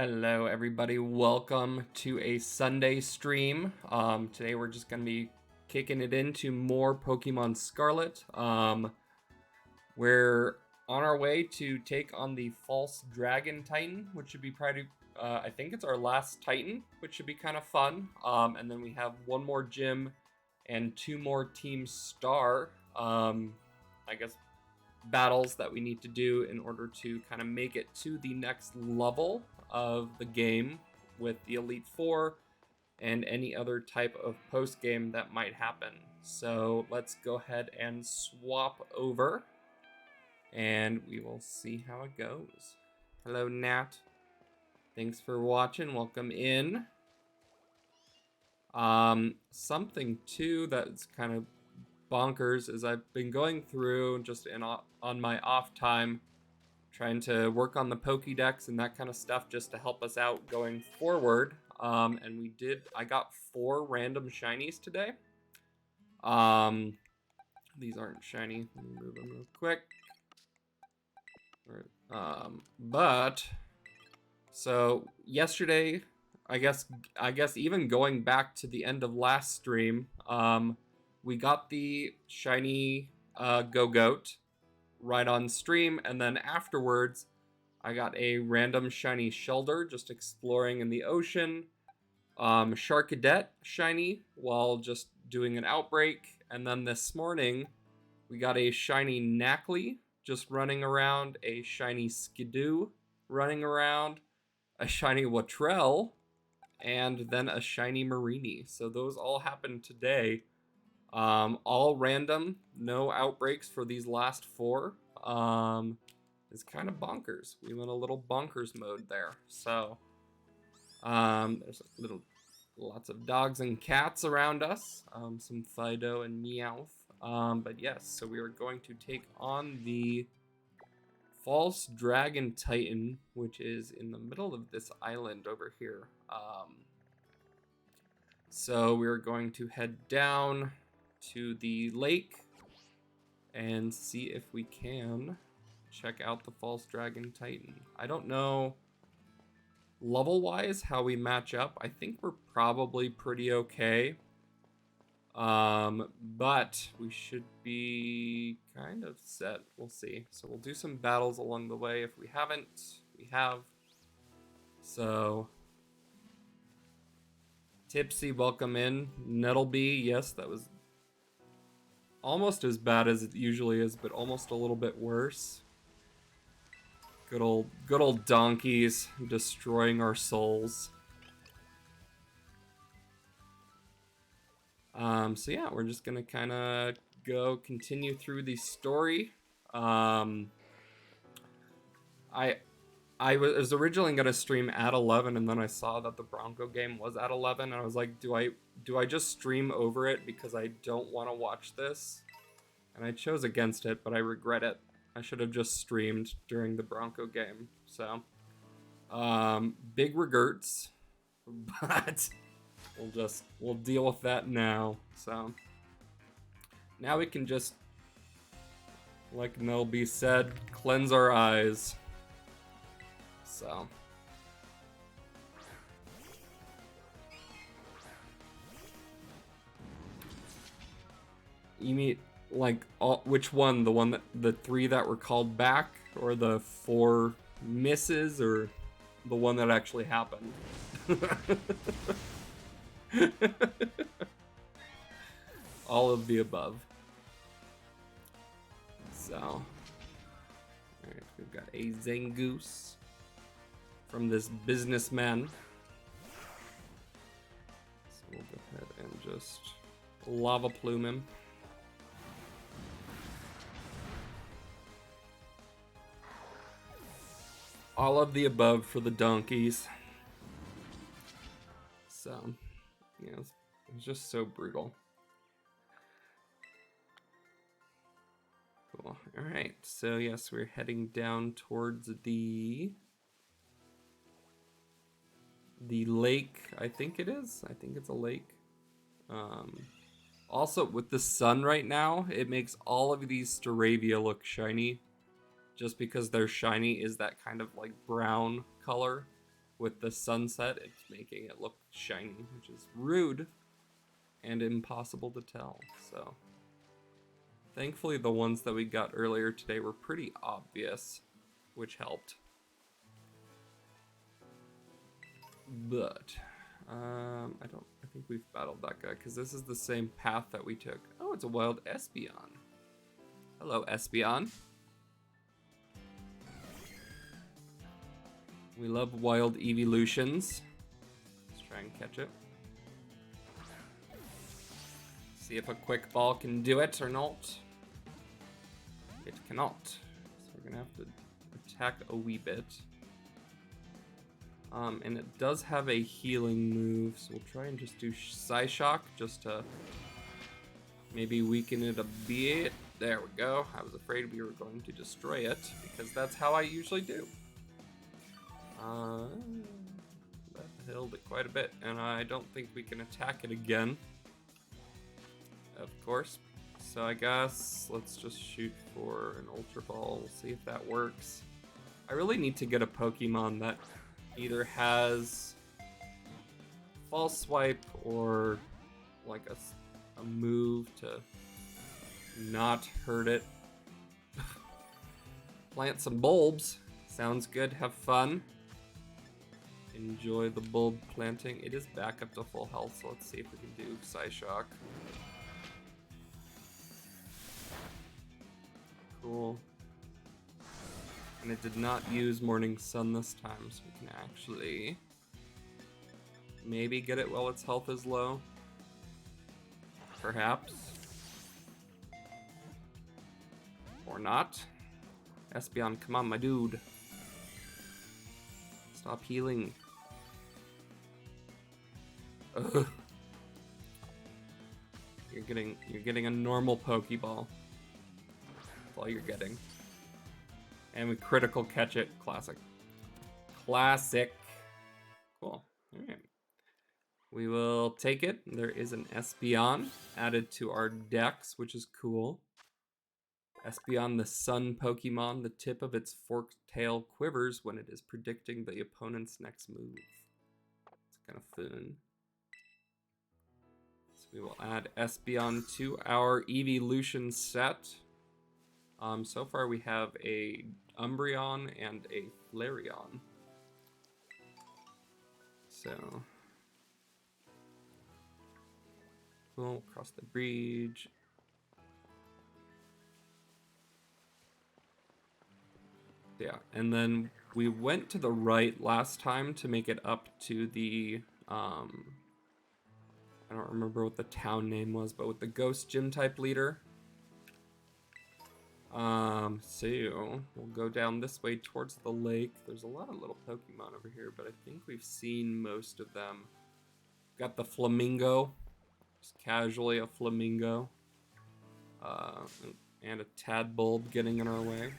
Hello, everybody. Welcome to a Sunday stream. Today we're just gonna be kicking it into more Pokemon Scarlet. We're on our way to take on the False Dragon Titan, which should be pretty. I think it's our last Titan, which should be kind of fun. And then we have one more gym and two more Team Star. I guess battles that we need to do in order to kind of make it to the next level of the game with the Elite Four and any other type of post game that might happen. So let's go ahead and swap over and we will see how it goes. Hello, Nat. Thanks for watching. Welcome in. Something too that's kind of bonkers is I've been going through just on my off time trying to work on the Pokédex and that kind of stuff just to help us out going forward. And I got 4 random shinies today. These aren't shiny. Let me move them real quick. But so yesterday, I guess even going back to the end of last stream, we got the shiny Go-Goat right on stream, and then afterwards I got a random shiny Shelder just exploring in the ocean, Sharkadet shiny while just doing an outbreak, and then this morning we got a shiny Knackley just running around, a shiny Skidoo running around, a shiny Watrell, and then a shiny Marini. So those all happened today. All random, no outbreaks for these last 4. It's kind of bonkers. We went a little bonkers mode there. So, there's lots of dogs and cats around us. Some Fido and Meowth. But yes, so we are going to take on the False Dragon Titan, which is in the middle of this island over here. So we're going to head down to the lake and see if we can check out the False Dragon Titan. I don't know level-wise how we match up. I think we're probably pretty okay. But we should be kind of set. We'll see. So we'll do some battles along the way. If we haven't, we have. So Tipsy, welcome in. Nettleby, yes, that was almost as bad as it usually is, but almost a little bit worse. Good old donkeys destroying our souls. So yeah, we're just gonna kind of continue through the story. I was originally gonna stream at 11, and then I saw that the Bronco game was at 11, and I was like, do I just stream over it because I don't want to watch this? And I chose against it, but I regret it. I should have just streamed during the Bronco game. So, big regrets, but we'll deal with that now. So, now we can just, like Nelby said, cleanse our eyes. So. You mean, like, which one? The 3 that were called back, or the 4 misses, or the one that actually happened? All of the above. So, alright, we've got a Zangoose from this businessman. So we'll go ahead and just lava plume him. All of the above for the donkeys. So, yeah, it's just so brutal. Cool. Alright, so yes, we're heading down towards the lake, I think it is. I think it's a lake. Also, with the sun right now, it makes all of these Staravia look shiny. Just because their shiny is that kind of like brown color, with the sunset, it's making it look shiny, which is rude and impossible to tell. So thankfully the ones that we got earlier today were pretty obvious, which helped. But I think we've battled that guy because this is the same path that we took. Oh, it's a wild Espeon. Hello, Espeon. We love wild evolutions. Let's try and catch it. See if a quick ball can do it or not. It cannot. So we're gonna have to attack a wee bit. And it does have a healing move, so we'll try and just do Psyshock just to maybe weaken it a bit. There we go. I was afraid we were going to destroy it because that's how I usually do. That held it quite a bit, and I don't think we can attack it again. Of course. So I guess let's just shoot for an Ultra Ball. We'll see if that works. I really need to get a Pokemon that either has False Swipe or like a move to not hurt it. Plant some bulbs. Sounds good. Have fun. Enjoy the bulb planting. It is back up to full health, so let's see if we can do Psyshock. Cool. And it did not use Morning Sun this time, so we can actually maybe get it while its health is low. Perhaps. Or not. Espeon, come on, my dude. Stop healing. Ugh. You're getting a normal Pokeball. That's all you're getting. And we critical catch it. Classic. Classic. Cool. Alright. We will take it. There is an Espeon added to our decks, which is cool. Espeon, the sun Pokemon, the tip of its forked tail quivers when it is predicting the opponent's next move. It's kind of fun. So we will add Espeon to our evolution set. So far we have a Umbreon and a Flareon. So cool, cross the bridge. Yeah, and then we went to the right last time to make it up to the, I don't remember what the town name was, but with the ghost gym type leader. So we'll go down this way towards the lake. There's a lot of little Pokemon over here, but I think we've seen most of them. Got the Flamingo, just casually a Flamingo, and a Tadbulb getting in our way.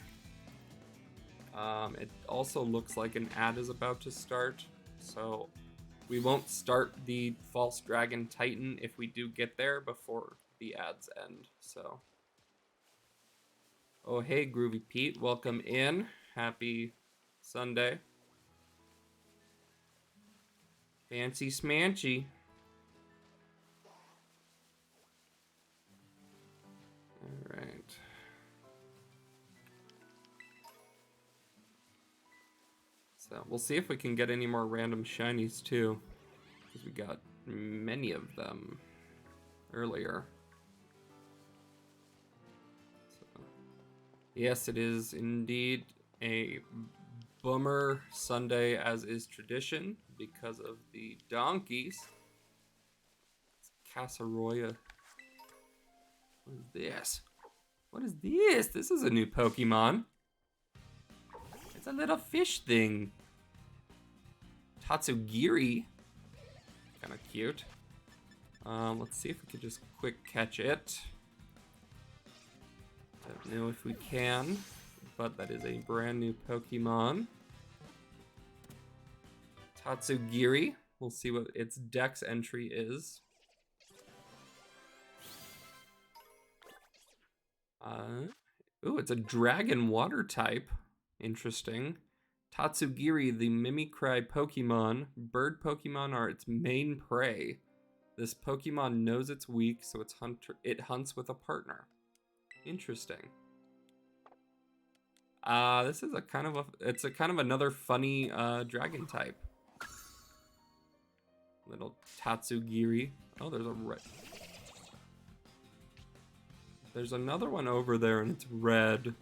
It also looks like an ad is about to start, so we won't start the False Dragon Titan if we do get there before the ads end, so. Oh, hey, Groovy Pete, welcome in. Happy Sunday. Fancy Smanchy. All right. So we'll see if we can get any more random shinies too, because we got many of them earlier. So, yes, it is indeed a bummer Sunday, as is tradition, because of the donkeys. It's Casseroya. What is this? What is this? This is a new Pokemon. It's a little fish thing. Tatsugiri. Kind of cute. Let's see if we could just quick catch it. Don't know if we can, but that is a brand new Pokemon. Tatsugiri. We'll see what its dex entry is. Ooh, it's a dragon water type. Interesting. Tatsugiri, the Mimikry Pokemon. Bird Pokemon are its main prey. This Pokemon knows it's weak, so it hunts with a partner. Interesting. This is a kind of another funny dragon type. Little Tatsugiri. Oh, there's another one over there, and it's red.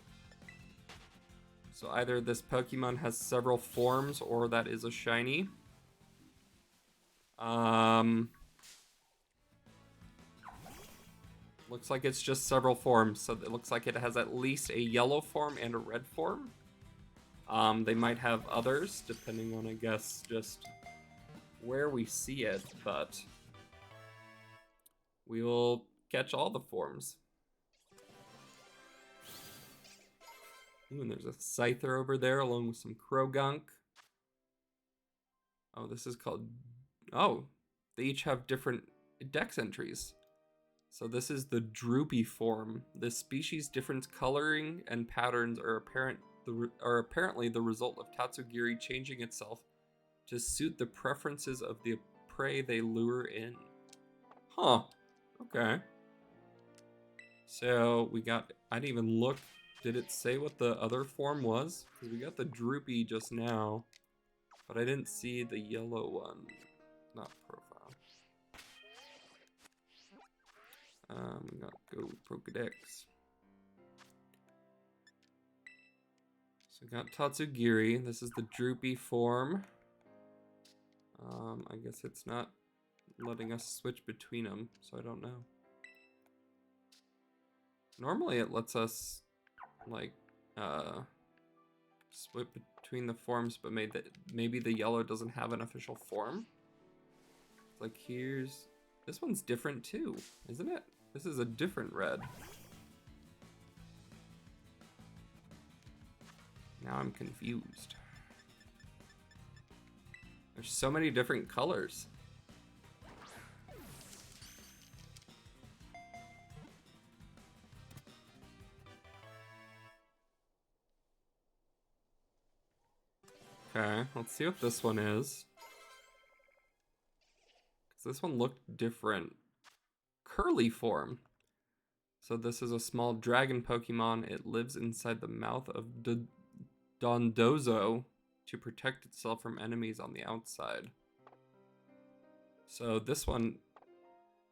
So either this Pokemon has several forms, or that is a shiny. Looks like it's just several forms, so it looks like it has at least a yellow form and a red form. They might have others, depending on, I guess, just where we see it, but we will catch all the forms. Ooh, and there's a Scyther over there, along with some Krogunk. Oh, this is called... Oh, they each have different dex entries. So this is the droopy form. This species' different coloring and patterns are apparently the result of Tatsugiri changing itself to suit the preferences of the prey they lure in. Huh. Okay. So we got... I didn't even look. Did it say what the other form was? Because we got the droopy just now, but I didn't see the yellow one. Not profile. We got Go Pokedex. So we got Tatsugiri. This is the droopy form. I guess it's not letting us switch between them, so I don't know. Normally it lets us, like, split between the forms, but maybe the yellow doesn't have an official form. Like, this one's different too, isn't it? This is a different red. Now I'm confused. There's so many different colors. Okay, let's see what this one is. Because this one looked different. Curly form. So this is a small dragon Pokemon. It lives inside the mouth of Dondozo to protect itself from enemies on the outside. So this one,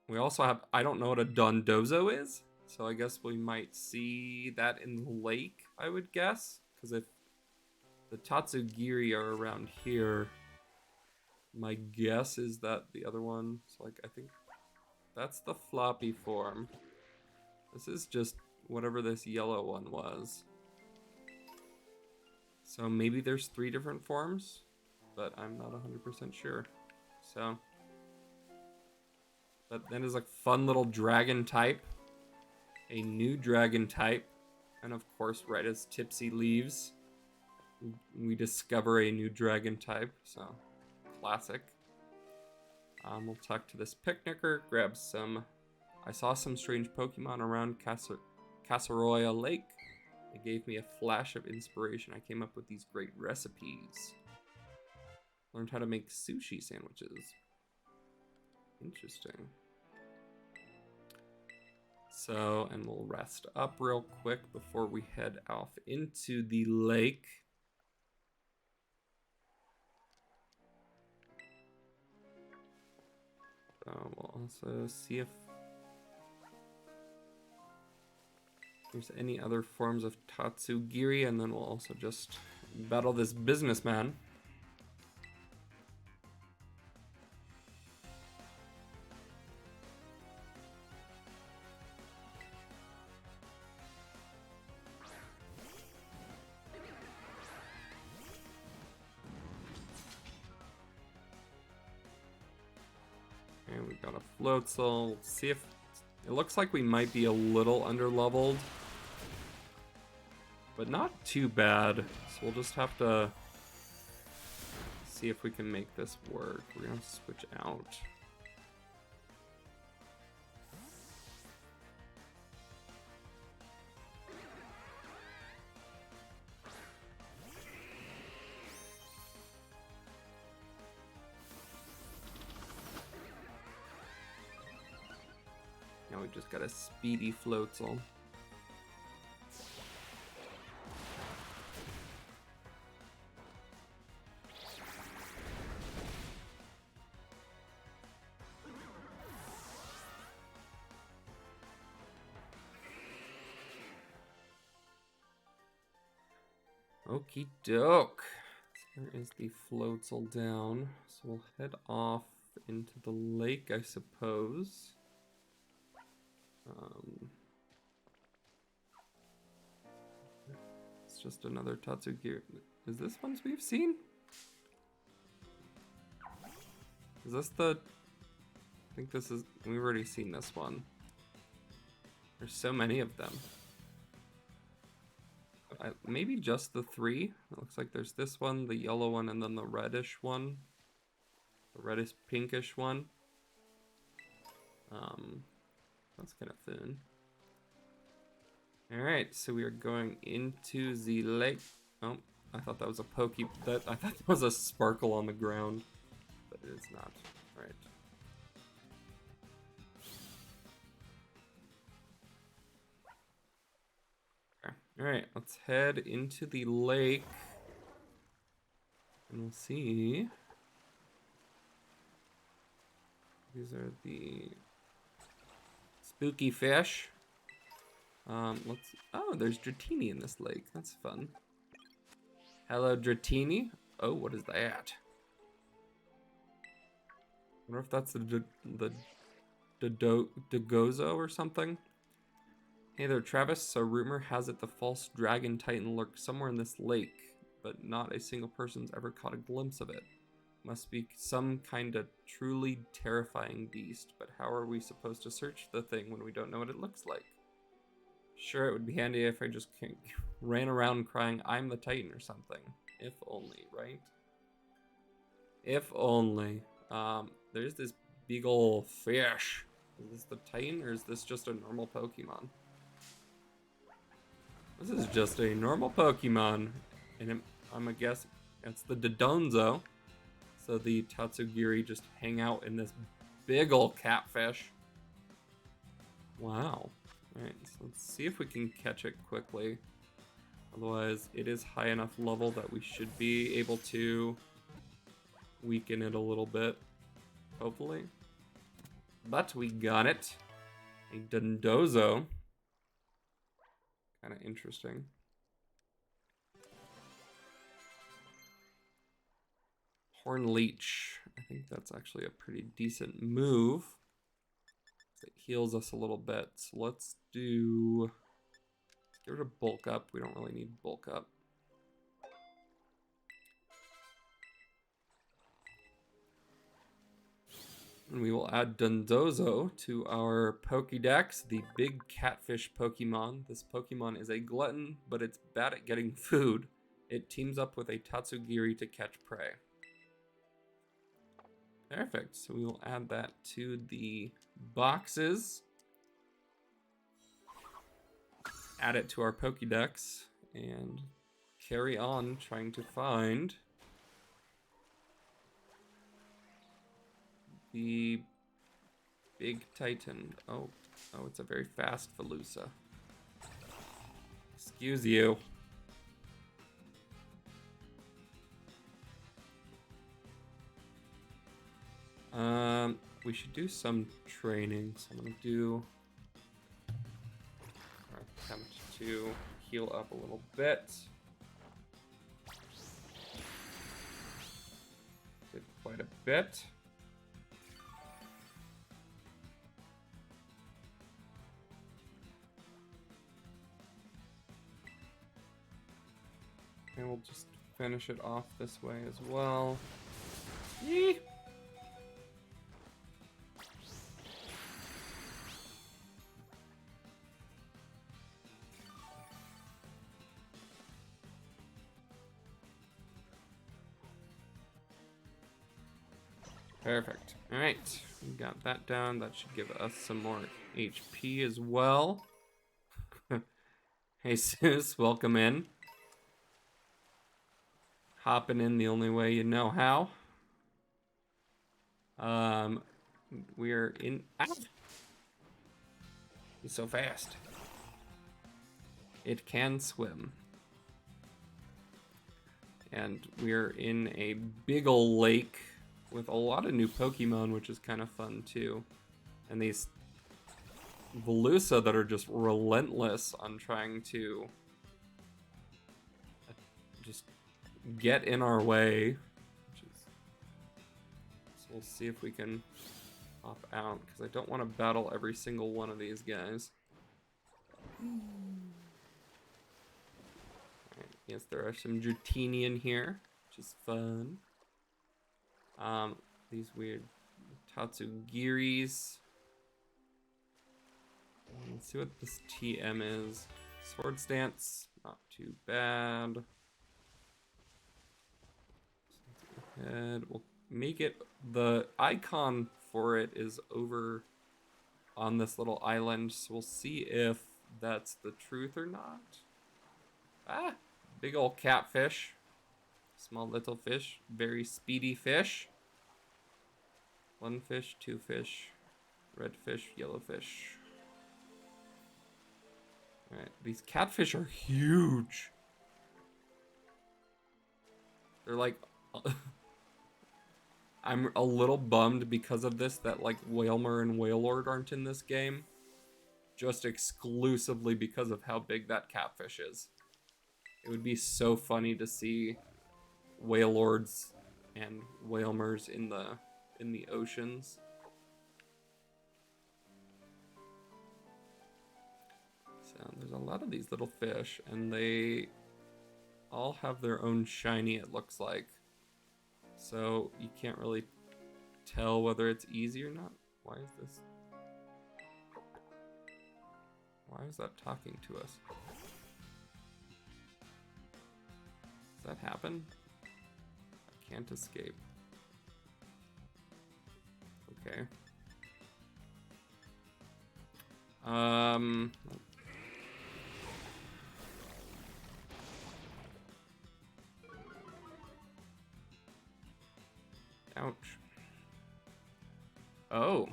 we also have, I don't know what a Dondozo is, so I guess we might see that in the lake, I would guess. Because if the Tatsugiri are around here, my guess is that the other one, so like, I think that's the floppy form. This is just whatever this yellow one was. So maybe there's 3 different forms, but I'm not 100% sure. So, but then is a fun little dragon type. A new dragon type. And of course, right as Tipsy leaves, we discover a new dragon type. So, classic. We'll talk to this picnicker, grab some... I saw some strange Pokemon around Casaroya Lake. It gave me a flash of inspiration. I came up with these great recipes. Learned how to make sushi sandwiches. Interesting. So, and we'll rest up real quick before we head off into the lake. We'll also see if there's any other forms of Tatsugiri, and then we'll also just battle this businessman. And we got a Floatzel. Let's see if it looks like we might be a little underleveled, but not too bad. So we'll just have to see if we can make this work. We're gonna switch out. Now we just got a speedy Floatzel. Okie doke. There is the Floatzel down. So we'll head off into the lake, I suppose. It's just another Tatsugiri. Is this one we've seen? Is this the... I think this is... We've already seen this one. There's so many of them. Maybe just the 3. It looks like there's this one, the yellow one, and then the reddish one. The reddish pinkish one. That's kind of fun. Alright, so we are going into the lake. Oh, I thought that was a I thought that was a sparkle on the ground. But it is not. Alright. Alright, let's head into the lake. And we'll see. These are the spooky fish. Oh, there's Dratini in this lake. That's fun. Hello, Dratini. Oh, what is that? I wonder if that's the Dogozo or something. Hey there, Travis. So rumor has it the false dragon titan lurks somewhere in this lake, but not a single person's ever caught a glimpse of it. Must be some kind of truly terrifying beast, but how are we supposed to search the thing when we don't know what it looks like? Sure, it would be handy if I just ran around crying, I'm the Titan or something. If only, right? If only. There's this big ol' fish. Is this the Titan or is this just a normal Pokemon? This is just a normal Pokemon. And I'm gonna guess it's the Dodonzo. So the Tatsugiri just hang out in this big ol' catfish. Wow. Alright, so let's see if we can catch it quickly. Otherwise, it is high enough level that we should be able to weaken it a little bit. Hopefully. But we got it. A Dondozo. Kind of interesting. Horn Leech. I think that's actually a pretty decent move. It heals us a little bit. So let's get rid of bulk up. We don't really need bulk up. And we will add Dondozo to our Pokédex, the big catfish Pokemon. This Pokemon is a glutton, but it's bad at getting food. It teams up with a Tatsugiri to catch prey. Perfect, so we will add that to the boxes. Add it to our Pokédex and carry on trying to find the big Titan. Oh, it's a very fast Velusa. Excuse you. We should do some training. So I'm gonna do or attempt to heal up a little bit. Did quite a bit. And we'll just finish it off this way as well. Yee! Perfect. All right, we got that down. That should give us some more HP as well. Hey, Sus, welcome in. Hopping in the only way you know how. We're in. Ah! He's so fast. It can swim. And we're in a big ol' lake with a lot of new Pokemon, which is kind of fun too. And these Velusa that are just relentless on trying to just get in our way. So we'll see if we can hop out, because I don't want to battle every single one of these guys. Right, yes, there are some Dratini in here, which is fun. These weird Tatsugiris. Let's see what this TM is. Sword Stance, not too bad. And we'll make it, the icon for it is over on this little island, so we'll see if that's the truth or not. Ah, big old catfish. Small little fish, very speedy fish. One fish, two fish, red fish, yellow fish. Alright, these catfish are huge. They're like... I'm a little bummed because of this that like Wailmer and Wailord aren't in this game. Just exclusively because of how big that catfish is. It would be so funny to see Wailords and Wailmers in the oceans. So there's a lot of these little fish, and they all have their own shiny, it looks like. So you can't really tell whether it's easy or not. Why is this? Why is that talking to us? Does that happen? I can't escape. Okay. Ouch. Oh.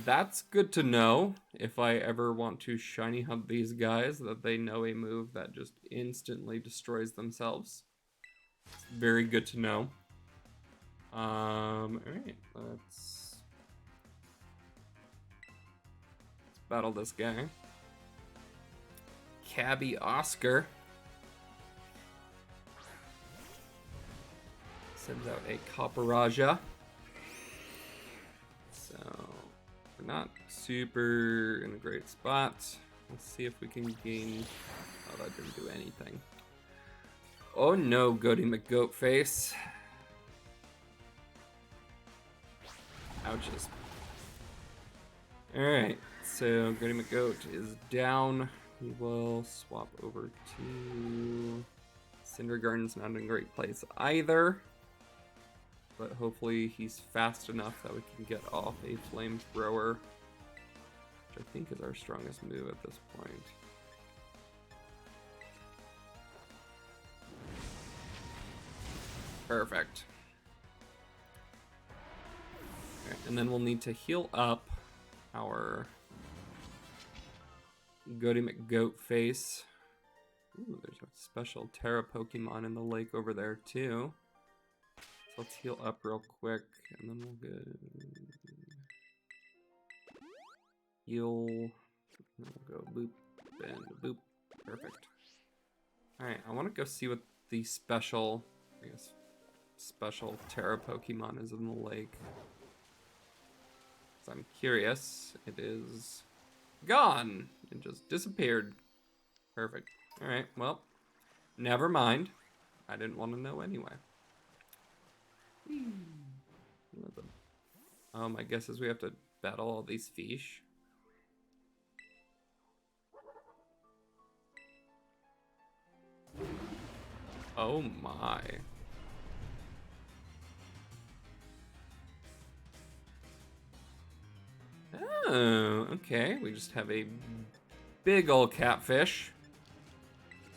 That's good to know if I ever want to shiny hunt these guys, that they know a move that just instantly destroys themselves. It's very good to know. Alright, let's battle this guy. Cabby Oscar sends out a Copperaja. So we're not super in a great spot. Let's see if we can gain. Oh, that didn't do anything. Oh no, Goaty McGoatface. Ouches. Alright, so Goaty McGoat is down. We will swap over to Cinder Garden's not in a great place either. But hopefully he's fast enough that we can get off a flamethrower, which I think is our strongest move at this point. Perfect. Okay, and then we'll need to heal up our Goaty McGoatface. Ooh, there's a special Terra Pokemon in the lake over there too. So let's heal up real quick, and then we'll go heal. And we'll go boop and boop. Perfect. All right, I want to go see what the special, I guess, special Terra Pokemon is in the lake. So I'm curious. It is gone. It just disappeared. Perfect. All right. Well, never mind. I didn't want to know anyway. I guess is we have to battle all these fish. Oh my. Oh, okay. We just have a big old catfish.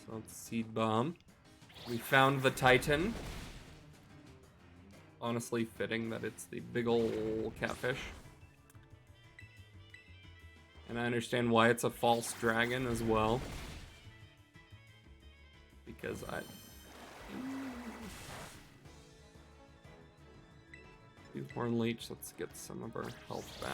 So let's seed bomb. We found the Titan. Honestly fitting that it's the big ol' catfish. And I understand why it's a false dragon as well. Because do Horn Leech, let's get some of our health back.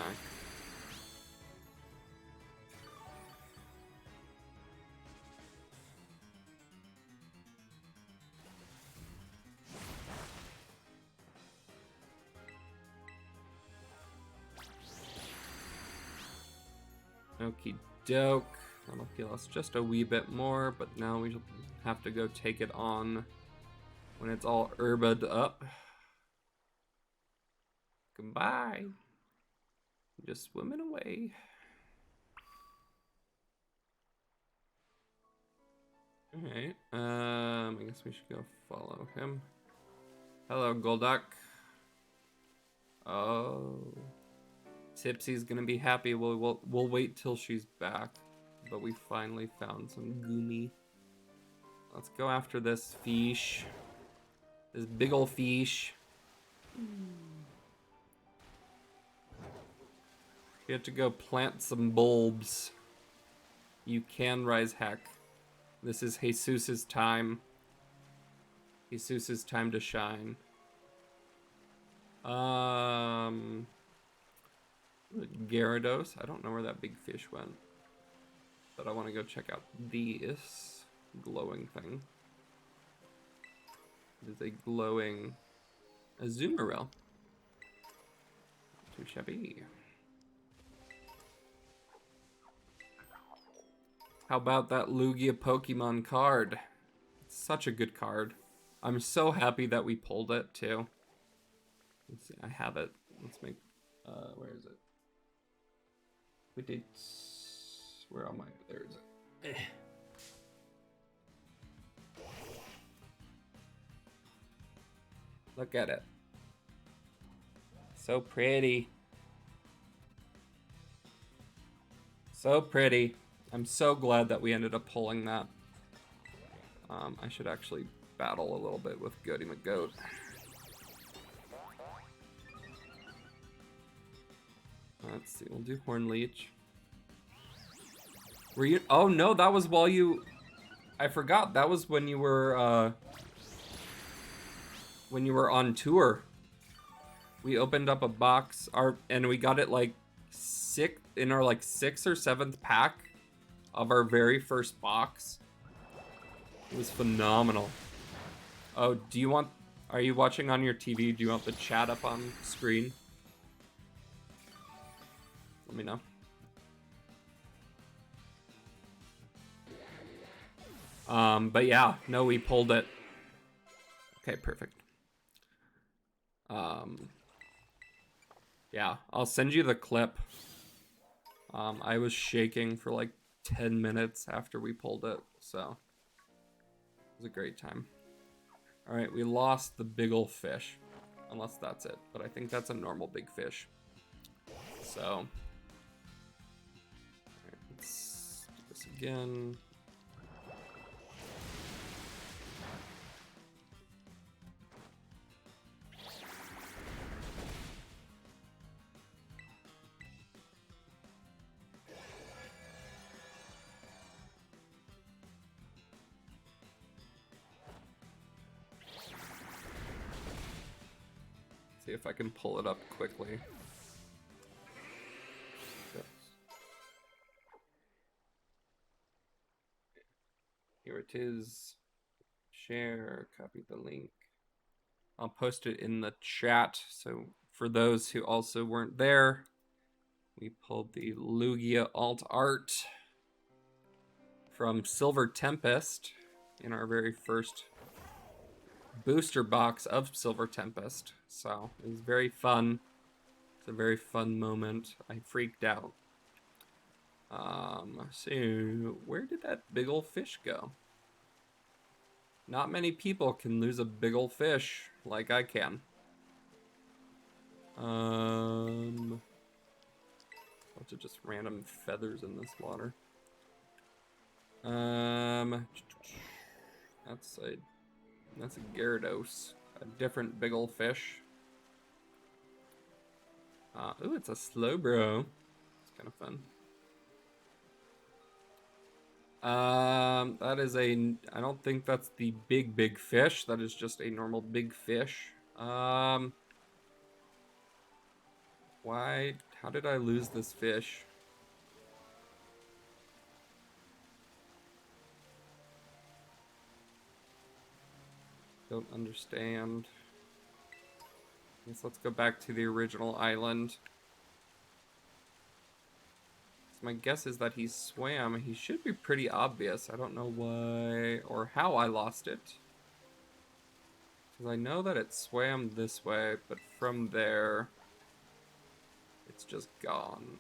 Okie doke. That'll heal us just a wee bit more, but now we have to go take it on when it's all herbed up. Goodbye. Just swimming away. Alright, I guess we should go follow him. Hello, Golduck. Oh. Tipsy's gonna be happy. We'll wait till she's back. But we finally found some Goomy. Let's go after this fish. This big ol' fish. You have to go plant some bulbs. You can rise heck. This is Jesus's time. Jesus's time to shine. Gyarados. I don't know where that big fish went. But I want to go check out this glowing thing. It is a glowing Azumarill. Too shabby. How about that Lugia Pokemon card? It's such a good card. I'm so happy that we pulled it too. Let's see, I have it. Let's make, where is it? We did, where am I? There is it. Look at it. So pretty. So pretty. I'm so glad that we ended up pulling that. I should actually battle a little bit with Goaty McGoat. Let's see, we'll do Horn Leech. Were you? Oh no, that was while you. I forgot. That was when you were on tour. We opened up a box, and we got it like in our like 6th or 7th pack of our very first box. It was phenomenal. Oh, are you watching on your TV? Do you want the chat up on screen? Let me know. But yeah, no, we pulled it. Okay, perfect. Yeah, I'll send you the clip. I was shaking for like 10 minutes after we pulled it, so it was a great time. All right, we lost the big ol' fish, unless that's it, but I think that's a normal big fish. So, all right, let's do this again. See if I can pull it up quickly. Here it is. Share, copy the link. I'll post it in the chat. So for those who also weren't there, we pulled the Lugia alt art from Silver Tempest in our very first booster box of Silver Tempest. So it was very fun. It's a very fun moment. I freaked out. So where did that big ol' fish go? Not many people can lose a big ol' fish like I can. Bunch of just random feathers in this water. That's a Gyarados, a different big ol' fish. Ooh, it's a Slowbro. It's kind of fun. That is I don't think that's the big fish. That is just a normal big fish. How did I lose this fish? Don't understand. Guess let's go back to the original island. So my guess is that he swam. He should be pretty obvious. I don't know why or how I lost it. Because I know that it swam this way, but from there, it's just gone.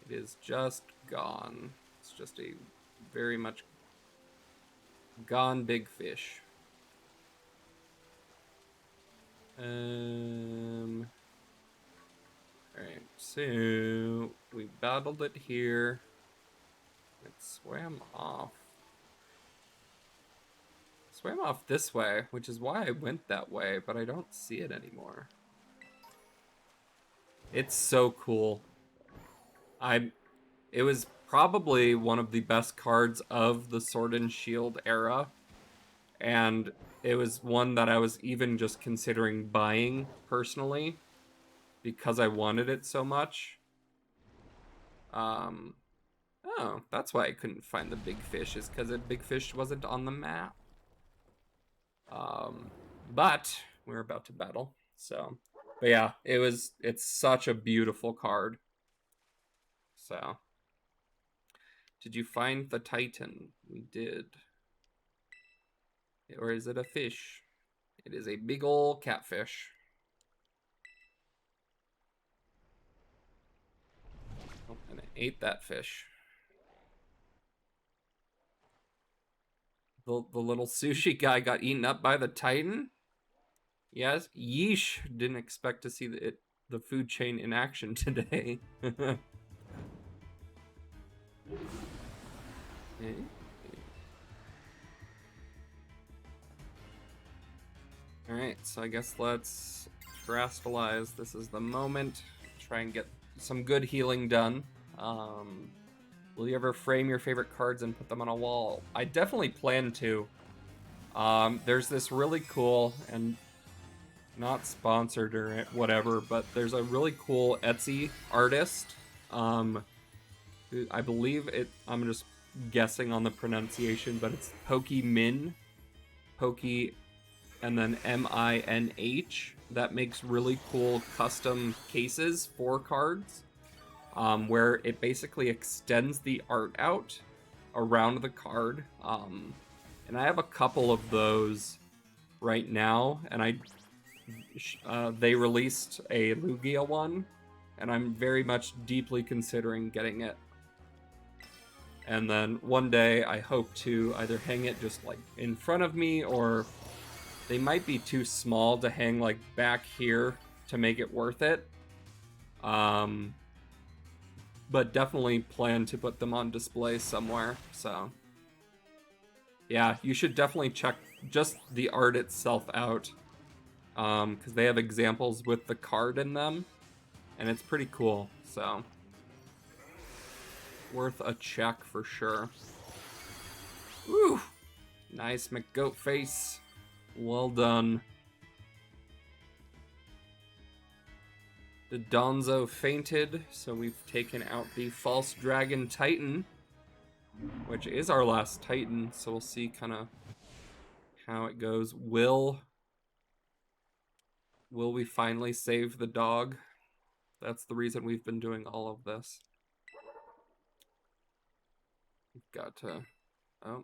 It is just gone. It's just a very much gone big fish. Alright, so we battled it here. It swam off. Swam off this way, which is why I went that way, but I don't see it anymore. It's so cool. It was probably one of the best cards of the Sword and Shield era, and it was one that I was even just considering buying personally because I wanted it so much. Oh, that's why I couldn't find the big fish, is because the big fish wasn't on the map. But we're about to battle, so. But yeah, it's such a beautiful card. So. Did you find the Titan? We did. Or is it a fish? It is a big ol' catfish. Oh, and it ate that fish. The little sushi guy got eaten up by the Titan? Yes, yeesh. Didn't expect to see the food chain in action today. Okay. Alright, so I guess let's terastallize. This is the moment. Try and get some good healing done. Will you ever frame your favorite cards and put them on a wall? I definitely plan to. There's this really cool, and not sponsored or whatever, but there's a really cool Etsy artist. I believe I'm just guessing on the pronunciation, but it's Pokémon. Poke and then M-I-N-H. That makes really cool custom cases for cards, where it basically extends the art out around the card. And I have a couple of those right now, and they released a Lugia one, and I'm very much deeply considering getting it. And then one day I hope to either hang it just like in front of me, or they might be too small to hang like back here to make it worth it. But definitely plan to put them on display somewhere. So yeah, you should definitely check just the art itself out, because they have examples with the card in them, and it's pretty cool. So worth a check for sure. Woo! Nice McGoat face. Well done. The Donzo fainted, so we've taken out the False Dragon Titan, which is our last Titan, so we'll see kind of how it goes. Will we finally save the dog? That's the reason we've been doing all of this. We've got to... Oh,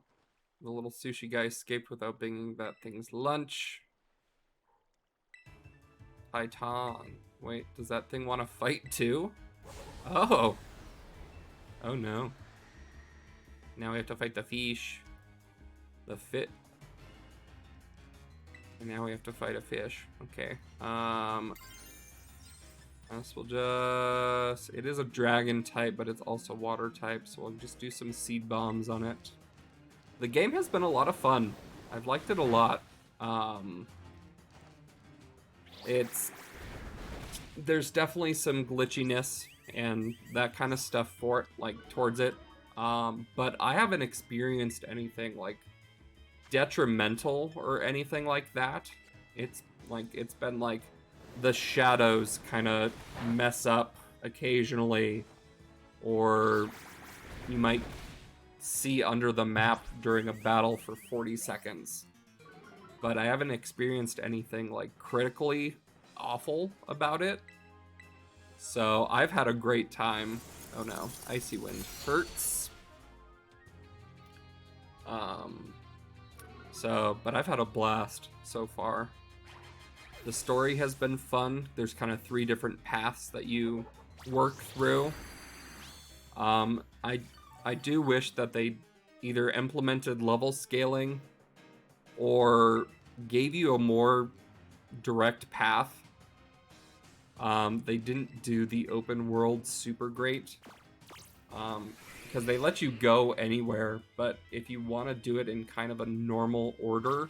the little sushi guy escaped without bringing that thing's lunch. Titan. Wait, does that thing want to fight too? Oh! Oh no. Now we have to fight the fish. The fit. And now we have to fight a fish. Okay. This will just... It is a dragon type, but it's also water type, so we'll just do some seed bombs on it. The game has been a lot of fun. I've liked it a lot. There's definitely some glitchiness and that kind of stuff for it, like towards it. But I haven't experienced anything like detrimental or anything like that. It's been like the shadows kind of mess up occasionally, or you might see under the map during a battle for 40 seconds. But I haven't experienced anything like critically awful about it. So I've had a great time. Oh no, Icy Wind hurts. But I've had a blast so far. The story has been fun. There's kind of 3 different paths that you work through. I do wish that they either implemented level scaling or gave you a more direct path. They didn't do the open world super great. Because they let you go anywhere, but if you want to do it in kind of a normal order,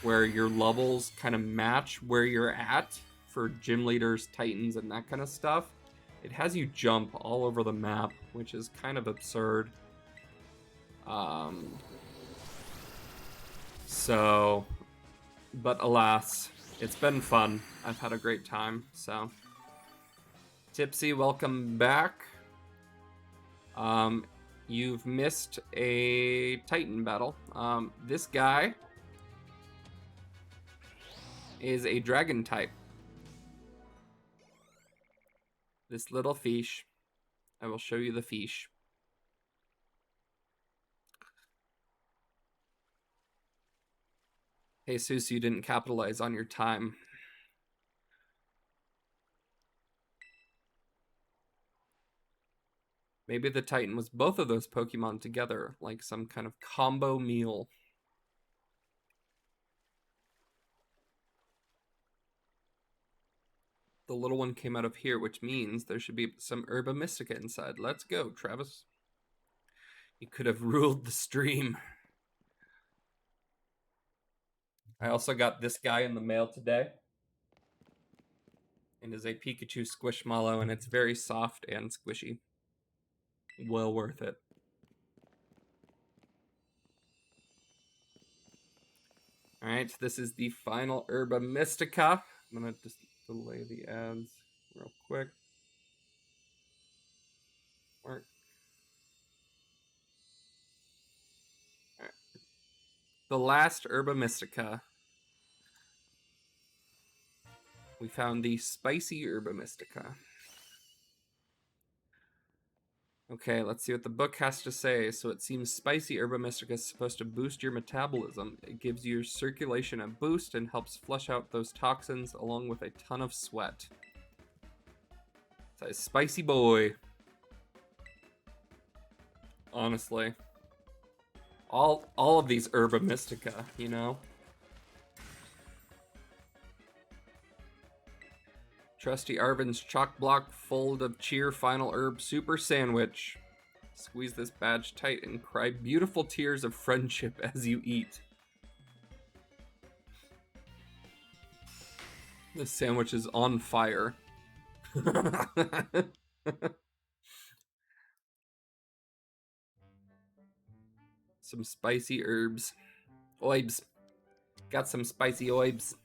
where your levels kind of match where you're at for gym leaders, titans, and that kind of stuff, it has you jump all over the map, which is kind of absurd. But alas, it's been fun. I've had a great time, so. Tipsy, welcome back. You've missed a Titan battle. This guy is a dragon type. This little fish. I will show you the fish. Hey, Jesus, you didn't capitalize on your time. Maybe the Titan was both of those Pokemon together, like some kind of combo meal. The little one came out of here, which means there should be some Herba Mystica inside. Let's go, Travis. You could have ruled the stream. I also got this guy in the mail today. It is a Pikachu Squishmallow, and it's very soft and squishy. Well worth it. Alright, this is the final Herba Mystica. I'm gonna just delay the ads real quick. Work. Alright. The last Herba Mystica. We found the spicy Herba Mystica. Okay, let's see what the book has to say. So it seems spicy Herba Mystica is supposed to boost your metabolism. It gives your circulation a boost and helps flush out those toxins along with a ton of sweat. It's a spicy boy. Honestly. All of these Herba Mystica, you know? Trusty Arvin's chock block full of cheer final herb super sandwich. Squeeze this badge tight and cry beautiful tears of friendship as you eat. This sandwich is on fire. Some spicy herbs. Oibs. Got some spicy oibs.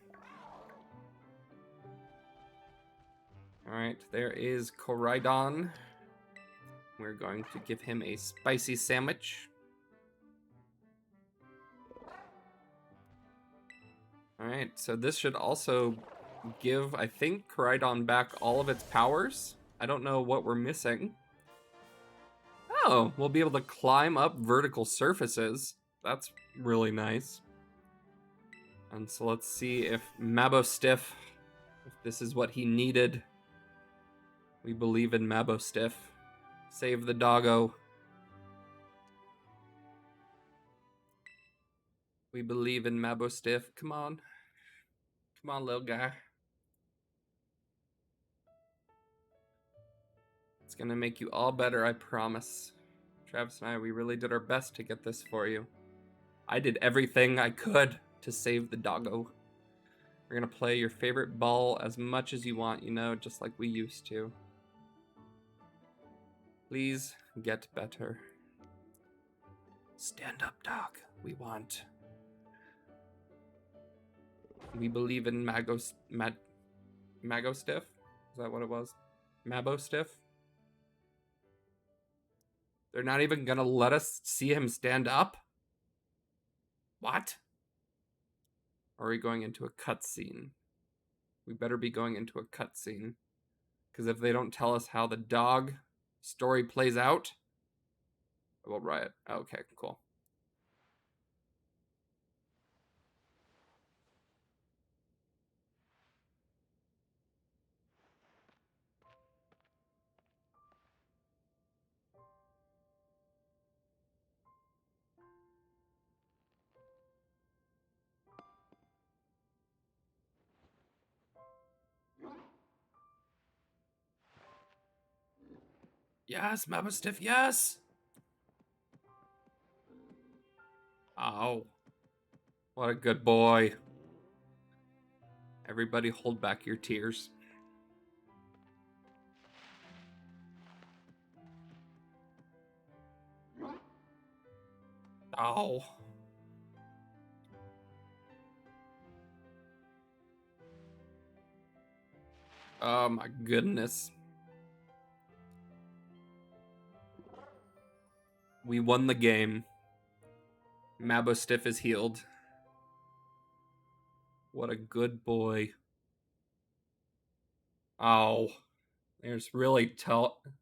Alright, there is Koraidon. We're going to give him a spicy sandwich. Alright, so this should also give, I think, Koraidon back all of its powers. I don't know what we're missing. Oh, we'll be able to climb up vertical surfaces. That's really nice. And so let's see if Mabostiff, if this is what he needed. We believe in Mabostiff. Save the doggo. We believe in Mabostiff. Come on. Come on, little guy. It's gonna make you all better, I promise. Travis and I, we really did our best to get this for you. I did everything I could to save the doggo. We're gonna play your favorite ball as much as you want, you know, just like we used to. Please get better. Stand up, dog. We believe in Magostiff? Is that what it was? Mabostiff? They're not even gonna let us see him stand up? What? Or are we going into a cutscene? We better be going into a cutscene. Because if they don't tell us how the dog story plays out, I will riot. Okay, cool. Yes, Mabostiff, yes! Oh. What a good boy. Everybody hold back your tears. Oh. Oh my goodness. We won the game. Mabostiff is healed. What a good boy. Oh. There's really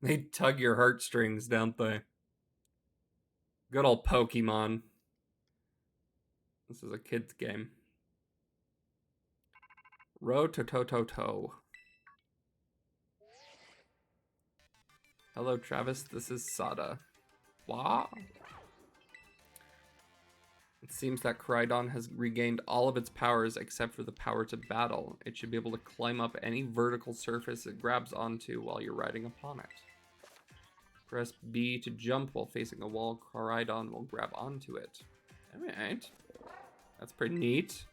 they tug your heartstrings, don't they? Good old Pokemon. This is a kid's game. Ro-to-to-to-to. Hello, Travis. This is Sada. Wow. It seems that Koraidon has regained all of its powers except for the power to battle. It should be able to climb up any vertical surface it grabs onto while you're riding upon it. Press B to jump while facing a wall. Koraidon will grab onto it. Alright. That's pretty neat.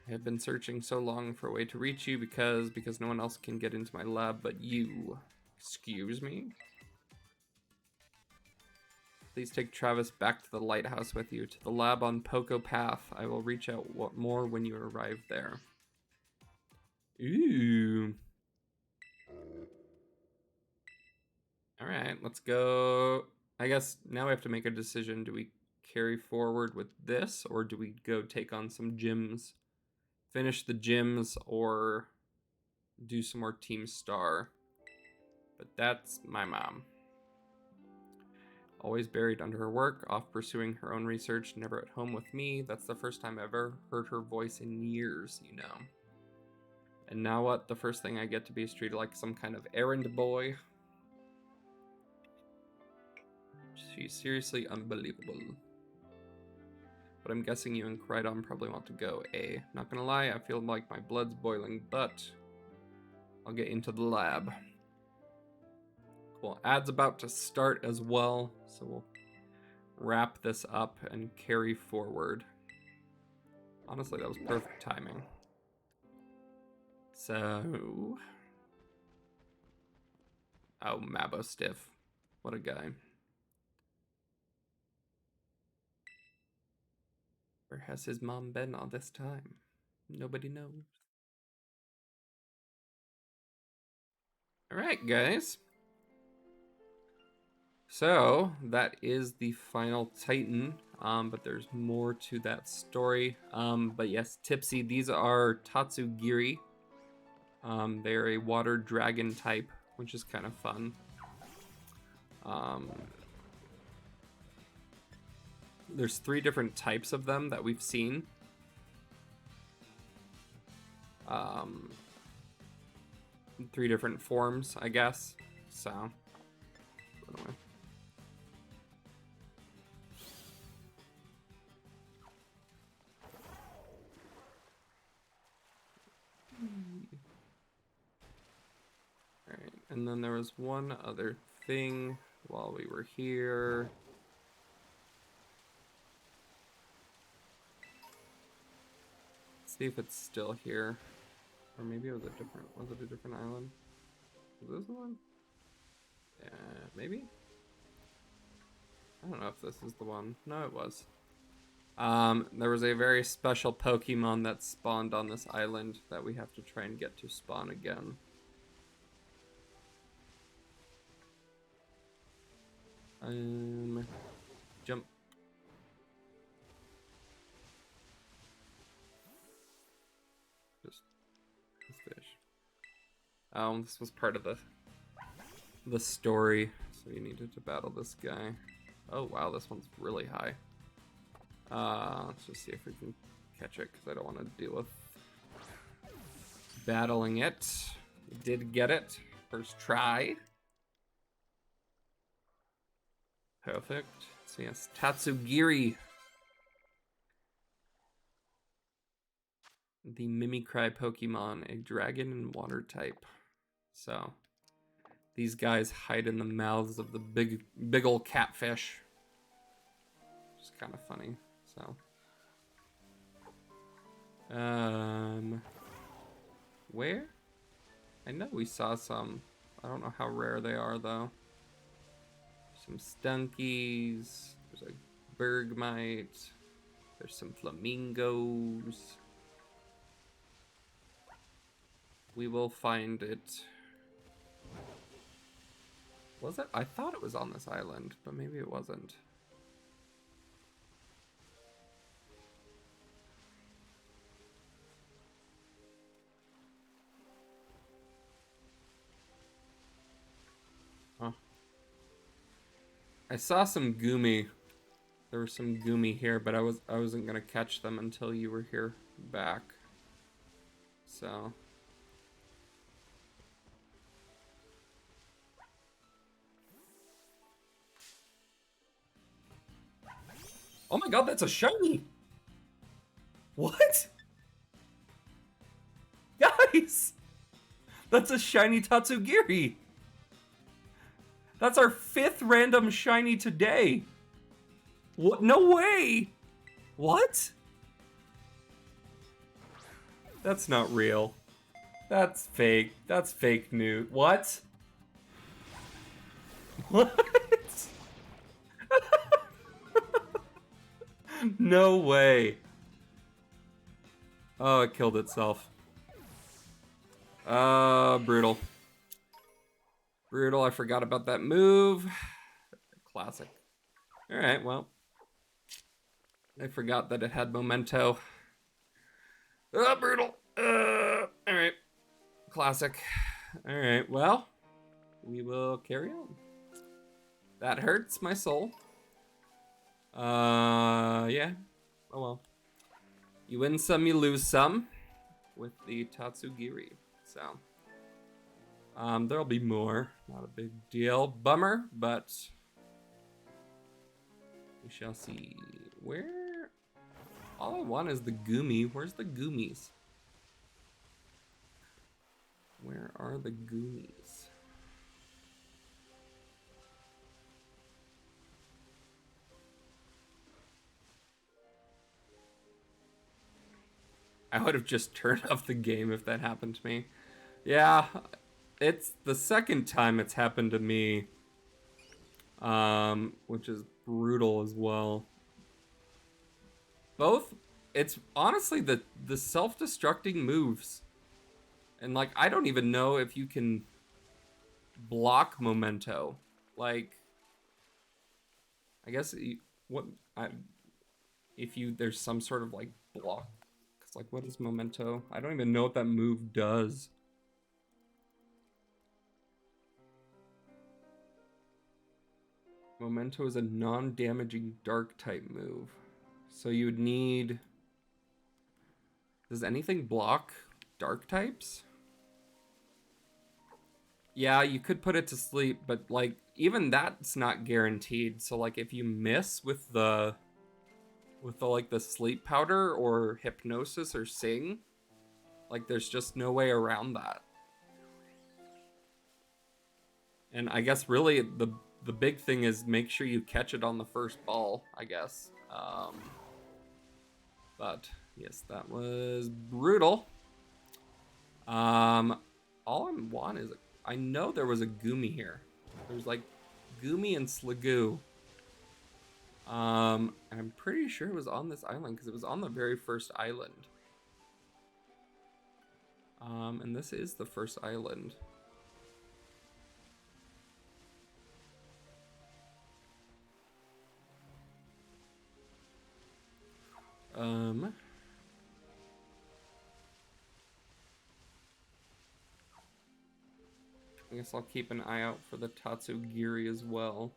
I have been searching so long for a way to reach you because no one else can get into my lab but you. Excuse me? Please take Travis back to the lighthouse with you, to the lab on Poco Path. I will reach out more when you arrive there. Ooh. Alright, let's go. I guess now we have to make a decision. Do we carry forward with this, or do we go take on some gyms? Finish the gyms, or do some more Team Star? But that's my mom. Always buried under her work, off pursuing her own research, never at home with me. That's the first time I ever heard her voice in years, you know. And now what? The first thing I get to be is treated like some kind of errand boy. She's seriously unbelievable. But I'm guessing you and Koraidon probably want to go, eh? Not gonna lie, I feel like my blood's boiling, but I'll get into the lab. Cool, ad's about to start as well, so we'll wrap this up and carry forward. Honestly, that was perfect timing. So... Oh, Mabostiff. What a guy. Where has his mom been all this time? Nobody knows. Alright, guys. So, that is the final Titan, but there's more to that story. But yes, Tipsy, these are Tatsugiri. They're a water dragon type, which is kind of fun. There's 3 different types of them that we've seen. 3 different forms, I guess. So, anyway. Alright, and then there was one other thing while we were here. Let's see if it's still here. Or maybe it was a different island? Is this the one? Yeah, maybe? I don't know if this is the one. No, it was. There was a very special Pokemon that spawned on this island that we have to try and get to spawn again. Jump. Just this fish. This was part of the story, so you needed to battle this guy. Oh wow, this one's really high. Let's just see if we can catch it, because I don't want to deal with battling it. We did get it. First try. Perfect. So yes, Tatsugiri. The Mimikry Pokemon, a dragon and water type. So these guys hide in the mouths of the big ol' catfish. Which is kind of funny. So where? I know we saw some. I don't know how rare they are though. Some stunkies. There's a bergmite. There's some flamingos. We will find it. Was it? I thought it was on this island, but maybe it wasn't. Huh. I saw some Goomy. There was some Goomy here, but I wasn't gonna catch them until you were here back. So oh my god, that's a shiny! What? Guys! That's a shiny Tatsugiri! That's our 5th random shiny today! What? No way! What? That's not real. That's fake. That's fake news. What? What? No way. Oh, it killed itself. Brutal. Brutal, I forgot about that move. Classic. Alright, well. I forgot that it had memento. Brutal. Alright. Classic. Alright, well. We will carry on. That hurts my soul. Yeah. Oh well. You win some, you lose some. With the Tatsugiri. So. There'll be more. Not a big deal. Bummer, but we shall see. Where? All I want is the Goomy. Where's the Goomies? Where are the Goomies? I would have just turned off the game if that happened to me. Yeah, it's the second time it's happened to me, which is brutal as well. Both, it's honestly the self-destructing moves. And like, I don't even know if you can block memento. Like, I guess there's some sort of like block. Cause like, what is memento? I don't even know what that move does. Memento is a non-damaging dark type move. So you would need... Does anything block dark types? Yeah, you could put it to sleep, but like even that's not guaranteed. So like if you miss with the like the sleep powder or hypnosis or sing, like there's just no way around that. And I guess really the big thing is make sure you catch it on the first ball, I guess. But yes, that was brutal. All I want is I know there was a Goomy here. There's like Goomy and Sligoo. And I'm pretty sure it was on this island because it was on the very first island. And this is the first island. I guess I'll keep an eye out for the Tatsugiri as well.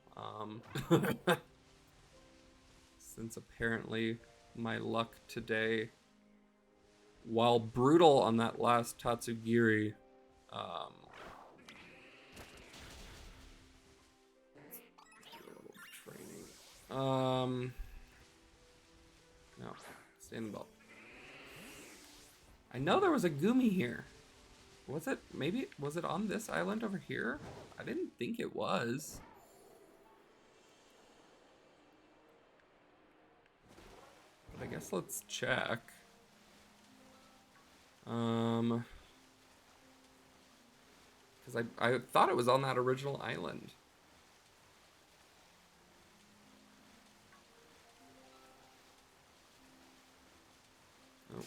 Since apparently my luck today, while brutal on that last Tatsugiri, training. No, stay in the belt. I know there was a Goomy here. Was it? Maybe, was it on this island over here? I didn't think it was. But I guess let's check. Because I thought it was on that original island. Oh.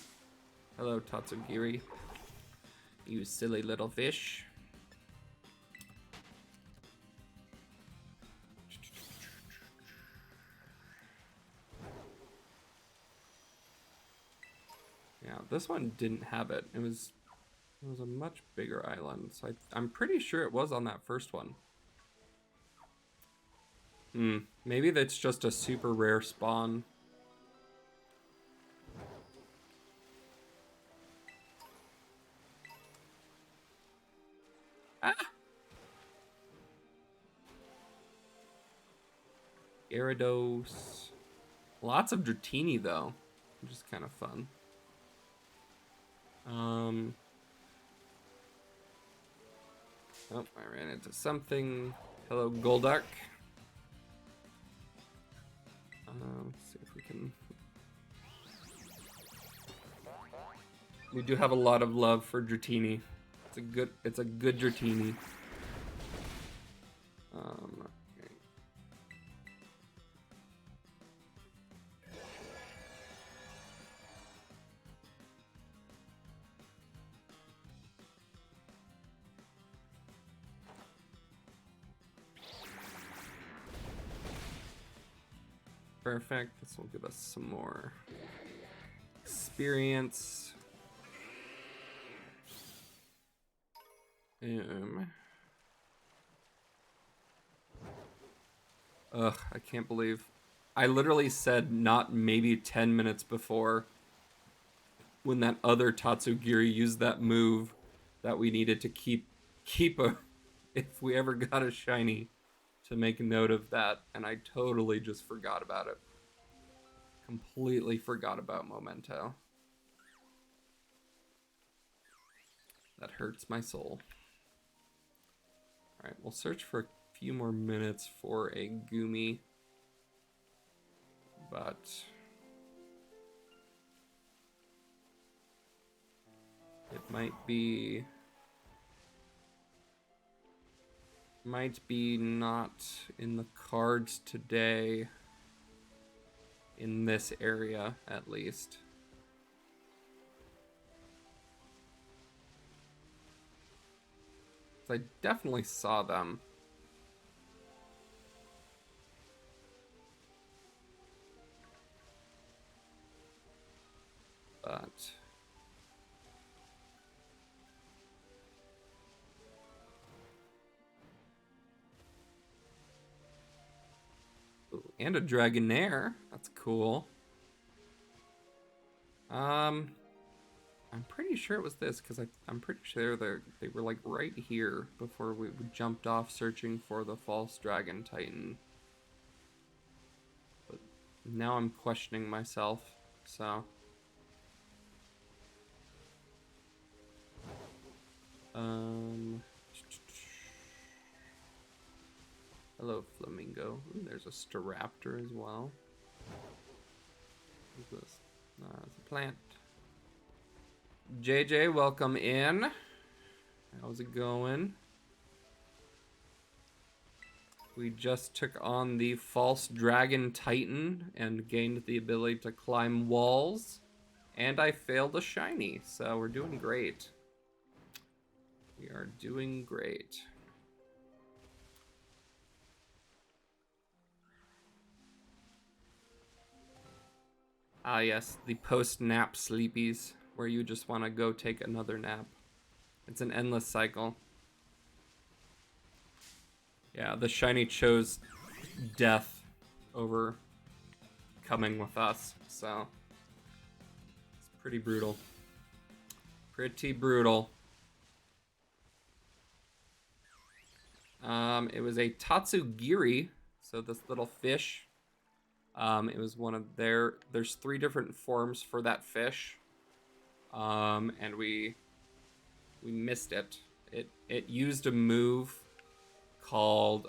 Hello, Tatsugiri. You silly little fish. Yeah, this one didn't have it. It was a much bigger island, so I'm pretty sure it was on that first one. Maybe that's just a super rare spawn. Ah! Gyarados. Lots of Dratini though, which is kind of fun. Oh, I ran into something. Hello, Golduck. Let's see if we can. We do have a lot of love for Dratini. It's a good Dratini. Okay. Perfect. This will give us some more experience. Ugh, I can't believe I literally said not maybe 10 minutes before when that other Tatsugiri used that move that we needed to keep a if we ever got a shiny to make a note of that, and I totally just forgot about it. Completely forgot about Memento. That hurts my soul. Alright, we'll search for a few more minutes for a Goomy. But it might be not in the cards today, in this area at least. I definitely saw them. But ooh, and a Dragonair. That's cool. I'm pretty sure it was this because I'm pretty sure they were like right here before we jumped off searching for the false dragon titan. But now I'm questioning myself, so. Hello, Flamingo. Ooh, there's a Staraptor as well. What's this? It's a plant. JJ, welcome in. How's it going? We just took on the false dragon titan and gained the ability to climb walls. And I failed a shiny, so we're doing great. We are doing great. Ah, yes, the post-nap sleepies, where you just want to go take another nap. It's an endless cycle. Yeah, the shiny chose death over coming with us, so it's pretty brutal. Pretty brutal. It was a Tatsugiri, so this little fish. It was one of there's 3 different forms for that fish. And we missed it. It used a move called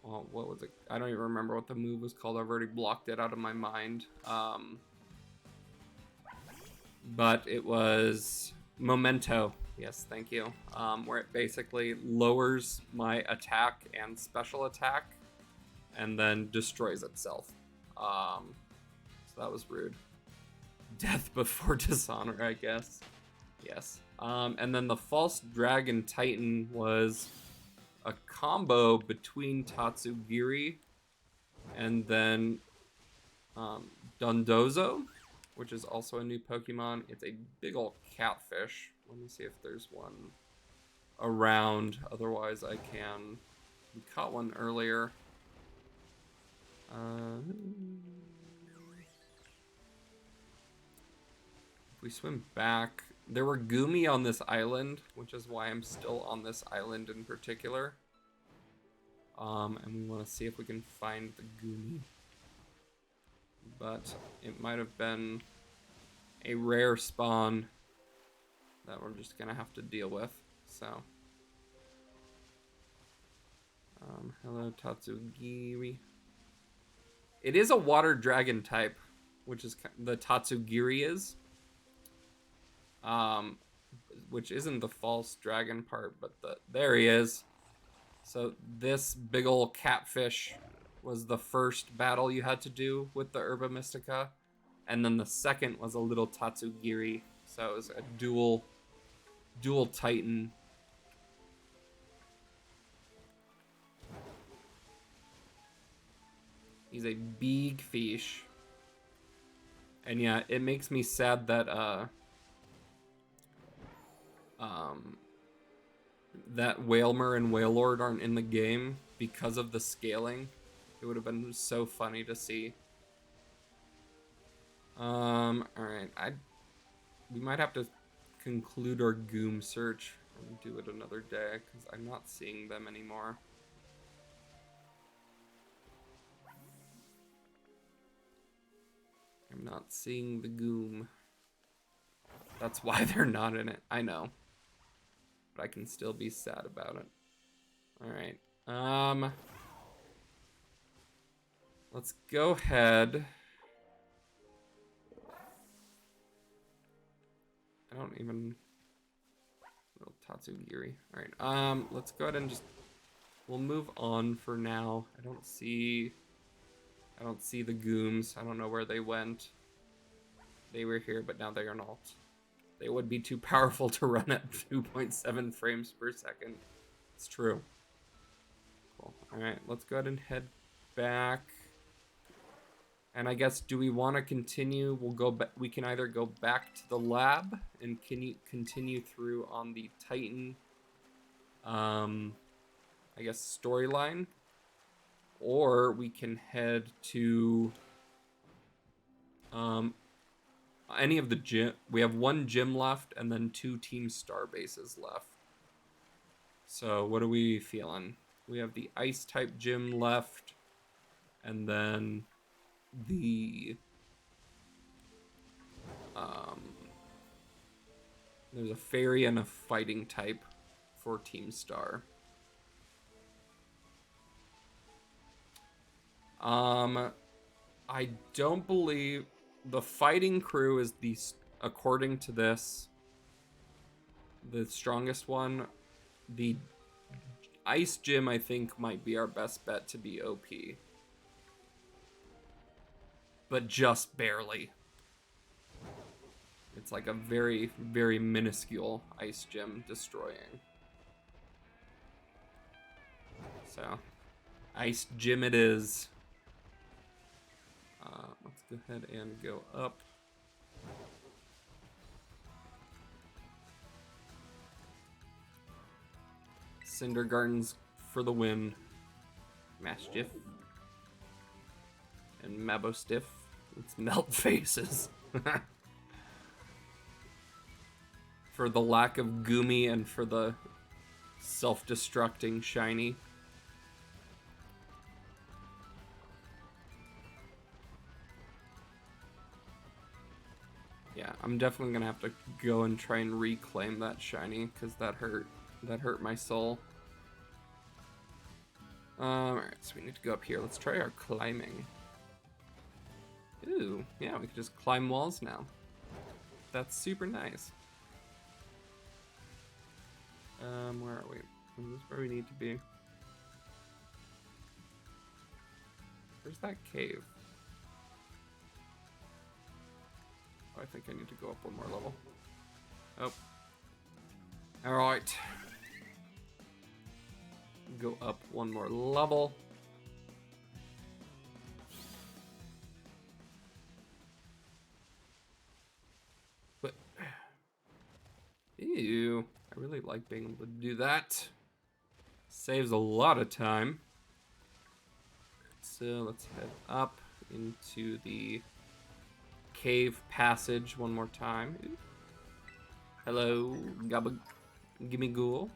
well, what was it? I don't even remember what the move was called. I've already blocked it out of my mind. But it was Memento. Yes, thank you. Where it basically lowers my attack and special attack and then destroys itself. So that was rude. Death before dishonor, I guess. Yes. And then the false dragon titan was a combo between Tatsugiri and then Dondozo, which is also a new Pokemon. It's a big ol' catfish. Let me see if there's one around. Otherwise, I can. We caught one earlier. If we swim back, there were Goomy on this island, which is why I'm still on this island in particular. And we want to see if we can find the Goomy. But it might have been a rare spawn that we're just gonna have to deal with. So, hello Tatsugiri. It is a water dragon type, which is the Tatsugiri is. Which isn't the false dragon part, but there he is. So this big ol' catfish was the first battle you had to do with the Herba Mystica, and then the second was a little Tatsugiri. So it was a dual titan. He's a big fish. And yeah, it makes me sad that that Whalmer and Whalelord aren't in the game because of the scaling. It would have been so funny to see. Alright, we might have to conclude our Goom search and do it another day, because I'm not seeing them anymore. I'm not seeing the Goom. That's why they're not in it. I know. But I can still be sad about it. Alright. Let's go ahead. I don't even... Little Tatsugiri. Alright, let's go ahead and just... We'll move on for now. I don't see the Gooms. I don't know where they went. They were here, but now they are not. They would be too powerful to run at 2.7 frames per second. It's true. Cool. Alright, let's go ahead and head back. And I guess, do we want to continue? We'll go back. We can either go back to the lab and continue through on the Titan, I guess, storyline. Or we can head to any of the gym. We have 1 gym left and then 2 Team Star bases left. So what are we feeling? We have the ice type gym left, and then the there's a fairy and a fighting type for Team Star. I don't believe the fighting crew is according to this, the strongest one. Ice Gym, I think, might be our best bet to be OP. But just barely. It's like a very, very minuscule Ice Gym destroying. So, Ice Gym it is. Let's go ahead and go up. Cinder Gardens for the win. Masstiff. And Mabostiff. Let's melt faces. For the lack of Goomy and for the self-destructing shiny. Yeah, I'm definitely gonna have to go and try and reclaim that shiny because that hurt my soul. Alright, so we need to go up here. Let's try our climbing. Ooh, yeah, we can just climb walls now. That's super nice. Where are we? Is this where we need to be? Where's that cave? Oh, I think I need to go up one more level. Oh. Alright. Go up one more level. But ew, I really like being able to do that. Saves a lot of time. So let's head up into the cave passage one more time. Ooh. Hello, gimme ghoul.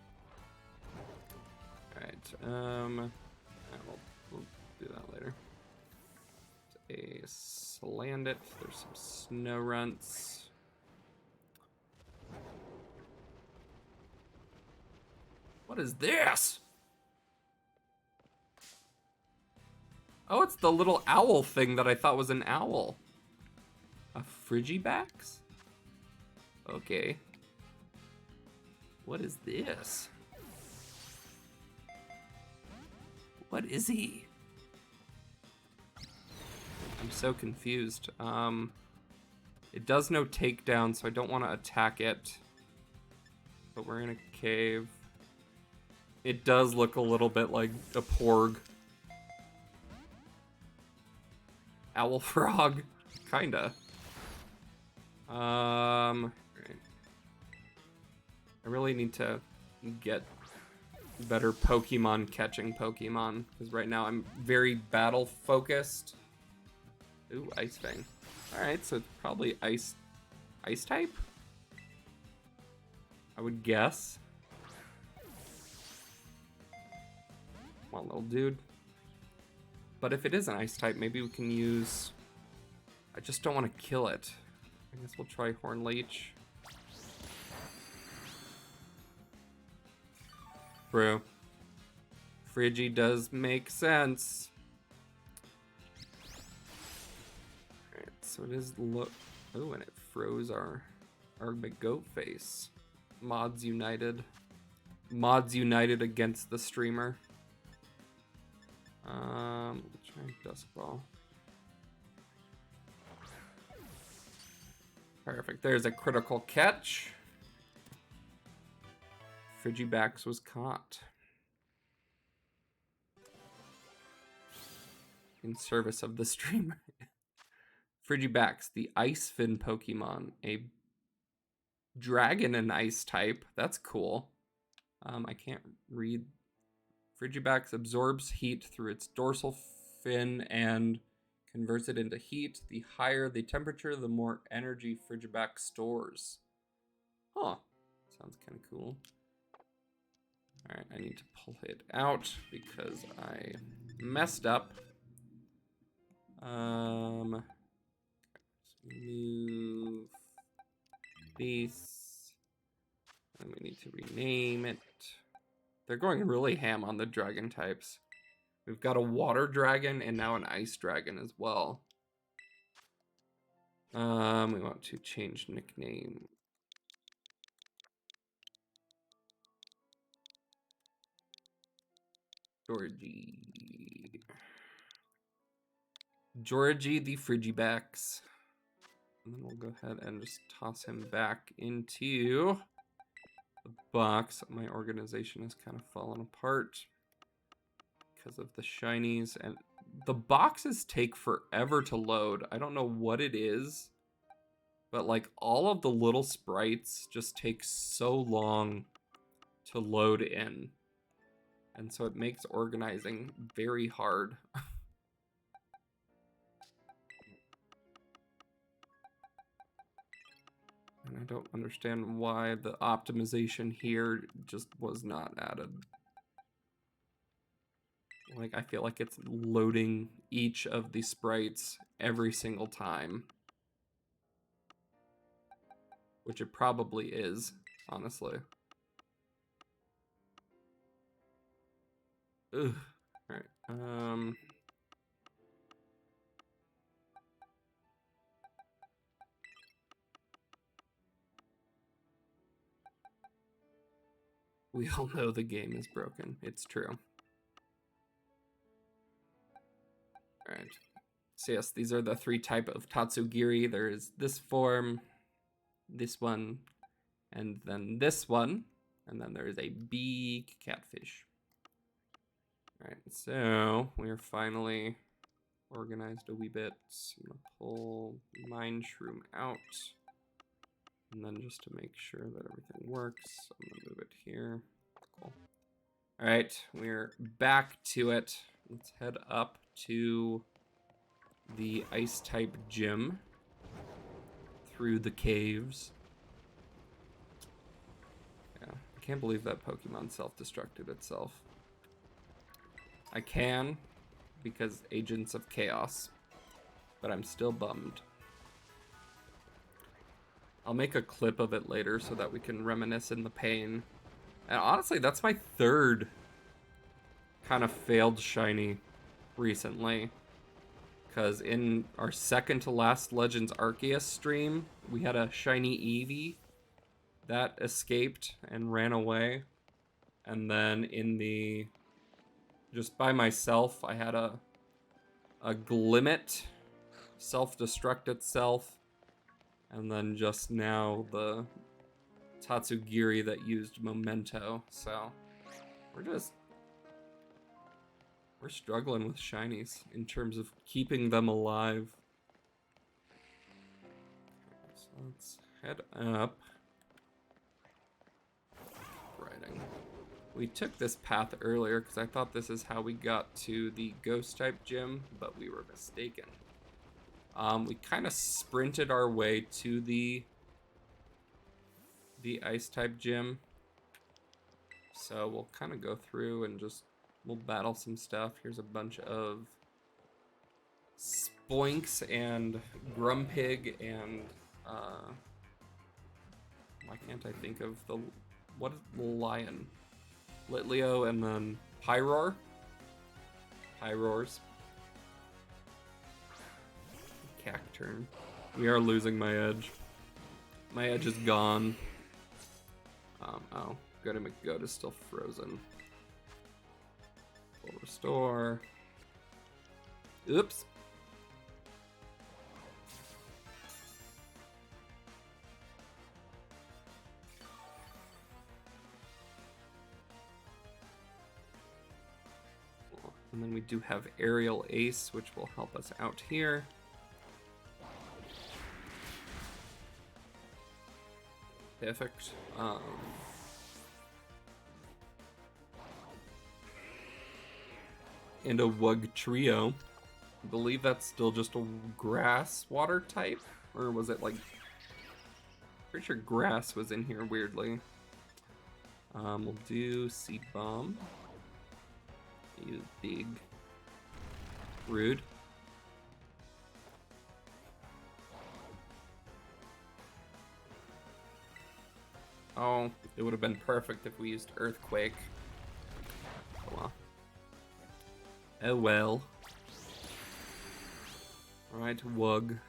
Alright, we'll do that later. A Slandit, there's some snow runts. What is this? Oh, it's the little owl thing that I thought was an owl. A Frigibax? Okay. What is this? What is he? I'm so confused. It does no takedown, so I don't want to attack it. But we're in a cave. It does look a little bit like a porg. Owl frog, kinda. Right. I really need to get better Pokemon catching Pokemon, because right now I'm very battle focused. Ooh, Ice Fang. Alright, so it's probably ice type? I would guess. Come on, little dude. But if it is an ice type, maybe we can use... I just don't want to kill it. I guess we'll try Horn Leech. True. Frigi does make sense. Alright, so it is look. Oh, and it froze our big goat face. Mods united. Mods united against the streamer. Try Dusk Ball. Perfect. There's a critical catch. Frigibax was caught. In service of the streamer. Frigibax, the Ice Fin Pokemon. A dragon and ice type. That's cool. I can't read. Frigibax absorbs heat through its dorsal fin and converts it into heat. The higher the temperature, the more energy Frigibax stores. Huh. Sounds kind of cool. Alright, I need to pull it out because I messed up. Move these. And we need to rename it. They're going really ham on the dragon types. We've got a water dragon and now an ice dragon as well. We want to change nickname. Georgie the Frigibacks. And then we'll go ahead and just toss him back into the box. My organization has kind of fallen apart because of the shinies. And the boxes take forever to load. I don't know what it is, but like all of the little sprites just take so long to load in. And so it makes organizing very hard. And I don't understand why the optimization here just was not added. Like, I feel like it's loading each of the sprites every single time. Which it probably is, honestly. Ugh. Alright, we all know the game is broken. It's true. Alright. So yes, these are the 3 type of Tatsugiri. There is this form, this one, and then this one. And then there is a big catfish. Alright, so we are finally organized a wee bit. I'm gonna pull Mind Shroom out. And then just to make sure that everything works, I'm gonna move it here. Cool. Alright, we're back to it. Let's head up to the ice type gym through the caves. Yeah, I can't believe that Pokemon self-destructed itself. I can, because Agents of Chaos, but I'm still bummed. I'll make a clip of it later so that we can reminisce in the pain. And honestly, that's my 3rd kind of failed shiny recently. Because in our 2nd to last Legends Arceus stream, we had a shiny Eevee that escaped and ran away. And then in the... just by myself, I had a Glimmet self-destruct itself. And then just now the Tatsugiri that used Memento. So we're struggling with shinies in terms of keeping them alive. So let's head up. Writing. We took this path earlier because I thought this is how we got to the ghost type gym, but we were mistaken. We kind of sprinted our way to the ice type gym. So we'll kind of go through and just, we'll battle some stuff. Here's a bunch of Spoinks and Grumpig and, why can't I think of the, what is the lion? Litleo and then Pyroar. Pyroars. Cacturn. We are losing my edge. My edge is gone. Oh, Goody McGoat is still frozen. Full restore. Oops. And then we do have Aerial Ace, which will help us out here. Perfect. And a Wug Trio. I believe that's still just a grass water type? Or was it like... Pretty sure grass was in here weirdly. We'll do Seed Bomb. You big. Rude. Oh, it would have been perfect if we used Earthquake. Oh well. Oh well. Alright, Wug.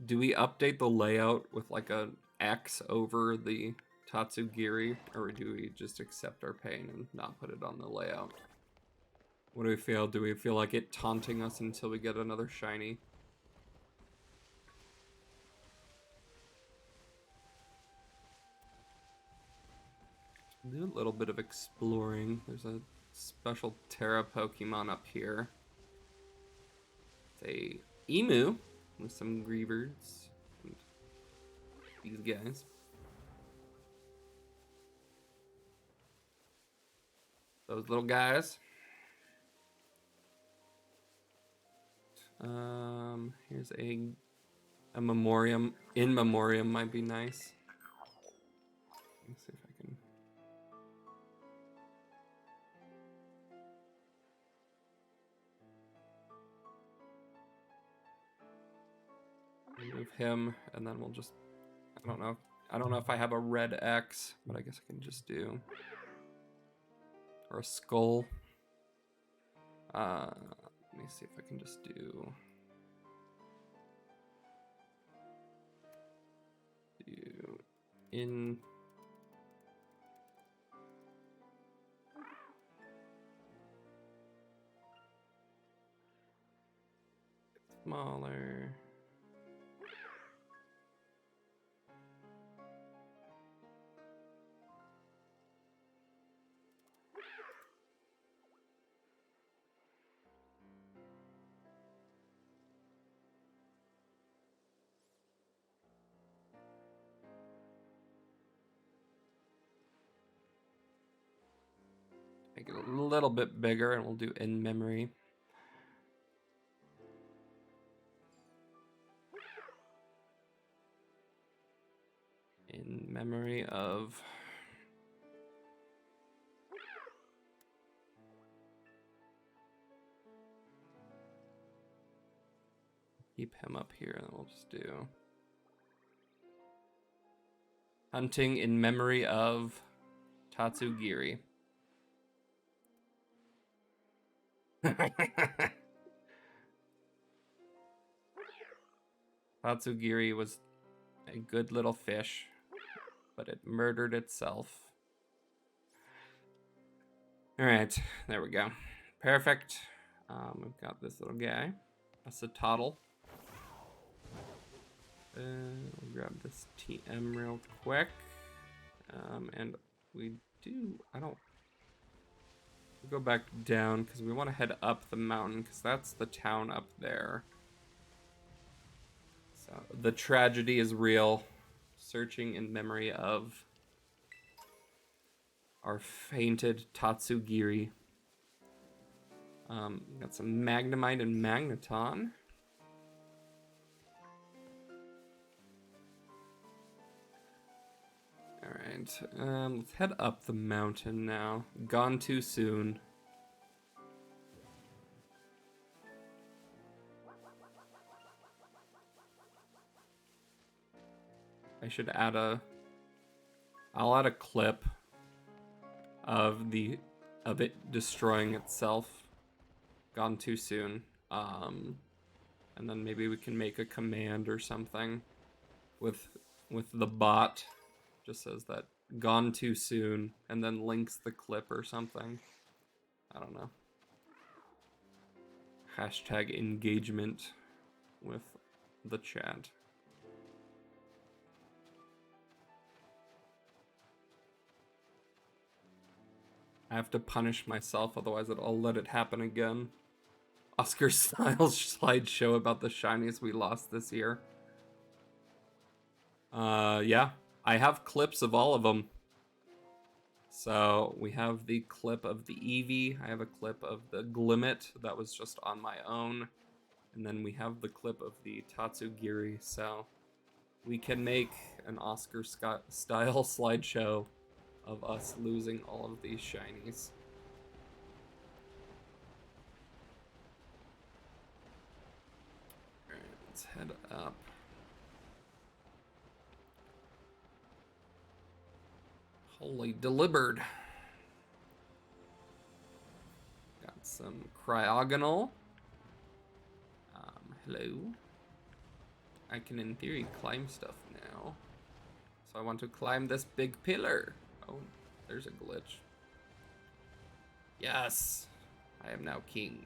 Do we update the layout with like a X over the Tatsugiri, or do we just accept our pain and not put it on the layout? What do we feel? Do we feel like it taunting us until we get another shiny? Do a little bit of exploring. There's a special Terra Pokemon up here. It's a emu with some Greavers and these guys. Those little guys. Here's a memoriam. In memoriam might be nice. Let's see if I can. Remove him, and then we'll just. I don't know. I don't know if I have a red X, but I guess I can just do. Or a skull. Let me see if I can just do. In. Smaller. Make it a little bit bigger, and we'll do in memory. In memory of. Keep him up here, and we'll just do. Hunting in memory of Tatsugiri. Tatsugiri was a good little fish, but it murdered itself. Alright, there we go. Perfect. We've got this little guy. That's a toddle. We'll grab this TM real quick. And we do... I don't... We'll go back down, because we want to head up the mountain, because that's the town up there. So, the tragedy is real. Searching in memory of our fainted Tatsugiri. Got some Magnemite and Magneton. Alright, let's head up the mountain now. Gone too soon. I should add a... I'll add a clip of it destroying itself. Gone too soon. And then maybe we can make a command or something with the bot. Just says that gone too soon, and then links the clip or something. I don't know. Hashtag engagement with the chat. I have to punish myself, otherwise I'll let it happen again. Oscar Styles slideshow about the shinies we lost this year. Yeah. I have clips of all of them. So we have the clip of the Eevee. I have a clip of the Glimmet that was just on my own. And then we have the clip of the Tatsugiri. So we can make an Oscar style slideshow of us losing all of these shinies. Alright, let's head up. Holy delivered. Got some Cryogonal. Hello. I can in theory climb stuff now. So I want to climb this big pillar. Oh, there's a glitch. Yes, I am now king.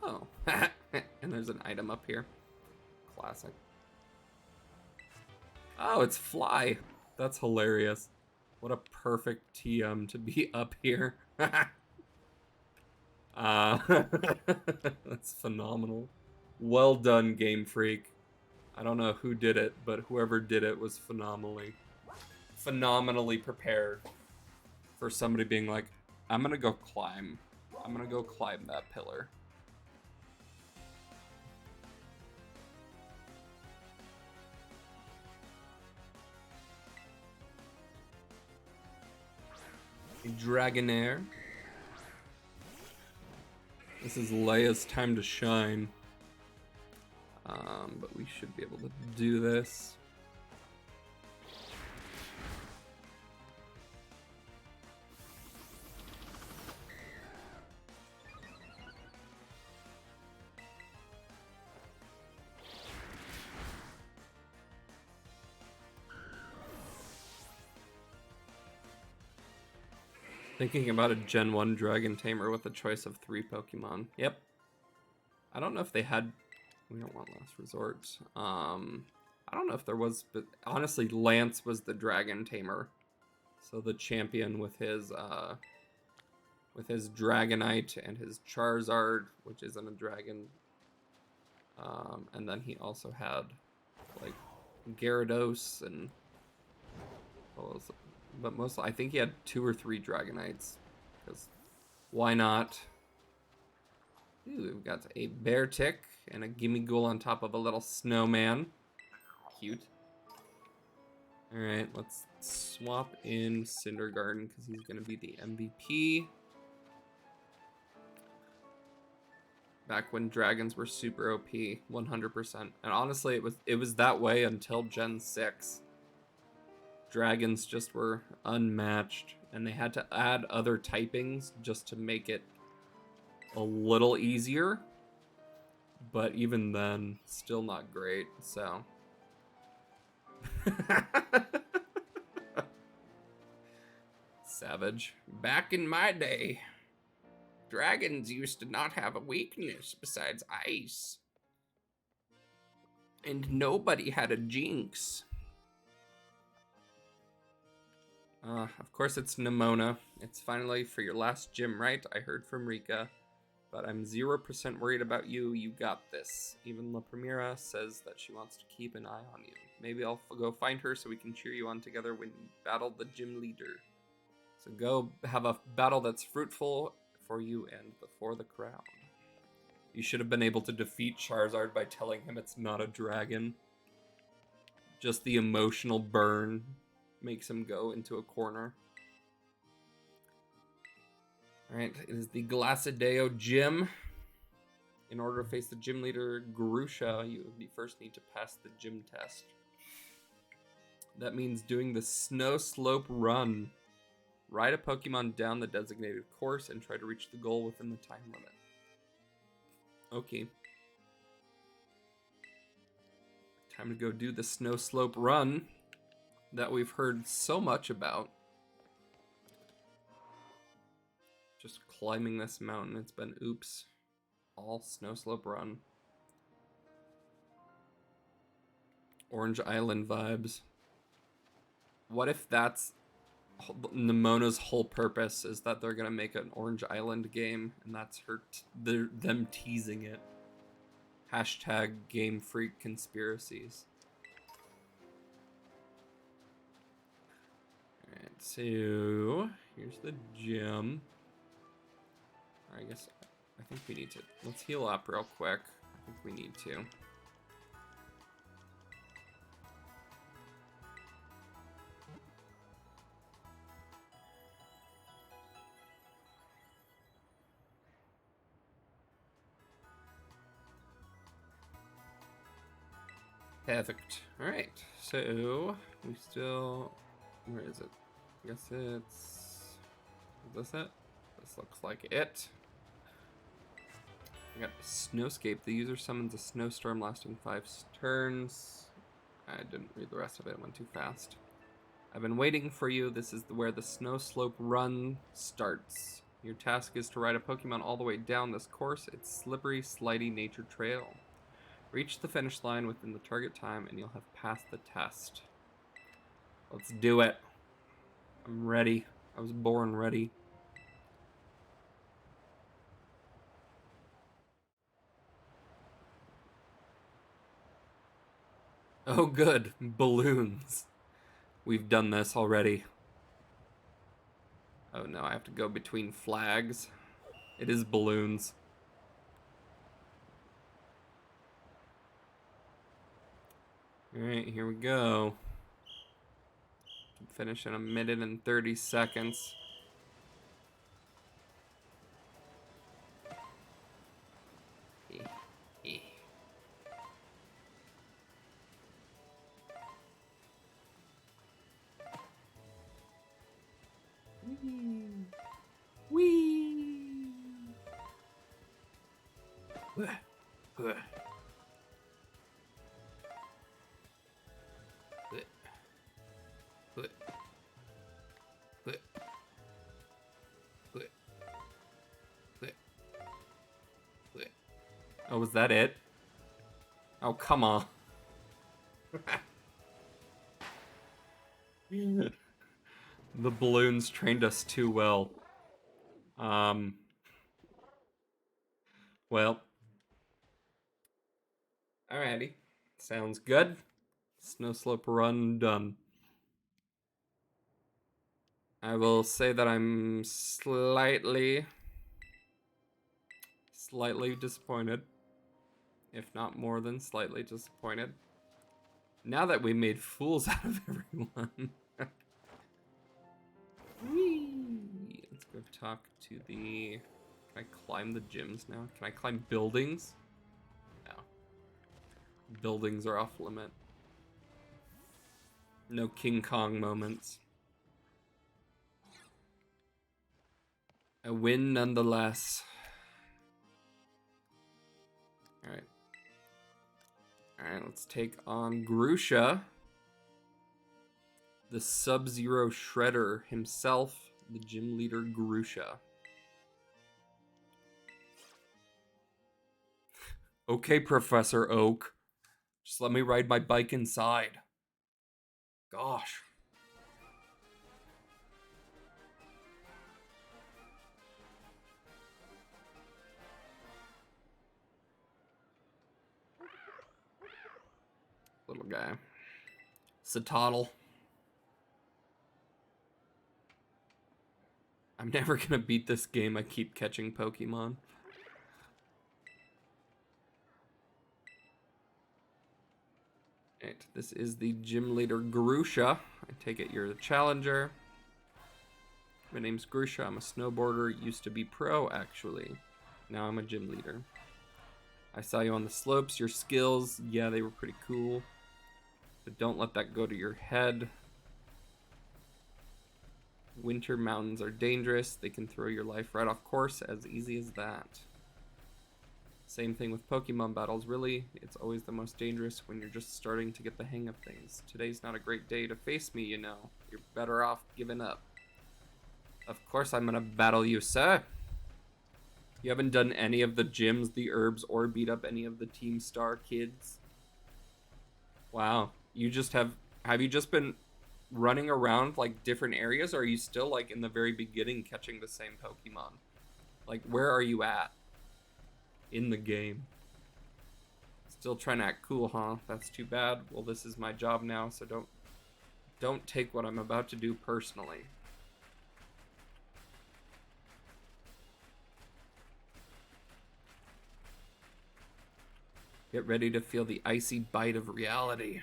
Oh, and there's an item up here. Classic. Oh, it's fly. That's hilarious. What a perfect TM to be up here. That's phenomenal. Well done, Game Freak. I don't know who did it, but whoever did it was phenomenally prepared for somebody being like, I'm gonna go climb that pillar. Dragonair. This is Leia's time to shine. But we should be able to do this. Thinking about a Gen 1 Dragon Tamer with a choice of 3 Pokemon. Yep. I don't know if they had... We don't want Last Resort. I don't know if there was, but honestly, Lance was the Dragon Tamer. So the champion with his Dragonite and his Charizard, which isn't a dragon. And then he also had, like, Gyarados and... What was it? But mostly, I think he had 2 or 3 Dragonites. Because why not? Ooh, we've got a Beartic and a Gimmighoul on top of a little snowman. Cute. Alright, let's swap in Cindergarten because he's going to be the MVP. Back when dragons were super OP, 100%. And honestly, it was that way until Gen 6. Dragons just were unmatched, and they had to add other typings just to make it a little easier. But even then, still not great, so... Savage. Back in my day, dragons used to not have a weakness besides ice. And nobody had a jinx. Of course it's Nimona. It's finally for your last gym, right? I heard from Rika. But I'm 0% worried about you. You got this. Even La Primera says that she wants to keep an eye on you. Maybe I'll go find her so we can cheer you on together when you battle the gym leader. So go have a battle that's fruitful for you and for the crowd. You should have been able to defeat Charizard by telling him it's not a dragon. Just the emotional burn makes him go into a corner. Alright, it is the Glaseado gym. In order to face the gym leader, Grusha, you first need to pass the gym test. That means doing the snow slope run. Ride a Pokemon down the designated course and try to reach the goal within the time limit. Okay. Time to go do the snow slope run that we've heard so much about. Just climbing this mountain, it's been oops. All snow slope run. Orange Island vibes. What if that's Nimona's whole purpose is that they're gonna make an Orange Island game, and that's them teasing it. Hashtag Game Freak conspiracies. Alright, so here's the gym. I guess I think we need to let's heal up real quick. I think we need to. Perfect. Alright, so we still... Where is it? I guess it's... Is this it? This looks like it. I got Snowscape. The user summons a snowstorm lasting 5 turns. I didn't read the rest of it. It went too fast. I've been waiting for you. This is where the snow slope run starts. Your task is to ride a Pokemon all the way down this course. It's slippery, slidey nature trail. Reach the finish line within the target time and you'll have passed the test. Let's do it. I'm ready. I was born ready. Oh good, balloons. We've done this already. Oh no, I have to go between flags. It is balloons. Alright, here we go. Finish in 1 minute and 30 seconds. Whee! Oh, was that it? Oh, come on. The balloons trained us too well. Well. Alrighty. Sounds good. Snow slope run done. I will say that I'm slightly disappointed. If not more than slightly disappointed. Now that we made fools out of everyone. Whee! Let's go talk to the... Can I climb the gyms now? Can I climb buildings? No. Buildings are off limit. No King Kong moments. A win nonetheless. Alright. Alright, let's take on Grusha. The Sub-Zero Shredder himself, the gym leader Grusha. Okay, Professor Oak. Just let me ride my bike inside. Gosh. Little guy. Satotl. I'm never gonna beat this game. I keep catching Pokemon. Alright, this is the gym leader Grusha. I take it you're the challenger. My name's Grusha. I'm a snowboarder. Used to be pro, actually. Now I'm a gym leader. I saw you on the slopes. Your skills, yeah, they were pretty cool. But don't let that go to your head. Winter mountains are dangerous. They can throw your life right off course, as easy as that. Same thing with Pokemon battles, really. It's always the most dangerous when you're just starting to get the hang of things. Today's not a great day to face me, you know. You're better off giving up. Of course I'm gonna battle you, sir. You haven't done any of the gyms, the herbs, or beat up any of the Team Star kids? Wow. You just have you just been running around like different areas, or are you still like in the very beginning catching the same Pokemon? Like, where are you at in the game? Still trying to act cool, huh? That's too bad. Well, this is my job now, so don't take what I'm about to do personally. Get ready to feel the icy bite of reality.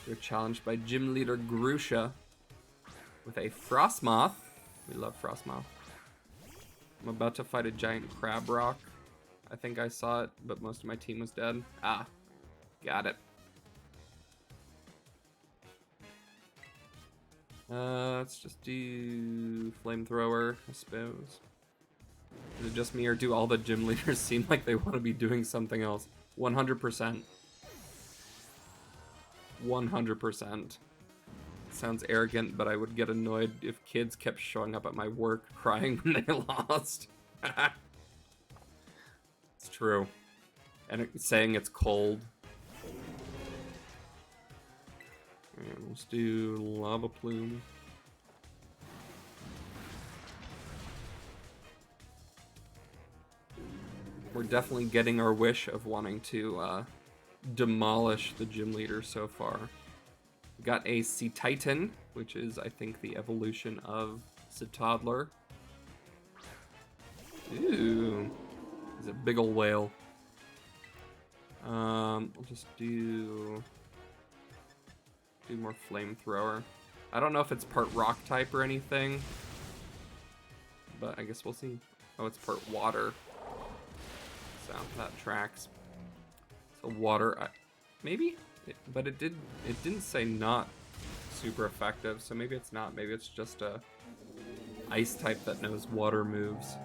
You're challenged by gym leader Grusha with a Frostmoth. We love Frostmoth. I'm about to fight a giant crab rock. I think I saw it, but most of my team was dead. Ah, got it. Let's just do flamethrower, I suppose. Is it just me, or do all the gym leaders seem like they want to be doing something else? 100%. 100%. Sounds arrogant, but I would get annoyed if kids kept showing up at my work crying when they lost. It's true. And saying it's cold. And let's do lava plume. We're definitely getting our wish of wanting to demolish the gym leader so far. We got a Sea Titan, which is, I think, the evolution of Toddler. Ooh, he's a big ol' whale. We'll just do more flamethrower. I don't know if it's part rock type or anything, but I guess we'll see. Oh, it's part water. So that tracks. So water, maybe, but it didn't say not super effective. So maybe it's not. Maybe it's just a ice type that knows water moves.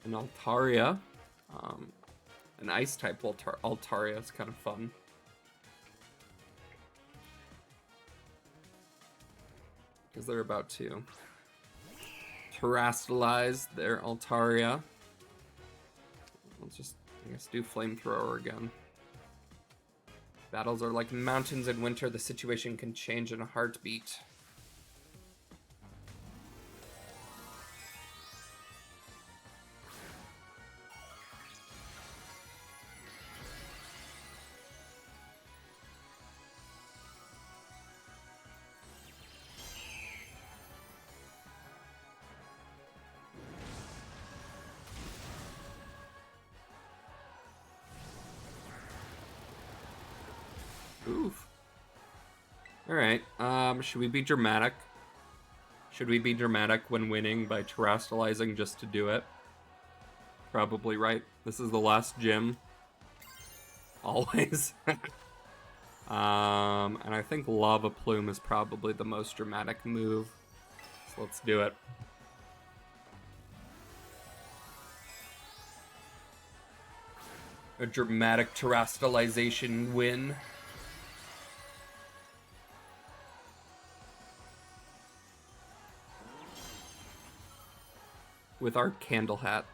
An Altaria, an ice type Altaria is kind of fun. Because they're about to terrestrialize their Altaria. Let's just, I guess, do flamethrower again. Battles are like mountains in winter. The situation can change in a heartbeat. Oof. Alright, should we be dramatic? Should we be dramatic when winning by terrestrializing just to do it? Probably right. This is the last gym. Always. And I think Lava Plume is probably the most dramatic move. So let's do it. A dramatic terrestrialization win. With our candle hat.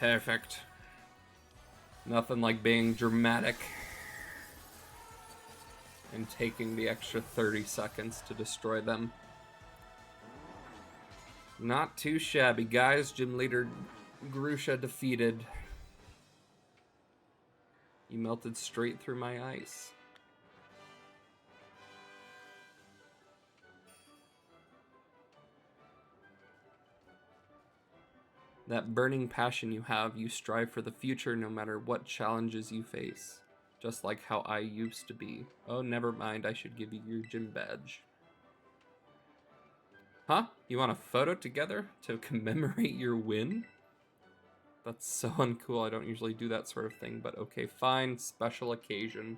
Perfect. Nothing like being dramatic and taking the extra 30 seconds to destroy them. Not too shabby, guys. Gym leader Grusha defeated. You melted straight through my ice. That burning passion you have, you strive for the future no matter what challenges you face. Just like how I used to be. Oh, never mind, I should give you your gym badge. Huh? You want a photo together to commemorate your win? That's so uncool, I don't usually do that sort of thing, but okay, fine, special occasion.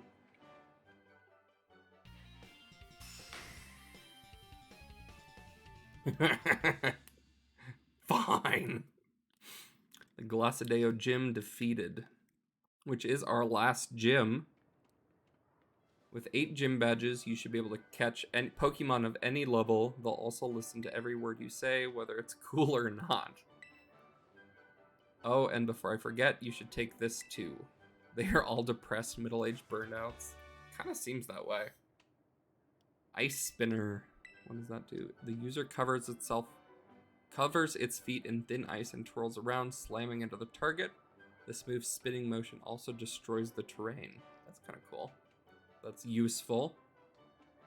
Fine! The Glaseado gym defeated, which is our last gym. With 8 gym badges, you should be able to catch any Pokemon of any level. They'll also listen to every word you say, whether it's cool or not. Oh, and before I forget, you should take this too. They are all depressed, middle-aged burnouts. Kind of seems that way. Ice Spinner. What does that do? The user covers its feet in thin ice and twirls around, slamming into the target. The smooth spinning motion also destroys the terrain. That's kind of cool. That's useful.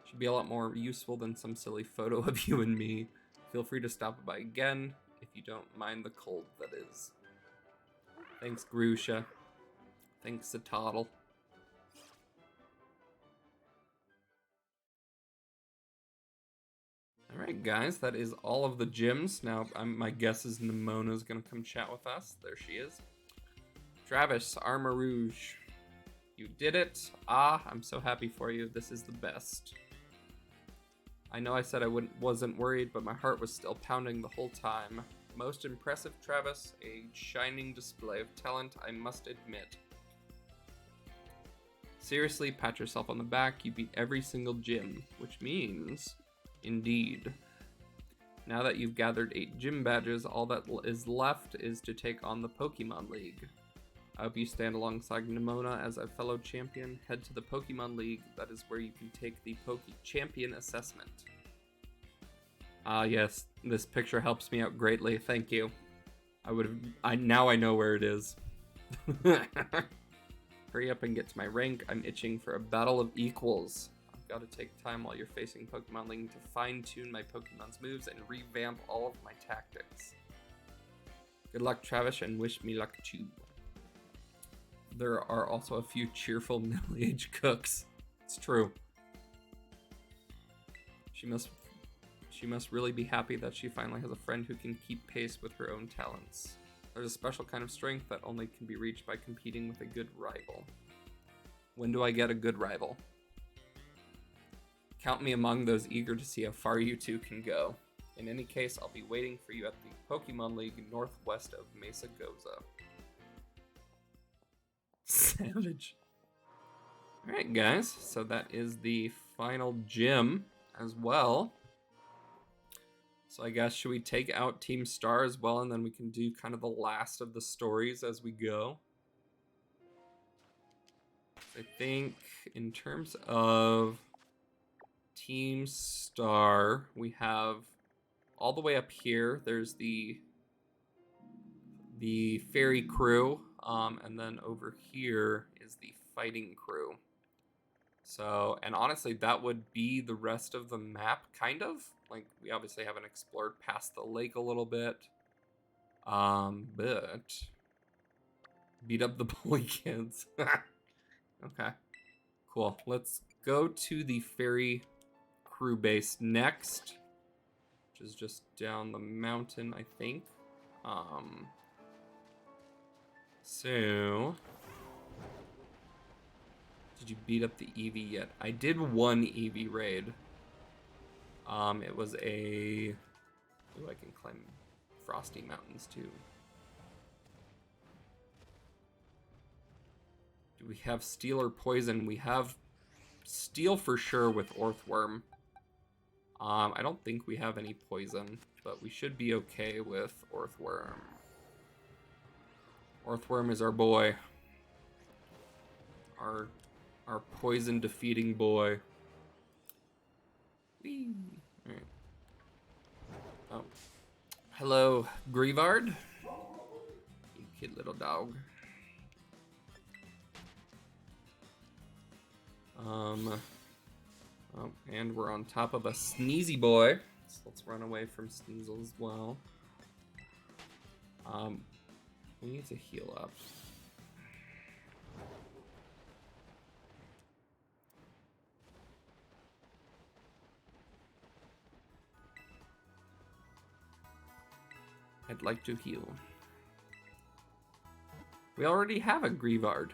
Should be a lot more useful than some silly photo of you and me. Feel free to stop by again, if you don't mind the cold, that is. Thanks, Grusha. Thanks, Toddle. Alright, guys, that is all of the gyms. Now, my guess is Nemona's gonna come chat with us. There she is. Travis, Armor Rouge. You did it. Ah, I'm so happy for you. This is the best. I know I said I wasn't worried, but my heart was still pounding the whole time. Most impressive, Travis. A shining display of talent, I must admit. Seriously, pat yourself on the back. You beat every single gym, which means, indeed. Now that you've gathered 8 gym badges, all that is left is to take on the Pokémon League. I hope you stand alongside Nimona as a fellow champion. Head to the Pokémon League. That is where you can take the Champion Assessment. Ah, yes. This picture helps me out greatly. Thank you. Now I know where it is. Hurry up and get to my rank. I'm itching for a battle of equals. I've got to take time while you're facing Pokemon League to fine-tune my Pokemon's moves and revamp all of my tactics. Good luck, Travis, and wish me luck too. There are also a few cheerful middle-aged cooks. It's true. She must really be happy that she finally has a friend who can keep pace with her own talents. There's a special kind of strength that only can be reached by competing with a good rival. When do I get a good rival? Count me among those eager to see how far you two can go. In any case, I'll be waiting for you at the Pokemon League northwest of Mesa Goza. Savage. Alright, guys, so that is the final gym as well. So I guess, should we take out Team Star as well, and then we can do kind of the last of the stories as we go? I think in terms of Team Star, we have all the way up here, there's the fairy crew, and then over here is the fighting crew. So, and honestly, that would be the rest of the map, kind of. Like, we obviously haven't explored past the lake a little bit. But beat up the bully kids. Okay, cool. Let's go to the fairy crew base next, which is just down the mountain, I think. So, did you beat up the Eevee yet? I did one Eevee raid. It was a... Ooh, I can climb Frosty Mountains too. Do we have Steel or Poison? We have Steel for sure with Orthworm. I don't think we have any Poison, but we should be okay with Orthworm. Orthworm is our boy. Our poison defeating boy. Whee! All right. Oh. Hello, Grievard. You cute little dog. Oh, and we're on top of a Sneezy boy. So let's run away from Sneasel as well. We need to heal up. I'd like to heal. We already have a Grievard.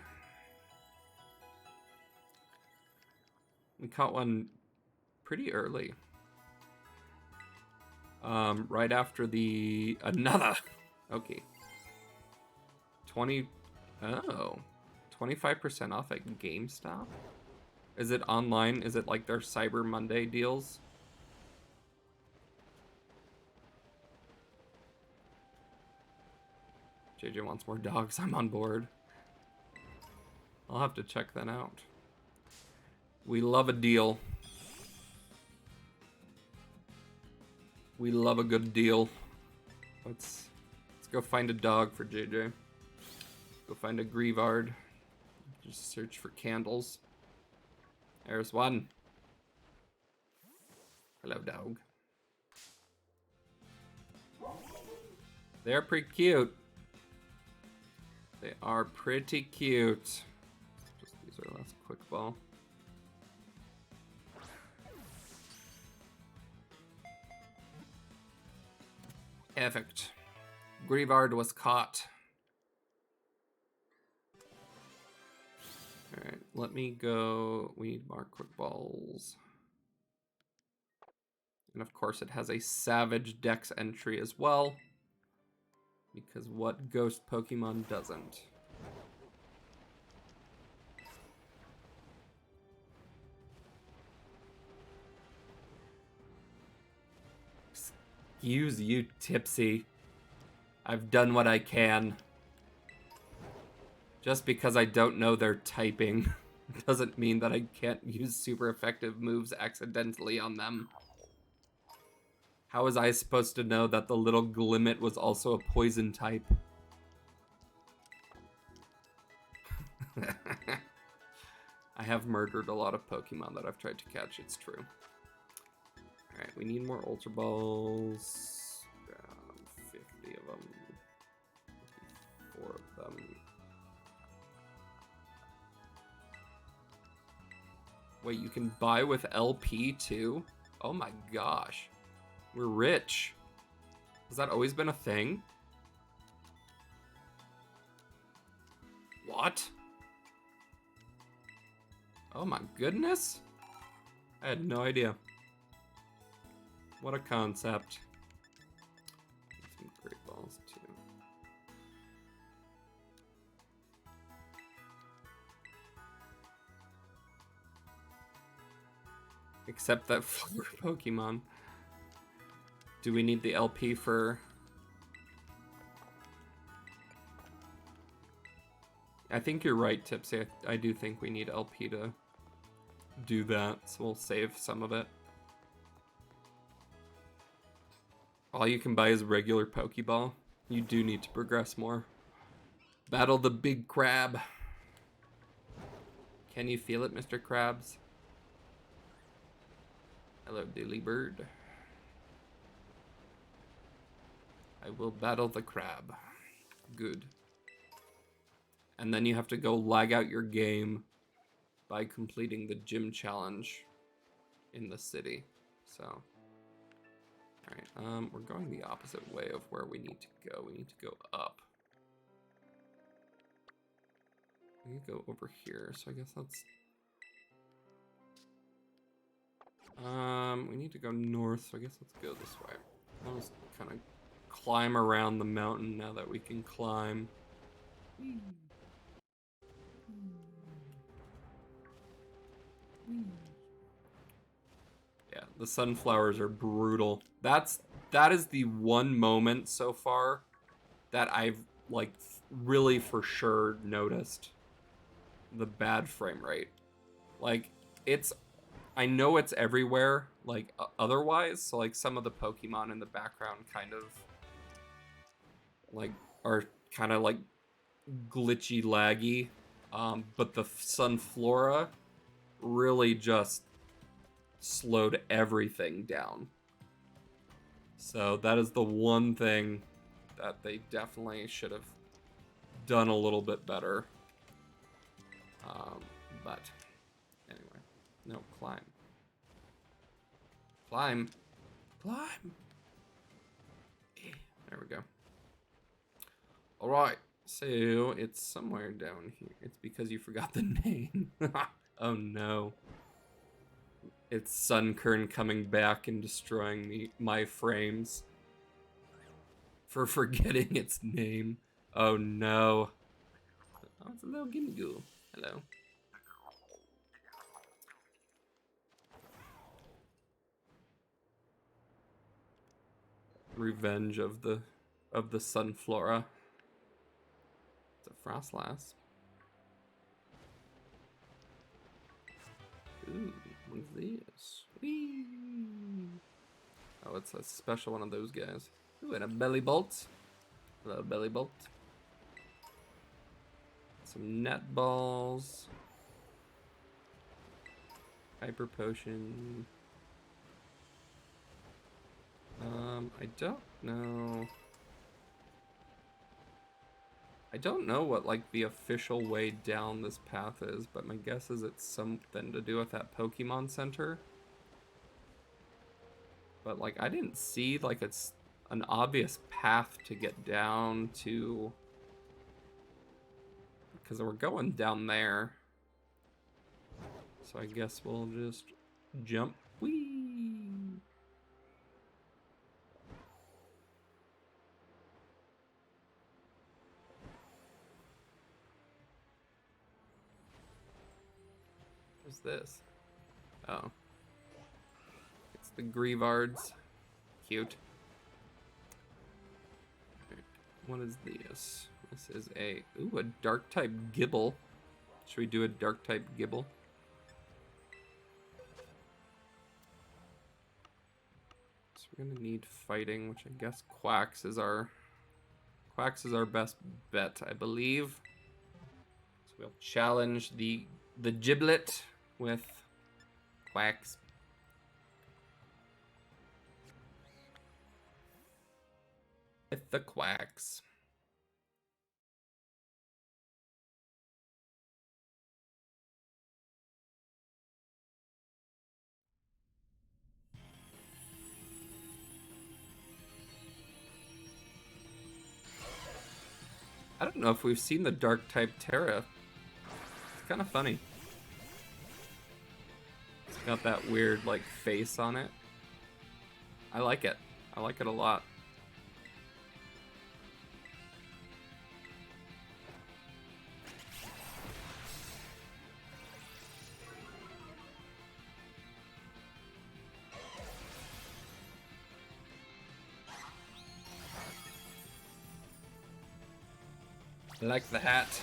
We caught one pretty early. Right after the... Another! Okay. 25% off at GameStop? Is it online? Is it like their Cyber Monday deals? JJ wants more dogs. I'm on board. I'll have to check that out. We love a deal. We love a good deal. Let's go find a dog for JJ. Go find a Grievard. Just search for candles. There's one. Hello, dog. They're pretty cute. They are pretty cute. Just use our last quick ball. Perfect. Grievard was caught. Alright, let me go. We need more quick balls. And of course it has a Savage Dex entry as well. Because what ghost Pokemon doesn't? Excuse you, Tipsy. I've done what I can. Just because I don't know their typing doesn't mean that I can't use super effective moves accidentally on them. How was I supposed to know that the little Glimmet was also a poison type? I have murdered a lot of Pokemon that I've tried to catch, it's true. Alright, we need more Ultra Balls. 50 of them. 4 of them. Wait, you can buy with LP too? Oh my gosh. We're rich. Has that always been a thing? What? Oh my goodness. I had no idea. What a concept. Some great balls too. Except that for Pokemon. Do we need the LP for... I think you're right, Tipsy. I do think we need LP to do that, so we'll save some of it. All you can buy is regular Pokeball. You do need to progress more. Battle the big crab. Can you feel it, Mr. Krabs? Hello, Dilly Bird. I will battle the crab. Good. And then you have to go lag out your game by completing the gym challenge in the city. So, alright, we're going the opposite way of where we need to go. We need to go up. We need to go over here, so I guess that's... we need to go north, so I guess let's go this way. I'll just kind of climb around the mountain now that we can climb. Yeah, the sunflowers are brutal. That is the one moment so far that I've like really for sure noticed the bad frame rate. Like I know it's everywhere like otherwise, so like some of the Pokemon in the background kind of like are kind of like glitchy laggy, but the Sunflora really just slowed everything down. So that is the one thing that they definitely should have done a little bit better. But anyway, no, climb. Climb. Climb. There we go. All right, so it's somewhere down here. It's because you forgot the name. Oh no. It's Sunkern coming back and destroying my frames for forgetting its name. Oh no. Oh, it's a little gimme goo. Hello. Revenge of the Sunflora. It's a Frostlass. Ooh, what is this? Whee! Oh, it's a special one of those guys. Ooh, and a belly bolt. Hello, belly bolt. Some net balls. Hyper potion. I don't know. I don't know what like the official way down this path is, but my guess is it's something to do with that Pokemon Center. But like I didn't see like it's an obvious path to get down to, because we're going down there. So I guess we'll just jump. Whee! What's this? Oh. It's the Grievards. Cute. What is this? This is a dark type Gibble. Should we do a dark type Gibble? So we're gonna need fighting, which I guess Quacks is our best bet, I believe. So we'll challenge the Giblet with Quacks. With the Quacks. I don't know if we've seen the dark type Terra. It's kind of funny. It's got that weird like face on it. I like it. I like it a lot. I like the hat.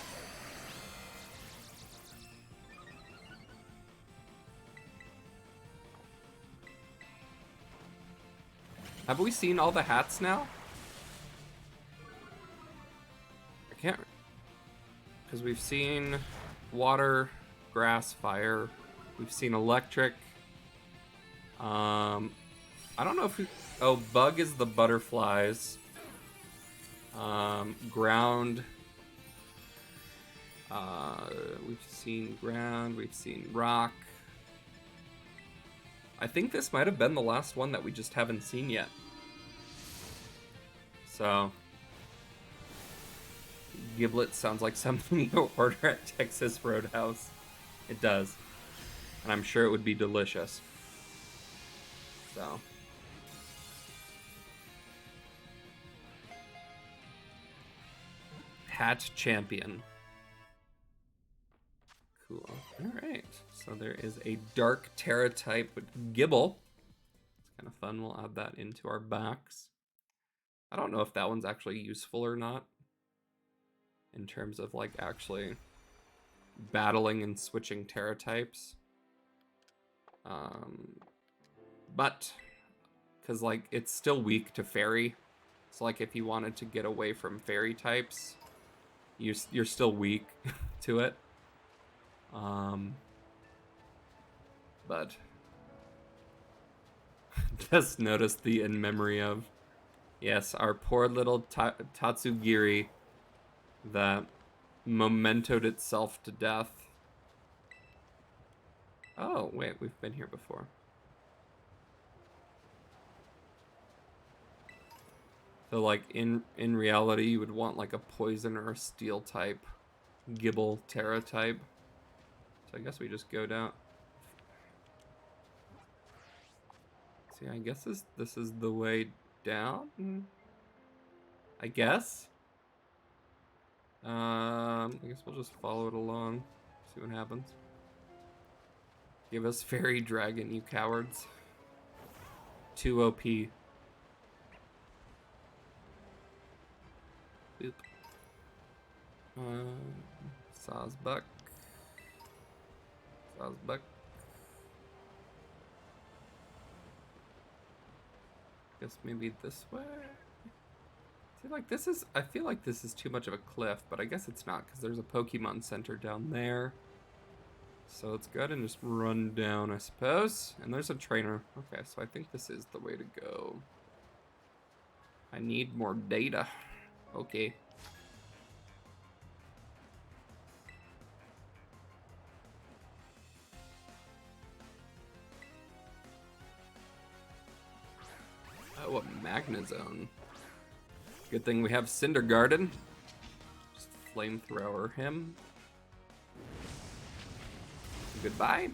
Have we seen all the hats now? I can't. Because we've seen water, grass, fire. We've seen electric. I don't know if we... Oh, bug is the butterflies. Ground... we've seen ground, we've seen rock. I think this might have been the last one that we just haven't seen yet. So, Giblet sounds like something you order at Texas Roadhouse. It does. And I'm sure it would be delicious. So. Hat Champion. Cool. Alright. So there is a dark Terra type with Gibble. It's kind of fun. We'll add that into our box. I don't know if that one's actually useful or not. In terms of like actually battling and switching Terra types. But because like it's still weak to Fairy. So like if you wanted to get away from Fairy types, you're still weak to it. But just noticed the in memory of, yes, our poor little Tatsugiri that mementoed itself to death. Oh, wait, we've been here before. So like in reality, you would want like a poison or a steel type, Gibble Terra type. So I guess we just go down. See, I guess this is the way down. I guess. I guess we'll just follow it along. See what happens. Give us Fairy Dragon, you cowards. 2 OP. Boop. Sawsbuck. Sawsbuck. Guess maybe this way. See, like this is, I feel like this is too much of a cliff, but I guess it's not because there's a Pokemon Center down there. So let's go ahead and just run down, I suppose. And there's a trainer. Okay, so I think this is the way to go. I need more data. Okay. Oh, a Magnezone. Good thing we have Cinder Garden. Just flamethrower him. Goodbye.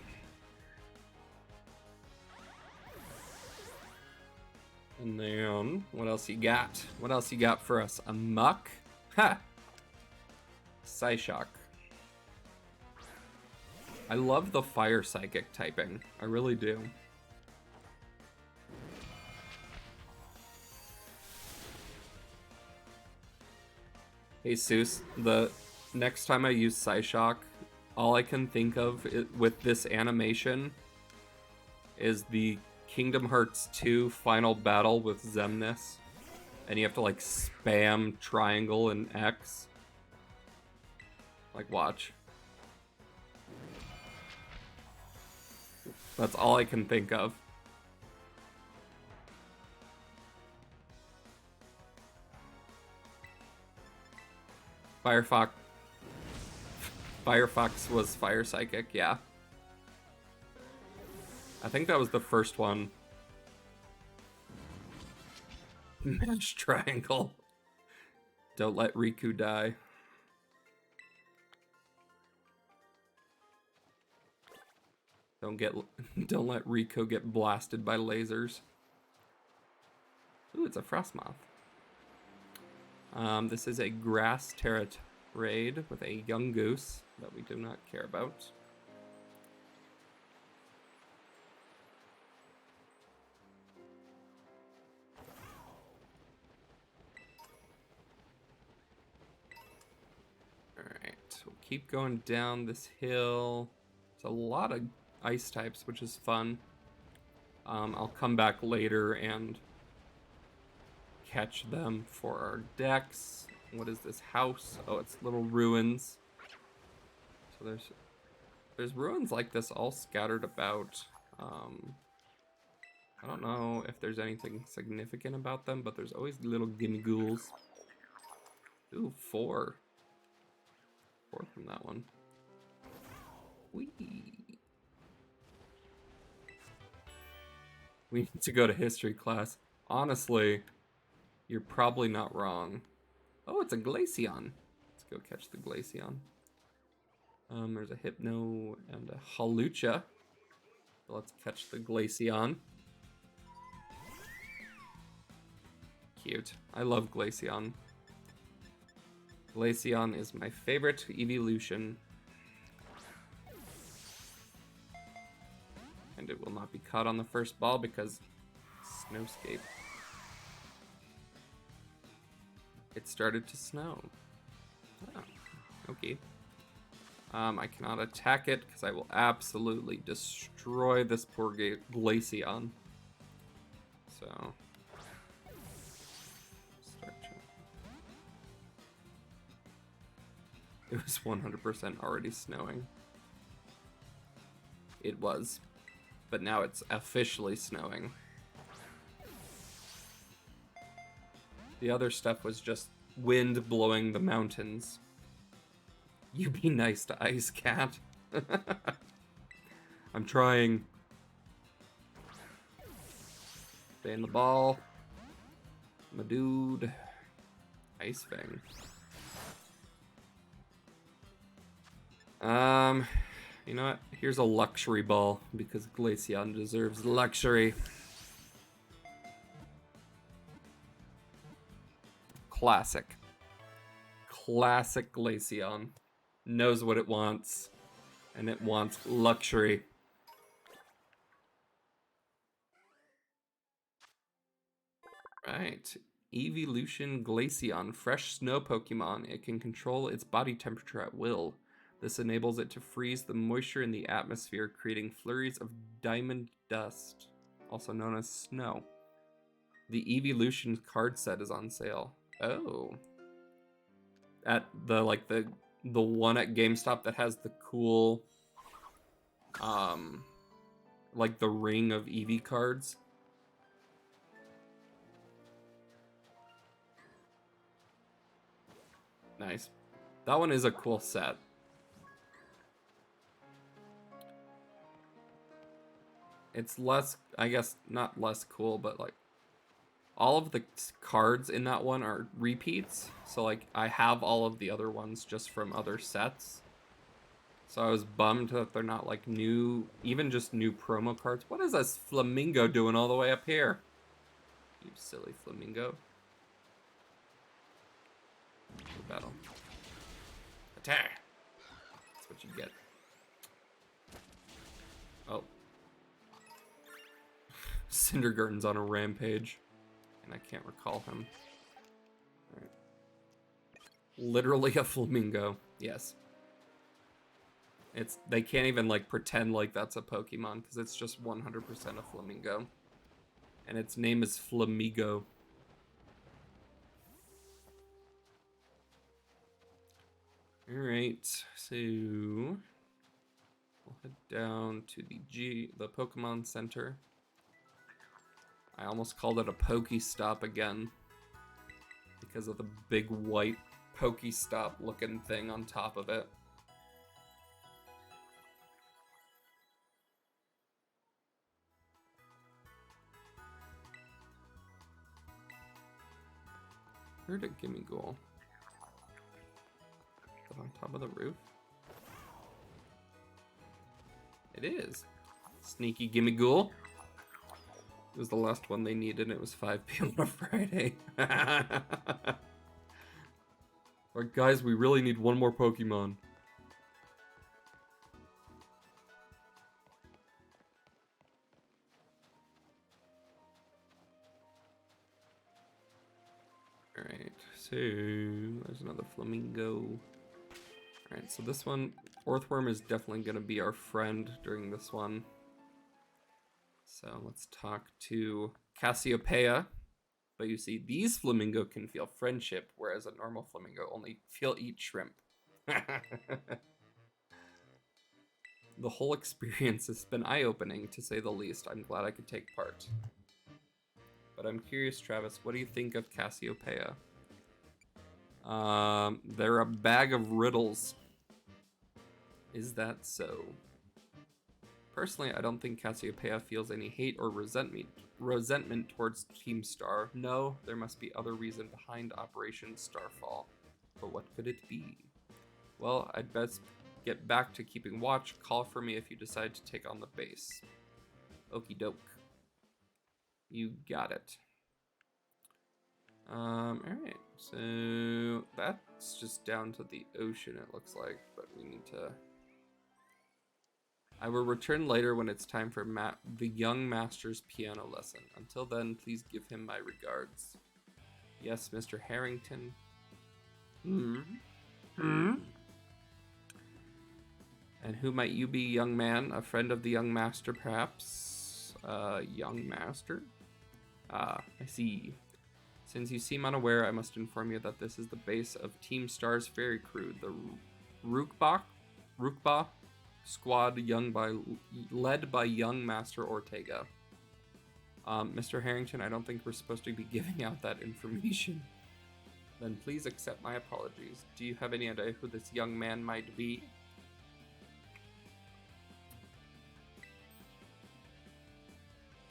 And then, what else you got? What else you got for us? A muck? Ha! Psyshock. I love the fire psychic typing. I really do. Hey, Seuss, the next time I use Psyshock, all I can think of with this animation is the Kingdom Hearts 2 final battle with Xemnas. And you have to, like, spam triangle and X. Like, watch. That's all I can think of. Firefox was Fire Psychic, yeah. I think that was the first one. Match triangle. Don't let Riku die. Don't let Riku get blasted by lasers. Ooh, it's a Frostmoth. This is a grass terrat raid with a young goose that we do not care about. Alright, we'll keep going down this hill. There's a lot of ice types, which is fun. I'll come back later and catch them for our decks. What is this house? Oh, it's little ruins. So there's ruins like this all scattered about. I don't know if there's anything significant about them, but there's always little gimme ghouls. Ooh, 4. 4 from that one. Whee! We need to go to history class. Honestly, you're probably not wrong. Oh, it's a Glaceon. Let's go catch the Glaceon. There's a Hypno and a Hawlucha. Let's catch the Glaceon. Cute. I love Glaceon. Glaceon is my favorite evolution. And it will not be caught on the first ball because Snowscape. It started to snow. Oh, okay. I cannot attack it because I will absolutely destroy this poor Glaceon. So, start. It was 100% already snowing. It was. But now it's officially snowing. The other stuff was just wind blowing the mountains. You be nice to Ice Cat. I'm trying. Stay in the ball. My dude. Ice Fang. You know what? Here's a luxury ball because Glaceon deserves luxury. Classic. Classic Glaceon. Knows what it wants. And it wants luxury. Right. Evolution Glaceon. Fresh snow Pokemon. It can control its body temperature at will. This enables it to freeze the moisture in the atmosphere, creating flurries of diamond dust, also known as snow. The Evolution card set is on sale. Oh. At the one at GameStop that has the cool like the ring of Eevee cards. Nice. That one is a cool set. It's less, I guess, not less cool, but like all of the cards in that one are repeats. So like I have all of the other ones just from other sets. So I was bummed that they're not like new, even just new promo cards. What is this flamingo doing all the way up here? You silly flamingo. Good battle. Attack! That's what you get. Oh. Cindergarten's on a rampage. And I can't recall him. Alright. Literally a flamingo. Yes. They can't even like pretend like that's a Pokemon because it's just 100% a flamingo. And its name is Flamigo. Alright, so we'll head down to the Pokemon Center. I almost called it a Pokestop again because of the big white Pokestop looking thing on top of it. Where'd it gimme go? Is it on top of the roof? It is. Sneaky gimme ghoul. It was the last one they needed, and it was 5 p.m. on a Friday. Alright, guys, we really need one more Pokemon. Alright, so there's another flamingo. Alright, so this one, Orthworm is definitely going to be our friend during this one. So let's talk to Cassiopeia. But you see, these flamingo can feel friendship, whereas a normal flamingo only eat shrimp. The whole experience has been eye-opening, to say the least. I'm glad I could take part. But I'm curious, Travis, what do you think of Cassiopeia? They're a bag of riddles. Is that so? Personally, I don't think Cassiopeia feels any hate or resentment towards Team Star. No, there must be other reason behind Operation Starfall. But what could it be? Well, I'd best get back to keeping watch. Call for me if you decide to take on the base. Okie doke. You got it. Alright, so that's just down to the ocean, it looks like, but we need to... I will return later when it's time for the young master's piano lesson. Until then, please give him my regards. Yes, Mr. Harrington. And who might you be, young man? A friend of the young master, perhaps? Young master? Ah, I see. Since you seem unaware, I must inform you that this is the base of Team Star's ferry crew, the Rukba squad, led by young Master Ortega. Mr. Harrington, I don't think we're supposed to be giving out that information. Then please accept my apologies. Do you have any idea who this young man might be?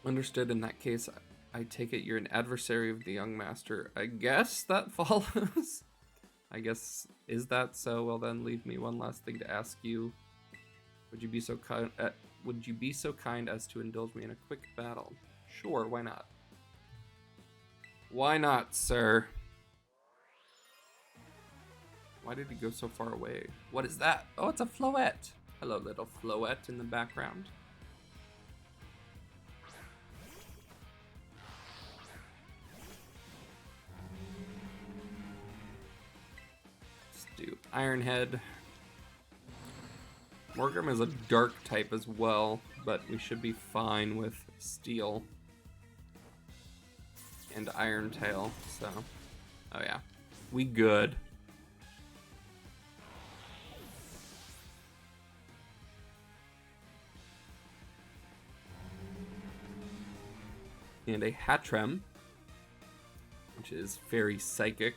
Understood. In that case, I take it you're an adversary of the young master. I guess that follows. I guess, is that so? Well then, leave me one last thing to ask you. Would you be so kind as to indulge me in a quick battle? Sure, why not? Why not, sir? Why did he go so far away? What is that? Oh, it's a Floette. Hello, little Floette in the background. Let's do Iron Head. Morgrim is a dark type as well, but we should be fine with Steel and Iron Tail, so... Oh yeah, we good. And a Hatrem, which is very psychic.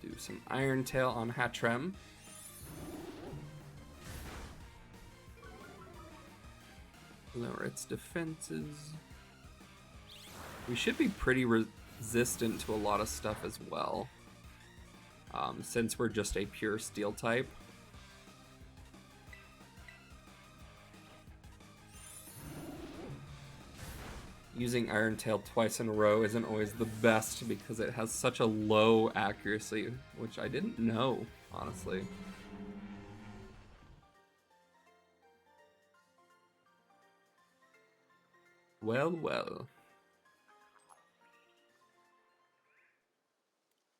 Do some Iron Tail on Hatrem. Lower its defenses. We should be pretty resistant to a lot of stuff as well. Since we're just a pure steel type. Using Iron Tail twice in a row isn't always the best because it has such a low accuracy, which I didn't know, honestly. Well, well.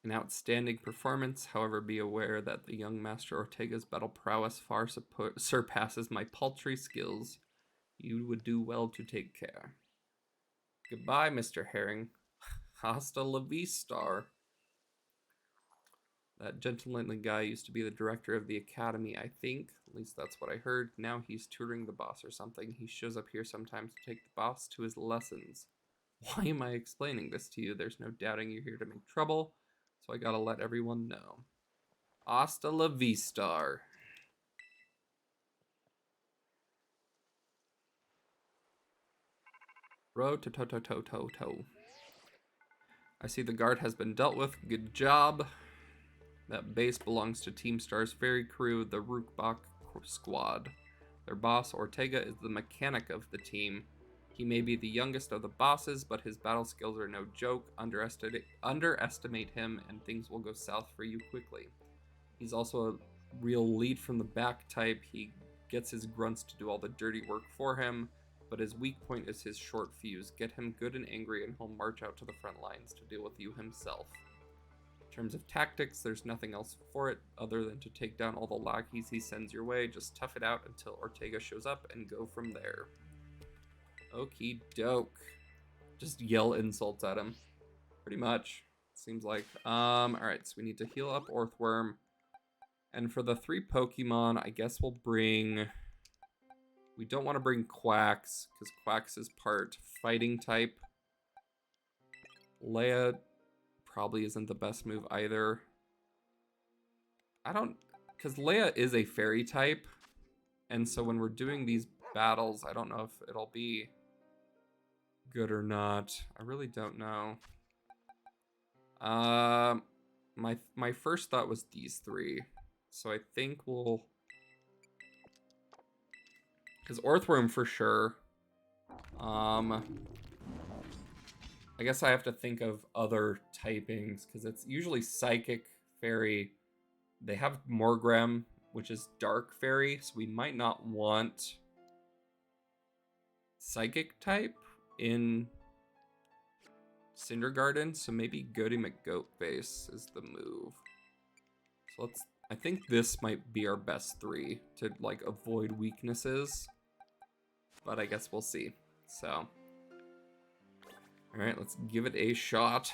An outstanding performance, however, be aware that the young Master Ortega's battle prowess far surpasses my paltry skills. You would do well to take care. Goodbye, Mr. Herring. Hasta la vista. That gentlemanly guy used to be the director of the academy, I think. At least that's what I heard. Now he's tutoring the boss or something. He shows up here sometimes to take the boss to his lessons. Why am I explaining this to you? There's no doubting you're here to make trouble, so I gotta let everyone know. Hasta la vista. Row to to to to to to. I see the guard has been dealt with. Good job. That base belongs to Team Star's ferry crew, the Rookbach squad. Their boss, Ortega, is the mechanic of the team. He may be the youngest of the bosses, but his battle skills are no joke. Underestimate him, and things will go south for you quickly. He's also a real lead from the back type. He gets his grunts to do all the dirty work for him, but his weak point is his short fuse. Get him good and angry, and he'll march out to the front lines to deal with you himself. In terms of tactics, there's nothing else for it other than to take down all the lackeys he sends your way. Just tough it out until Ortega shows up and go from there. Okie doke. Just yell insults at him. Pretty much. Seems like. Alright, so we need to heal up Orthworm. And for the 3 Pokemon, I guess we'll bring... We don't want to bring Quax, because Quax is part fighting type. Leia probably isn't the best move either. Because Leia is a fairy type, and so when we're doing these battles, I don't know if it'll be good or not. I really don't know. My first thought was these 3, so I think we'll... Because Orthworm for sure. I guess I have to think of other typings, because it's usually Psychic, Fairy. They have Morgrem, which is Dark Fairy, so we might not want Psychic type in Cindergarden, so maybe Goaty McGoatface is the move. So I think this might be our best 3 to, like, avoid weaknesses. But I guess we'll see. So... Alright, let's give it a shot.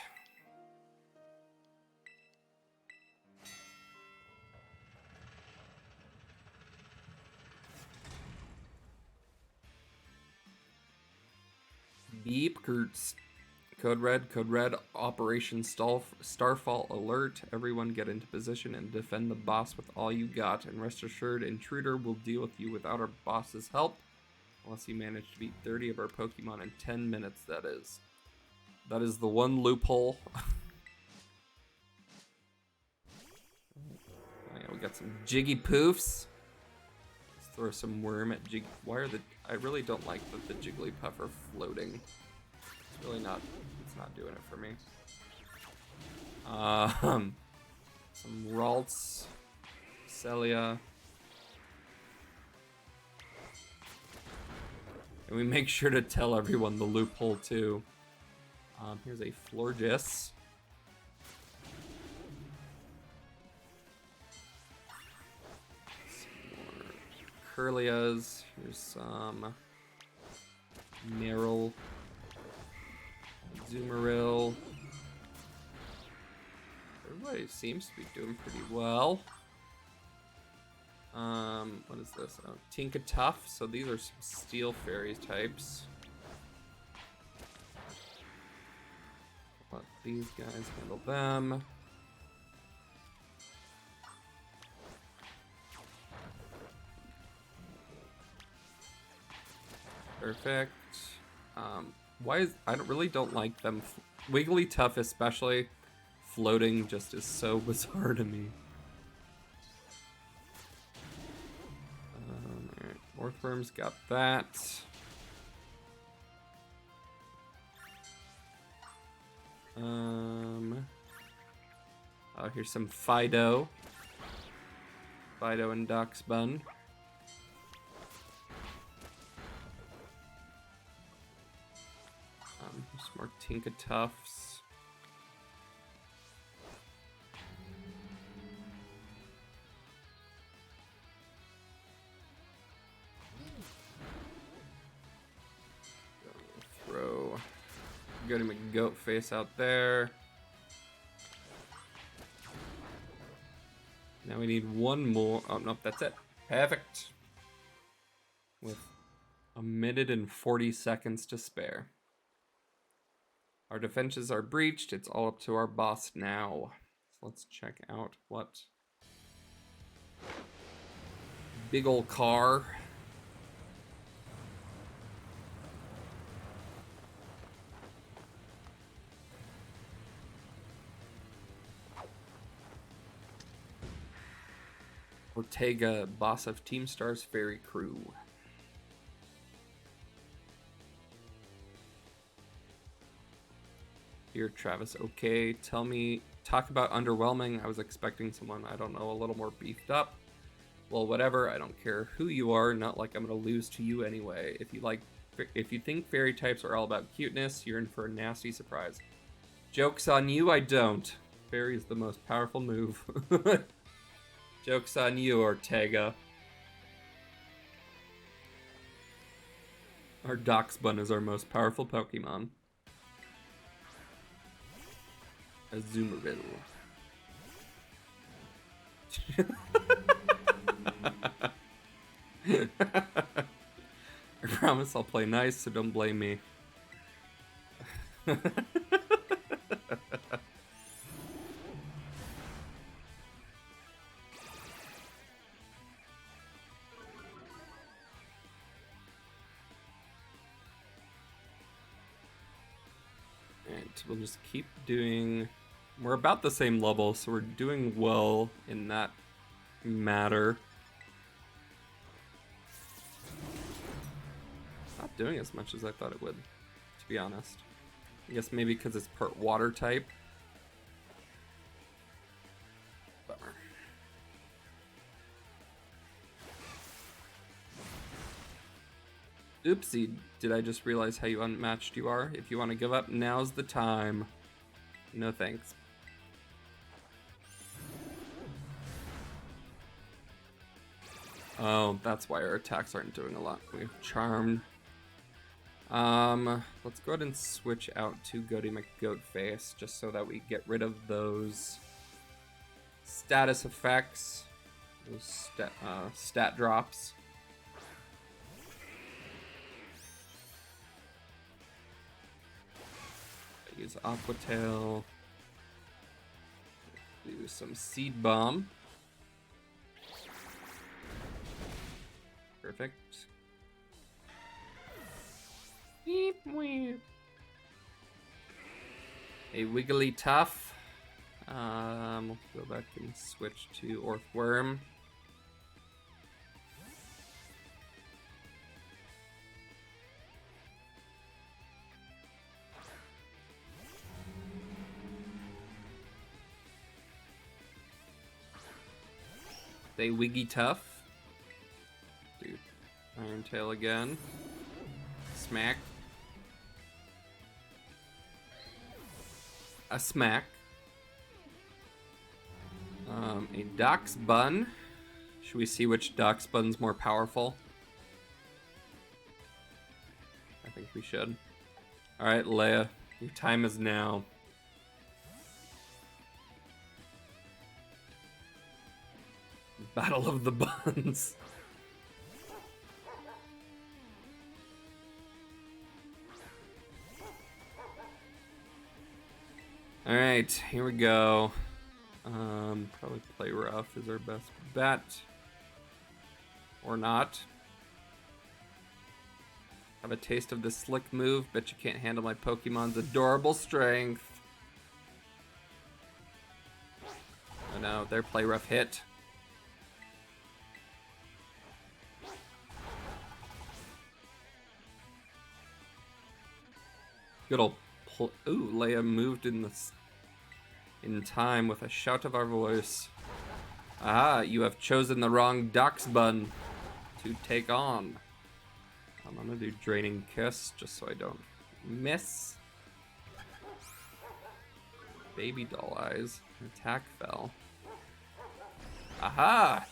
Beep, Kurtz. Code Red, Operation Starfall alert. Everyone get into position and defend the boss with all you got. And rest assured, Intruder will deal with you without our boss's help. Unless you manage to beat 30 of our Pokemon in 10 minutes, that is. That is the one loophole. Oh, yeah, we got some Jiggy Poofs. Let's throw some worm at Jiggy. Why are the... I really don't like that the Jigglypuff are floating. It's really not... It's not doing it for me. Some Ralts. Celia. And we make sure to tell everyone the loophole too. Here's a Florges. Some more Curlias. Here's some Meryl. Zoomeril. Everybody seems to be doing pretty well. What is this? Oh, Tinkatuff. So these are some Steel Fairy types. Let these guys handle them. Perfect. I really don't like them. Wigglytuff especially. Floating just is so bizarre to me. Alright, Orthworm's got that. Here's some Fido. Fido and Doxbun. Some more Tinka Tufts. Throw Goody McGoatface out there. Now we need one more. Oh, nope, that's it. Perfect. With 1 minute and 40 seconds to spare. Our defenses are breached. It's all up to our boss now. So let's check out what big ol' car. Ortega, boss of Team Star's Fairy Crew. Here, Travis. Okay, talk about underwhelming. I was expecting someone, I don't know, a little more beefed up. Well, whatever. I don't care who you are. Not like I'm gonna lose to you anyway. If you think fairy types are all about cuteness, you're in for a nasty surprise. Joke's on you. I don't. Fairy is the most powerful move. Joke's on you, Ortega. Our Doxbun is our most powerful Pokemon. Azumarill. I promise I'll play nice, so don't blame me. And we'll just keep doing... We're about the same level, so we're doing well in that matter. Not doing as much as I thought it would, to be honest. I guess maybe because it's part water type. Bummer. Oopsie, did I just realize how you unmatched you are? If you want to give up, now's the time. No thanks. Oh, that's why our attacks aren't doing a lot. We have Charmed. Let's go ahead and switch out to Goody McGoatface, just so that we get rid of those status effects, those stat drops. Use Aqua Tail. Do some Seed Bomb. Perfect. Weep, weep. A Wiggly Tough. We'll go back and switch to Orthworm. A Wiggy Tough. Dude. Iron Tail again. Smack. A Smack. A Doxbun. Should we see which Doxbun's more powerful? I think we should. Alright, Leia. Your time is now. Battle of the Buns. Alright, here we go. Probably play rough is our best bet. Or not. Have a taste of the slick move. Bet you can't handle my Pokemon's adorable strength. Oh no, their play rough hit. Good ol' ooh, Leia moved in the in time with a shout of our voice. Ah, you have chosen the wrong Dox Bun to take on. I'm gonna do Draining Kiss just so I don't miss. Baby doll eyes. Attack fell. Aha!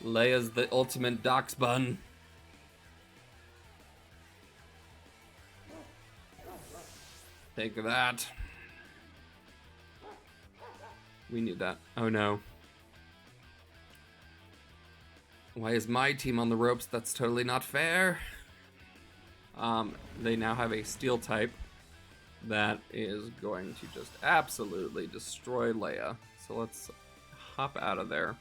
Leia's the ultimate Dox Bun. Take that. We need that. Oh no. Why is my team on the ropes? That's totally not fair. They now have a steel type that is going to just absolutely destroy Leia. So let's hop out of there.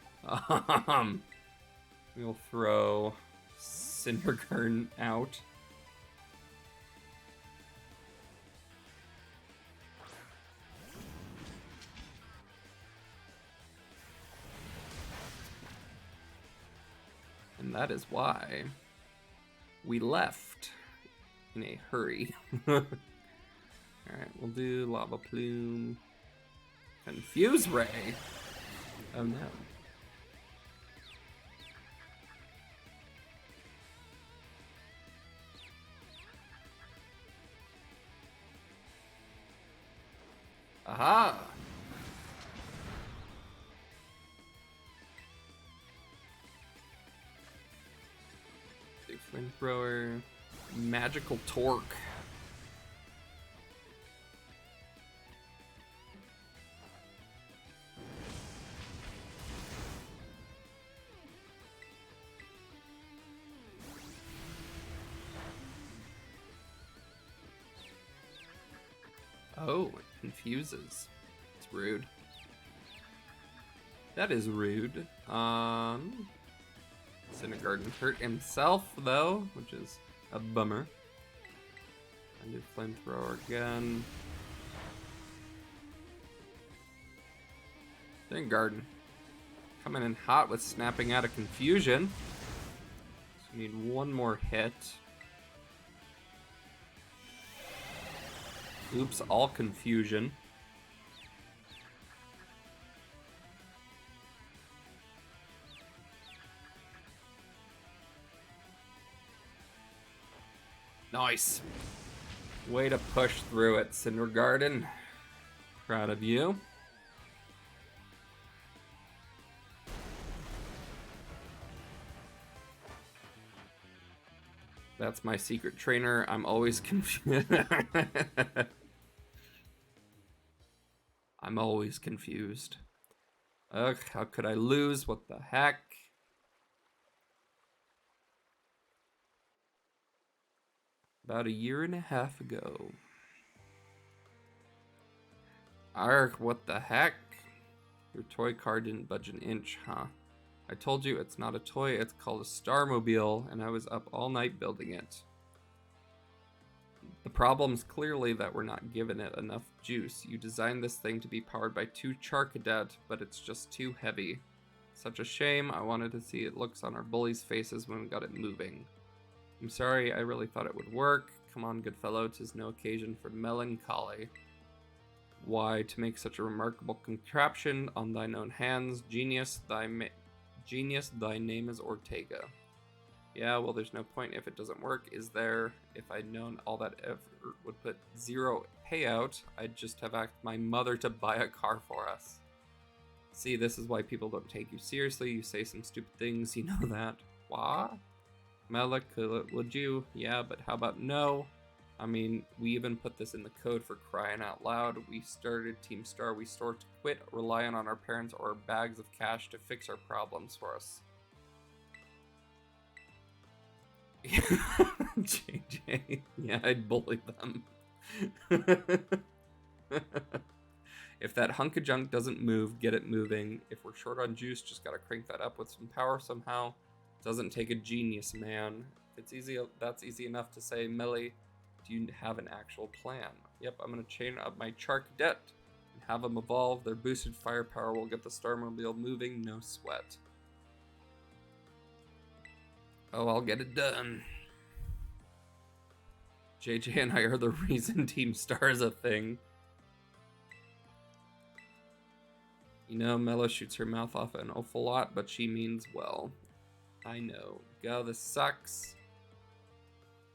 We'll throw Cindergarden out. And that is why we left in a hurry. Alright, we'll do Lava Plume. Confuse Ray. Oh no. Aha! Big Flamethrower. Magical Torque. Oh, it confuses. It's rude. That is rude. Cindergarden hurt himself, though, which is a bummer. I do Flamethrower again. Cindergarden coming in hot with snapping out of confusion. So we need one more hit. Oops, all confusion. Nice. Way to push through it, Cindergarden. Proud of you. That's my secret trainer. I'm always confused. I'm always confused. Ugh, how could I lose? What the heck? About 1.5 years ago. Ark, what the heck? Your toy car didn't budge an inch, huh? I told you it's not a toy, it's called a Starmobile, and I was up all night building it. The problem's clearly that we're not giving it enough juice. You designed this thing to be powered by 2 Charcadet, but it's just too heavy. Such a shame. I wanted to see it looks on our bullies' faces when we got it moving. I'm sorry, I really thought it would work. Come on, good fellow, 'tis no occasion for melancholy. Why, to make such a remarkable contraption on thine own hands, genius, thy name is Ortega. Yeah, well, there's no point if it doesn't work, is there? If I'd known all that effort would put 0 payout, I'd just have asked my mother to buy a car for us. See, this is why people don't take you seriously. You say some stupid things, you know that. What? Malik, would you? Yeah, but how about no? I mean, we even put this in the code for crying out loud. We started Team Star. We swore to quit relying on our parents or bags of cash to fix our problems for us. JJ, yeah, I'd bully them. If that hunk of junk doesn't move, get it moving. If we're short on juice, just gotta crank that up with some power somehow. Doesn't take a genius, man. It's easy. That's easy enough to say. Melly, do you have an actual plan? Yep, I'm gonna chain up my Charcadet and have them evolve. Their boosted firepower will get the Starmobile moving, no sweat. Oh, I'll get it done. JJ and I are the reason Team Star is a thing. You know, Mello shoots her mouth off an awful lot, but she means well. I know. Go, this sucks.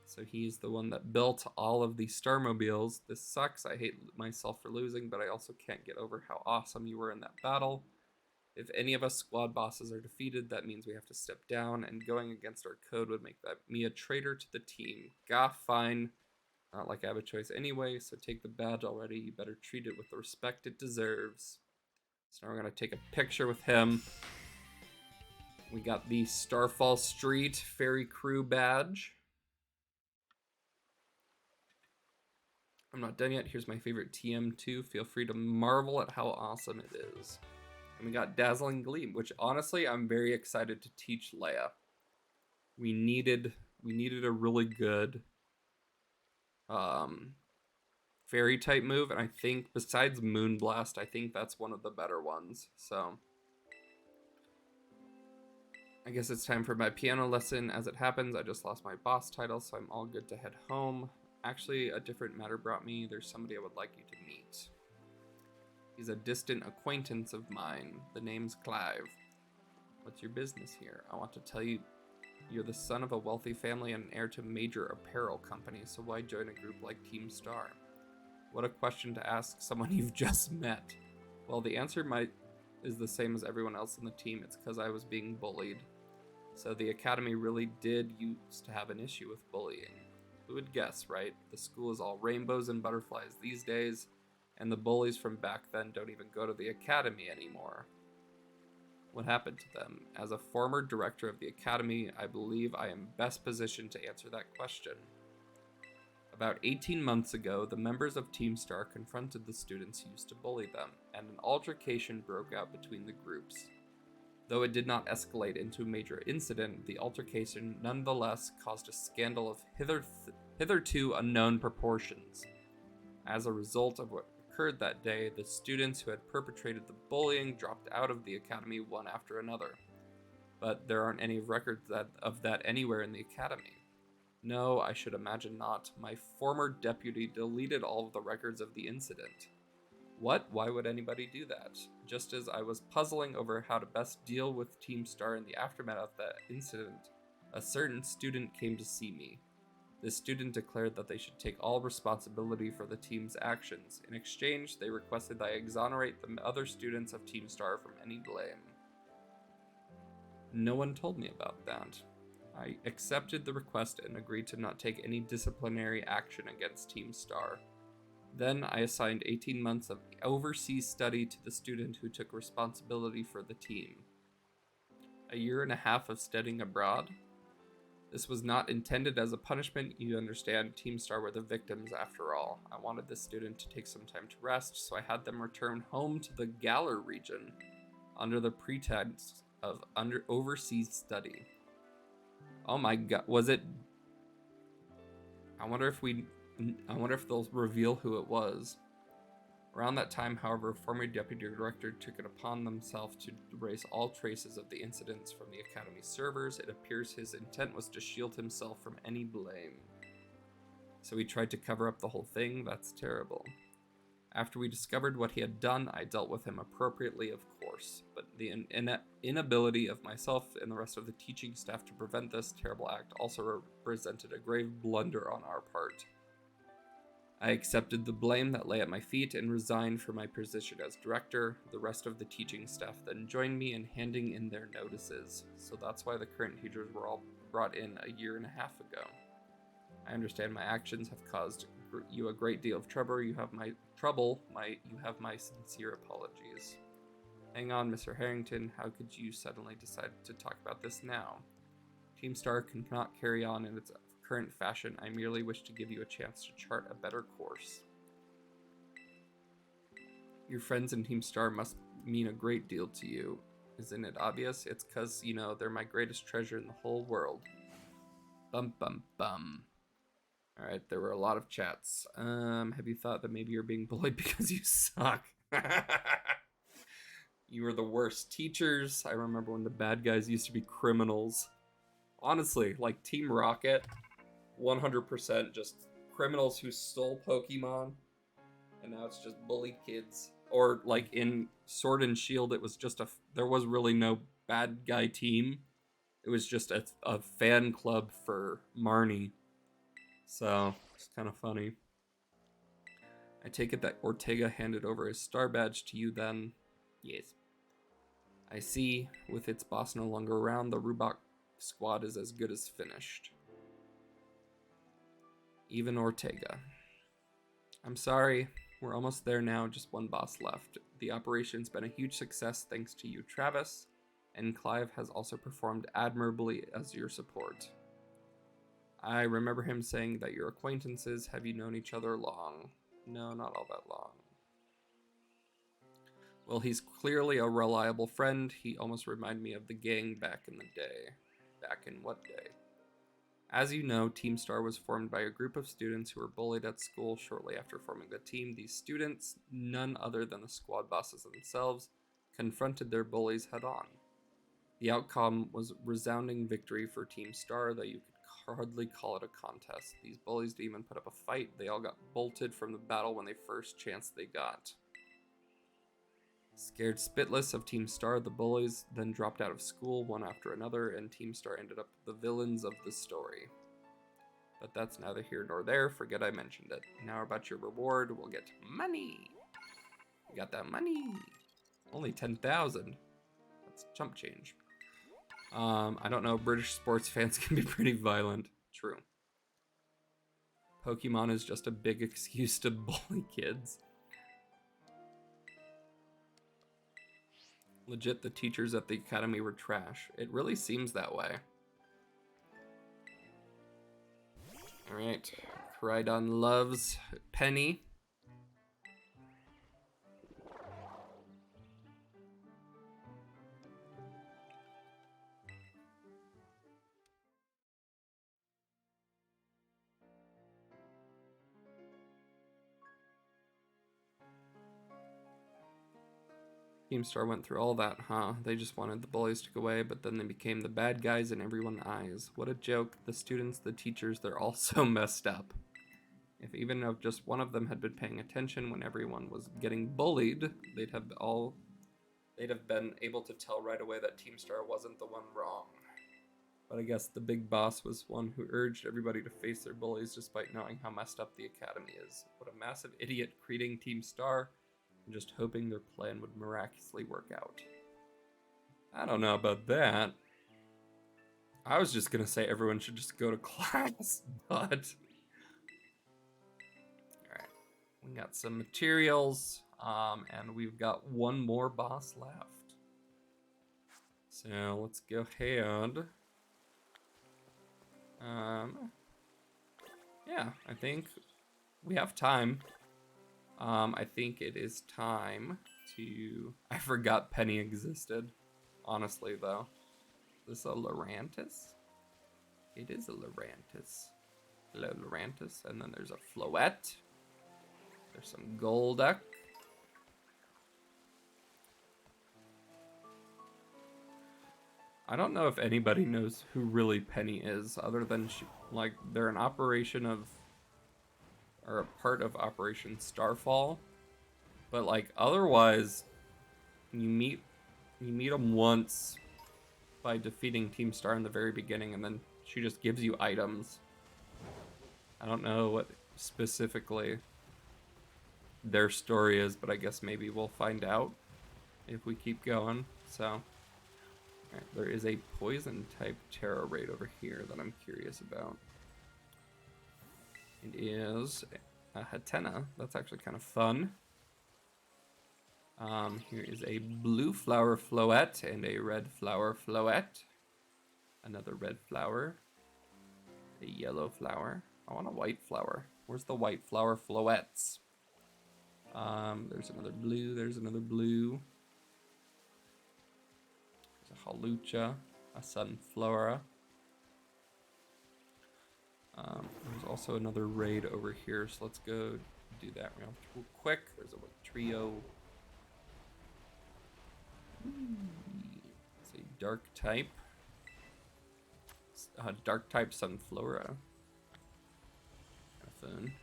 So he's the one that built all of the Starmobiles. This sucks. I hate myself for losing, but I also can't get over how awesome you were in that battle. If any of us squad bosses are defeated, that means we have to step down, and going against our code would make me a traitor to the team. Gah, fine. Not like I have a choice anyway, so take the badge already. You better treat it with the respect it deserves. So now we're going to take a picture with him. We got the Starfall Street Ferry Crew badge. I'm not done yet. Here's my favorite TM2. Feel free to marvel at how awesome it is. And we got Dazzling Gleam, which honestly I'm very excited to teach Leia. We needed a really good fairy type move, and I think besides Moonblast, I think that's one of the better ones. So I guess it's time for my piano lesson. As it happens, I just lost my boss title, so I'm all good to head home. Actually, a different matter brought me. There's somebody I would like you to meet. He's a distant acquaintance of mine. The name's Clive. What's your business here? I want to tell you you're the son of a wealthy family and an heir to major apparel companies, so why join a group like Team Star? What a question to ask someone you've just met. Well, the answer is the same as everyone else in the team. It's because I was being bullied. So the academy really did used to have an issue with bullying. Who would guess, right? The school is all rainbows and butterflies these days, and the bullies from back then don't even go to the academy anymore. What happened to them? As a former director of the academy, I believe I am best positioned to answer that question. About 18 months ago, the members of Team Star confronted the students who used to bully them, and an altercation broke out between the groups. Though it did not escalate into a major incident, the altercation nonetheless caused a scandal of hitherto unknown proportions. As a result of what occurred that day, the students who had perpetrated the bullying dropped out of the academy one after another. But there aren't any records of that anywhere in the academy. No, I should imagine not. My former deputy deleted all of the records of the incident. What? Why would anybody do that? Just as I was puzzling over how to best deal with Team Star in the aftermath of that incident, a certain student came to see me. This student declared that they should take all responsibility for the team's actions. In exchange, they requested that I exonerate the other students of Team Star from any blame. No one told me about that. I accepted the request and agreed to not take any disciplinary action against Team Star. Then I assigned 18 months of overseas study to the student who took responsibility for the team. A year and a half of studying abroad? This was not intended as a punishment. You understand, Team Star were the victims after all. I wanted this student to take some time to rest, so I had them return home to the Galar region under the pretense of overseas study. Oh my god, was it? I wonder if they'll reveal who it was. Around that time, however, former deputy director took it upon themselves to erase all traces of the incidents from the academy servers. It appears his intent was to shield himself from any blame. So he tried to cover up the whole thing? That's terrible. After we discovered what he had done, I dealt with him appropriately, of course. But the inability of myself and the rest of the teaching staff to prevent this terrible act also represented a grave blunder on our part. I accepted the blame that lay at my feet and resigned from my position as director. The rest of the teaching staff then joined me in handing in their notices. So that's why the current teachers were all brought in a year and a half ago. I understand my actions have caused you a great deal of trouble. You have my sincere apologies. Hang on, Mr. Harrington. How could you suddenly decide to talk about this now? Team Star cannot carry on in its current fashion. I merely wish to give you a chance to chart a better course. Your friends in Team Star must mean a great deal to you. Isn't it obvious? It's because, they're my greatest treasure in the whole world. Bum bum bum. Alright, there were a lot of chats. Have you thought that maybe you're being bullied because you suck? You were the worst teachers. I remember when the bad guys used to be criminals. Honestly, like Team Rocket, 100% just criminals who stole Pokemon, and now it's just bully kids. or like in Sword and Shield, it was just there was really no bad guy team. It was just a fan club for Marnie. So it's kind of funny. I take it that Ortega handed over his star badge to you then? Yes. I see. With its boss no longer around, the Rubok squad is as good as finished. Even Ortega. I'm sorry. We're almost there now, just one boss left. The operation's been a huge success thanks to you, Travis, and Clive has also performed admirably as your support. I remember him saying that you're acquaintances. Have you known each other long? No, not all that long. Well, he's clearly a reliable friend. He almost reminded me of the gang back in the day. Back in what day? As you know, Team Star was formed by a group of students who were bullied at school shortly after forming the team. These students, none other than the squad bosses themselves, confronted their bullies head on. The outcome was resounding victory for Team Star, though you could hardly call it a contest. These bullies didn't even put up a fight. They all got bolted from the battle when they first chance they got. Scared spitless of Team Star, the bullies then dropped out of school one after another, and Team Star ended up the villains of the story. But that's neither here nor there. Forget I mentioned it. Now about your reward, we'll get money. We got that money. Only 10,000. That's chump change. I don't know. British sports fans can be pretty violent. True. Pokemon is just a big excuse to bully kids. Legit, the teachers at the academy were trash. It really seems that way. Alright. Crydon loves Penny. Team Star went through all that, huh? They just wanted the bullies to go away, but then they became the bad guys in everyone's eyes. What a joke. The students, the teachers, they're all so messed up. If even if just one of them had been paying attention when everyone was getting bullied, they'd have been able to tell right away that Team Star wasn't the one wrong. But I guess the big boss was one who urged everybody to face their bullies despite knowing how messed up the academy is. What a massive idiot creating Team Star and just hoping their plan would miraculously work out. I don't know about that. I was just gonna say everyone should just go to class, but... Alright, we got some materials, and we've got one more boss left. So let's go ahead. Yeah, I think we have time. I think it is time to... I forgot Penny existed, honestly, though. Is this a Lurantis? It is a Lurantis. Hello, Lurantis. And then there's a Floette. There's some Golduck. I don't know if anybody knows who really Penny is, other than like they're an operation of, or a part of Operation Starfall, but like otherwise, you meet them once by defeating Team Star in the very beginning, and then she just gives you items. I don't know what specifically their story is, but I guess maybe we'll find out if we keep going. So. Right, there is a poison type Terra raid over here that I'm curious about. It is a Hatena. That's actually kind of fun. Here is a blue flower Floette and a red flower Floette. Another red flower. A yellow flower. I want a white flower. Where's the white flower Floettes? There's another blue. There's another blue. A Halucha, a Sunflora. There's also another raid over here, so let's go do that real quick. There's a trio. It's a dark type. Dark type Sunflora. Kind of fun.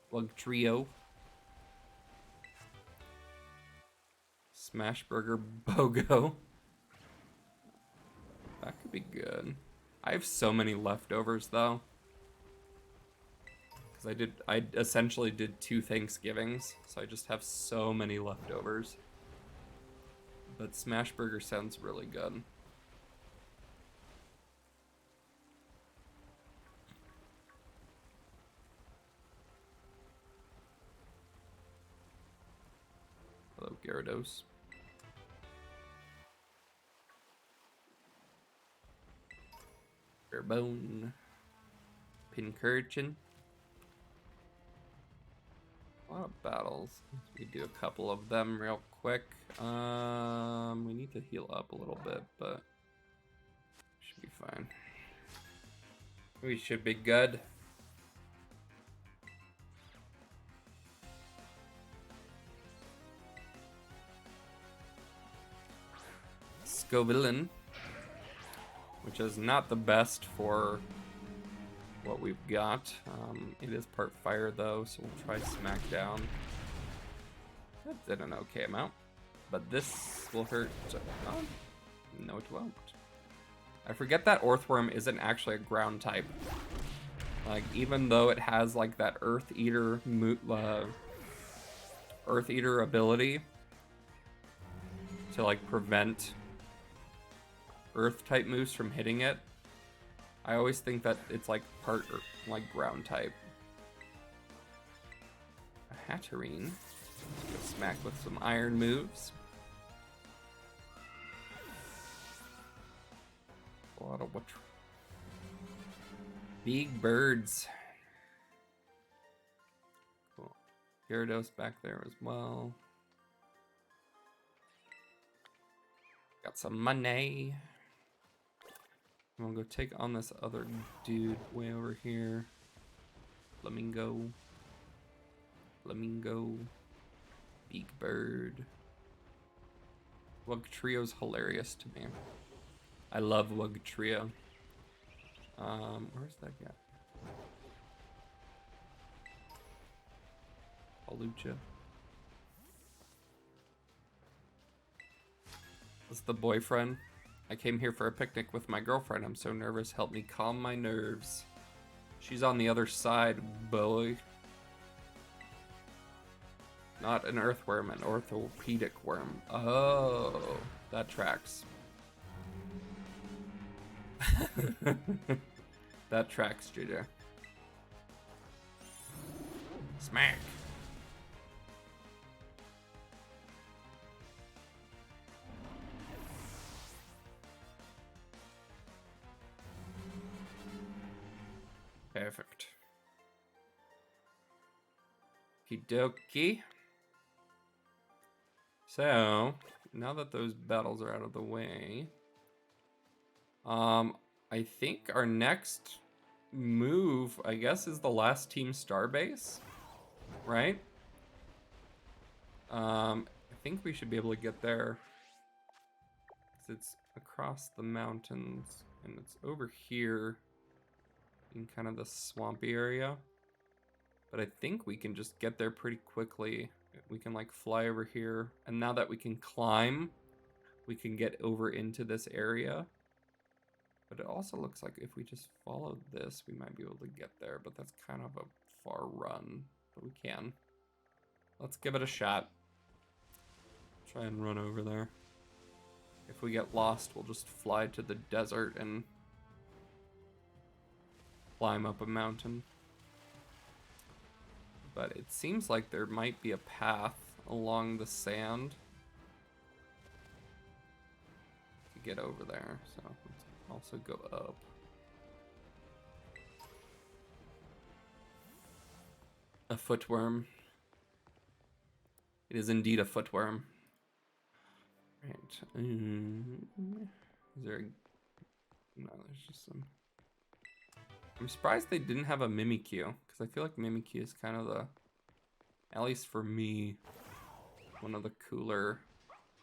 Bug trio. Smashburger BOGO. That could be good. I have so many leftovers though. Because I essentially did 2 Thanksgivings, so I just have so many leftovers. But Smashburger sounds really good. Hello, Gyarados. Bone. Pincurchin. A lot of battles. We do a couple of them real quick. We need to heal up a little bit, but should be fine. We should be good. Scovillain, which is not the best for what we've got. It is part fire though, so we'll try Smackdown. That did an okay amount, but this will hurt. Oh, no, it won't. I forget that Earthworm isn't actually a ground type. Like, even though it has like that Earth Eater ability to like prevent Earth type moves from hitting it, I always think that it's like part like ground type. A Hatterene. Let's go smack with some iron moves. A lot of what? Big birds. Cool. Gyarados back there as well. Got some money. I'm gonna go take on this other dude way over here. Flamingo. Flamingo. Big bird. Wugtrio's hilarious to me. I love Wugtrio. Where's that guy? Palucha. This is the boyfriend. I came here for a picnic with my girlfriend. I'm so nervous. Help me calm my nerves. She's on the other side, boy. Not an earthworm, an orthopedic worm. Oh, that tracks. That tracks, JJ. Smack. Perfect. Okie-dokie. So, now that those battles are out of the way, I think our next move, I guess, is the last team starbase, right? I think we should be able to get there, 'cause it's across the mountains, and it's over here in kind of the swampy area. But I think we can just get there pretty quickly. We can like fly over here, and now that we can climb, we can get over into this area. But it also looks like if we just follow this, we might be able to get there, but that's kind of a far run, but we can. Let's give it a shot. Try and run over there. If we get lost, we'll just fly to the desert and climb up a mountain. But it seems like there might be a path along the sand to get over there, so let's also go up. A footworm. It is indeed a footworm. Right. Is there a... No, there's just some... I'm surprised they didn't have a Mimikyu, because I feel like Mimikyu is kind of the, at least for me, one of the cooler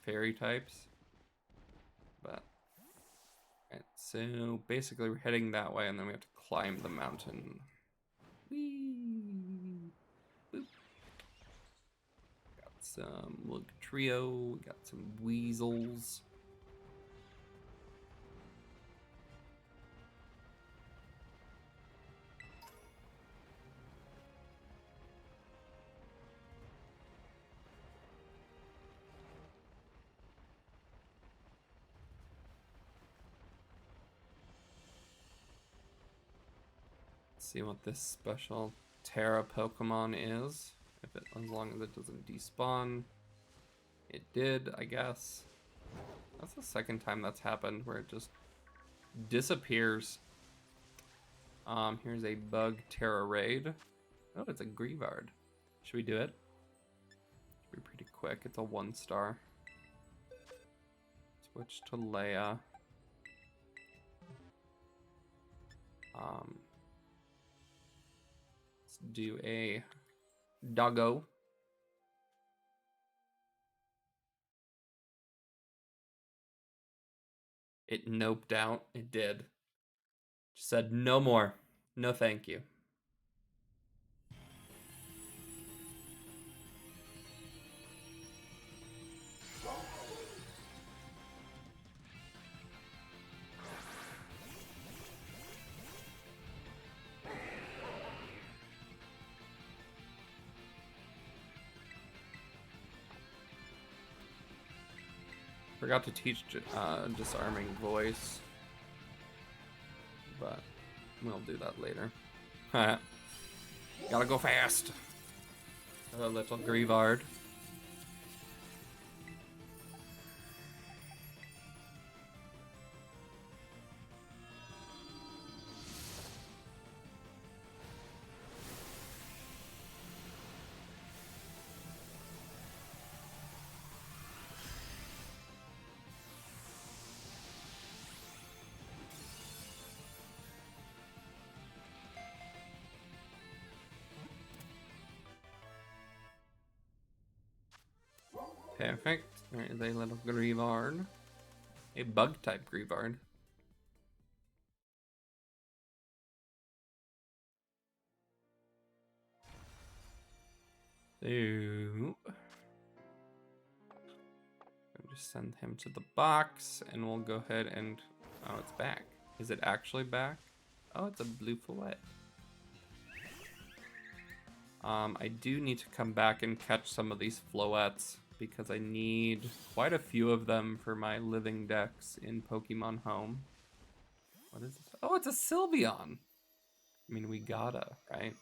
fairy types. But, right, so basically we're heading that way, and then we have to climb the mountain. Whee! Boop. Got some look trio. We got some weasels. See what this special Terra Pokemon is. As long as it doesn't despawn. It did, I guess. That's the second time that's happened where it just disappears. Here's a bug Terra raid. Oh, it's a Grievard. Should we do it? Should be pretty quick. It's a 1-star. Switch to Leia. Let's do a doggo. It noped out. It did. Just said no more. No thank you. Forgot to teach disarming voice, but we'll do that later. Gotta go fast. A little Grievard. Perfect. There is a little Grievard. A bug-type Grievard. So... I'll just send him to the box, and we'll go ahead and... Oh, it's back. Is it actually back? Oh, it's a blue fillet. I do need to come back and catch some of these floettes, because I need quite a few of them for my living decks in Pokemon Home. What is this? Oh, it's a Sylveon. I mean, we gotta, right?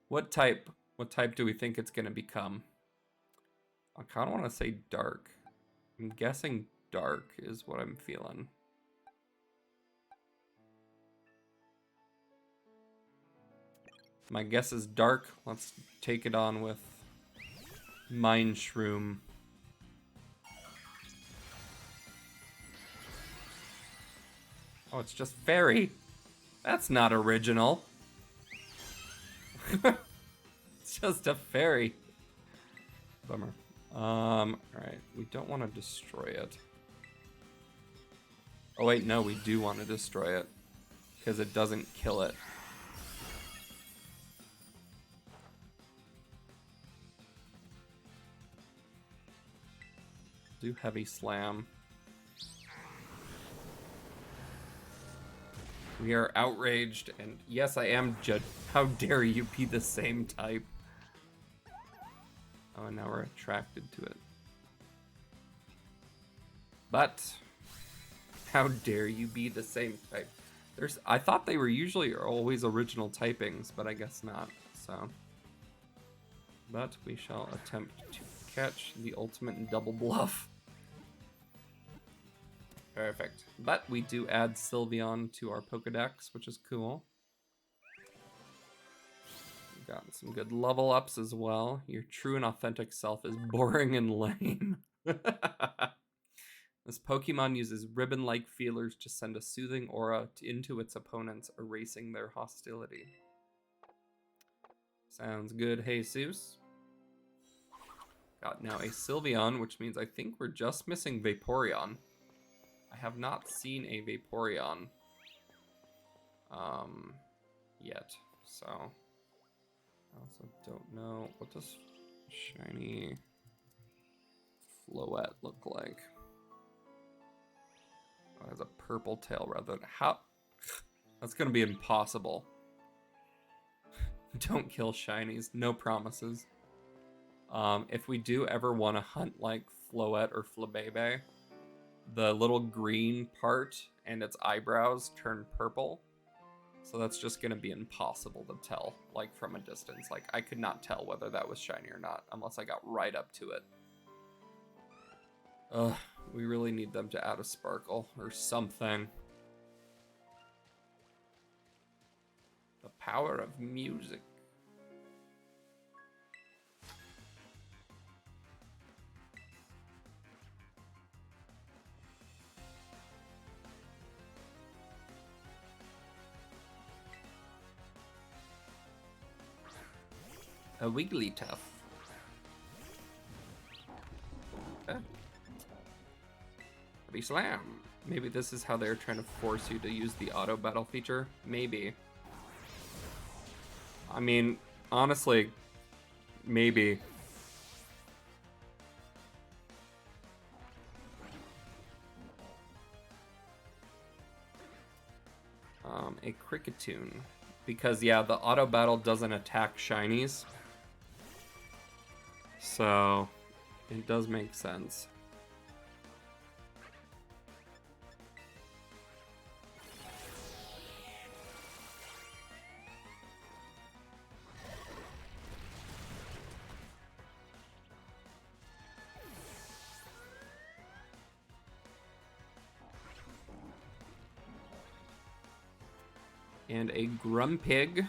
What type? What type do we think it's gonna become? I kind of want to say dark. I'm guessing dark is what I'm feeling. My guess is dark. Let's take it on with Mind Shroom. Oh, it's just fairy. That's not original. It's just a fairy. Bummer. Alright. We don't want to destroy it. Oh wait, no, we do want to destroy it. Because it doesn't kill it. Do heavy slam. We are outraged, and yes, I am judged. How dare you be the same type? Oh, and now we're attracted to it. But how dare you be the same type? I thought they were usually always original typings, but I guess not. So, but we shall attempt to catch the ultimate double bluff. Perfect. But we do add Sylveon to our Pokedex, which is cool. We've got some good level ups as well. Your true and authentic self is boring and lame. This Pokemon uses ribbon-like feelers to send a soothing aura into its opponents, erasing their hostility. Sounds good, Jesus. Got now a Sylveon, which means I think we're just missing Vaporeon. I have not seen a Vaporeon yet, so I also don't know, what does shiny Floette look like? Oh, it has a purple tail rather than how? That's gonna be impossible. Don't kill shinies, no promises. If we do ever want to hunt like Floette or Flabebe, the little green part and its eyebrows turn purple. So that's just gonna be impossible to tell, like from a distance. Like I could not tell whether that was shiny or not unless I got right up to it. Ugh, we really need them to add a sparkle or something. The power of music. A Wigglytuff. Okay. Heavy Slam. Maybe this is how they're trying to force you to use the auto battle feature. Maybe. I mean, honestly, maybe. A Cricketune. Because, yeah, the auto battle doesn't attack shinies. So, it does make sense. And a Grumpig.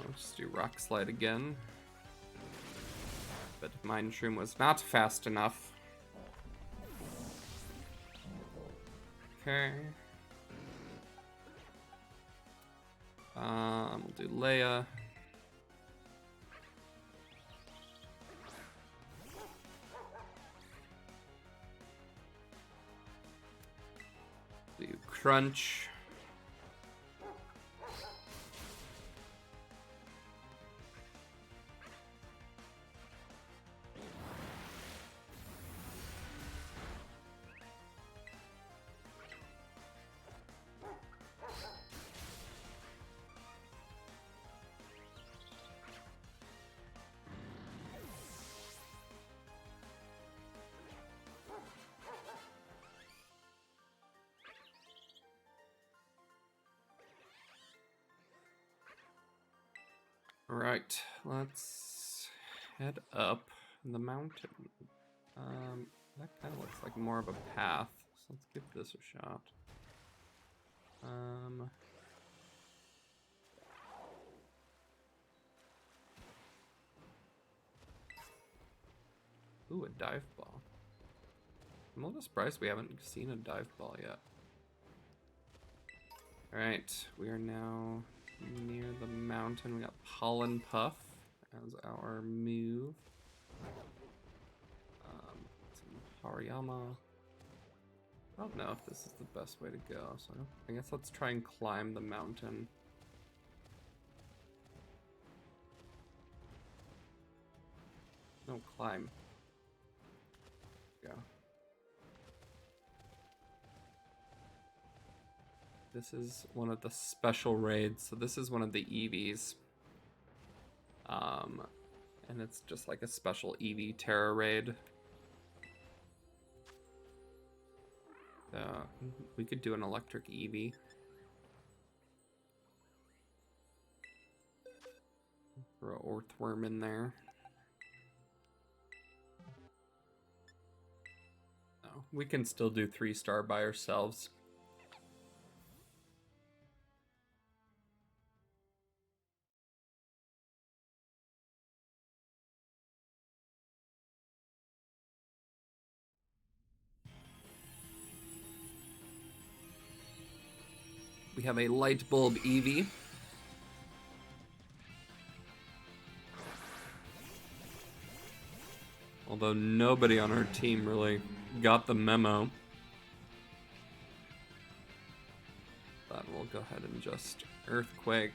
Let's do Rock Slide again. But Mind Shroom was not fast enough. Okay. We'll do Leia. Do Crunch. All right, let's head up the mountain. That kind of looks like more of a path, so let's give this a shot. Ooh, a dive ball. I'm a little surprised we haven't seen a dive ball yet. All right, we are now near the mountain. We got Pollen Puff as our move. Some Hariyama. I don't know if this is the best way to go, so I guess let's try and climb the mountain. No, climb. Go. This is one of the special raids, so this is one of the EVs. And it's just like a special EV Terra raid. We could do an electric EV. Throw an Orthworm in there. No, we can still do 3-star by ourselves. We have a Light Bulb Eevee. Although nobody on our team really got the memo. But we'll go ahead and just Earthquake.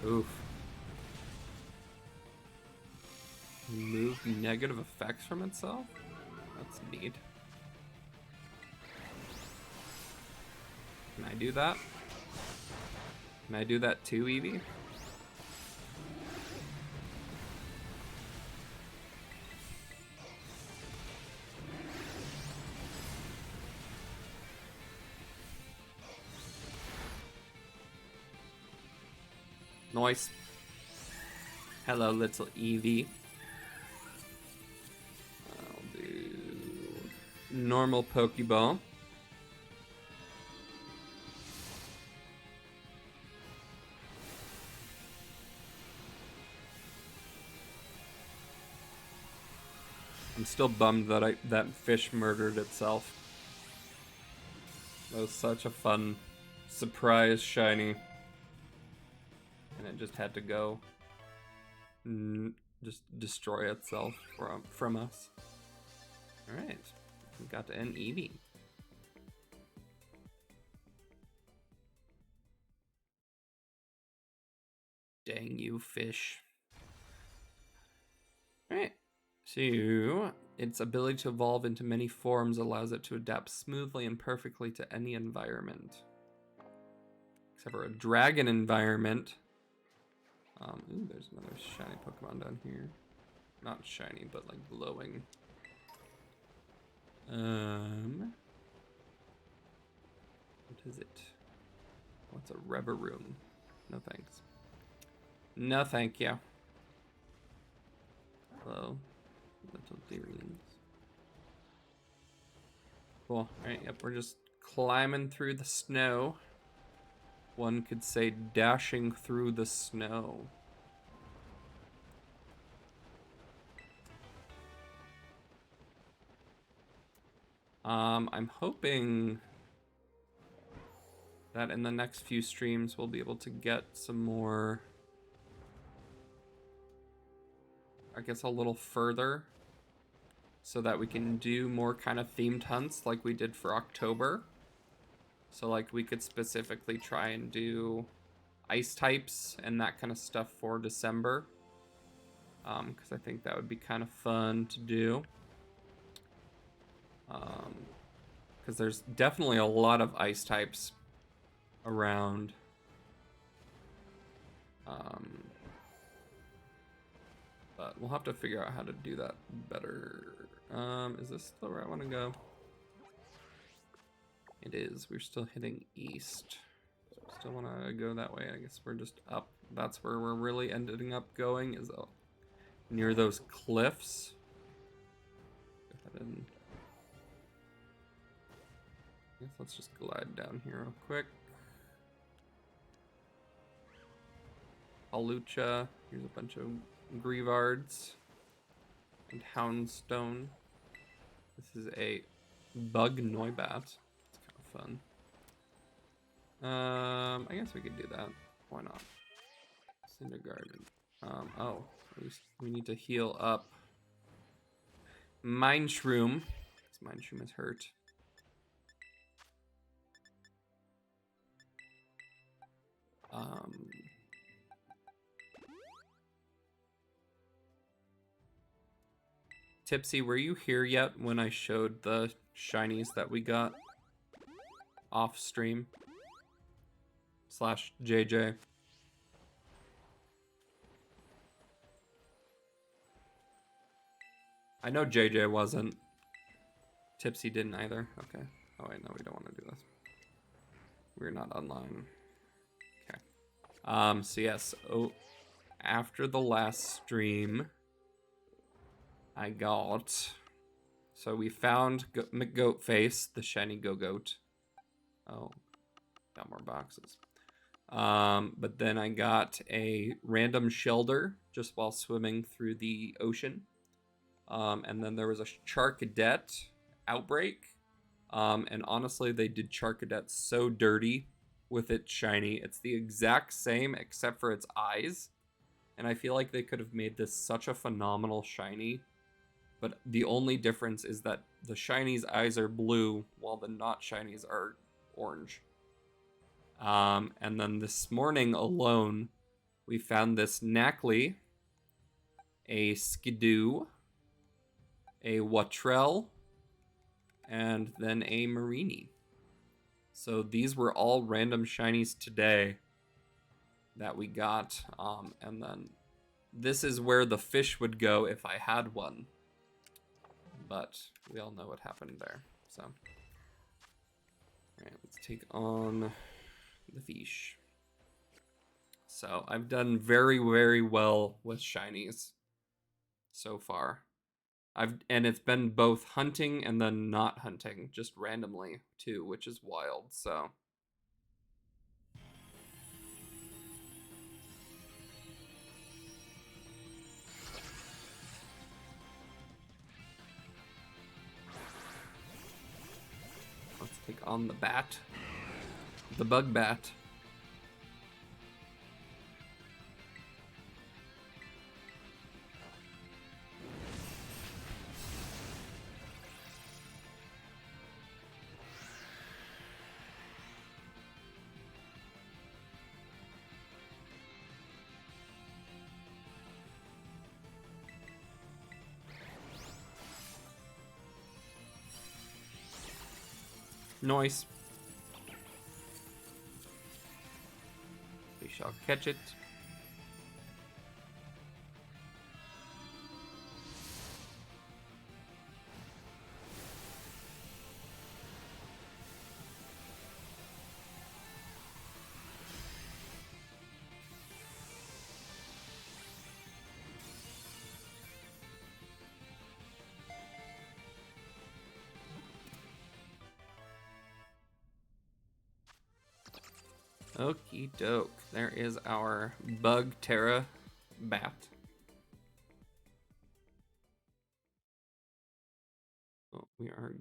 Oof. Remove negative effects from itself? That's neat. Can I do that? Can I do that too, Eevee? Nice. Hello, little Eevee. I'll do normal Pokeball. I'm still bummed that that fish murdered itself. That was such a fun surprise shiny. And it just had to go. Just destroy itself from us. Alright. We got to end Eevee. Dang you, fish. Alright. So, its ability to evolve into many forms allows it to adapt smoothly and perfectly to any environment. Except for a dragon environment. Ooh, there's another shiny Pokemon down here. Not shiny, but like glowing. What is it? What's a Reveroom? No thanks. No thank you. Hello, little deerlings. Cool. Alright, yep, we're just climbing through the snow. One could say dashing through the snow. I'm hoping that in the next few streams we'll be able to get some more, I guess, a little further so that we can do more kind of themed hunts like we did for October. So like we could specifically try and do ice types and that kind of stuff for December. Because I think that would be kind of fun to do. Because there's definitely a lot of ice types around. But we'll have to figure out how to do that better. Is this still where I want to go? It is. We're still heading east. Still want to go that way. I guess we're just up. That's where we're really ending up going, is near those cliffs. Go ahead and I guess let's just glide down here real quick. Alucha. Here's a bunch of Grievards and Houndstone. This is a Bug Noibat. It's kind of fun. I guess we could do that. Why not? Cinder Garden. Oh, we need to heal up. Mine Shroom. This Mine Shroom is hurt. Tipsy, were you here yet when I showed the shinies that we got off stream? / JJ. I know JJ wasn't. Tipsy didn't either. Okay. Oh wait, no, we don't want to do this. We're not online. Okay. So yes, after the last stream, I got... So we found McGoatface, the shiny Go-Goat. Oh, got more boxes. But then I got a random Shelder just while swimming through the ocean. And then there was a Charcadet outbreak. And honestly, they did Charcadet so dirty with its shiny. It's the exact same except for its eyes. And I feel like they could have made this such a phenomenal shiny. But the only difference is that the shiny's eyes are blue while the not shinies are orange. And then this morning alone, we found this Knackley, a Skidoo, a Watrell, and then a Marini. So these were all random shinies today that we got. And then this is where the fish would go if I had one. But we all know what happened there. So, all right, let's take on the fish. So I've done very, very well with shinies so far. And it's been both hunting and then not hunting, just randomly too, which is wild. So let's take on the bat, the bug bat. Nice. We shall catch it. Okie doke. There is our Bug Terra bat. Oh, we are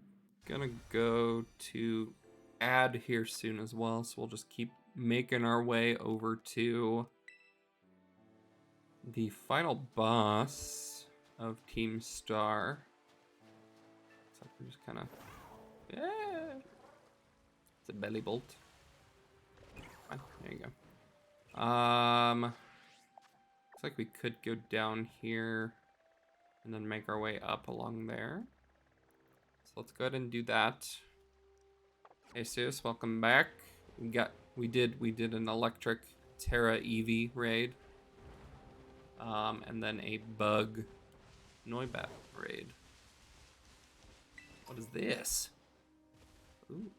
gonna go to add here soon as well, so we'll just keep making our way over to the final boss of Team Star. So we're just kind of, yeah, it's a belly bolt. Fine. There you go. Looks like we could go down here and then make our way up along there. So let's go ahead and do that. Hey Sus, welcome back. We did an electric Terra Eevee raid. And then a bug Noibat raid. What is this? Ooh.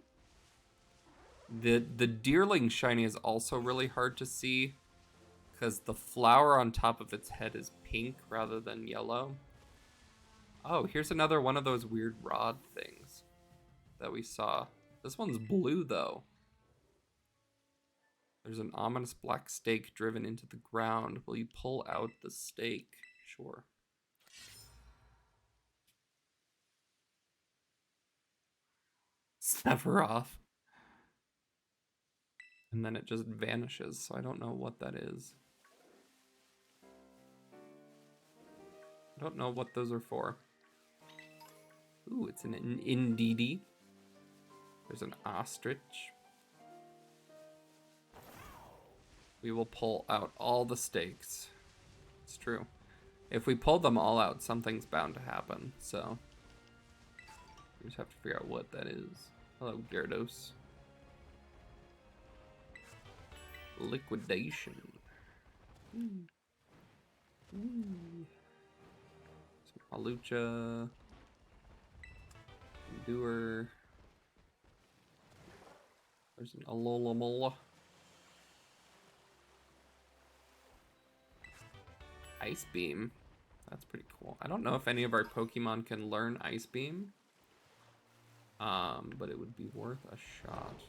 The Deerling shiny is also really hard to see because the flower on top of its head is pink rather than yellow. Oh, here's another one of those weird rod things that we saw. This one's blue though. There's an ominous black stake driven into the ground. Will you pull out the stake? Sure. Sephiroth. And then it just vanishes, so I don't know what that is. I don't know what those are for. Ooh, it's an Indeedee. There's an ostrich. We will pull out all the stakes. It's true. If we pull them all out, something's bound to happen, so we just have to figure out what that is. Hello, Gyarados. Liquidation. Some Alucha. Doer. There's an Alola. Ice Beam. That's pretty cool. I don't know if any of our Pokemon can learn Ice Beam. But it would be worth a shot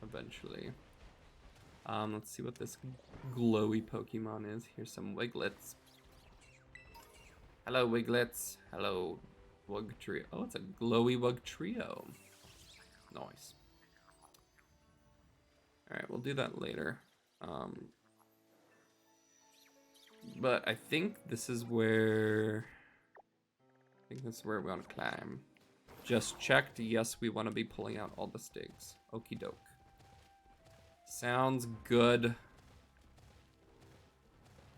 eventually. Let's see what this glowy Pokemon is. Here's some Wiglets. Hello, Wiglets. Hello, Wugtrio. Oh, it's a glowy Wugtrio. Nice. Alright, we'll do that later. But I think this is where... we want to climb. Just checked. Yes, we want to be pulling out all the stakes. Okie doke. Sounds good.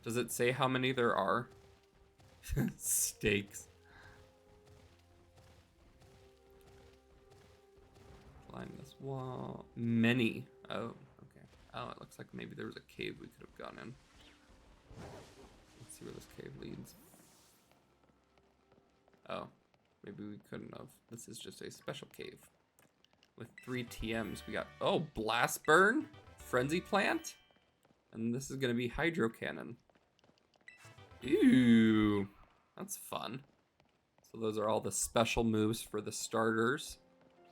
Does it say how many there are? Stakes. Climb this wall. Many. Oh, okay. Oh, it looks like maybe there was a cave we could have gone in. Let's see where this cave leads. Oh, maybe we couldn't have. This is just a special cave. With 3 TMs, we got, oh, Blast Burn, Frenzy Plant, and this is gonna be Hydro Cannon. Ooh, that's fun. So those are all the special moves for the starters,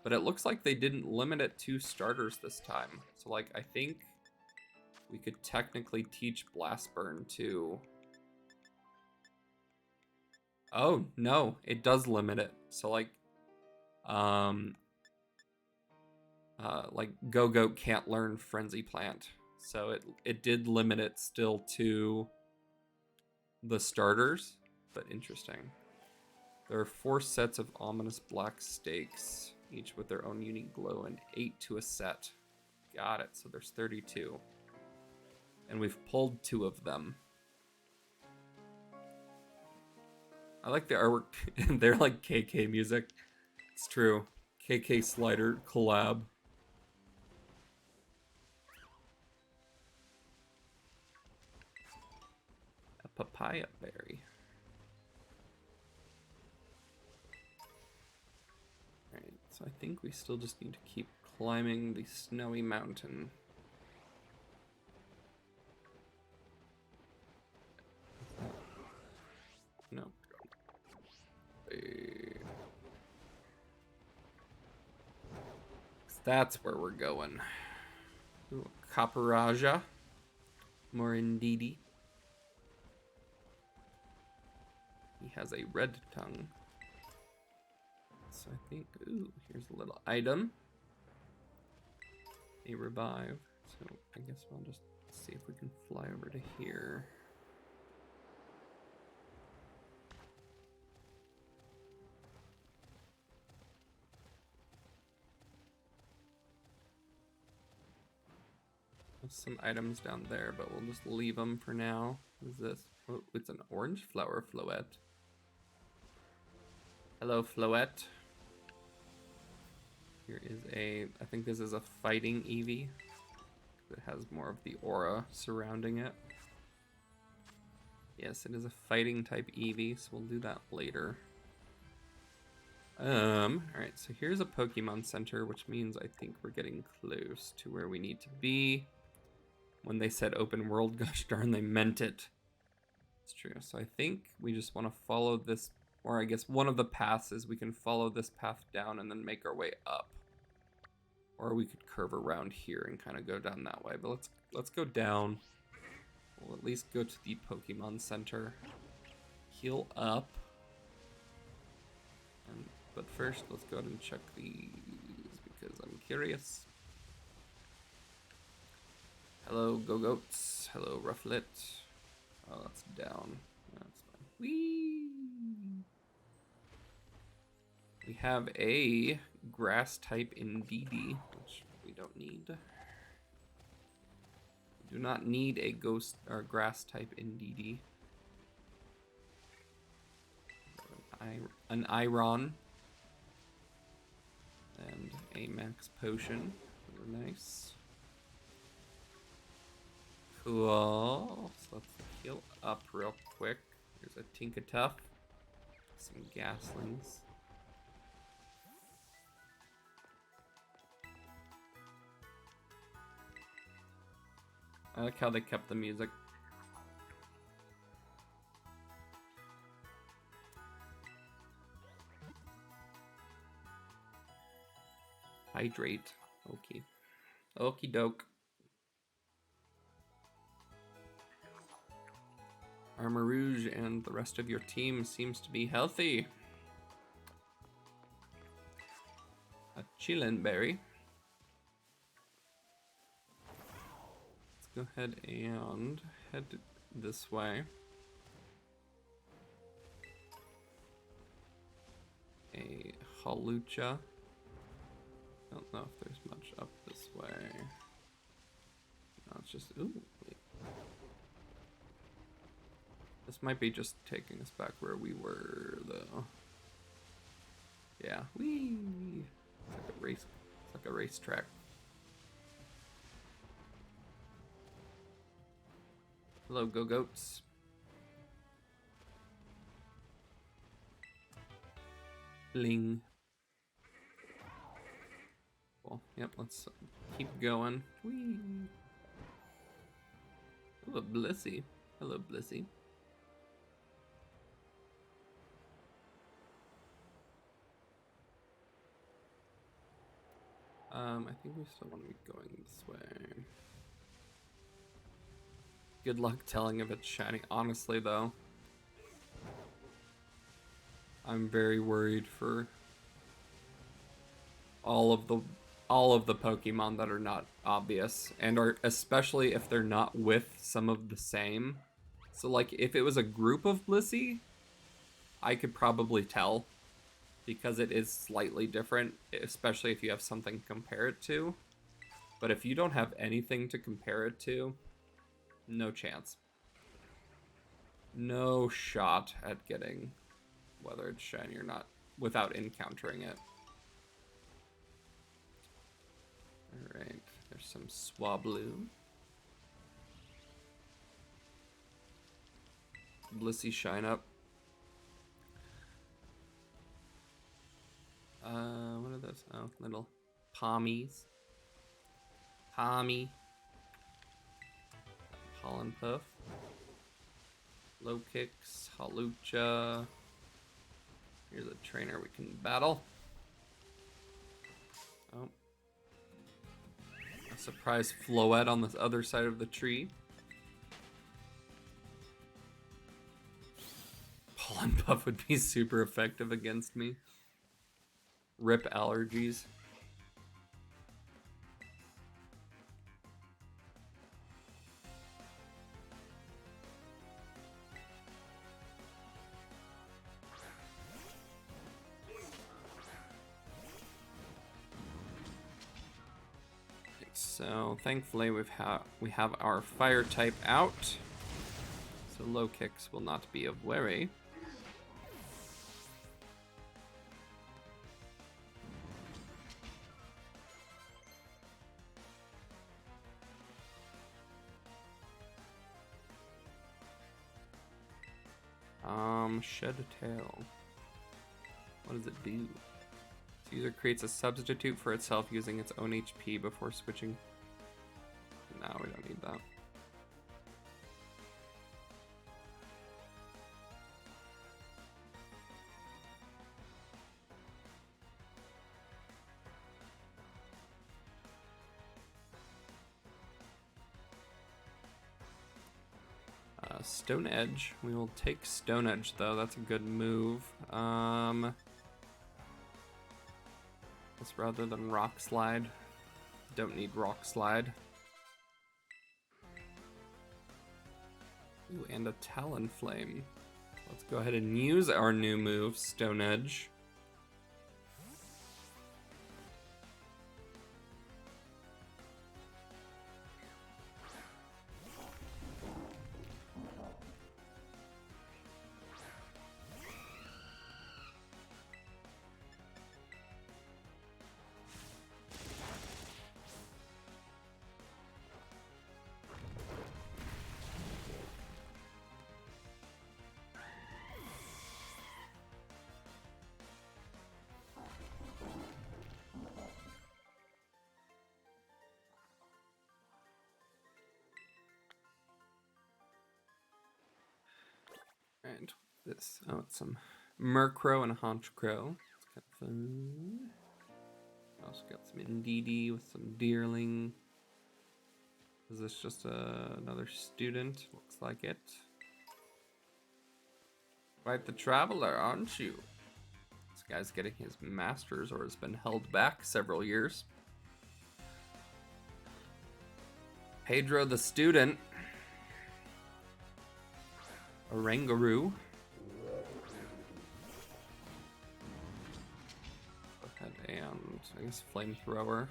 but it looks like they didn't limit it to starters this time. So like, I think we could technically teach Blast Burn to... oh, no, it does limit it. So like Go-Goat can't learn Frenzy Plant. So it did limit it still to the starters, but interesting. There are 4 sets of ominous black stakes, each with their own unique glow, and 8 to a set. Got it, so there's 32. And we've pulled 2 of them. I like the artwork. They're like KK music. It's true. KK Slider collab. A papaya berry. Alright, so I think we still just need to keep climbing the snowy mountain. No. That's where we're going. Ooh, Caparaja. Morindidi. He has a red tongue. So I think, ooh, here's a little item. A revive. So I guess we'll just see if we can fly over to here. There's some items down there, but we'll just leave them for now. What is this? Oh, it's an orange flower Floette. Hello, Floette. Here is a, I think this is a fighting Eevee. It has more of the aura surrounding it. Yes, it is a fighting type Eevee, so we'll do that later. Alright, so here's a Pokemon Center, which means I think we're getting close to where we need to be. When they said open world, gosh darn, they meant it. It's true. So I think we just want to follow this, or I guess one of the paths is we can follow this path down and then make our way up. Or we could curve around here and kind of go down that way. But let's go down. We'll at least go to the Pokemon Center. Heal up. But first, let's go ahead and check these because I'm curious. Hello, Go-Goats. Hello, Rufflet. Oh, that's down. That's fine. Whee! We have a grass type Indeedee, which we don't need. We do not need a ghost or grass type Indeedee. An Iron. And a max potion. Very nice. Cool. So let's heal up real quick. Here's a Tinkatuff. Some Gaslings. I like how they kept the music. Hydrate. Okay. Okie doke. Armor Rouge and the rest of your team seems to be healthy. A chillin' berry. Let's go ahead and head this way. A halucha. I don't know if there's much up this way. No, it's just, ooh, wait. This might be just taking us back where we were, though. Yeah, whee! It's like a race. It's like a racetrack. Hello, go-goats. Bling. Cool. Yep, let's keep going. Whee! Ooh, a Blissey. Hello, Blissey. I think we still want to be going this way. Good luck telling if it's shiny. Honestly, though, I'm very worried for all of the Pokemon that are not obvious, and are especially if they're not with some of the same. So, like, if it was a group of Blissey, I could probably tell, because it is slightly different, especially if you have something to compare it to. But if you don't have anything to compare it to, no chance. No shot at getting whether it's shiny or not without encountering it. Alright, there's some Swablu. Blissey shine up. What are those? Oh, little pommies. Pommy. Pollen Puff. Low kicks. Halucha. Here's a trainer we can battle. Oh. A surprise Floette on this other side of the tree. Pollen Puff would be super effective against me. Rip allergies. So thankfully we have our fire type out. So low kicks will not be of worry. Shed a tail. What does it do? This user creates a substitute for itself using its own HP before switching. No, we don't need that. Stone Edge. We will take Stone Edge though. That's a good move. This rather than Rock Slide. Don't need Rock Slide. Ooh, and a Talonflame. Let's go ahead and use our new move, Stone Edge. And this, oh, it's some Murkrow and a Honchkrow. It's kind of fun. Also got some Indeedee with some Deerling. Is this just another student? Looks like it. Quite the traveler, aren't you? This guy's getting his master's or has been held back several years. Pedro the student. Orangaroo. Go ahead and I guess flamethrower.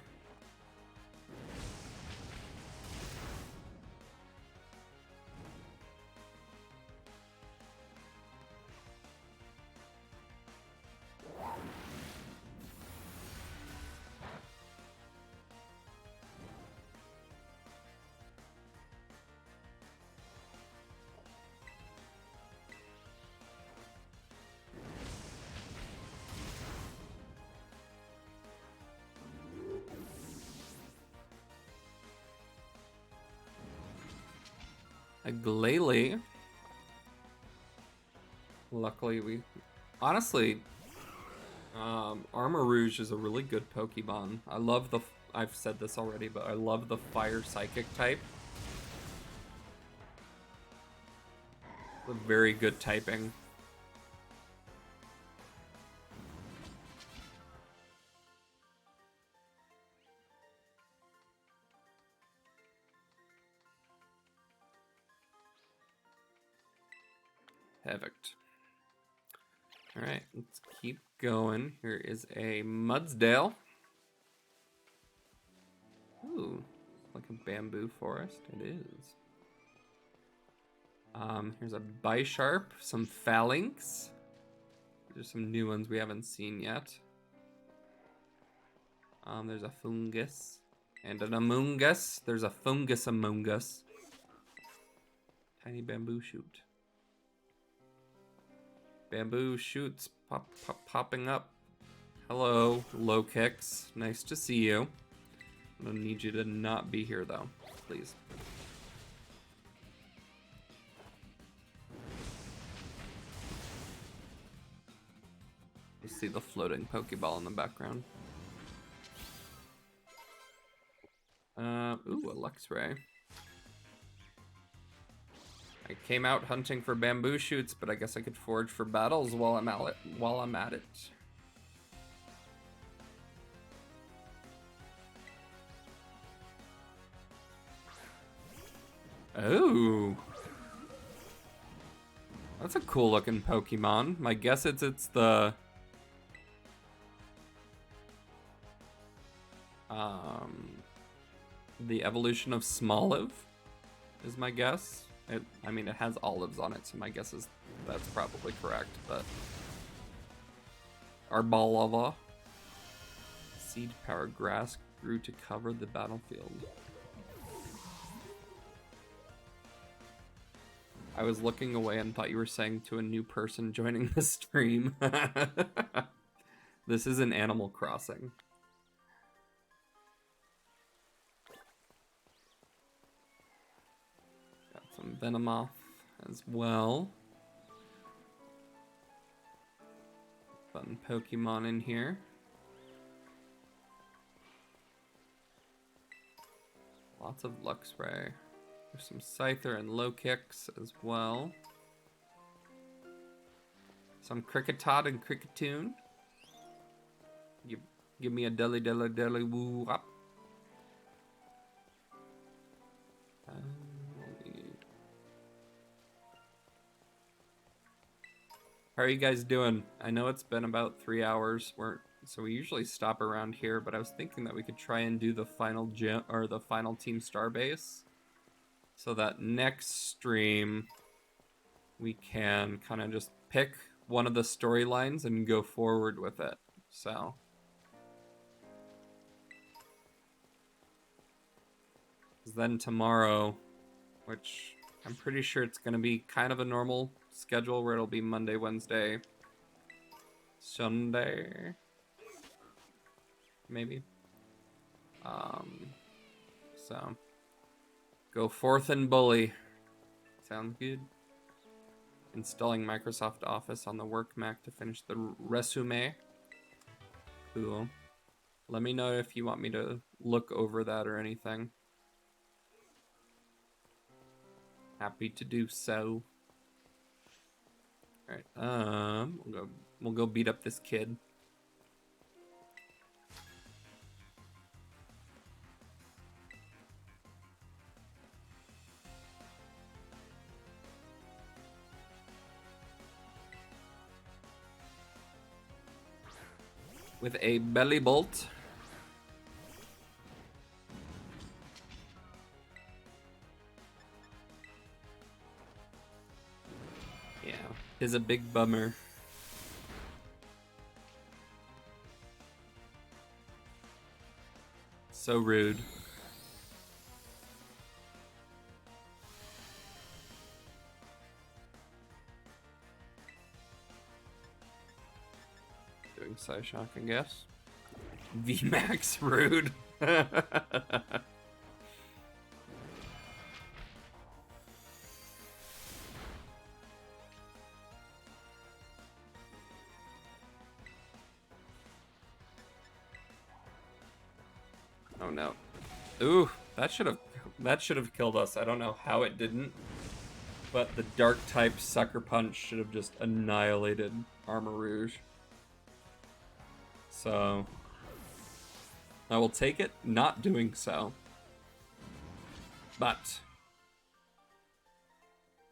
A Glalie. Luckily, we... Honestly, Armor Rouge is a really good Pokemon. I love the... I've said this already, but I love the Fire Psychic type. A very good typing. Perfect. Alright, let's keep going. Here is a Mudsdale. Ooh, like a bamboo forest. It is. Here's a Bisharp, some Phalanx. There's some new ones we haven't seen yet. There's a Fungus. And an Amoongus. There's a Fungus Among Us. Tiny bamboo shoot. Bamboo shoots popping up. Hello, low kicks. Nice to see you. I'm gonna need you to not be here though, please. You see the floating Pokeball in the background. Ooh, a Luxray. I came out hunting for bamboo shoots, but I guess I could forage for battles while I'm at it. Oh. That's a cool looking Pokemon. My guess it's the evolution of Smoliv is my guess. I mean, it has olives on it, so my guess is that's probably correct, but... Arbalova. Seed power grass grew to cover the battlefield. I was looking away and thought you were saying to a new person joining the stream. This is an Animal Crossing. Some Venomoth as well. Fun Pokemon in here. Lots of Luxray. There's some Scyther and Low Kicks as well. Some Kricketot and Kricketune. Give me a deli woo up. How are you guys doing? I know it's been about 3 hours. So we usually stop around here, but I was thinking that we could try and do the final gym or the final Team Starbase, so that next stream we can kind of just pick one of the storylines and go forward with it. So then tomorrow, which I'm pretty sure it's going to be kind of a normal schedule where it'll be Monday, Wednesday, Sunday, maybe. So go forth and bully. Sounds good. Installing Microsoft Office on the work Mac to finish the resume. Cool. Let me know if you want me to look over that or anything. Happy to do so. All right. We'll go beat up this kid. With a belly bolt. Yeah, is a big bummer. So rude. Doing Psyshock, I guess. VMAX rude. Oh no. Ooh, that should have killed us. I don't know how it didn't. But the dark type sucker punch should have just annihilated Armor Rouge. So I will take it not doing so. But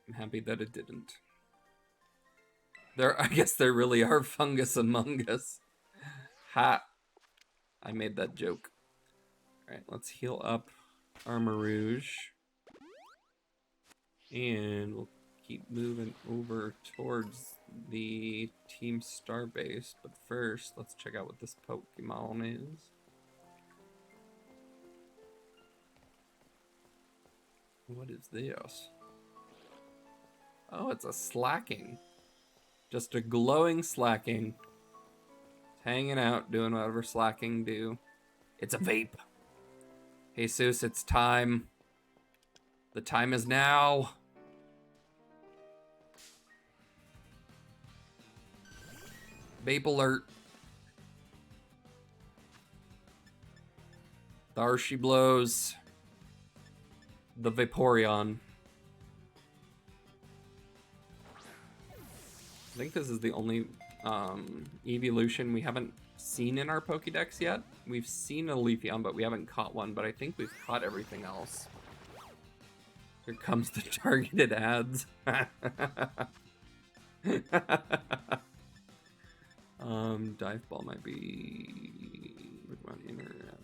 I'm happy that it didn't. I guess there really are fungus among us. Ha! I made that joke. Alright, let's heal up Armor Rouge. And we'll keep moving over towards the Team Starbase. But first, let's check out what this Pokemon is. What is this? Oh, it's a Slacking. Just a glowing Slacking. Hanging out, doing whatever Slacking do. It's a vape. Jesus, it's time. The time is now. Vape alert. There she blows. The Vaporeon. I think this is the only evolution we haven't seen in our Pokédex yet. We've seen a Leafeon, but we haven't caught one, but I think we've caught everything else. Here comes the targeted ads. Dive Ball might be in or out.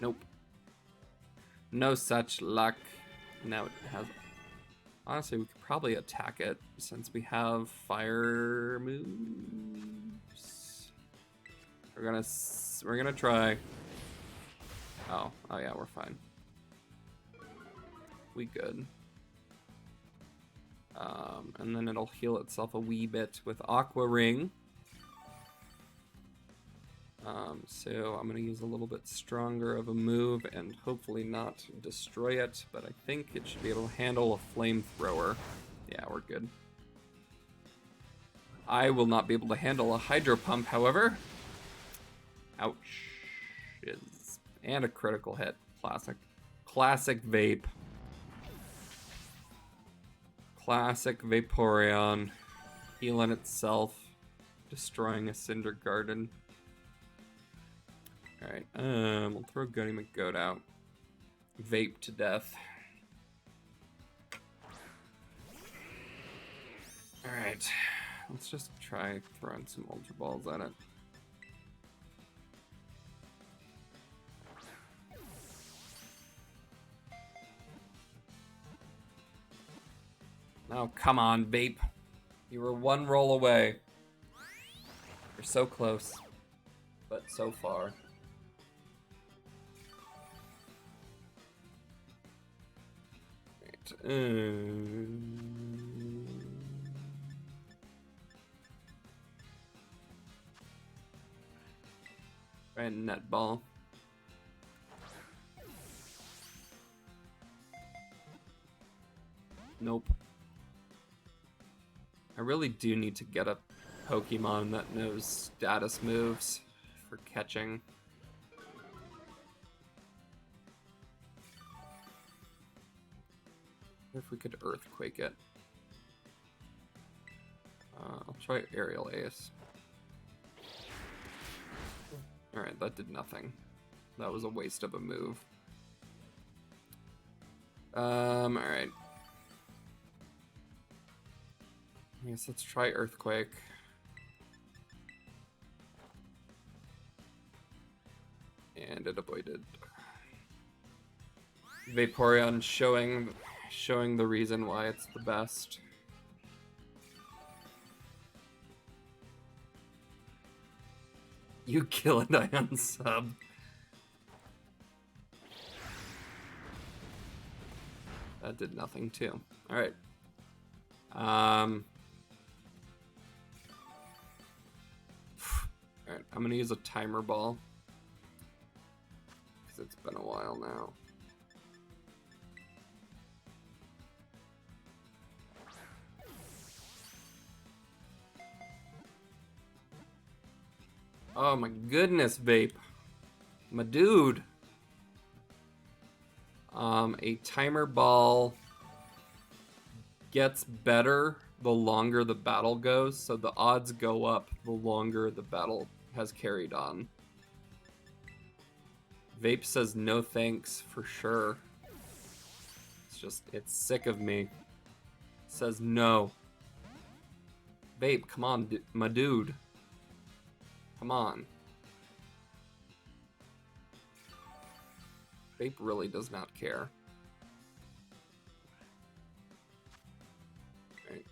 Nope. No such luck. Now it has. Honestly, we could probably attack it since we have fire moves. We're gonna try. Oh yeah, we're fine. We good. And then it'll heal itself a wee bit with Aqua Ring. So I'm gonna use a little bit stronger of a move and hopefully not destroy it, but I think it should be able to handle a flamethrower. Yeah, we're good. I will not be able to handle a Hydro Pump, however. Ouch. And a critical hit. Classic Vape. Classic Vaporeon. Healing itself. Destroying a Cinder Garden. Alright, we'll throw Gunny McGoat out. Vape to death. Alright, let's just try throwing some Ultra Balls at it. Oh, come on, Vape. You were one roll away. You're so close, but so far. And net ball. Nope. I really do need to get a Pokemon that knows status moves for catching. If we could earthquake it. I'll try aerial ace. Alright, that did nothing. That was a waste of a move. Alright. I guess let's try earthquake. And it avoided. Vaporeon showing the reason why it's the best. You kill it, I unsub. That did nothing too. Alright. Alright, I'm gonna use a timer ball. Because it's been a while now. Oh my goodness, Vape. My dude. A timer ball gets better the longer the battle goes, so the odds go up the longer the battle has carried on. Vape says no thanks for sure. It's sick of me. It says no. Vape, come on, my dude. Come on. Vape really does not care. Right.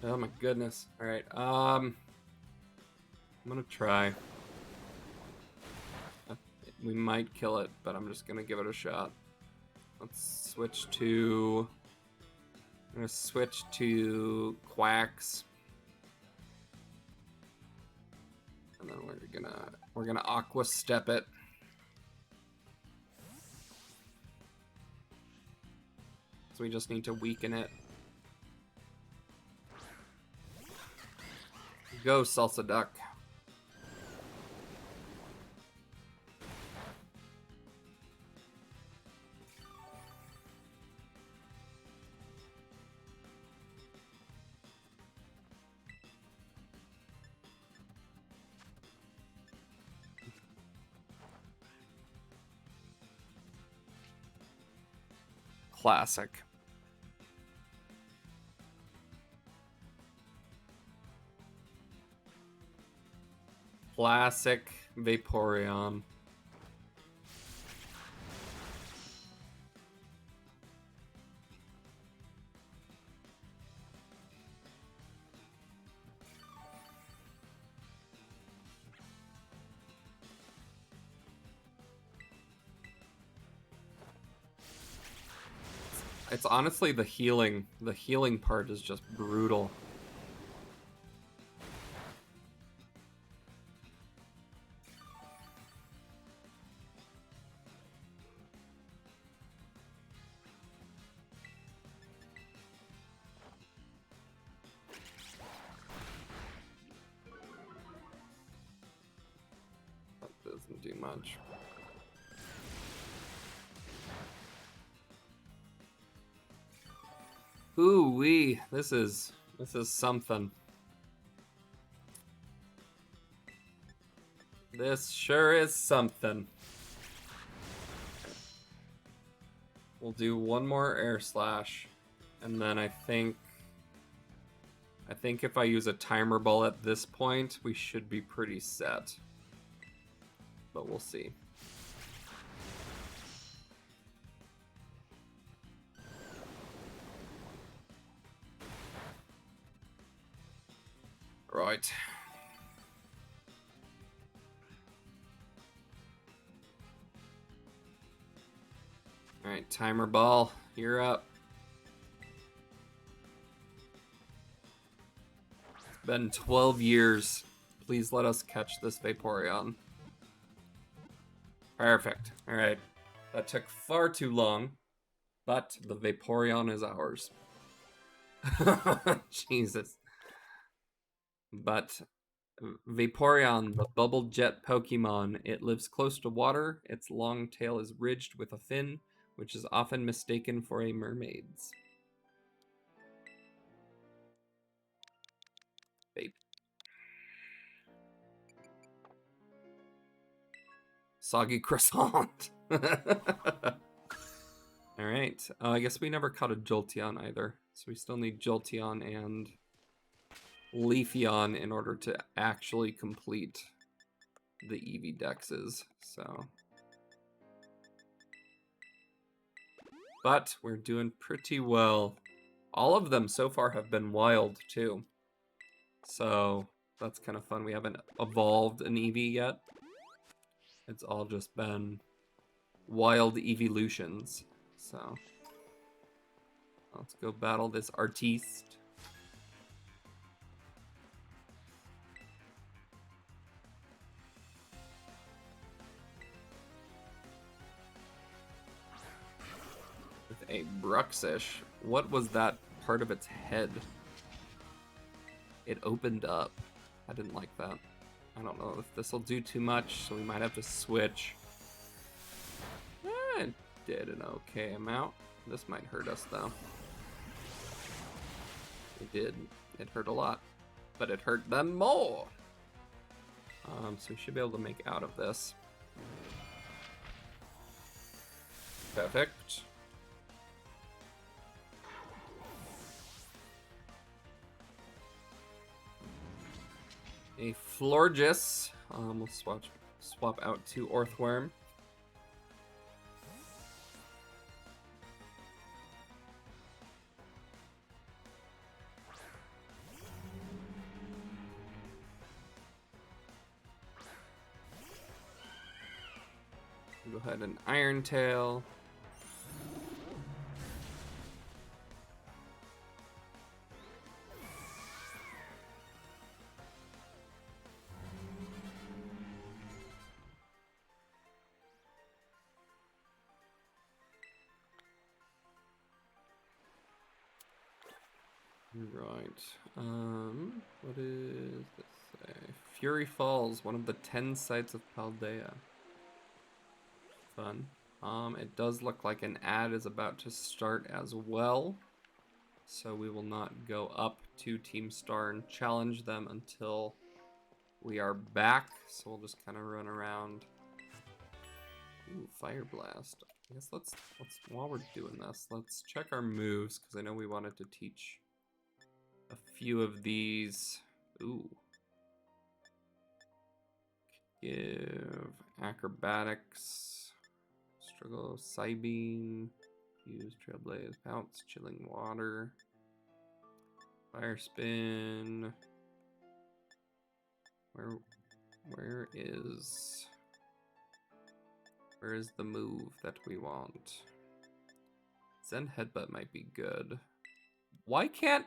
Oh my goodness. Alright, I'm gonna try. We might kill it, but I'm just gonna give it a shot. Let's switch to... I'm gonna switch to Quacks. And then we're gonna Aqua Step it. So we just need to weaken it. Go, Salsa Duck. Classic. Classic Vaporeon. It's honestly the healing. The healing part is just brutal. That doesn't do much. Ooh-wee, this is something. This sure is something. We'll do one more Air Slash, and then I think if I use a timer ball at this point, we should be pretty set. But we'll see. Right. Alright, timer ball, you're up. It's been 12 years. Please let us catch this Vaporeon. Perfect. Alright. That took far too long, but the Vaporeon is ours. Jesus. But Vaporeon, the bubble jet Pokemon. It lives close to water. Its long tail is ridged with a fin, which is often mistaken for a mermaid's. Vape. Soggy croissant. Alright. I guess we never caught a Jolteon either. So we still need Jolteon and Leafeon in order to actually complete the Eevee dexes. So. But we're doing pretty well. All of them so far have been wild too. So that's kind of fun. We haven't evolved an Eevee yet. It's all just been wild evolutions. So let's go battle this artiste. With a Bruxish. What was that part of its head? It opened up. I didn't like that. I don't know if this will do too much, so we might have to switch. It did an okay amount. This might hurt us though. It did. It hurt a lot, but it hurt them more. So we should be able to make out of this. Perfect. A Florges. We'll swap out to Orthworm. Go ahead and Iron Tail. Right. What is this say? Fury Falls, one of the 10 sites of Paldea. Fun. It does look like an ad is about to start as well. So we will not go up to Team Star and challenge them until we are back. So we'll just kind of run around. Ooh, Fire Blast. I guess let's while we're doing this, let's check our moves because I know we wanted to teach a few of these. Ooh. Give acrobatics, struggle, Psybeam, use Trailblaze, Pounce, Chilling Water, Fire Spin. Where is the move that we want? Zen Headbutt might be good. Why can't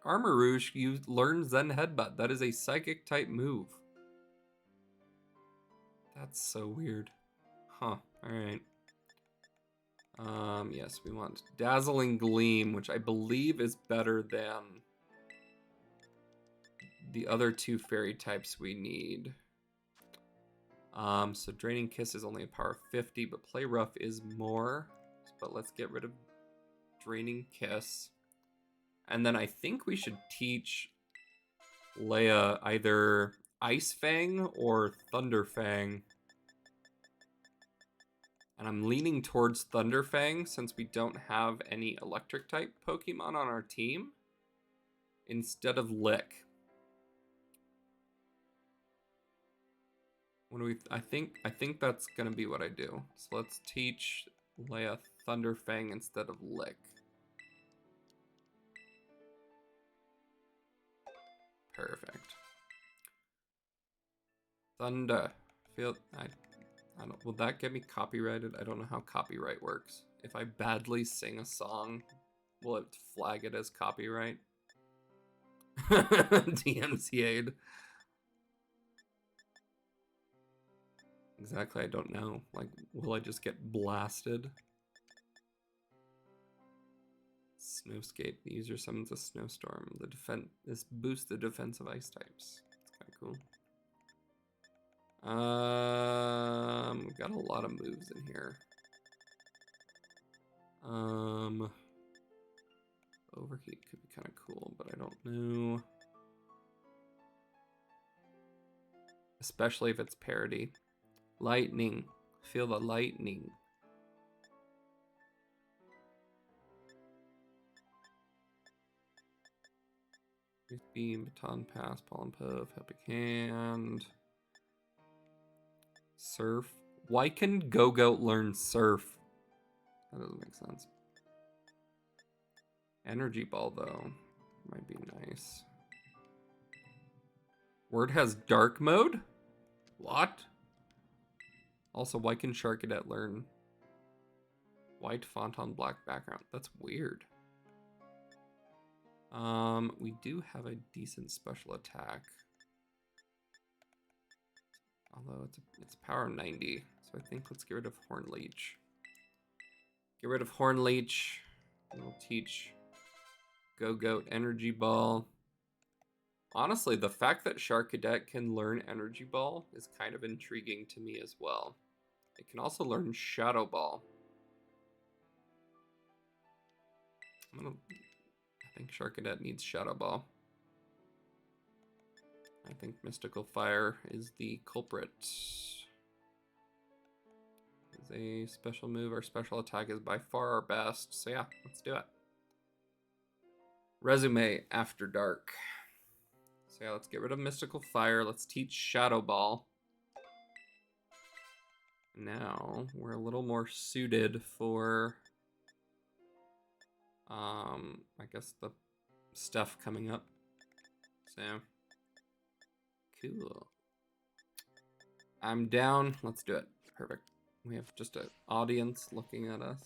Armor Rouge learn Zen Headbutt? That is a psychic type move. That's so weird. Huh, alright. Yes, we want Dazzling Gleam, which I believe is better than the other two fairy types we need. So Draining Kiss is only a power of 50, but Play Rough is more. But let's get rid of Draining Kiss. And then I think we should teach Leia either Ice Fang or Thunder Fang. And I'm leaning towards Thunder Fang since we don't have any electric type Pokemon on our team instead of Lick. What do we I think that's gonna be what I do. So let's teach Leia Thunder Fang instead of Lick. Perfect. Thunder. I don't. Will that get me copyrighted? I don't know how copyright works. If I badly sing a song, will it flag it as copyright? DMCA'd. Exactly, I don't know. Like, will I just get blasted? Snowscape. The user summons a snowstorm. This boosts the defense of ice types. It's kind of cool. We've got a lot of moves in here. Overheat could be kind of cool, but I don't know. Especially if it's parody. Lightning. Feel the lightning. Beam, baton pass, pollen puff, helping hand. Surf. Why can Go-Goat learn surf? That doesn't make sense. Energy ball, though. Might be nice. Word has dark mode? What? Also, why can Sharkadet learn white font on black background? That's weird. We do have a decent special attack. Although it's power 90, so I think let's get rid of Horn Leech. Get rid of Horn Leech. And we'll teach Go-Goat Energy Ball. Honestly, the fact that Sharkadet can learn Energy Ball is kind of intriguing to me as well. It can also learn Shadow Ball. I think Sharkadet needs Shadow Ball. I think Mystical Fire is the culprit. Is a special move. Our special attack is by far our best. So yeah, let's do it. Resume After Dark. So yeah, let's get rid of Mystical Fire. Let's teach Shadow Ball. Now we're a little more suited for I guess the stuff coming up. So cool. I'm down. Let's do it. Perfect. We have just an audience looking at us.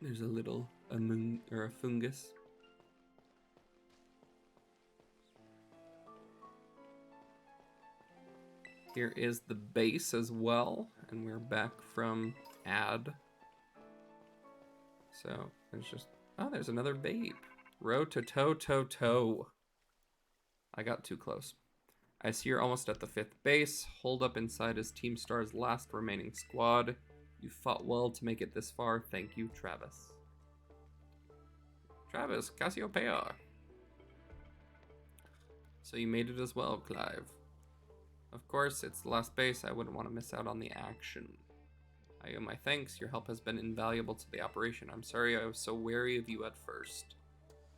There's a little a fungus. Here is the base as well, and we're back from ad. So there's just, oh, there's another babe. Row to toe, toe, toe. I got too close. I see you're almost at the 5th base. Hold up inside is Team Star's last remaining squad. You fought well to make it this far. Thank you, Travis. Travis, Cassiopeia. So you made it as well, Clive. Of course, it's the last base. I wouldn't want to miss out on the action. I owe my thanks. Your help has been invaluable to the operation. I'm sorry I was so wary of you at first.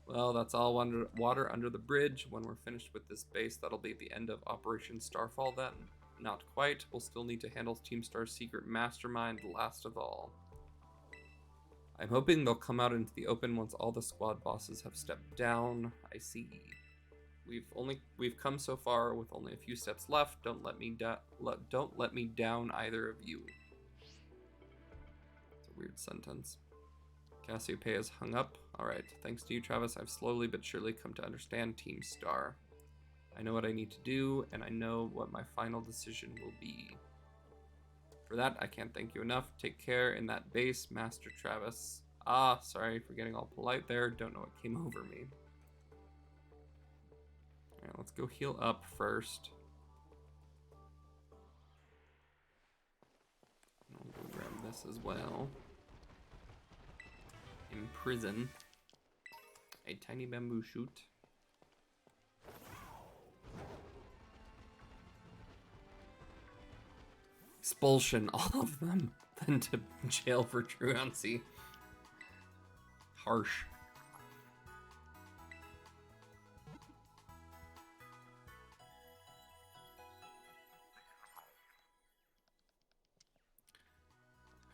Well, that's all water under the bridge. When we're finished with this base, that'll be the end of Operation Starfall then. Not quite. We'll still need to handle Team Star's secret mastermind last of all. I'm hoping they'll come out into the open once all the squad bosses have stepped down. I see. We've come so far with only a few steps left. Don't let me down, either of you. It's a weird sentence. Cassiopeia is hung up. Alright, thanks to you, Travis, I've slowly but surely come to understand Team Star. I know what I need to do, and I know what my final decision will be. For that, I can't thank you enough. Take care in that base, Master Travis. Ah, sorry for getting all polite there. Don't know what came over me. Alright, let's go heal up first. I'll go grab this as well. Imprison a tiny bamboo shoot. Expulsion, all of them, then to jail for truancy. Harsh.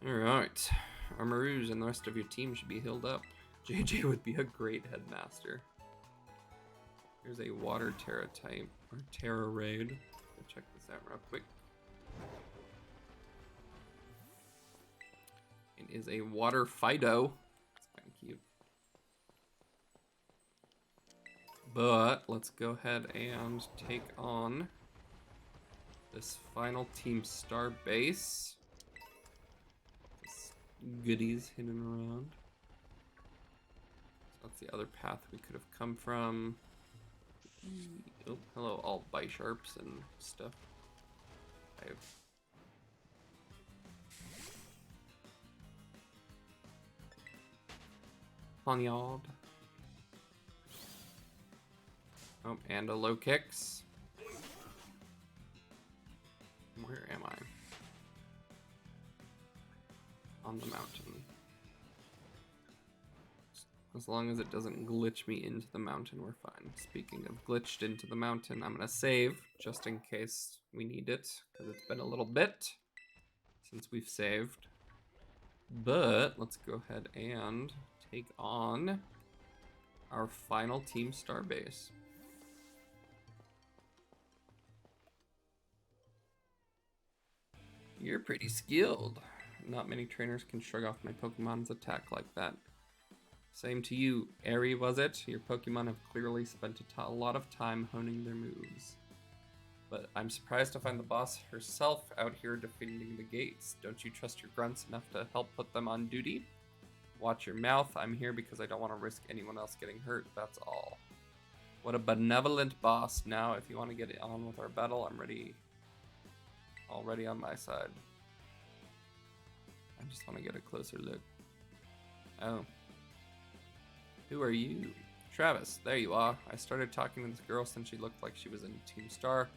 Alright. Armaroos and the rest of your team should be healed up. JJ would be a great headmaster. Here's a water Terra type, or Terra raid. Go check this out real quick. It is a water Fido. It's kind of cute. But let's go ahead and take on this final Team Star base. goodies hidden around. So that's the other path we could have come from. Oh, hello, all Bisharps and stuff. I have Poniard. Oh, and a low kicks. Where am I? On the mountain. As long as it doesn't glitch me into the mountain, we're fine. Speaking of glitched into the mountain, I'm gonna save just in case we need it, because it's been a little bit since we've saved. But let's go ahead and take on our final Team Star base. You're pretty skilled. Not many trainers can shrug off my Pokemon's attack like that. Same to you, Airy, was it? Your Pokemon have clearly spent a lot of time honing their moves. But I'm surprised to find the boss herself out here defending the gates. Don't you trust your grunts enough to help put them on duty? Watch your mouth. I'm here because I don't want to risk anyone else getting hurt, that's all. What a benevolent boss. Now, if you want to get on with our battle, I'm ready. Already on my side. I just want to get a closer look. Oh. Who are you? Travis, there you are. I started talking to this girl since she looked like she was in Team Star.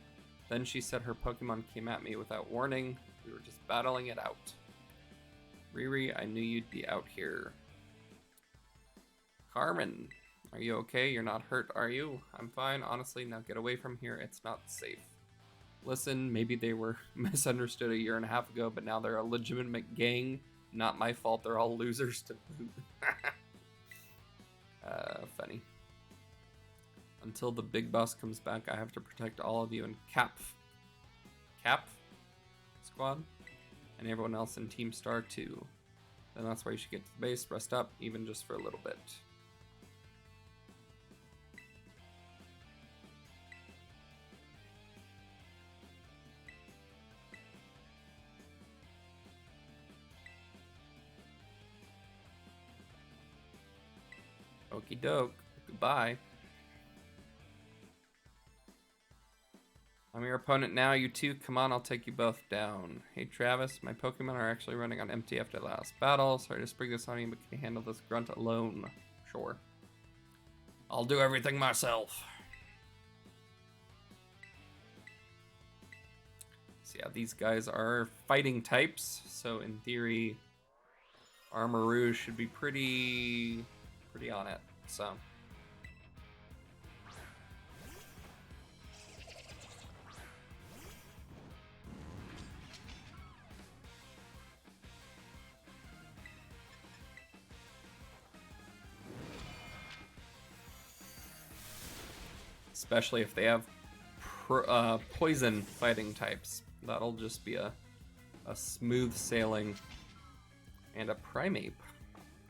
Then she said her Pokemon came at me without warning. We were just battling it out. Riri, I knew you'd be out here. Carmen, are you okay? You're not hurt, are you? I'm fine, honestly. Now get away from here. It's not safe. Listen, maybe they were misunderstood a year and a half ago, but now they're a legitimate gang. Not my fault. They're all losers to boot. Funny. Until the big boss comes back, I have to protect all of you in Cap Squad and everyone else in Team Star too. Then that's why you should get to the base, rest up, even just for a little bit. Okie doke. Goodbye. I'm your opponent now, you two. Come on, I'll take you both down. Hey Travis, my Pokemon are actually running on empty after the last battle. Sorry to spring this on you, but can you handle this grunt alone? Sure. I'll do everything myself. So yeah, these guys are fighting types, so in theory, Armarouge should be pretty on it, so. Especially if they have poison fighting types. That'll just be a smooth sailing. And a Primeape.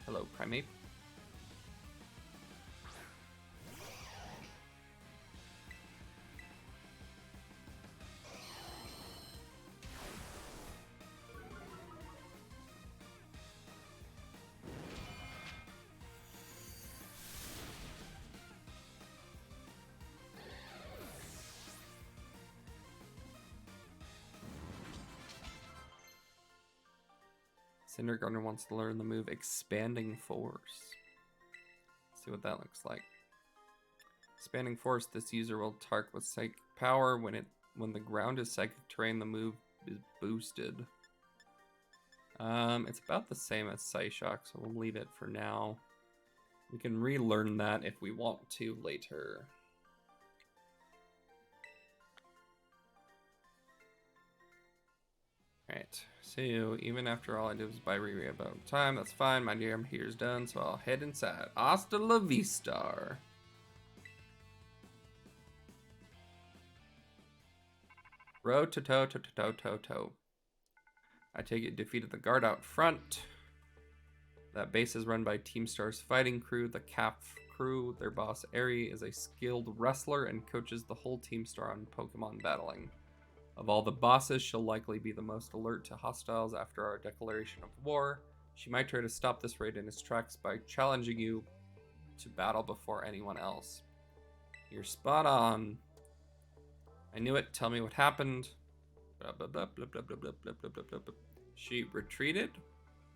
Hello, Primeape. Cindergarden wants to learn the move Expanding Force. Let's see what that looks like. Expanding Force, this user will target with Psychic Power. When the ground is Psychic Terrain, the move is boosted. It's about the same as Psyshock, so we'll leave it for now. We can relearn that if we want to later. Alright, so even after all I did was buy Riri about time, that's fine. My dear, I'm here's done, so I'll head inside. Hasta la vista. Row to toe to toe to toe. I take it defeated the guard out front. That base is run by Team Star's fighting crew, the CAF crew. Their boss, Airy, is a skilled wrestler and coaches the whole Team Star on Pokemon battling. Of all the bosses, she'll likely be the most alert to hostiles after our declaration of war. She might try to stop this raid in its tracks by challenging you to battle before anyone else. You're spot on. I knew it. Tell me what happened. Blah, blah, blah, blah, blah, blah, blah, blah, blah, blah, blah. She retreated?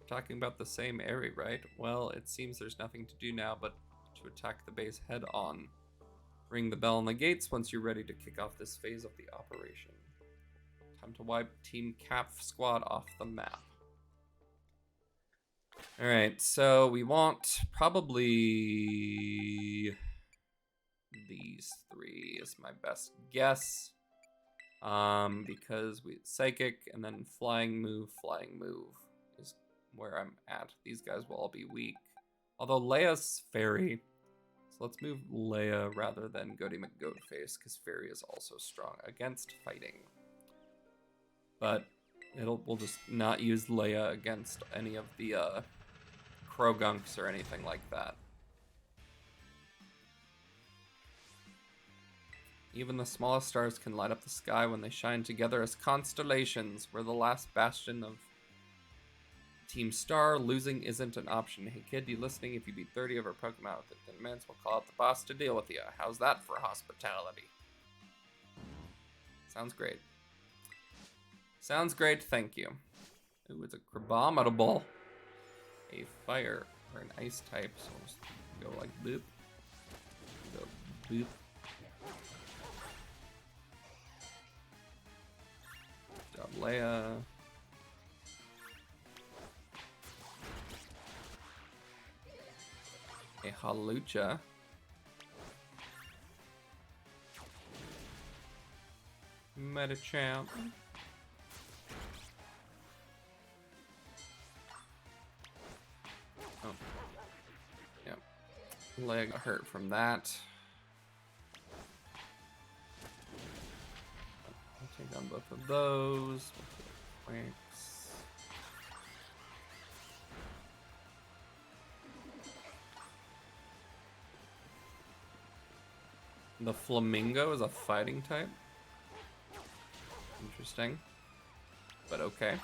Talking about the same area, right? Well, it seems there's nothing to do now but to attack the base head on. Ring the bell on the gates once you're ready to kick off this phase of the operation. Time to wipe Team Cap Squad off the map. Alright, so we want probably these three is my best guess. Because we psychic and then flying move is where I'm at. These guys will all be weak. Although Leia's fairy. So let's move Leia rather than Goaty McGoatface, because fairy is also strong against fighting. But we'll just not use Leia against any of the Krogunks or anything like that. Even the smallest stars can light up the sky when they shine together as constellations. We're the last bastion of Team Star. Losing isn't an option. Hey kid, you listening? If you beat 30 of our Pokemon within 10 minutes, we'll call out the boss to deal with you. How's that for hospitality? Sounds great. Sounds great, thank you. Ooh, it's a Crabominable. A fire or an ice type, so we'll just go like boop. Go boop. Leia. A Halucha. Metachamp. Oh. Yep. Leia got hurt from that. Take on both of those. Thanks. The Flamingo is a fighting type. Interesting. But okay.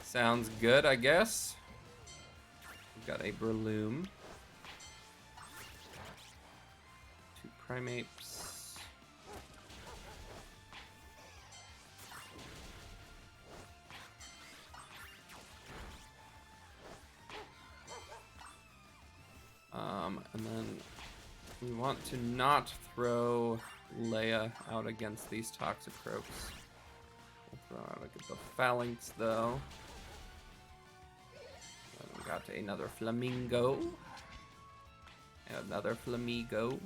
Sounds good, I guess. We've got a Breloom. 2 Primates. And then we want to not throw Leia out against these Toxicroaks. We'll throw out against the Phalanx, though. And we got another Flamingo. And another Flamigo.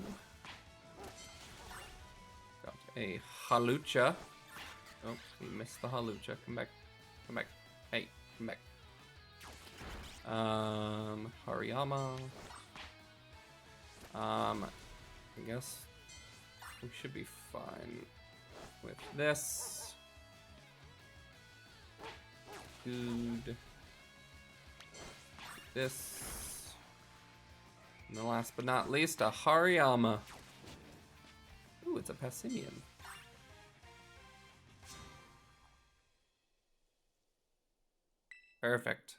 Got a Halucha. Oh, we missed the Halucha. Come back. Come back. Hey, come back. Hariyama. I guess we should be fine with this. Good. This. And the last but not least, a Hariyama. Ooh, it's a Passimian. Perfect.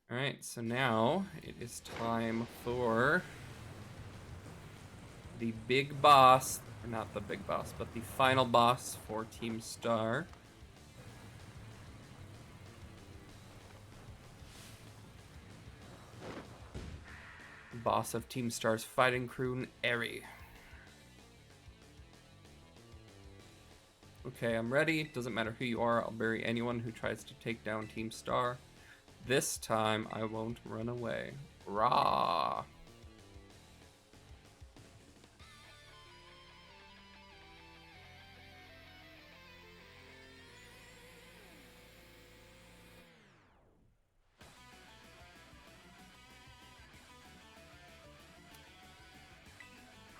Alright, so now it is time for the big boss, or not the big boss, but the final boss for Team Star. Boss of Team Star's fighting crew, Eri. Okay, I'm ready. Doesn't matter who you are, I'll bury anyone who tries to take down Team Star. This time, I won't run away. Rah!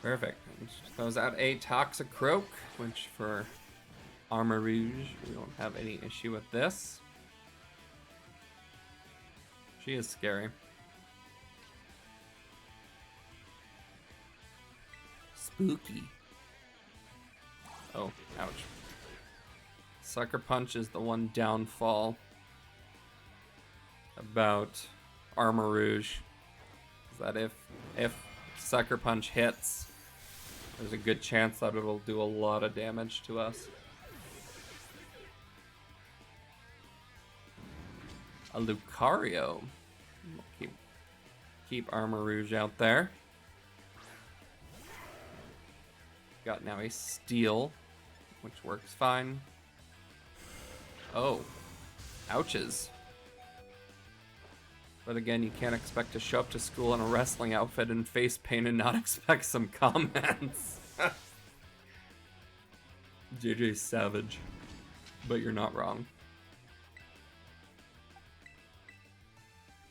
Perfect. Throws out a Toxicroak, which for Armor Rouge, we don't have any issue with this. She is scary. Spooky. Oh, ouch. Sucker Punch is the one downfall. about Armor Rouge is that if Sucker Punch hits, there's a good chance that it'll do a lot of damage to us. A Lucario. Keep Armor Rouge out there. Got now a Steel, which works fine. Oh, ouches. But again, you can't expect to show up to school in a wrestling outfit and face paint and not expect some comments. JJ's savage, but you're not wrong.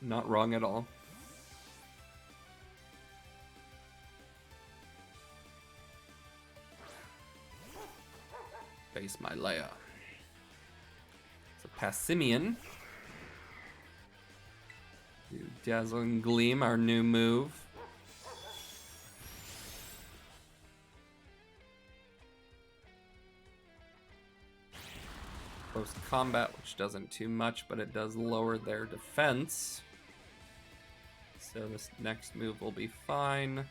Not wrong at all. Face my layer. It's a Passimian. Do Dazzling Gleam, our new move. Close combat, which doesn't too much, but it does lower their defense. So this next move will be fine.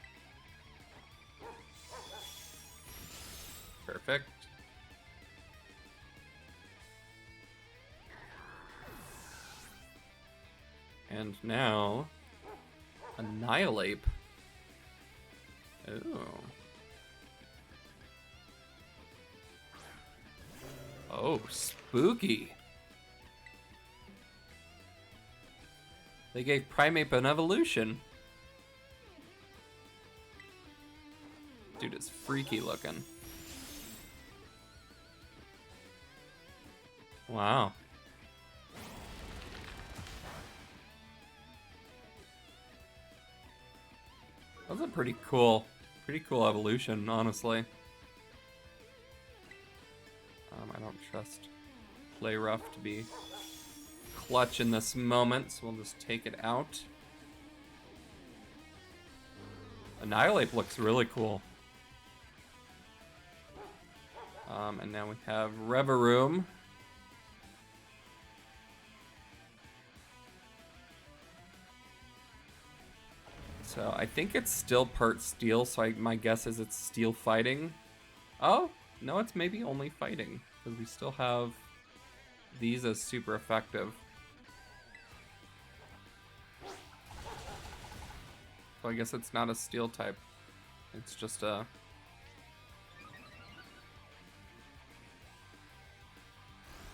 Perfect. And now, Annihilate. Oh. Oh, spooky. They gave Primeape an evolution. Dude, it's freaky looking. Wow. That's a pretty cool evolution, honestly. I don't trust Play Rough to be clutch in this moment, so we'll just take it out. Annihilate looks really cool. And now we have Reveroom. So I think it's still part steel, so my guess is it's steel fighting. Oh, no, it's maybe only fighting, because we still have these as super effective. So I guess it's not a steel type. It's just a...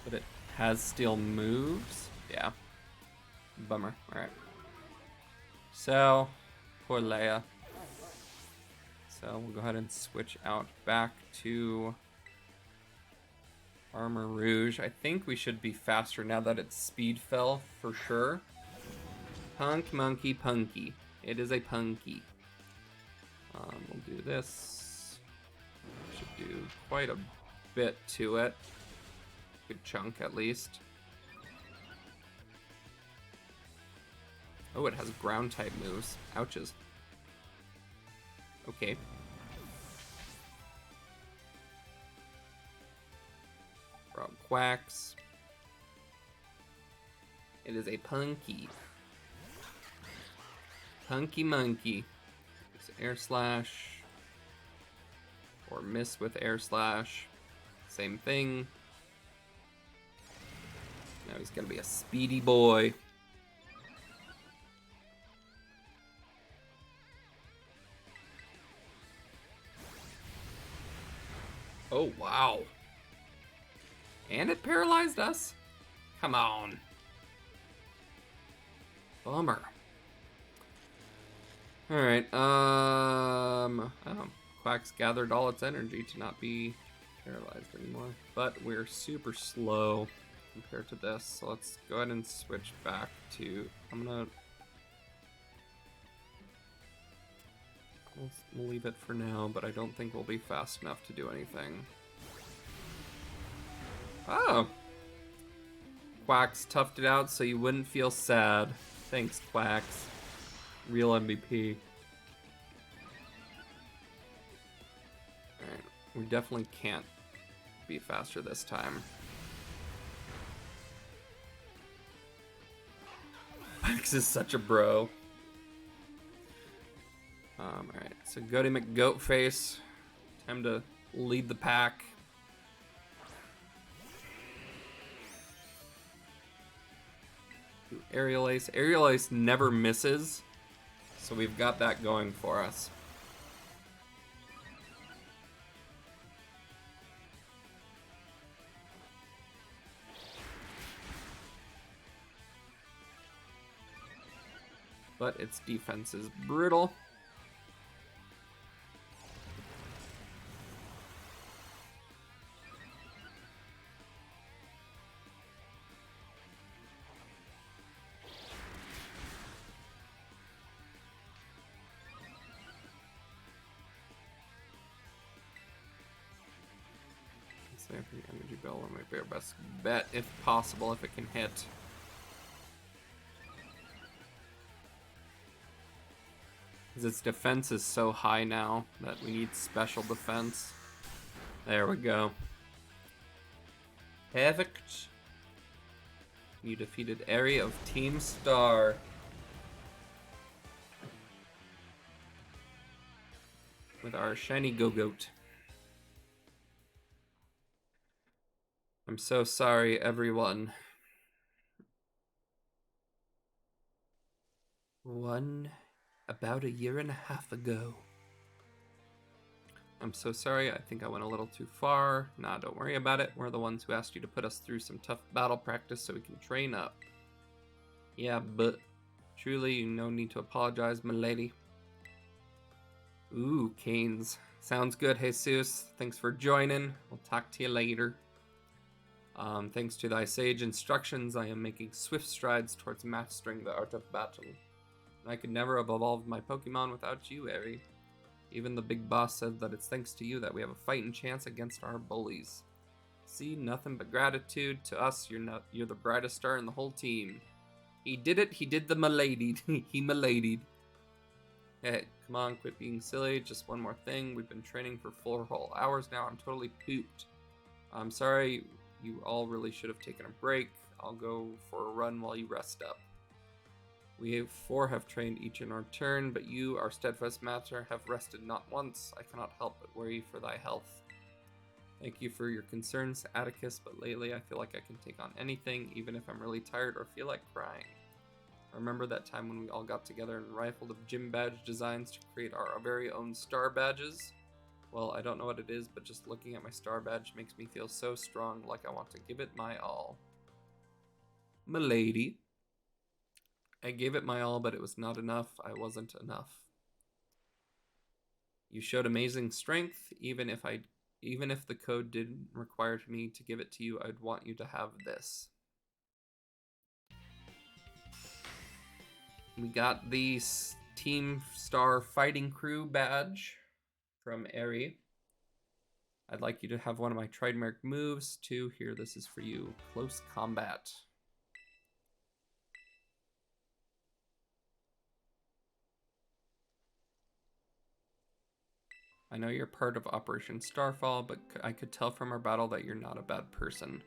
But it has steel moves? Yeah. Bummer. Alright. So... Poor Leia. So we'll go ahead and switch out back to Armor Rouge. I think we should be faster now that its speed fell, for sure. Punk, monkey, punky. It is a punky. We'll do this. Should do quite a bit to it. Good chunk, at least. Oh, it has ground type moves. Ouches. Okay. Frog quacks. It is a punky. Punky monkey. It's air slash. Or miss with air slash. Same thing. Now he's gonna be a speedy boy. Oh, wow. And it paralyzed us? Come on. Bummer. Alright, oh, Quack's gathered all its energy to not be paralyzed anymore. But we're super slow compared to this, so let's go ahead and switch back to... We'll leave it for now, but I don't think we'll be fast enough to do anything. Oh! Quacks toughed it out so you wouldn't feel sad. Thanks, Quacks. Real MVP. Alright, we definitely can't be faster this time. Max is such a bro. Alright, so Goaty McGoatface. Time to lead the pack. Aerial Ace. Aerial Ace never misses, so we've got that going for us. But its defense is brutal. Save the energy bell or might be our best bet if possible, if it can hit. Because its defense is so high now that we need special defense. There we go. Perfect. You defeated Area of Team Star. With our shiny Go-Goat. I'm so sorry, everyone. About a year and a half ago. I'm so sorry, I think I went a little too far. Nah, don't worry about it. We're the ones who asked you to put us through some tough battle practice so we can train up. Yeah, but truly, no need to apologize, milady. Ooh, Canes. Sounds good, Jesus. Thanks for joining. We'll talk to you later. Thanks to thy sage instructions, I am making swift strides towards mastering the art of battle. I could never have evolved my Pokemon without you, Eri. Even the big boss said that it's thanks to you that we have a fighting chance against our bullies. See, nothing but gratitude. To us, you're the brightest star in the whole team. He did it. He did the milady. He miladied. Hey, come on, quit being silly. Just one more thing. We've been training for 4 whole hours now. I'm totally pooped. I'm sorry. You all really should have taken a break. I'll go for a run while you rest up. We 4 have trained each in our turn, but you, our steadfast master, have rested not once. I cannot help but worry for thy health. Thank you for your concerns, Atticus, but lately I feel like I can take on anything, even if I'm really tired or feel like crying. Remember that time when we all got together and rifled up gym badge designs to create our very own star badges? Well, I don't know what it is, but just looking at my star badge makes me feel so strong, like I want to give it my all. Milady. I gave it my all, but it was not enough. I wasn't enough. You showed amazing strength. Even if the code didn't require me to give it to you, I'd want you to have this. We got the Team Star Fighting Crew badge from Eri. I'd like you to have one of my trademark moves too. Here, this is for you. Close combat. I know you're part of Operation Starfall, but I could tell from our battle that you're not a bad person.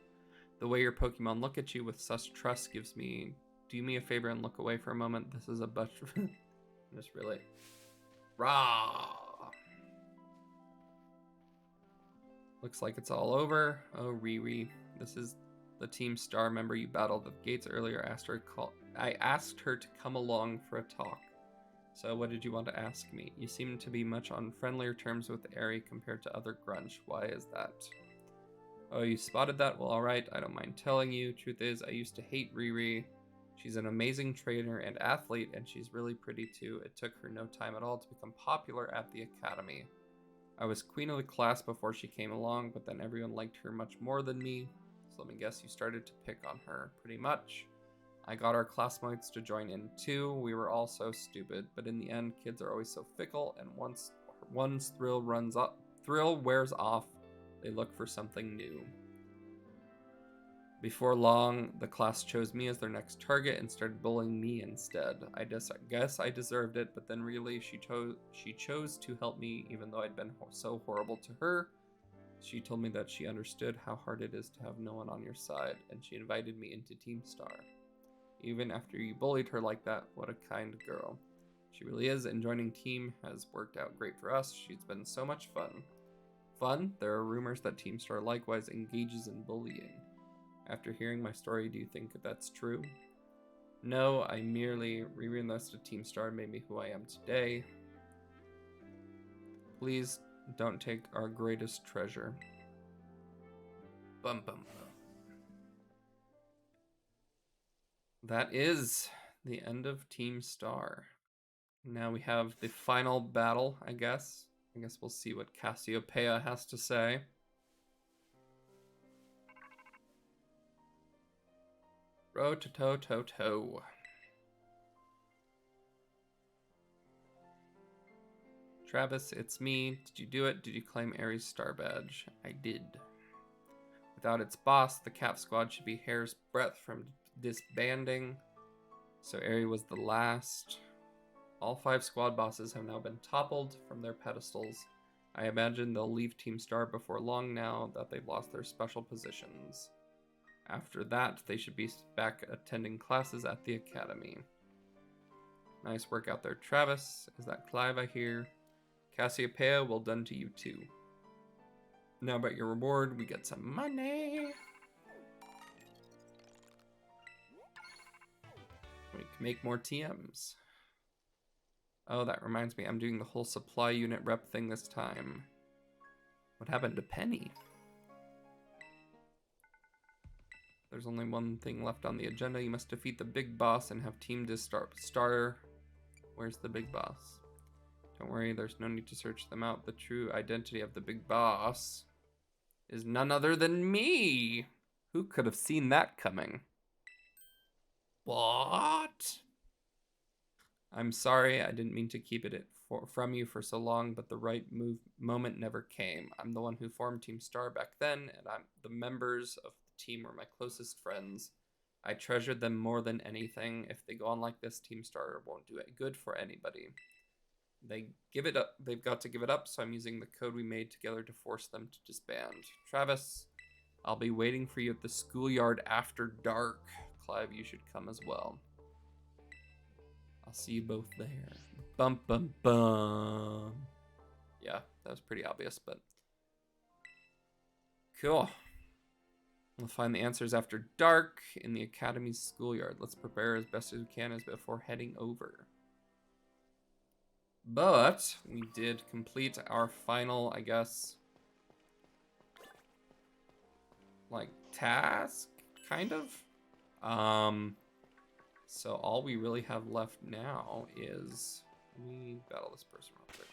The way your Pokemon look at you with such trust gives me... Do me a favor and look away for a moment. This is a bunch of... Just really... Rah! Looks like it's all over. Oh, Riri. This is the Team Star member you battled at the gates earlier. I asked her to come along for a talk. So what did you want to ask me? You seem to be much on friendlier terms with Eri compared to other grunge. Why is that? Oh, you spotted that? Well, alright. I don't mind telling you. Truth is, I used to hate Riri. She's an amazing trainer and athlete, and she's really pretty too. It took her no time at all to become popular at the academy. I was queen of the class before she came along, but then everyone liked her much more than me. So let me guess you started to pick on her, pretty much. I got our classmates to join in too. We were all so stupid, but in the end, kids are always so fickle, and once one's thrill wears off, they look for something new. Before long, the class chose me as their next target and started bullying me instead. I guess I deserved it, but then really she chose to help me even though I'd been so horrible to her. She told me that she understood how hard it is to have no one on your side, and she invited me into Team Star. even after you bullied her like that. What a kind girl. She really is, and joining team has worked out great for us. She's been so much fun. Fun? There are rumors that Team Star likewise engages in bullying. After hearing my story, do you think that's true? No, I merely re-enlisted Team Star and made me who I am today. Please don't take our greatest treasure. Bum bum bum. That is the end of Team Star. Now we have the final battle, I guess. I guess we'll see what Cassiopeia has to say. Ro-to-to-to-to. Travis, it's me. Did you do it? Did you claim Ares' star badge? I did. Without its boss, the Cap Squad should be hair's breadth from disbanding. So Ares was the last. All 5 squad bosses have now been toppled from their pedestals. I imagine they'll leave Team Star before long now that they've lost their special positions. After that, they should be back attending classes at the academy. Nice work out there, Travis. Is that Clive I hear? Cassiopeia, well done to you too. Now about your reward, we get some money. We can make more TMs. Oh, that reminds me, I'm doing the whole supply unit rep thing this time. What happened to Penny? There's only one thing left on the agenda. You must defeat the big boss and have Team Star. Where's the big boss? Don't worry, there's no need to search them out. The true identity of the big boss is none other than me. Who could have seen that coming? What? I'm sorry, I didn't mean to keep it from you for so long, but the right moment never came. I'm the one who formed Team Star back then, and the members of the team were my closest friends. I treasured them more than anything. If they go on like this, Team Star won't do it good for anybody. They give it up. They've got to give it up, so I'm using the code we made together to force them to disband. Travis, I'll be waiting for you at the schoolyard after dark. Clive, you should come as well. I'll see you both there. Bum, bum, bum. Yeah, that was pretty obvious, but... Cool. We'll find the answers after dark in the Academy's schoolyard. Let's prepare as best as we can before heading over. But we did complete our final, I guess, like, task, kind of. So all we really have left now is we battle this person real quick.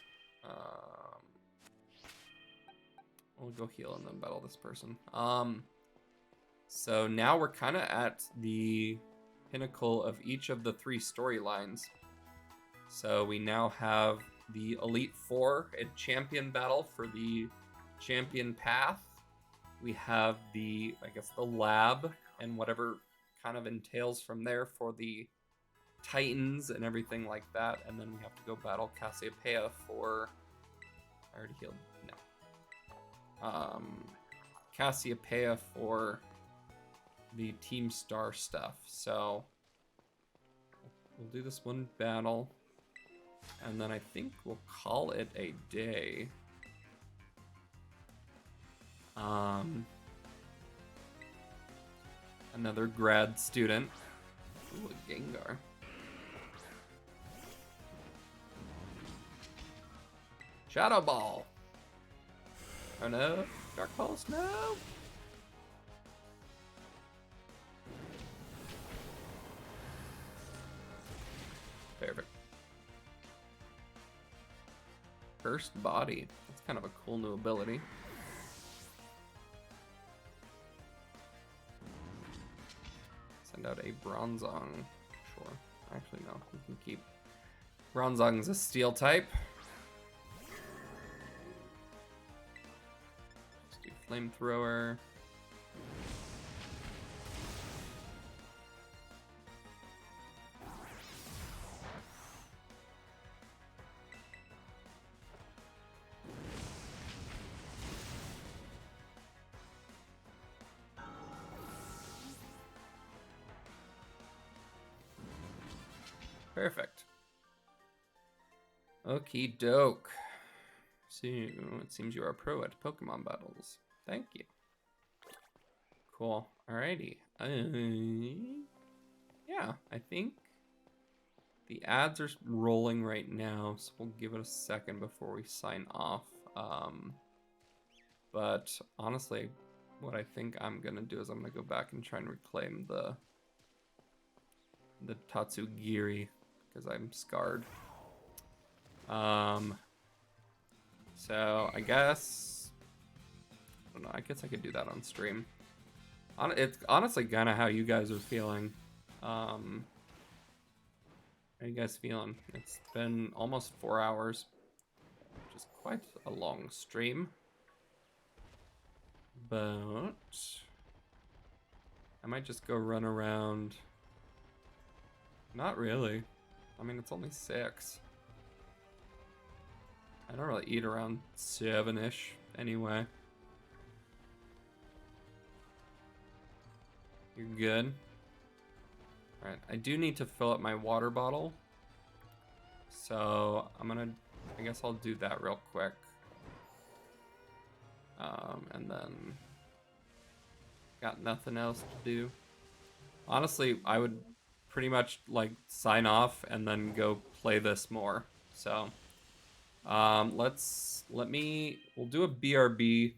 We'll go heal and then battle this person. So now we're kind of at the pinnacle of each of the 3 storylines. So we now have the Elite Four, a champion battle for the champion path. We have the, I guess, the lab and whatever kind of entails from there for the Titans and everything like that. And then we have to go battle Cassiopeia for... I already healed. No. Cassiopeia for the Team Star stuff. So we'll do this one battle. And then I think we'll call it a day. Another grad student. Ooh, a Gengar. Shadow Ball. Oh no. Dark Pulse, no. Perfect. First Body. That's kind of a cool new ability. Send out a Bronzong. Sure. Actually, no. We can keep... Bronzong's a Steel type. Let's do Flamethrower. Perfect. Okie doke. So, it seems you are a pro at Pokemon battles. Thank you. Cool. Alrighty. Yeah, I think the ads are rolling right now, so we'll give it a second before we sign off. But honestly, what I think I'm gonna do is I'm gonna go back and try and reclaim the Tatsugiri because I'm scarred. So I guess I don't know. I guess I could do that on stream. It's honestly kind of how you guys are feeling. How are you guys feeling? It's been almost 4 hours, which is quite a long stream. But I might just go run around. Not really. I mean, it's only 6. I don't really eat around 7-ish anyway. You're good. Alright, I do need to fill up my water bottle. So I guess I'll do that real quick. And then got nothing else to do. Honestly, I would pretty much like sign off and then go play this more. So we'll do a BRB.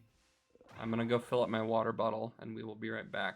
I'm gonna go fill up my water bottle and we will be right back.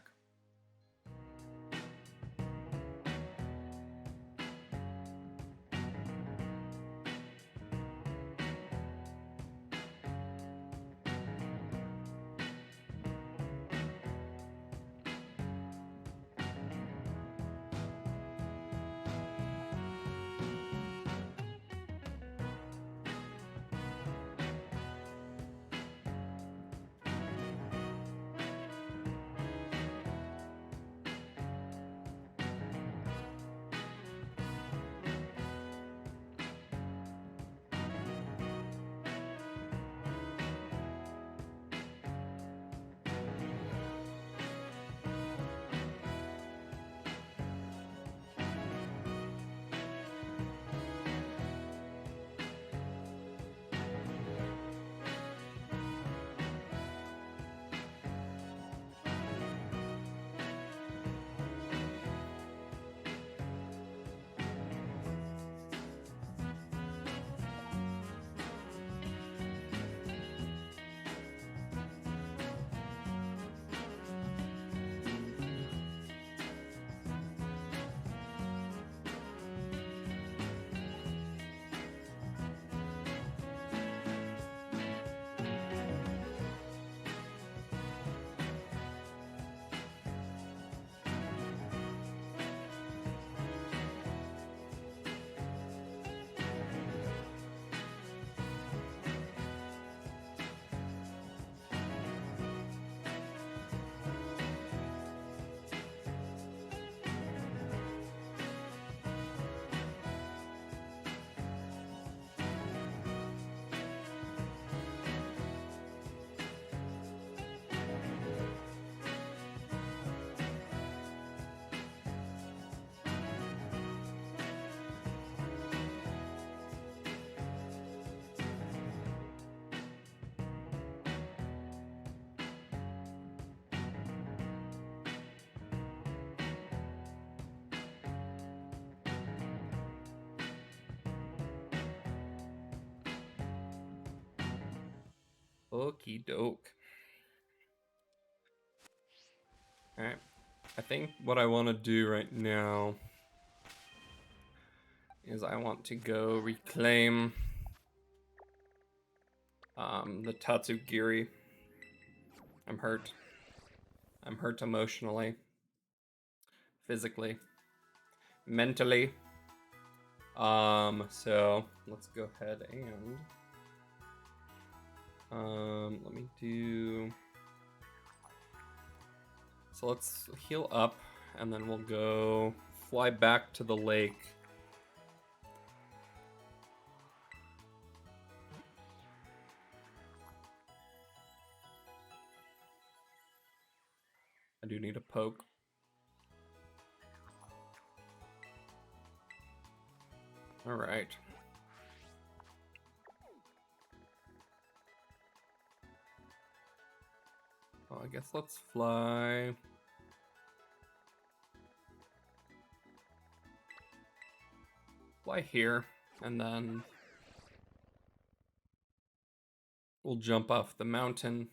Okie doke. Alright. I think what I want to do right now is I want to go reclaim the Tatsugiri. I'm hurt. I'm hurt emotionally, physically, mentally. So let's go ahead and let me do. So let's heal up, and then we'll go fly back to the lake. I do need a poke. All right. Well, I guess let's fly. Fly here, and then we'll jump off the mountain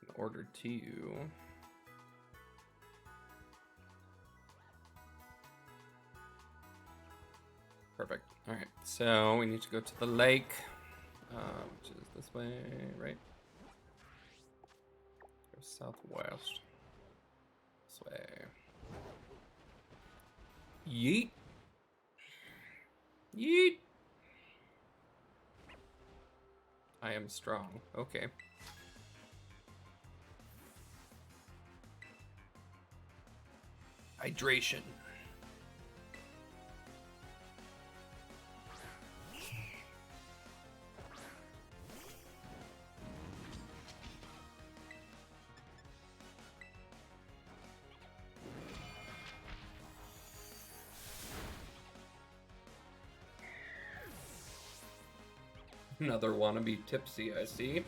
in order to... Perfect. All right, so we need to go to the lake, which is this way, right? Go southwest. This way. Yeet. Yeet. I am strong. Okay. Hydration. Another wannabe tipsy, I see.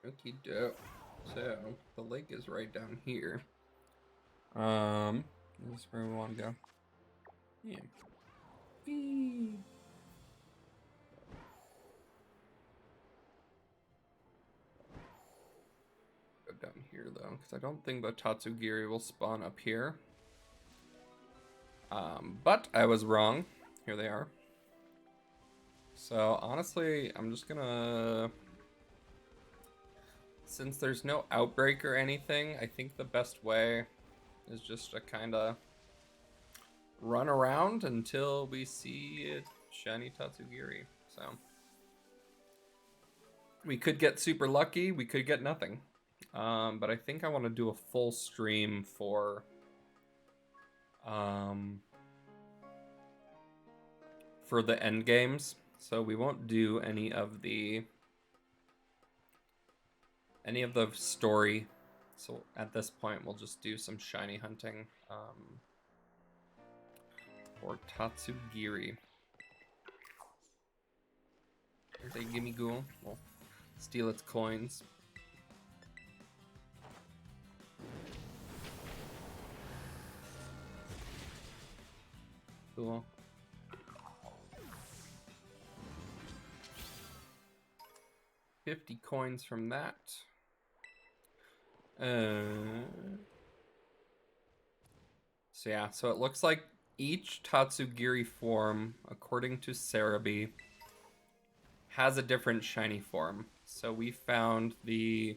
Okie doke. So the lake is right down here. This is where we want to go. Yeah. Whee. Go down here though, because I don't think the Tatsugiri will spawn up here. But I was wrong. Here they are. So honestly, I'm just gonna... Since there's no outbreak or anything, I think the best way is just to kind of run around until we see a shiny Tatsugiri. So we could get super lucky, we could get nothing. But I think I want to do a full stream for the end games. So we won't do any of the story. So at this point, we'll just do some shiny hunting for Tatsugiri. There's a gimme ghoul. We'll steal its coins. Cool. $50 coins from that. So yeah, so it looks like each Tatsugiri form, according to Cerebi, has a different shiny form. So we found the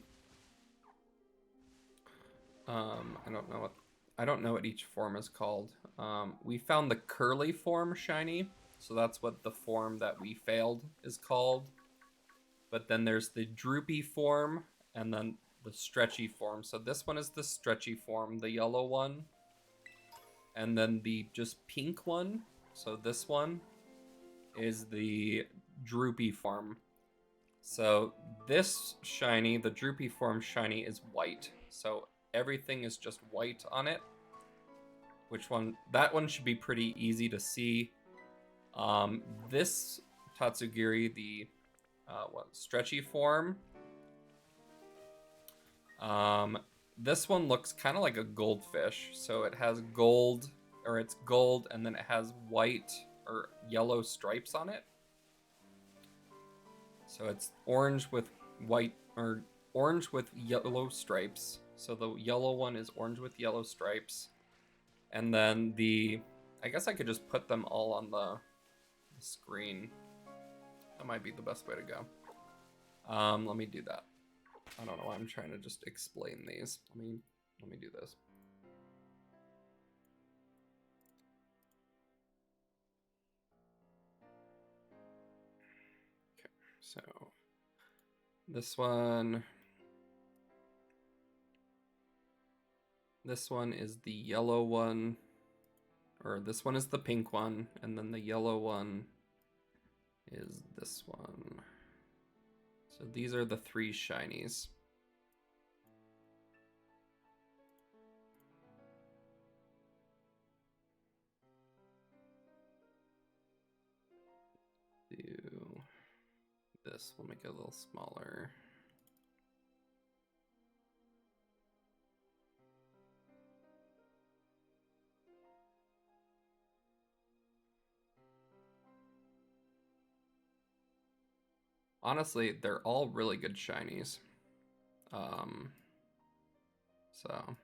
I don't know what each form is called. We found the curly form shiny, so that's what the form that we failed is called. But then there's the droopy form and then the stretchy form. So this one is the stretchy form, the yellow one. And then the just pink one. So this one is the droopy form. So this shiny, the droopy form shiny, is white. So everything is just white on it. Which one? That one should be pretty easy to see. This Tatsugiri, the stretchy form. This one looks kind of like a goldfish. So it has gold, or it's gold, and then it has white or yellow stripes on it. So it's orange with white, or orange with yellow stripes. So the yellow one is orange with yellow stripes. And then I guess I could just put them all on the screen. That might be the best way to go. Let me do that. I don't know why I'm trying to just explain these. Let me do this. Okay, so this one is the yellow one, or this one is the pink one, and then the yellow one is this one. So these are the 3 shinies. Do this, we'll make it a little smaller. Honestly, they're all really good shinies. So I'm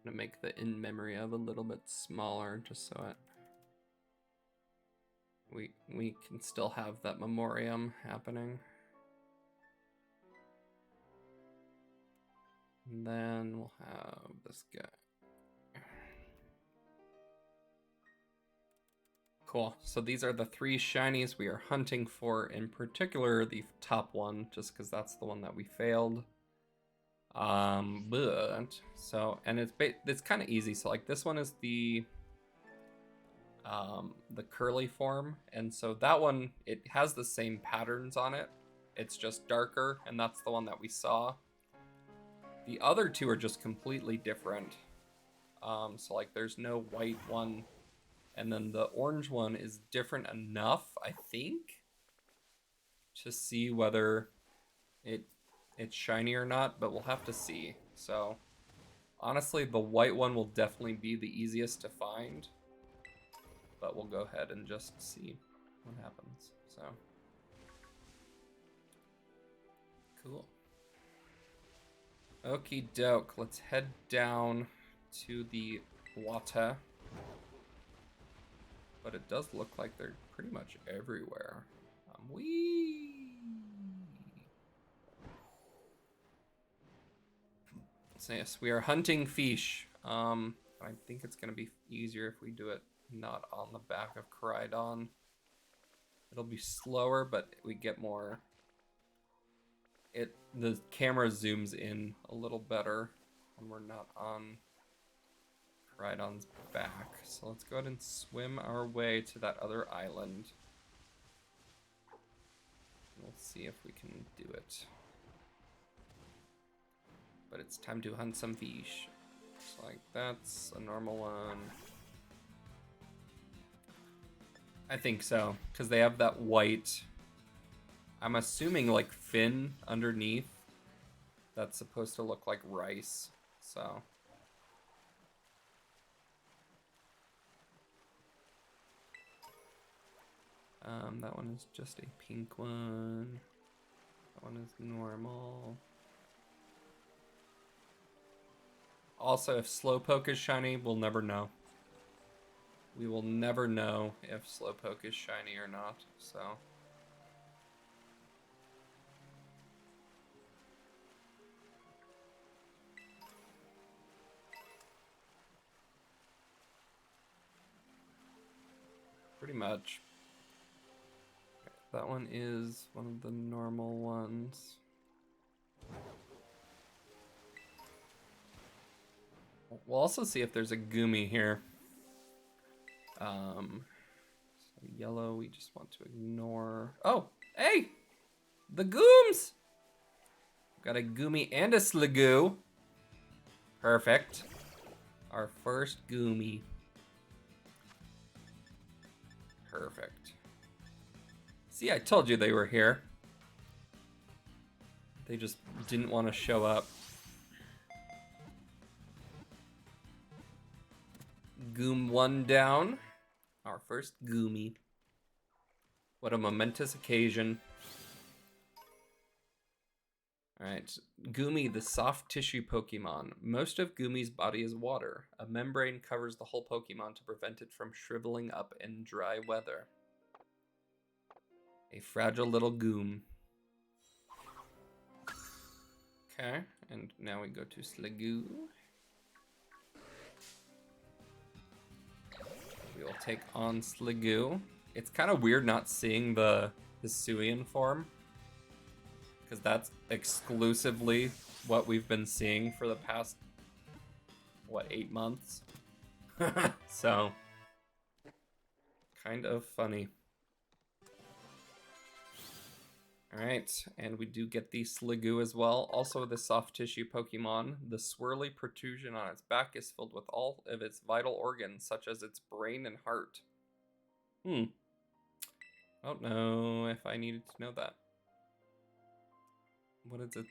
gonna make the in memory of a little bit smaller just so we can still have that memoriam happening. And then we'll have this guy. Cool. So these are the 3 shinies we are hunting for, in particular the top one, just because that's the one that we failed. And it's kind of easy. So like this one is the curly form, and so that one, it has the same patterns on it. It's just darker, and that's the one that we saw. The other 2 are just completely different. So like there's no white one. And then the orange one is different enough, I think, to see whether it's shiny or not, but we'll have to see. So honestly, the white one will definitely be the easiest to find, but we'll go ahead and just see what happens. So cool. Okie doke, let's head down to the water. But it does look like they're pretty much everywhere. Whee! So yes, we are hunting fish. I think it's gonna be easier if we do it not on the back of Koraidon. It'll be slower, but we get more. The camera zooms in a little better when we're not on Koraidon's back. So let's go ahead and swim our way to that other island. We'll see if we can do it. But it's time to hunt some fish. So like that's a normal one. I think so, because they have that white, I'm assuming like fin underneath. That's supposed to look like rice. So that one is just a pink one. That one is normal. Also, if Slowpoke is shiny, we'll never know. We will never know if Slowpoke is shiny or not, so. Pretty much. That one is one of the normal ones. We'll also see if there's a Goomy here. So yellow, we just want to ignore. Oh, hey! The Gooms! Got a Goomy and a Sligoo. Perfect. Our first Goomy. Perfect. See, I told you they were here. They just didn't want to show up. Goom 1 down. Our first Goomy. What a momentous occasion. Alright, Goomy, the soft tissue Pokemon. Most of Goomy's body is water. A membrane covers the whole Pokemon to prevent it from shriveling up in dry weather. A fragile little Goom. Okay, and now we go to Sligoo. We will take on Sligoo. It's kind of weird not seeing the Hisuian form, because that's exclusively what we've been seeing for the past, what, 8 months? So, kind of funny. Alright, and we do get the Sliggoo as well. Also the soft tissue Pokemon. The swirly protrusion on its back is filled with all of its vital organs, such as its brain and heart. I don't know if I needed to know that. What is it?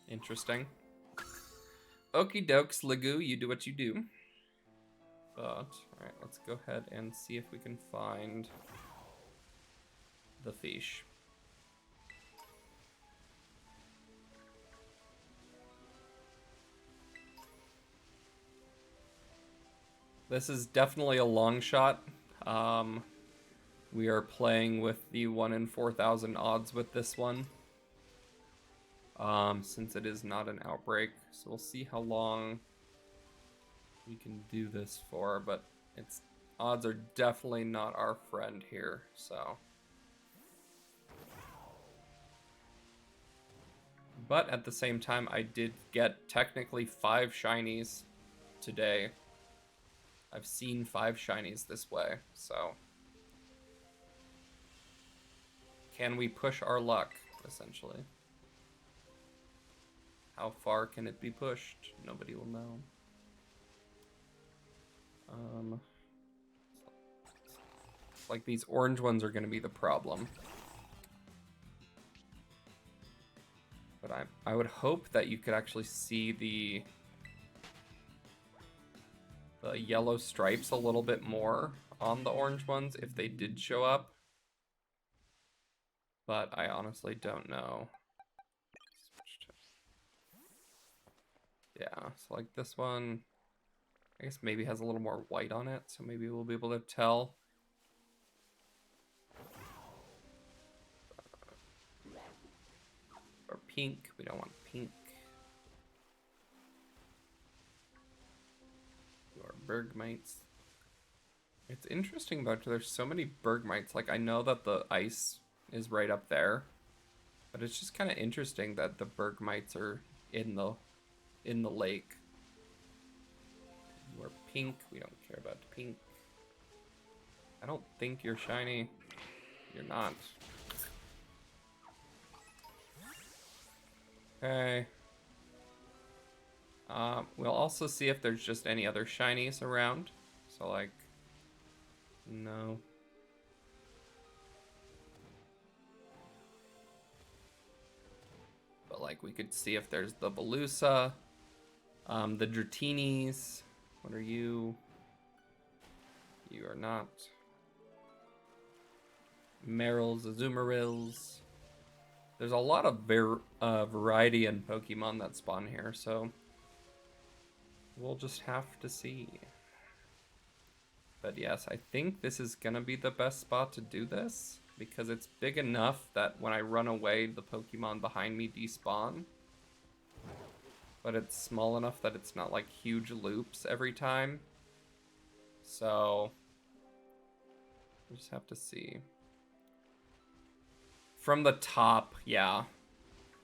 Interesting. Okie doke, Sliggoo, you do what you do. But, alright, let's go ahead and see if we can find the fish. This is definitely a long shot. We are playing with the 1 in 4,000 odds with this one. Since it is not an outbreak. So we'll see how long we can do this for, but its odds are definitely not our friend here, so. But at the same time, I did get technically 5 shinies today. I've seen 5 shinies this way, so. Can we push our luck, essentially? How far can it be pushed? Nobody will know. Like these orange ones are going to be the problem. But I would hope that you could actually see the yellow stripes a little bit more on the orange ones if they did show up. But I honestly don't know. Yeah, so like this one, I guess maybe has a little more white on it, so maybe we'll be able to tell. Or pink, we don't want pink. Or Bergmites. It's interesting though, there's so many Bergmites. Like I know that the ice is right up there, but it's just kind of interesting that the Bergmites are in the lake. We're pink, we don't care about pink. I don't think you're shiny. You're not. Okay. We'll also see if there's just any other shinies around. So like, no. But like we could see if there's the Velusa, the Dratinis. What are you? You are not. Merrills, Azumarils. There's a lot of variety in Pokemon that spawn here, so we'll just have to see. But yes, I think this is gonna be the best spot to do this, because it's big enough that when I run away, the Pokemon behind me despawn. But it's small enough that it's not like huge loops every time. So we'll just have to see. From the top, yeah.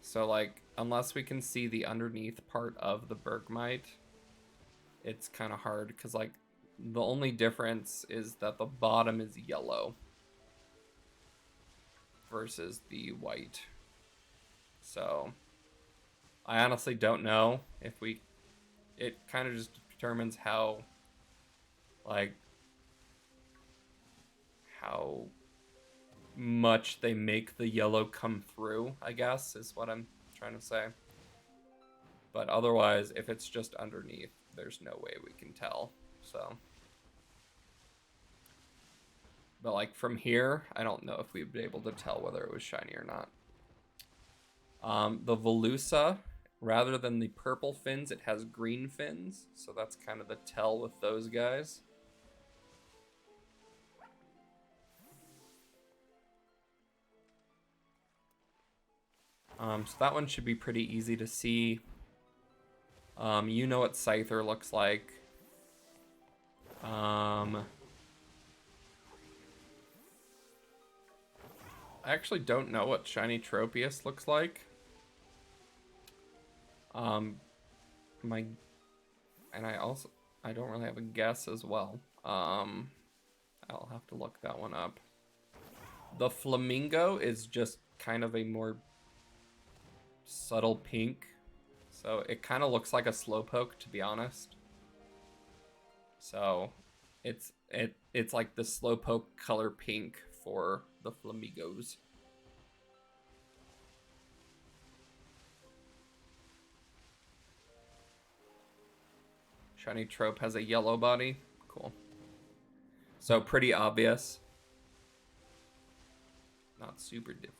So like, unless we can see the underneath part of the Bergmite, it's kind of hard, because like, the only difference is that the bottom is yellow versus the white. So I honestly don't know if it kind of just determines how, like, how much they make the yellow come through, I guess, is what I'm trying to say. But otherwise, if it's just underneath, there's no way we can tell, so. But like from here, I don't know if we'd be able to tell whether it was shiny or not. The Velusa, rather than the purple fins, it has green fins. So that's kind of the tell with those guys. So that one should be pretty easy to see. You know what Scyther looks like. I actually don't know what Shiny Tropius looks like. My And I don't really have a guess as well. I'll have to look that one up. The flamingo is just kind of a more subtle pink. So it kind of looks like a slowpoke, to be honest. So it's like the slowpoke color pink for the flamingos. Shiny Trope has a yellow body. Cool. So pretty obvious. Not super different.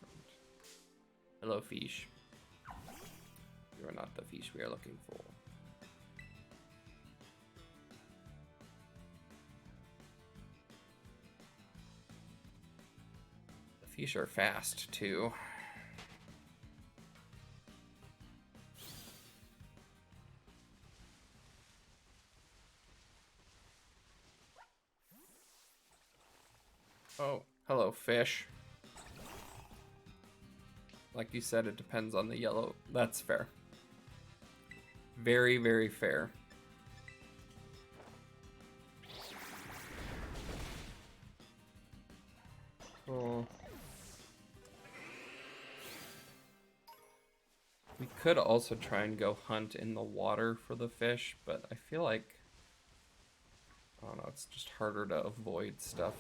Hello, fish. You are not the fish we are looking for. The fish are fast, too. Oh, hello, fish. Like you said, it depends on the yellow. That's fair. Very, very fair. Cool. We could also try and go hunt in the water for the fish, but I feel like, I don't know, it's just harder to avoid stuff.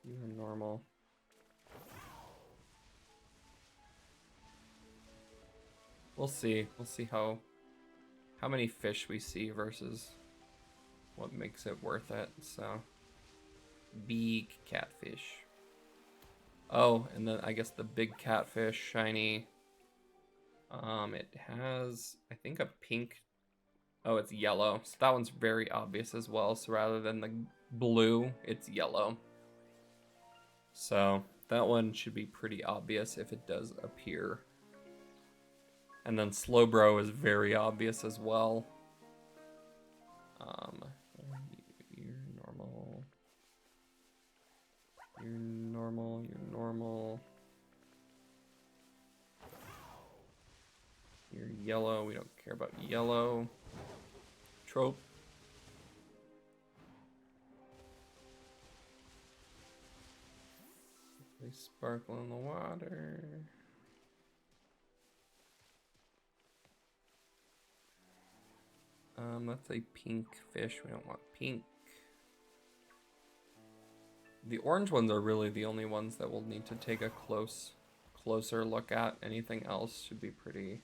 You're normal. We'll see. We'll see how many fish we see versus what makes it worth it. So, big catfish. Oh, and then I guess the big catfish, shiny. It has, I think, a pink. Oh, it's yellow. So that one's very obvious as well. So rather than the blue, it's yellow. So that one should be pretty obvious if it does appear. And then Slowbro is very obvious as well. You're normal. You're normal. You're normal. You're yellow. We don't care about yellow. Trope. They sparkle in the water. That's a pink fish. We don't want pink. The orange ones are really the only ones that we'll need to take a closer look at. Anything else should be pretty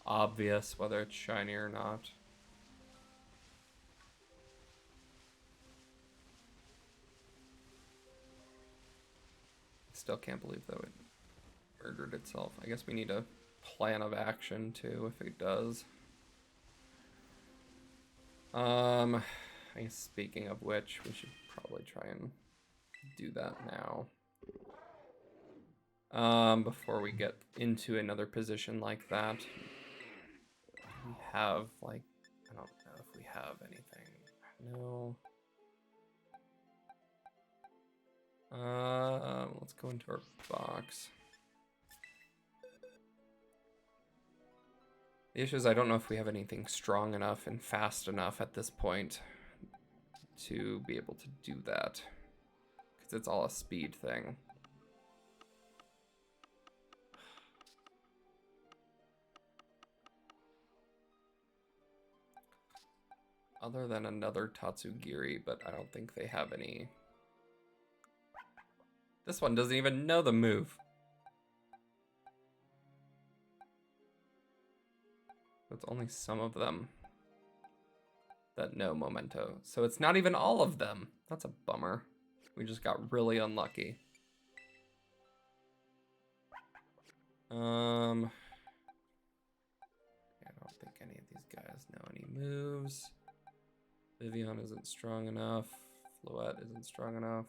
obvious, whether it's shiny or not. Still can't believe that it murdered itself. I guess we need a plan of action too, if it does. I guess speaking of which, we should probably try and do that now. Before we get into another position like that. We have, like, I don't know if we have anything. No. Let's go into our box. The issue is I don't know if we have anything strong enough and fast enough at this point to be able to do that. Because it's all a speed thing. Other than another Tatsugiri, but I don't think they have any. This one doesn't even know the move. It's only some of them that know Memento. So it's not even all of them. That's a bummer. We just got really unlucky. I don't think any of these guys know any moves. Vivian isn't strong enough. Floette isn't strong enough.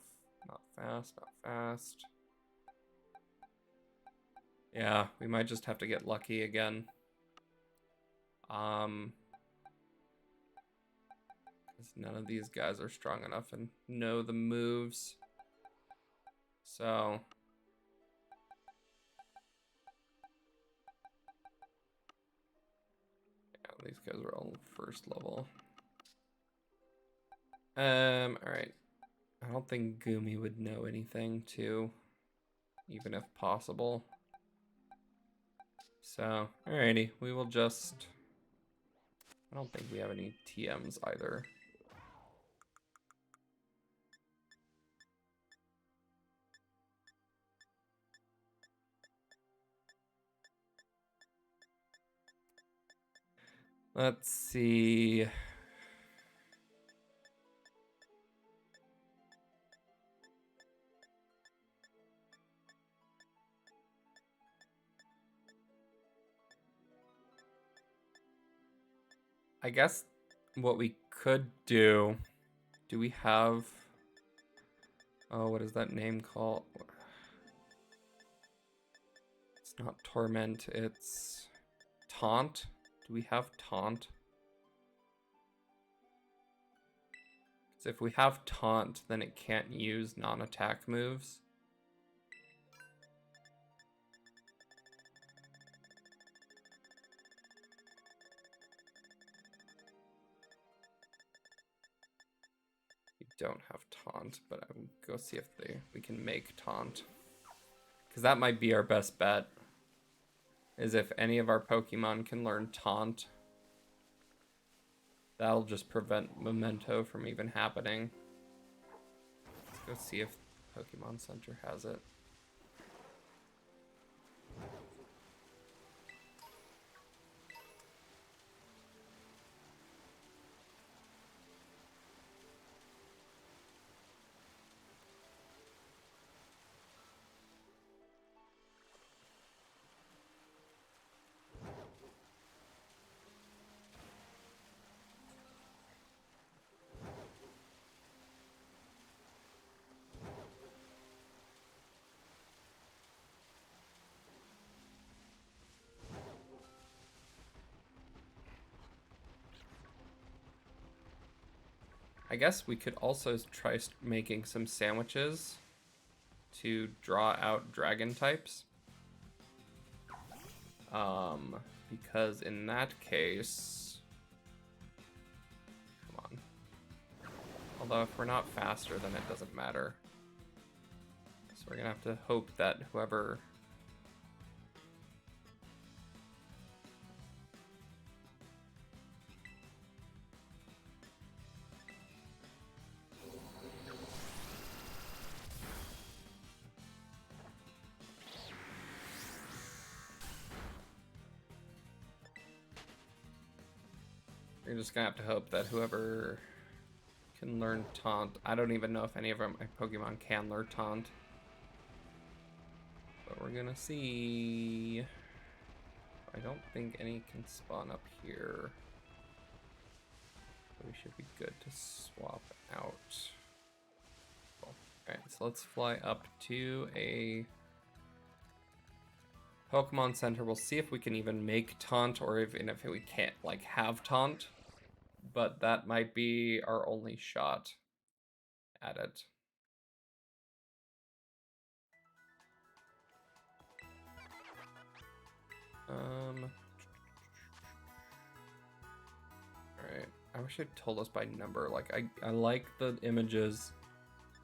Not fast, not fast. Yeah, we might just have to get lucky again. Because none of these guys are strong enough and know the moves. So yeah, These guys are all first level. Alright. I don't think Gumi would know anything too, even if possible. So, alrighty, we will just... I don't think we have any TMs either. Let's see. I guess what we could do we have, oh, what is that name called? It's not Torment, it's Taunt. Do we have Taunt? Because if we have Taunt, then it can't use non-attack moves. Don't have Taunt, but I will go see if we can make Taunt, because that might be our best bet, is if any of our Pokemon can learn Taunt. That'll just prevent Memento from even happening. Let's go see if Pokemon Center has it. I guess we could also try making some sandwiches to draw out dragon types. Because in that case, come on. Although if we're not faster, then it doesn't matter. So we're gonna have to hope that whoever... You're just gonna have to hope that whoever can learn Taunt. I don't even know if any of my Pokemon can learn Taunt. But we're gonna see. I don't think any can spawn up here. So we should be good to swap out. Cool. Alright, so let's fly up to a Pokemon Center. We'll see if we can even make Taunt, or even if we can't like have Taunt. But that might be our only shot at it. Alright, I wish it told us by number. Like, I like the images,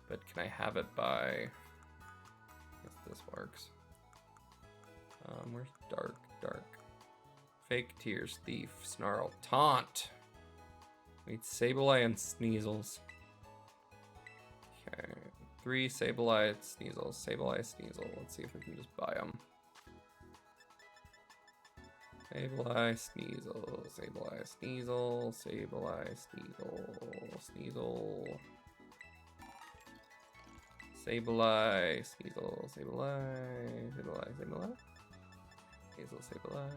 but can I have it by... I guess this works. Where's Dark? Fake Tears, Thief, Snarl, Taunt. Wait, Sableye and Sneasels. Okay, 3 Sableye, Sneasel, Sableye, Sneasel. Let's see if we can just buy them. Sableye, Sneasel, Sableye, Sneasel, Sableye, Sneasel, Sneasel. Sableye, Sneasel, Sableye, Sableye, Sableye. Sneasel, Sableye.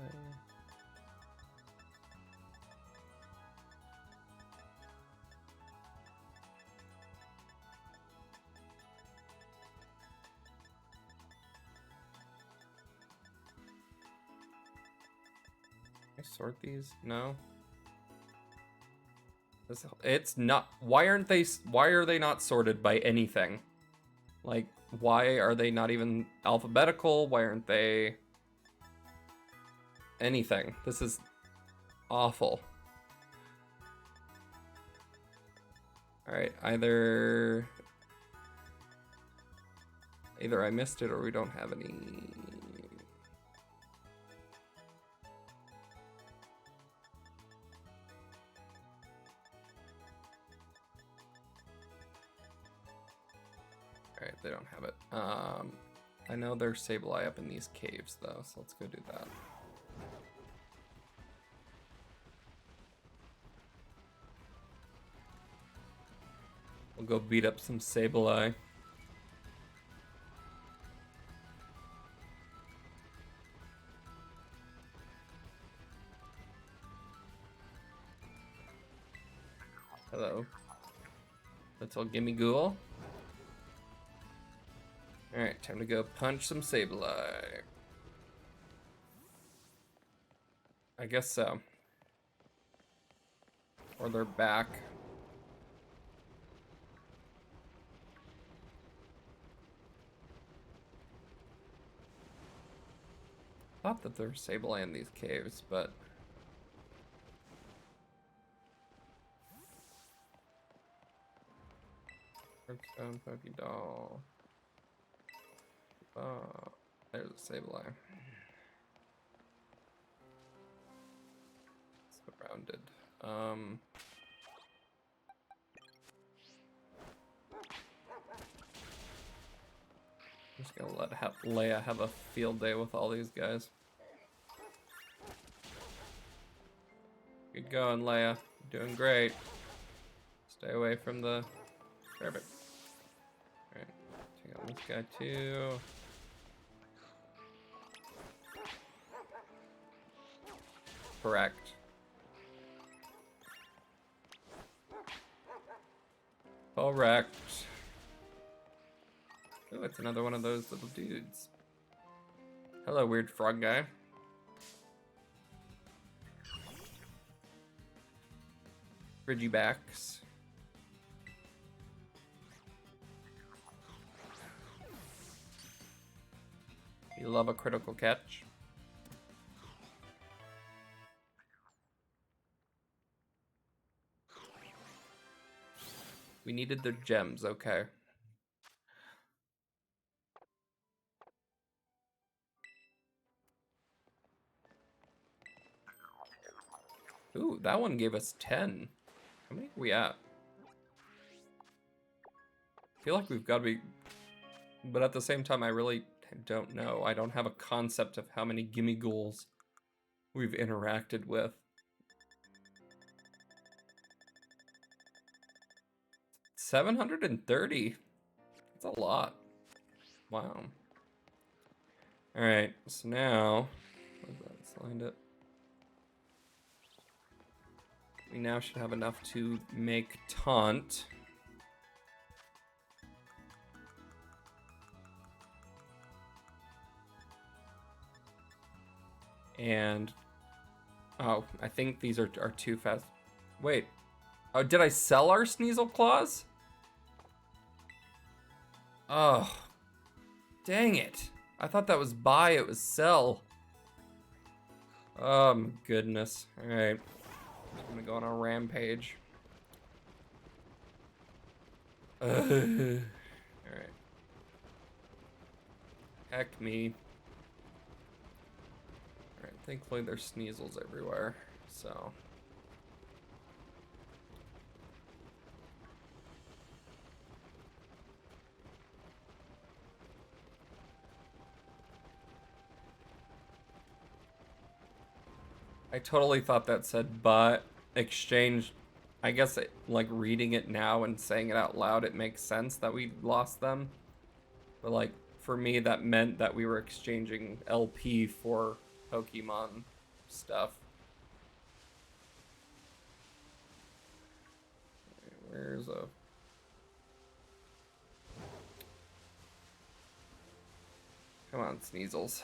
Can I sort these? No. It's not. Why are they not sorted by anything? Like, why are they not even alphabetical? Why aren't they anything? This is awful. Alright, either I missed it or we don't have any. Alright, they don't have it. I know there's Sableye up in these caves though, so let's go do that. We'll go beat up some Sableye. Hello. Little gimme ghoul. Alright, time to go punch some Sableye. I guess so. Or they're back. Thought that there's Sableye in these caves, but Redstone, Pokey Doll. Oh, there's a Sableye. Surrounded. I'm just gonna let Leia have a field day with all these guys. Good going, Leia. Doing great. Stay away from the... Perfect. Alright, take out this guy too. Correct. Correct. Oh, it's another one of those little dudes. Hello, weird frog guy. Frigibacks. You love a critical catch. We needed their gems, okay. Ooh, that one gave us 10. How many are we at? I feel like we've got to be... But at the same time, I really don't know. I don't have a concept of how many gimme ghouls we've interacted with. 730. That's a lot. Wow. Alright, so now... Let's find it. We now should have enough to make taunt. And... Oh, I think these are too fast. Wait. Oh, did I sell our Sneasel Claws? Oh. Dang it. I thought that was buy, it was sell. Oh my goodness. Alright. I'm gonna go on a rampage. Alright. Heck me. Alright, thankfully there's Sneasels everywhere, so... I totally thought that said but exchange. I guess it, like reading it now and saying it out loud, it makes sense that we lost them. But like for me, that meant that we were exchanging LP for Pokemon stuff. Where's a... Come on, Sneasels.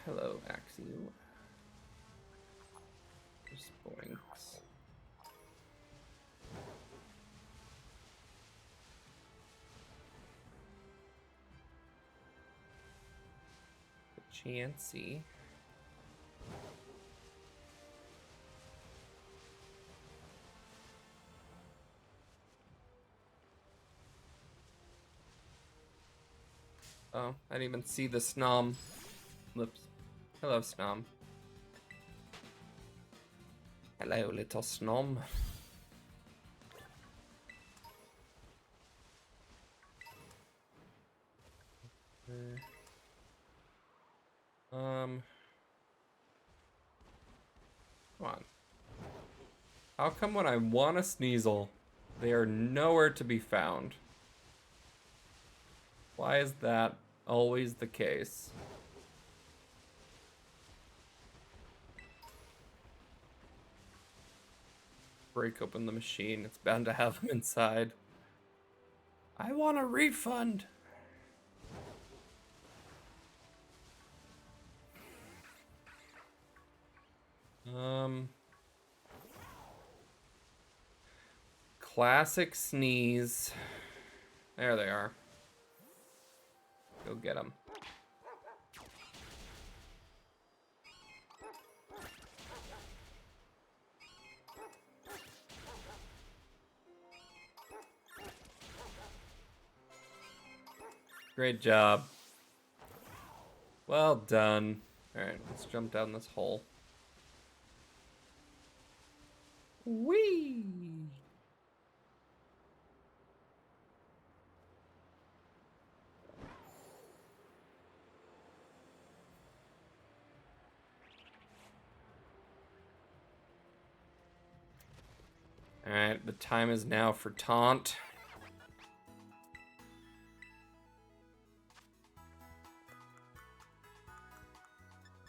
Hello, Axio. Boinks. Chansey. Oh, I didn't even see the Snom. Whoops. Hello, Snom. Hello, little Snom. Come on. How come when I want a Sneasel, they are nowhere to be found? Why is that always the case? Break open the machine. It's bound to have them inside. I want a refund. Classic sneeze. There they are. Go get them. Great job. Well done. Alright, let's jump down this hole. Whee! Alright, the time is now for taunt.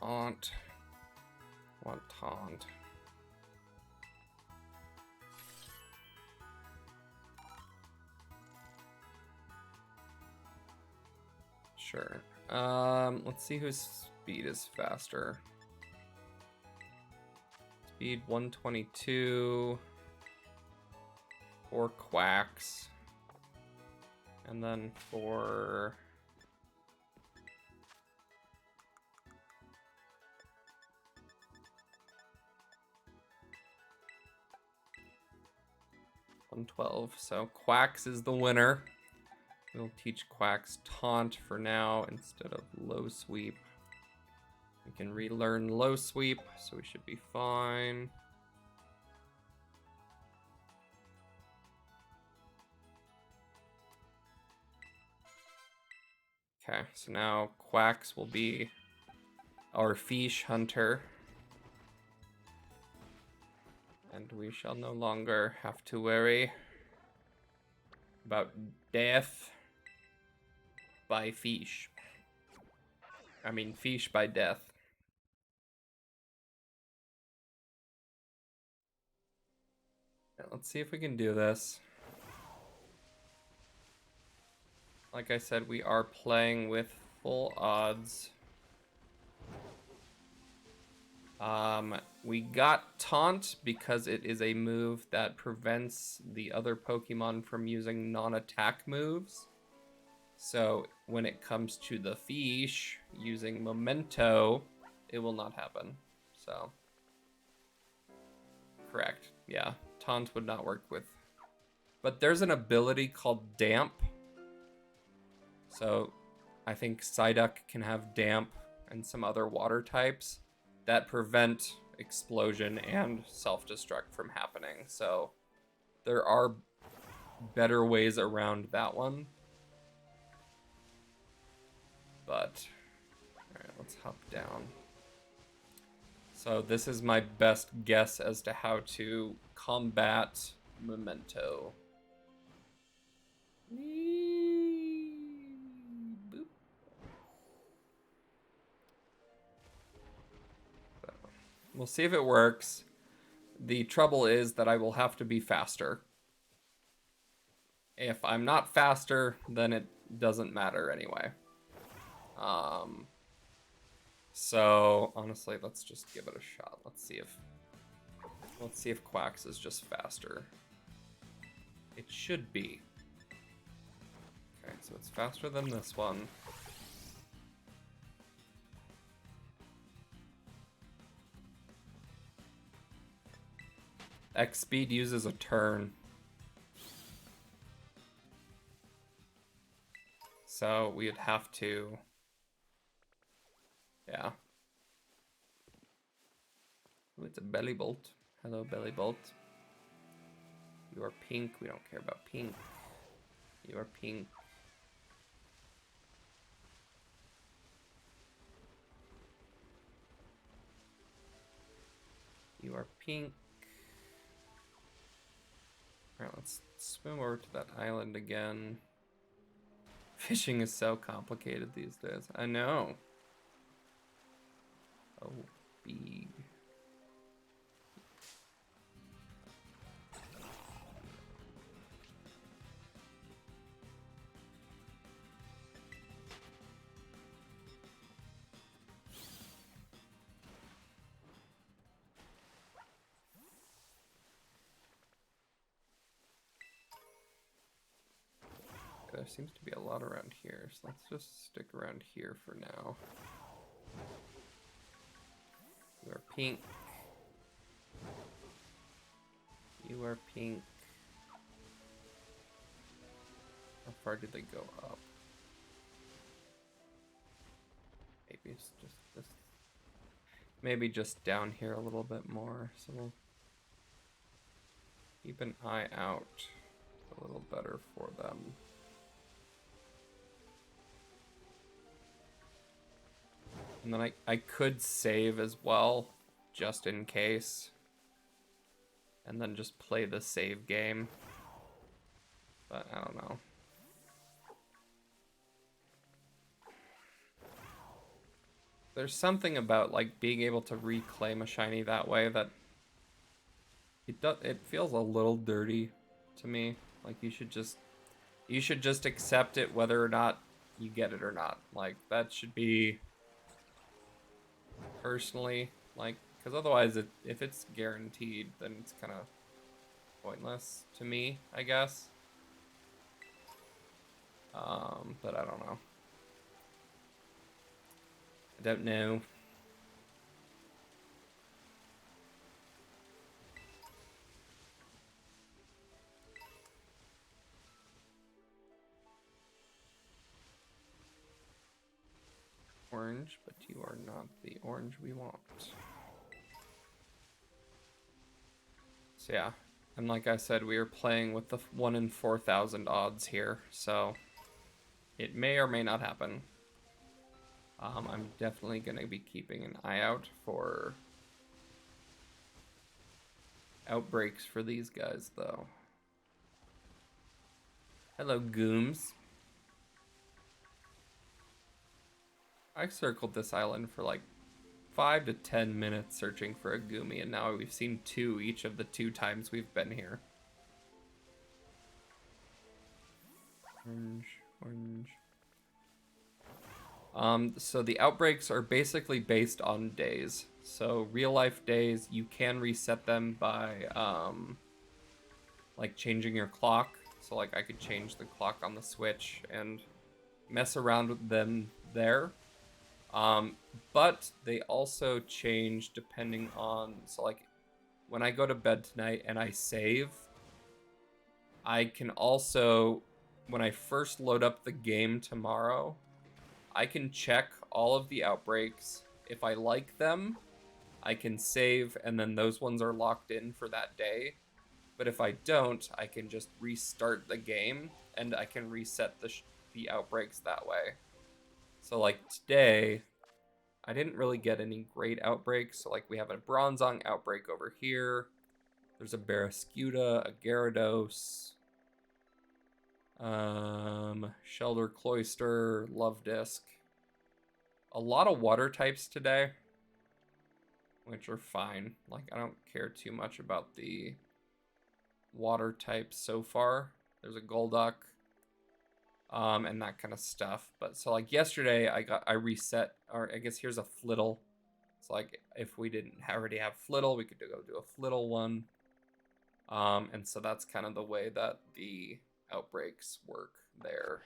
Taunt. Want taunt. Sure. Let's see whose speed is faster. Speed 122. 4 quacks. And then for... $112. So Quacks is the winner. We'll teach Quacks Taunt for now instead of Low Sweep. We can relearn Low Sweep, so we should be fine. Okay, so now Quacks will be our fish hunter. And we shall no longer have to worry about death by fish. I mean, fish by death. Yeah, let's see if we can do this. Like I said, we are playing with full odds. We got Taunt because it is a move that prevents the other Pokemon from using non-attack moves. So when it comes to the fish using Memento, it will not happen. So, correct. Yeah, Taunt would not work with. But there's an ability called Damp. So I think Psyduck can have Damp and some other water types that prevent explosion and self-destruct from happening. So there are better ways around that one. But, alright, let's hop down. So this is my best guess as to how to combat Memento. Boop. So, we'll see if it works. The trouble is that I will have to be faster. If I'm not faster, then it doesn't matter anyway. So honestly, let's just give it a shot. Let's see if Quacks is just faster. It should be. Okay, so it's faster than this one. X speed uses a turn. So we'd have to, yeah. Ooh, it's a belly bolt. Hello, belly bolt. You are pink. We don't care about pink. You are pink. You are pink. Alright, let's swim over to that island again. Fishing is so complicated these days. I know. Oh, big. There seems to be a lot around here, so let's just stick around here for now. You are pink. You are pink. How far did they go up? Maybe it's just this. Maybe just down here a little bit more, so we'll keep an eye out a little better for them. And then I could save as well, just in case. And then just play the save game. But I don't know. There's something about like being able to reclaim a shiny that way that it feels a little dirty to me. Like you should just accept it whether or not you get it or not. Like that should be personally, like, because otherwise if it's guaranteed, then it's kind of pointless to me, I guess. But I don't know. I don't know. Orange, but you are not the orange we want. So yeah, and like I said, we are playing with the 1 in 4,000 odds here, so it may or may not happen. I'm definitely going to be keeping an eye out for outbreaks for these guys, though. Hello, Gooms. I circled this island for like 5 to 10 minutes searching for a Goomy, and now we've seen 2 each of the 2 times we've been here. Orange, orange. So the outbreaks are basically based on days. So real life days, you can reset them by like changing your clock. So like I could change the clock on the Switch and mess around with them there. But they also change depending on, so like when I go to bed tonight and I save, I can also, when I first load up the game tomorrow, I can check all of the outbreaks. If I like them, I can save, and then those ones are locked in for that day. But if I don't, I can just restart the game, and I can reset the outbreaks that way. So like today, I didn't really get any great outbreaks. So like we have a Bronzong outbreak over here. There's a Barrascuda, a Gyarados, Shelter Cloyster, Love Disc. A lot of water types today, which are fine. Like I don't care too much about the water types so far. There's a Golduck, and that kind of stuff. But so like yesterday I reset, or I guess here's a Flittle. So like if we didn't already have Flittle, we could go do a Flittle one. And so that's kind of the way that the outbreaks work there.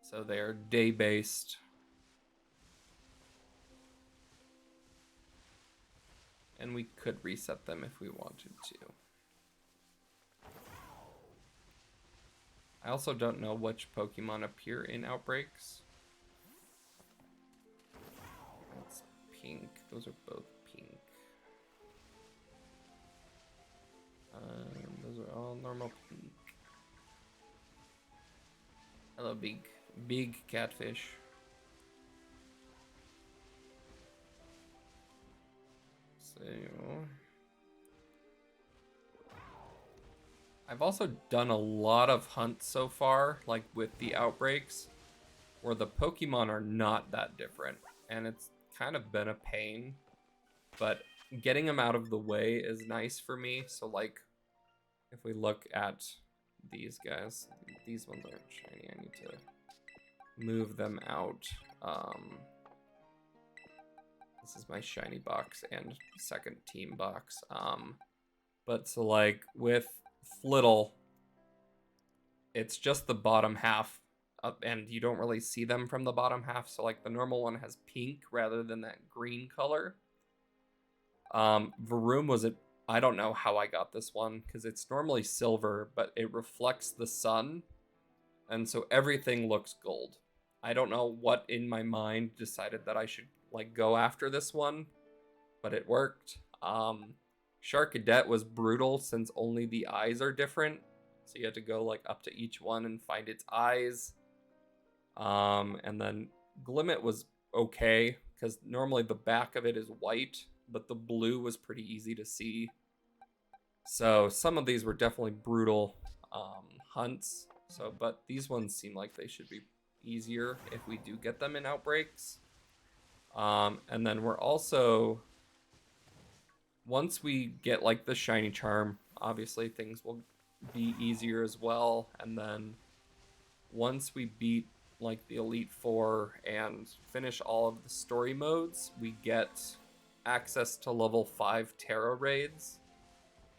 So they're day-based. And we could reset them if we wanted to. I also don't know which Pokemon appear in outbreaks. That's pink. Those are both pink. Those are all normal pink. Hello, big catfish. So I've also done a lot of hunts so far, like with the outbreaks, where the Pokemon are not that different, and it's kind of been a pain, but getting them out of the way is nice for me. So like, if we look at these guys, these ones aren't shiny. I need to move them out. This is my shiny box and second team box. But so like with Flittle, it's just the bottom half up, and you don't really see them from the bottom half. So like the normal one has pink rather than that green color. Varoom was I don't know how I got this one because it's normally silver, but it reflects the sun, and so everything looks gold. I don't know what in my mind decided that I should like go after this one, but it worked. Sharkadet was brutal since only the eyes are different, so you had to go like up to each one and find its eyes. And then Glimmet was okay because normally the back of it is white, but the blue was pretty easy to see. So some of these were definitely brutal hunts. So, but these ones seem like they should be easier if we do get them in outbreaks. And then we're also, once we get like the shiny charm, obviously things will be easier as well. And then once we beat like the Elite Four and finish all of the story modes, we get access to level 5 Terra raids,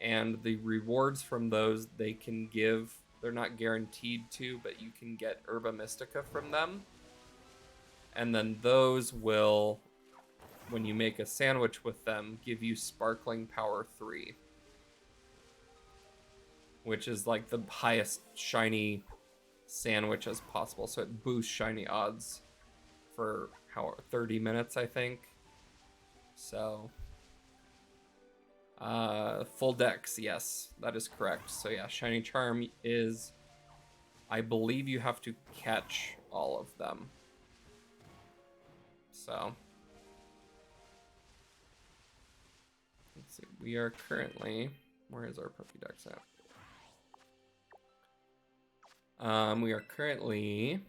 and the rewards from those they can give, they're not guaranteed to, but you can get Herba Mystica from them, and then those will, when you make a sandwich with them, give you Sparkling Power 3, which is like the highest shiny sandwich as possible, so it boosts shiny odds for 30 minutes, I think. So full dex, yes, that is correct. So yeah, shiny charm is, I believe you have to catch all of them. So let's see, we are currently, where is our Pokédex at? We are currently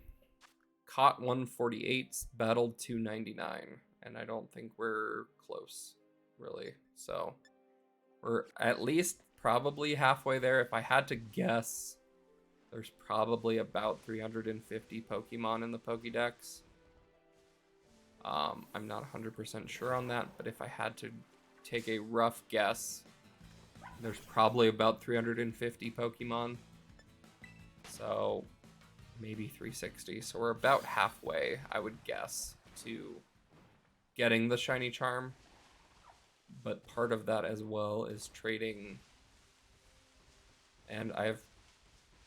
caught 148, battled 299, and I don't think we're close, really. So we're at least probably halfway there. If I had to guess, there's probably about 350 Pokemon in the Pokédex. I'm not 100% sure on that, but if I had to take a rough guess, there's probably about 350 Pokemon. So maybe 360. So we're about halfway, I would guess, to getting the shiny charm. But part of that as well is trading. And I have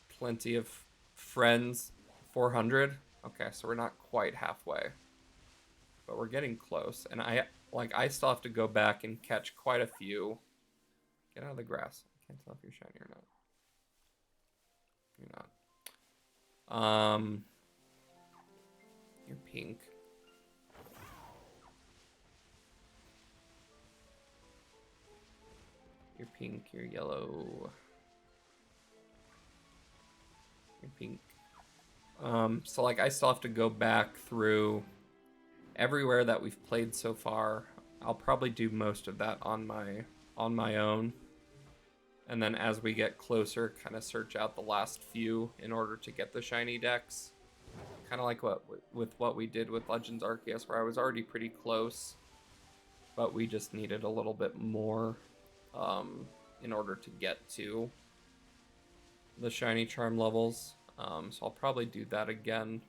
plenty of friends. 400. Okay, so we're not quite halfway, but we're getting close. And I still have to go back and catch quite a few. Get out of the grass. I can't tell if you're shiny or not. You're not. You're pink. You're pink, you're yellow. You're pink. So like I still have to go back through everywhere that we've played so far. I'll probably do most of that on my own. And then as we get closer, kind of search out the last few in order to get the shiny dex. Kind of like what we did with Legends Arceus, where I was already pretty close, but we just needed a little bit more in order to get to the shiny charm levels. So I'll probably do that again.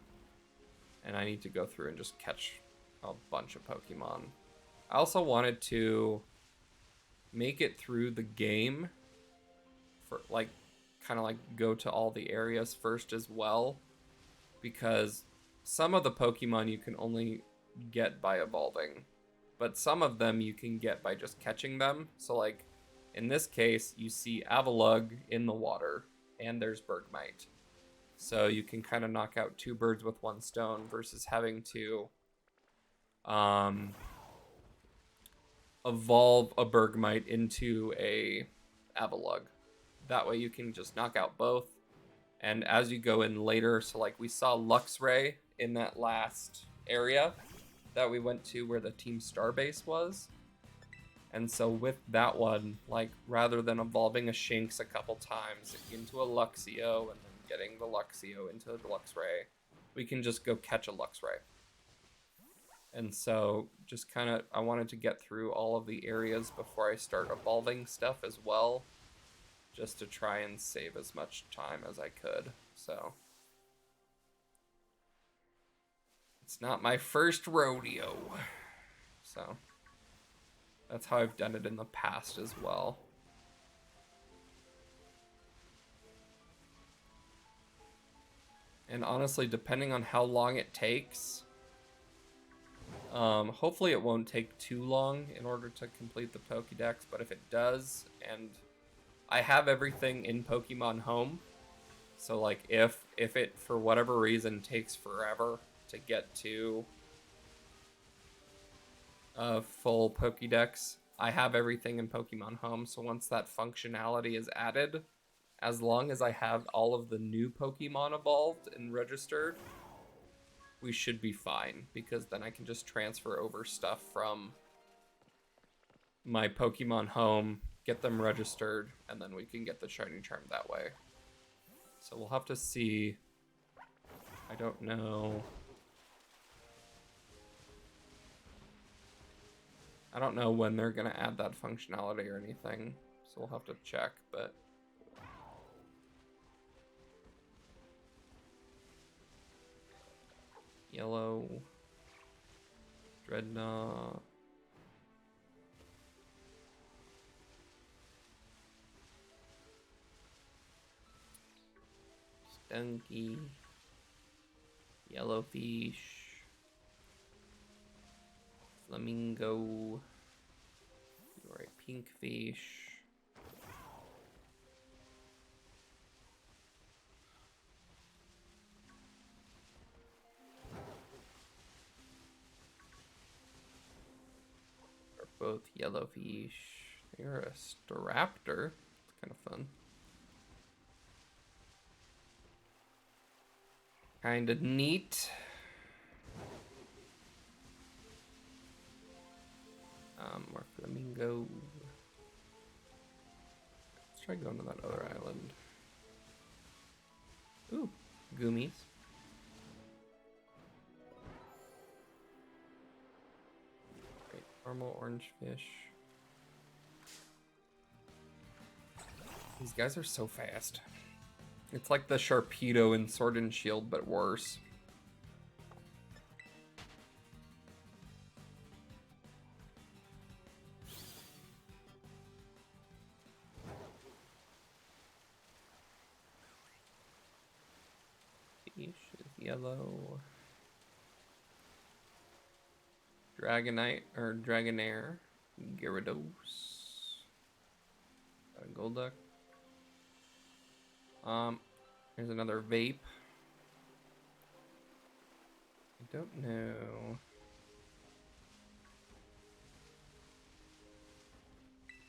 And I need to go through and just catch a bunch of Pokemon. I also wanted to make it through the game for like kind of like go to all the areas first as well, because some of the Pokemon you can only get by evolving, but some of them you can get by just catching them. So like in this case, you see Avalugg in the water, and there's Bergmite. So you can kind of knock out 2 birds with 1 stone versus having to evolve a Bergmite into a Avalugg. That way you can just knock out both. And as you go in later, so like we saw Luxray in that last area that we went to where the Team Starbase was. And so with that one, like rather than evolving a Shinx a couple times into a Luxio and then getting the Luxio into the Luxray, we can just go catch a Luxray. And so just kind of, I wanted to get through all of the areas before I start evolving stuff as well, just to try and save as much time as I could. So it's not my first rodeo. So that's how I've done it in the past as well. And honestly, depending on how long it takes, hopefully it won't take too long in order to complete the Pokédex, but if it does, and I have everything in Pokemon Home, so like if it for whatever reason takes forever to get to a full Pokédex, I have everything in Pokemon Home, so once that functionality is added, as long as I have all of the new Pokemon evolved and registered, we should be fine, because then I can just transfer over stuff from my Pokemon Home, get them registered, and then we can get the shiny charm that way. So we'll have to see. I don't know. I don't know when they're gonna add that functionality or anything, so we'll have to check, but yellow, Dreadnought, Stunky, Yellowfish, Flamingo, you're a Pinkfish, are both Yellowfish. You're a Staraptor. It's kind of fun. Kind of neat. More Flamingo. Let's try going to that other island. Ooh, Goomies. Great, normal orange fish. These guys are so fast. It's like the Sharpedo in Sword and Shield, but worse. Fish is yellow. Dragonite, or Dragonair. Gyarados. Got a Golduck. Here's another vape. I don't know.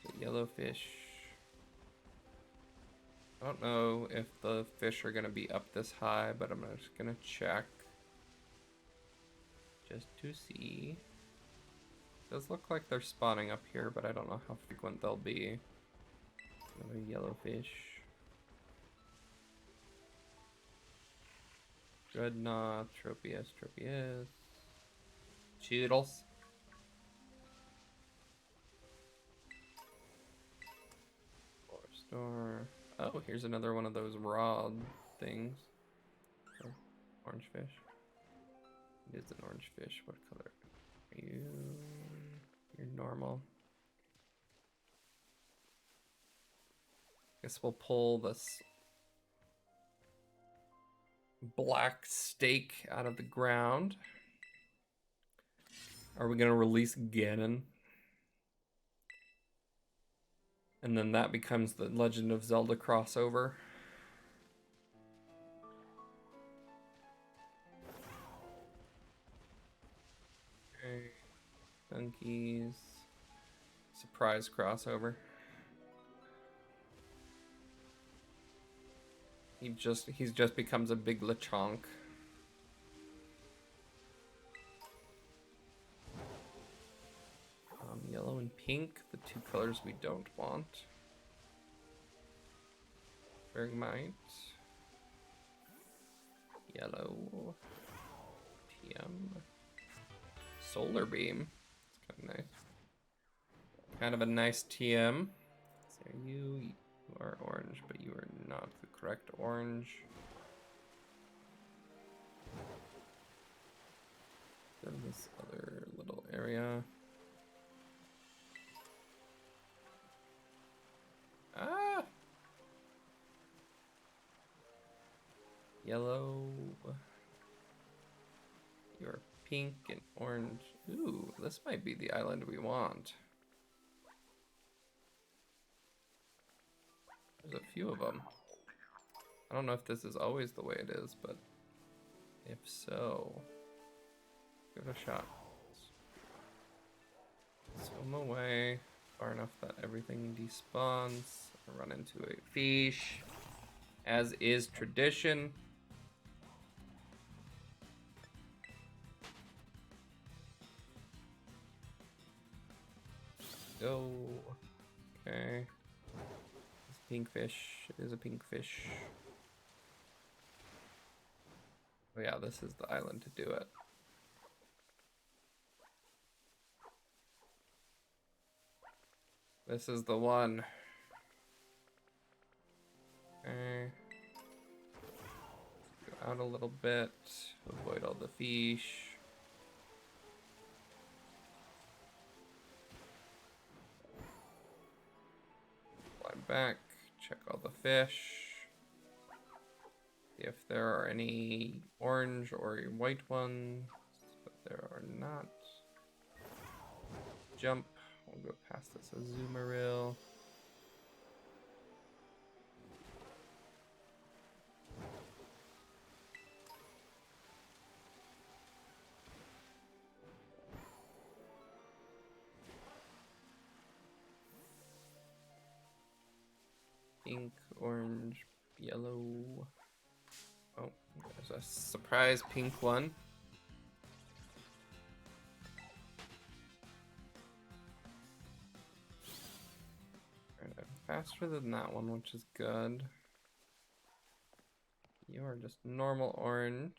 The yellowfish. I don't know if the fish are gonna be up this high, but I'm just gonna check. Just to see. It does look like they're spawning up here, but I don't know how frequent they'll be. Another yellowfish. Dreadnought, Tropius, Choodles. Star. Oh, here's another one of those raw things. Oh, orange fish. It is an orange fish. What color are you? You're normal. Guess we'll pull this black stake out of the ground. Are we gonna release Ganon? And then that becomes the Legend of Zelda crossover. Okay. Donkeys. Surprise crossover. He's just becomes a big Lechonk. Yellow and pink, the two colors we don't want. Bergmite. Yellow. TM. Solar Beam. It's kind of nice. Kind of a nice TM. So you are orange, but you are not the correct orange. Go to this other little area. Ah! Yellow. You're pink and orange. Ooh, this might be the island we want. There's a few of them. I don't know if this is always the way it is, but if so, give it a shot. Swim away far enough that everything despawns. Run into a fish, as is tradition. Go. Okay. It's pink fish. It is a pink fish. Oh yeah, this is the island to do it. This is the one. Okay. Go out a little bit. Avoid all the fish. Fly back. Check all the fish. See if there are any orange or white ones. But there are not. Jump. We'll go past this Azumarill. Pink, orange, yellow. Oh, there's a surprise pink one. Faster than that one, which is good. You are just normal orange.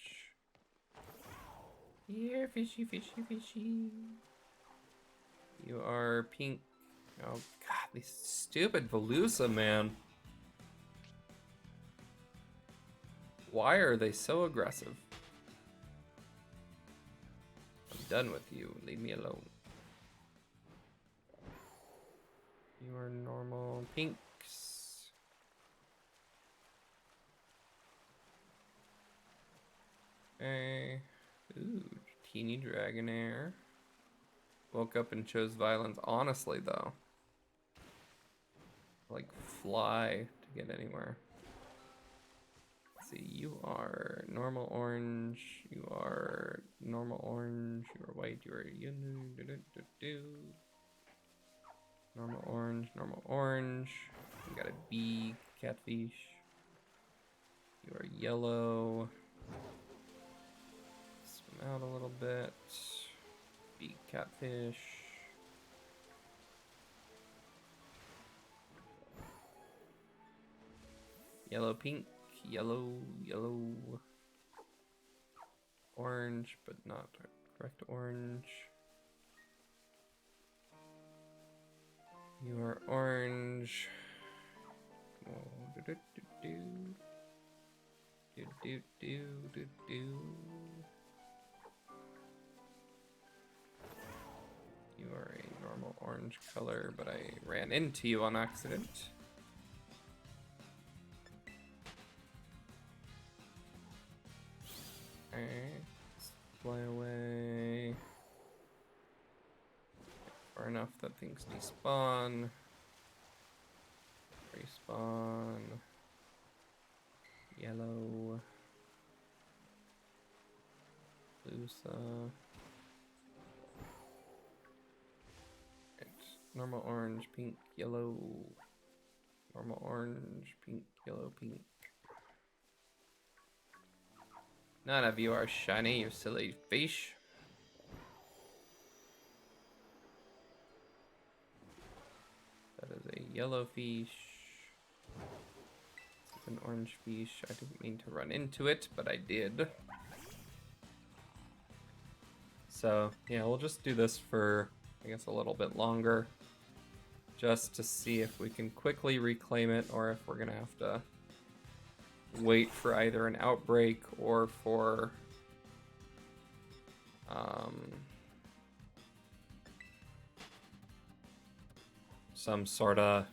Here, fishy, fishy, fishy. You are pink. Oh god, these stupid Velusa, man. Why are they so aggressive? I'm done with you. Leave me alone. You are normal pinks. Okay. Ooh, teeny Dragonair. Woke up and chose violence. Honestly, though. Like, fly to get anywhere. Let's see, you are normal orange. You are normal orange. You are white. You are normal orange, normal orange. You got a bee, catfish. You are yellow. Swim out a little bit. Bee, catfish. Yellow, pink, yellow, yellow. Orange, but not correct orange. You are orange. Oh, do do do do do do do do. You are a normal orange color, but I ran into you on accident. enough that things despawn. Respawn. Yellow. Lusa. Normal orange, pink, yellow. Normal orange, pink, yellow, pink. None of you are shiny, you silly fish. That is a yellow fish. This is an orange fish. I didn't mean to run into it, but I did. So, yeah, we'll just do this for, I guess, a little bit longer. Just to see if we can quickly reclaim it, or if we're gonna have to wait for either an outbreak or for some sort of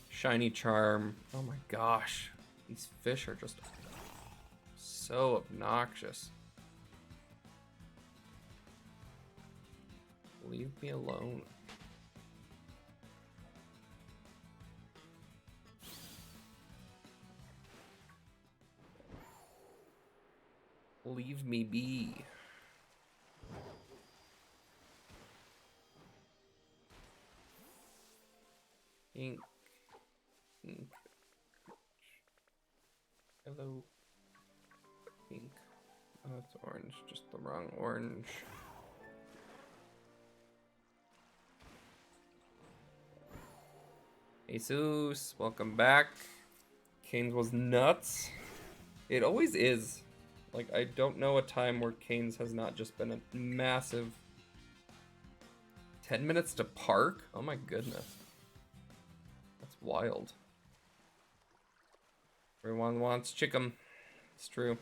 shiny charm. Oh my gosh, these fish are just so obnoxious. Leave me alone. Leave me be. Pink. Pink. Yellow. Pink. Oh, it's orange. Just the wrong orange. Jesus, welcome back. Canes was nuts. It always is. Like, I don't know a time where Canes has not just been a massive 10 minutes to park? Oh my goodness. That's wild. Everyone wants chicken. It's true.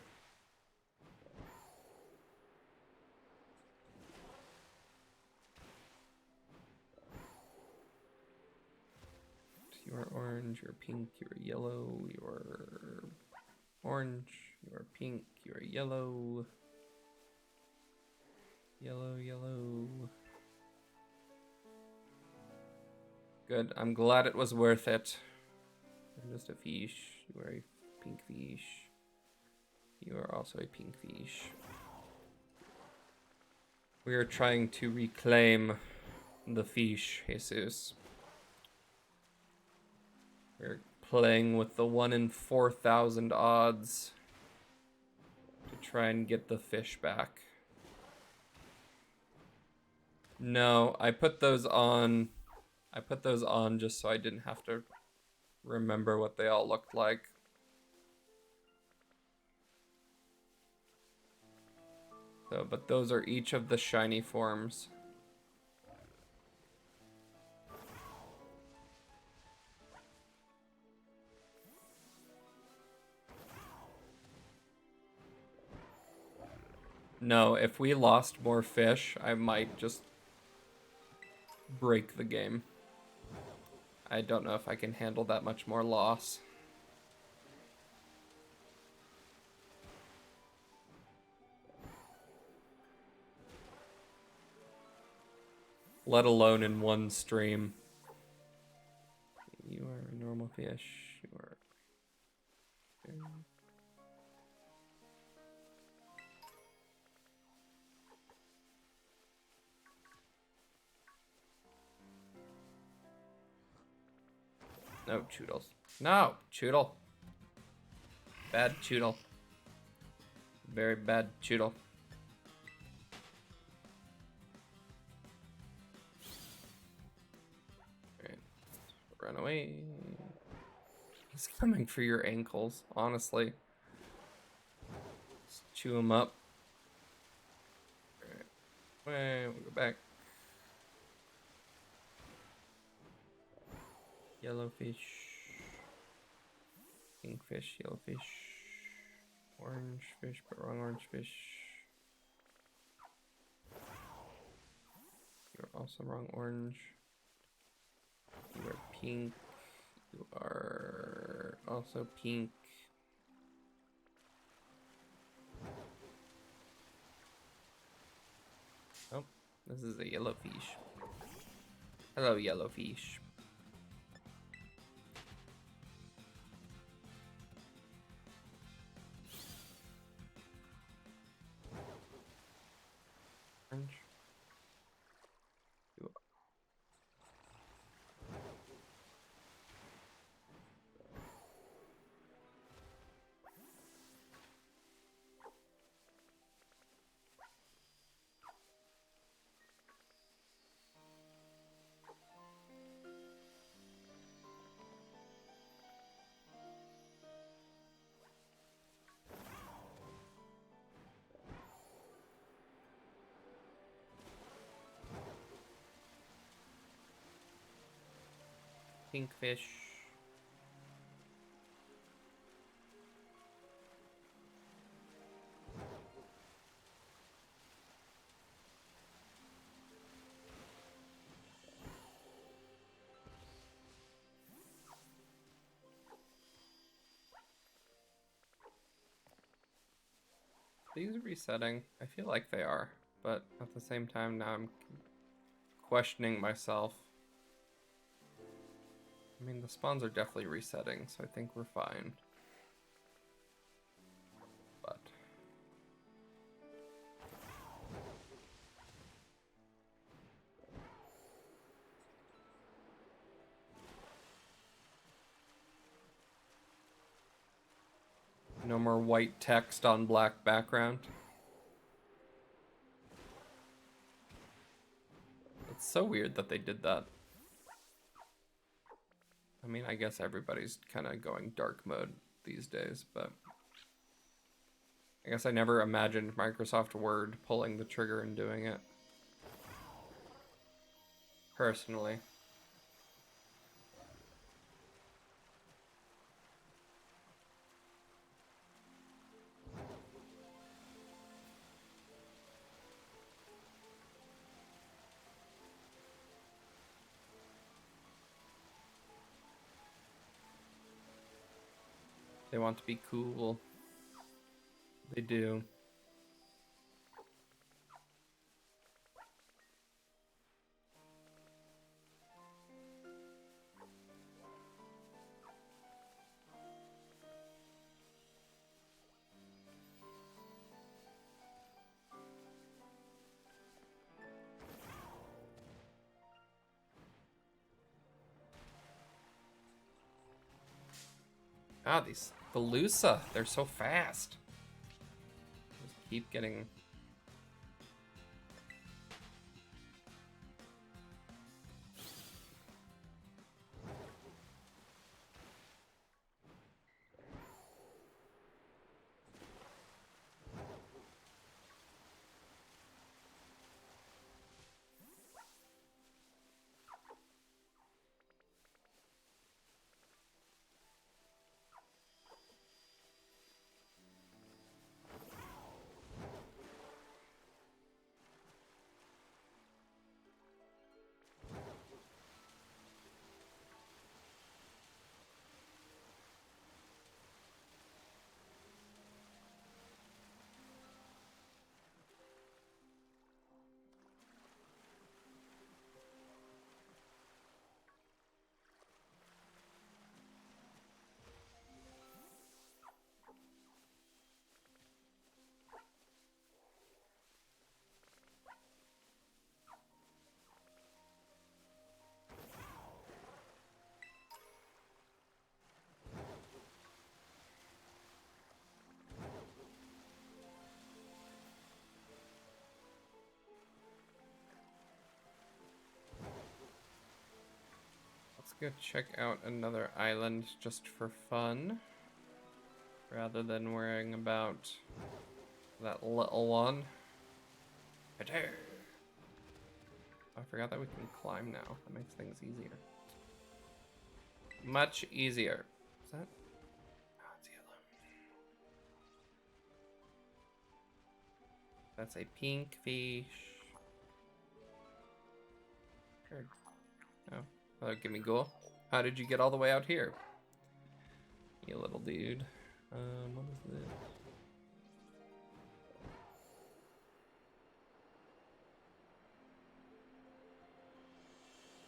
You are orange, you're pink, you're yellow, you're orange, you're pink, you're yellow. Yellow, yellow. Good, I'm glad it was worth it. You're just a fish. You are a pink fish. You are also a pink fish. We are trying to reclaim the fish, Jesus. We're playing with the 1 in 4,000 odds to try and get the fish back. No, I put those on just so I didn't have to remember what they all looked like. So, but those are each of the shiny forms. No, if we lost more fish, I might just break the game. I don't know if I can handle that much more loss. Let alone in one stream. You are a normal fish. You are... No, Choodles. No, Choodle. Bad Choodle. Very bad Choodle. Alright. Run away. He's coming for your ankles, honestly. Just chew him up. Alright. Wait, we'll go back. Yellow fish, pink fish, yellow fish, orange fish, but wrong orange fish. You're also wrong orange. You are pink. You are also pink. Oh, this is a yellow fish. Hello, yellow fish. Orange. Pink fish. These are resetting. I feel like they are, but at the same time now I'm questioning myself. I mean, the spawns are definitely resetting, so I think we're fine. But no more white text on black background. It's so weird that they did that. I mean, I guess everybody's kind of going dark mode these days, but I guess I never imagined Microsoft Word pulling the trigger and doing it. Personally. They want to be cool. They do. Ah, these Velusa, they're so fast. Just keep getting... Let's go check out another island just for fun, rather than worrying about that little one. I forgot that we can climb now. That makes things easier. Much easier. Is that? Oh, it's yellow. That's a pink fish. Sure. Oh. Oh, give me go. How did you get all the way out here? You little dude. What is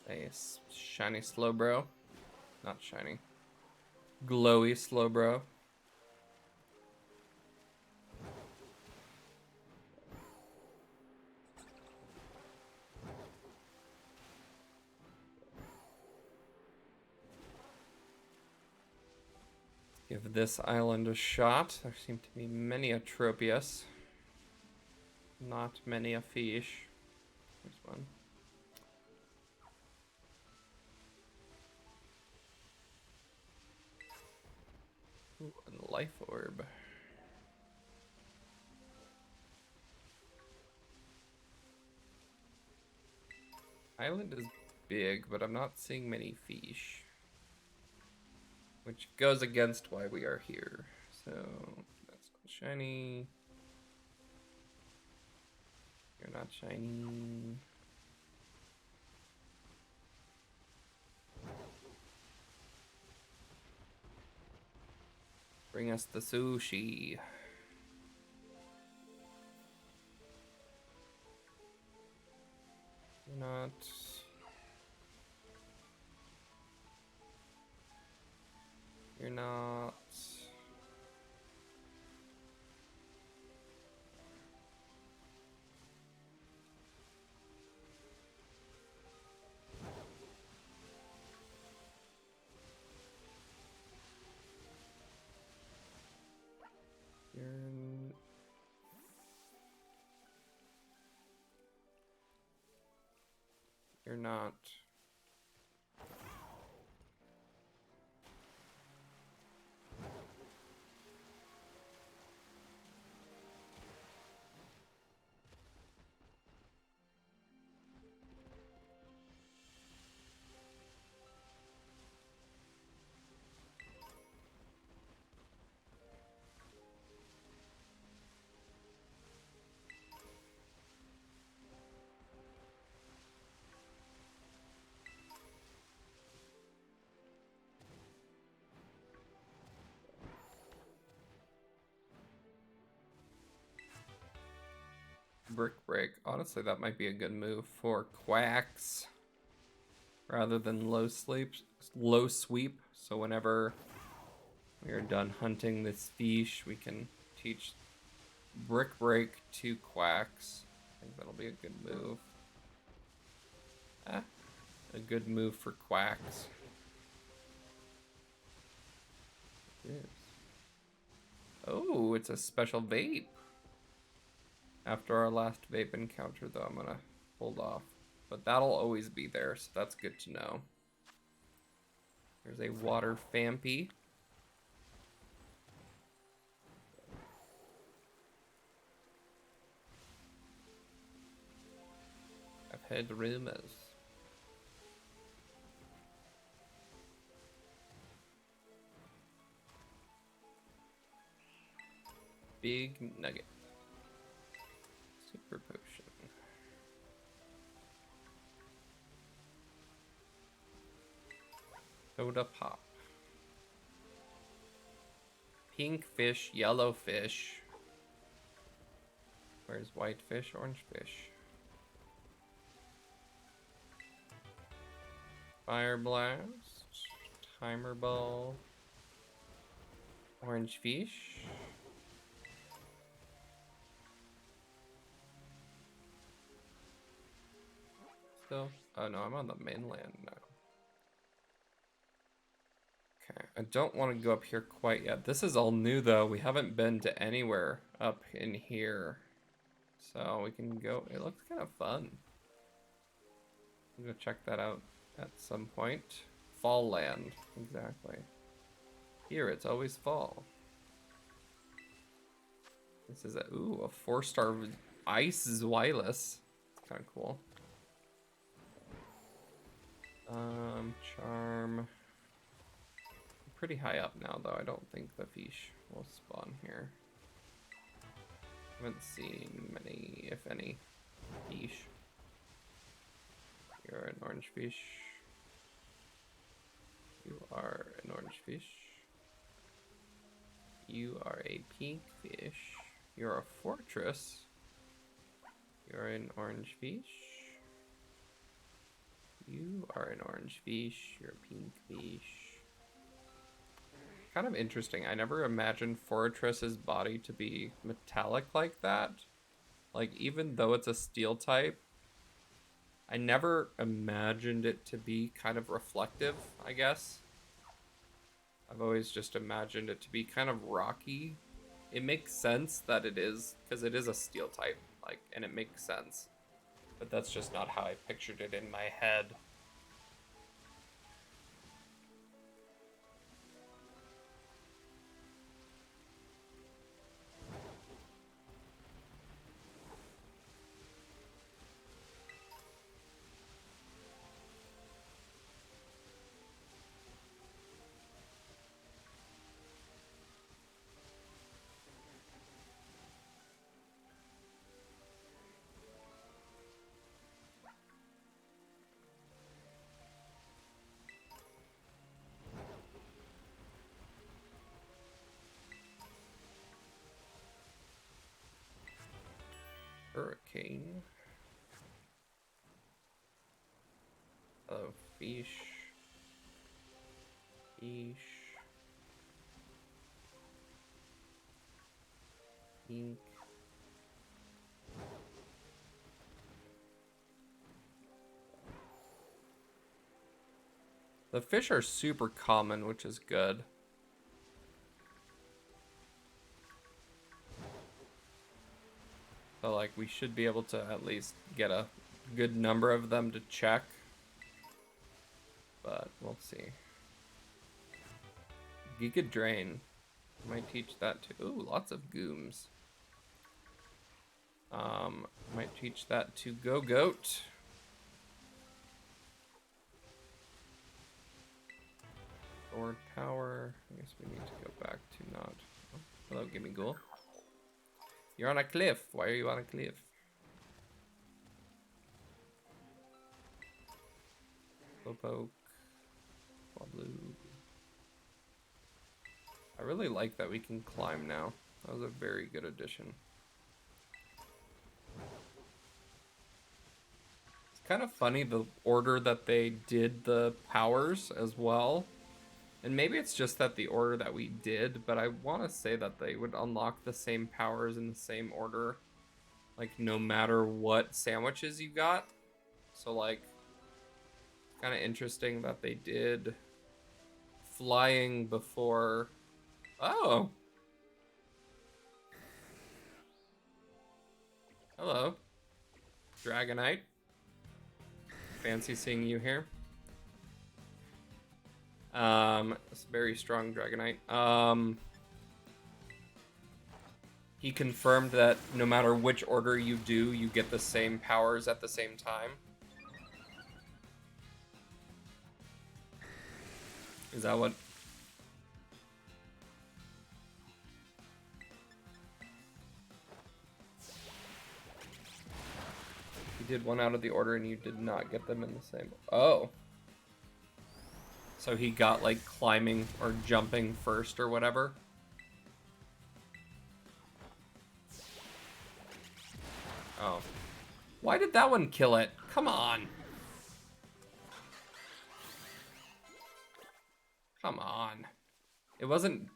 this? Nice. Shiny Slowbro. Not shiny. Glowy Slowbro. Give this island a shot. There seem to be many a Tropius. Not many a fish. There's one. Ooh, a life orb. Island is big, but I'm not seeing many fish. Which goes against why we are here. So, that's not shiny. You're not shiny. Bring us the sushi. You're not. You're not. You're not. Brick break. Honestly, that might be a good move for quacks rather than low sweep. So whenever we are done hunting this fish, we can teach brick break to quacks. I think that'll be a good move. A good move for quacks. Yes. Oh, it's a special vape. After our last vape encounter, though, I'm gonna hold off. But that'll always be there, so that's good to know. There's a water Fampy. I've heard rumors. Big nugget. Super potion. Soda pop. Pink fish, yellow fish. Where's white fish, orange fish? Fire blast. Timer ball. Orange fish. Still? Oh no, I'm on the mainland now. Okay, I don't want to go up here quite yet. This is all new though. We haven't been to anywhere up in here. So we can go, it looks kind of fun. I'm gonna check that out at some point. Fall land, exactly. Here, it's always fall. This is a, ooh, a 4-star ice Zweilous. Kind of cool. Charm. Pretty high up now, though. I don't think the fish will spawn here. Haven't seen many, if any, fish. You're an orange fish. You are an orange fish. You are a pink fish. You're a fortress. You're an orange fish. You are an orange fish. You're a pink fish. Kind of interesting. I never imagined Forretress's body to be metallic like that. Like, even though it's a steel type, I never imagined it to be kind of reflective, I guess. I've always just imagined it to be kind of rocky. It makes sense that it is, because it is a steel type, like, and it makes sense. But that's just not how I pictured it in my head. Hurricane. Oh, fish. Fish. Ink. The fish are super common, which is good. So, like, we should be able to at least get a good number of them to check. But we'll see. Giga Drain. Might teach that to... Ooh, lots of gooms. Might teach that to Go Goat. Sword Power. I guess we need to go back to not... Oh, hello, Gimme Ghoul. You're on a cliff. Why are you on a cliff? Slowpoke. Blue. I really like that we can climb now. That was a very good addition. It's kind of funny the order that they did the powers as well. And maybe it's just that the order that we did, but I want to say that they would unlock the same powers in the same order. Like, no matter what sandwiches you got. So, like, kind of interesting that they did flying before... Oh! Hello. Dragonite. Fancy seeing you here. It's a very strong Dragonite. He confirmed that no matter which order you do, you get the same powers at the same time. Is that what... You did one out of the order and you did not get them in the same... Oh. So he got, like, climbing or jumping first or whatever. Oh. Why did that one kill it? Come on. Come on. It wasn't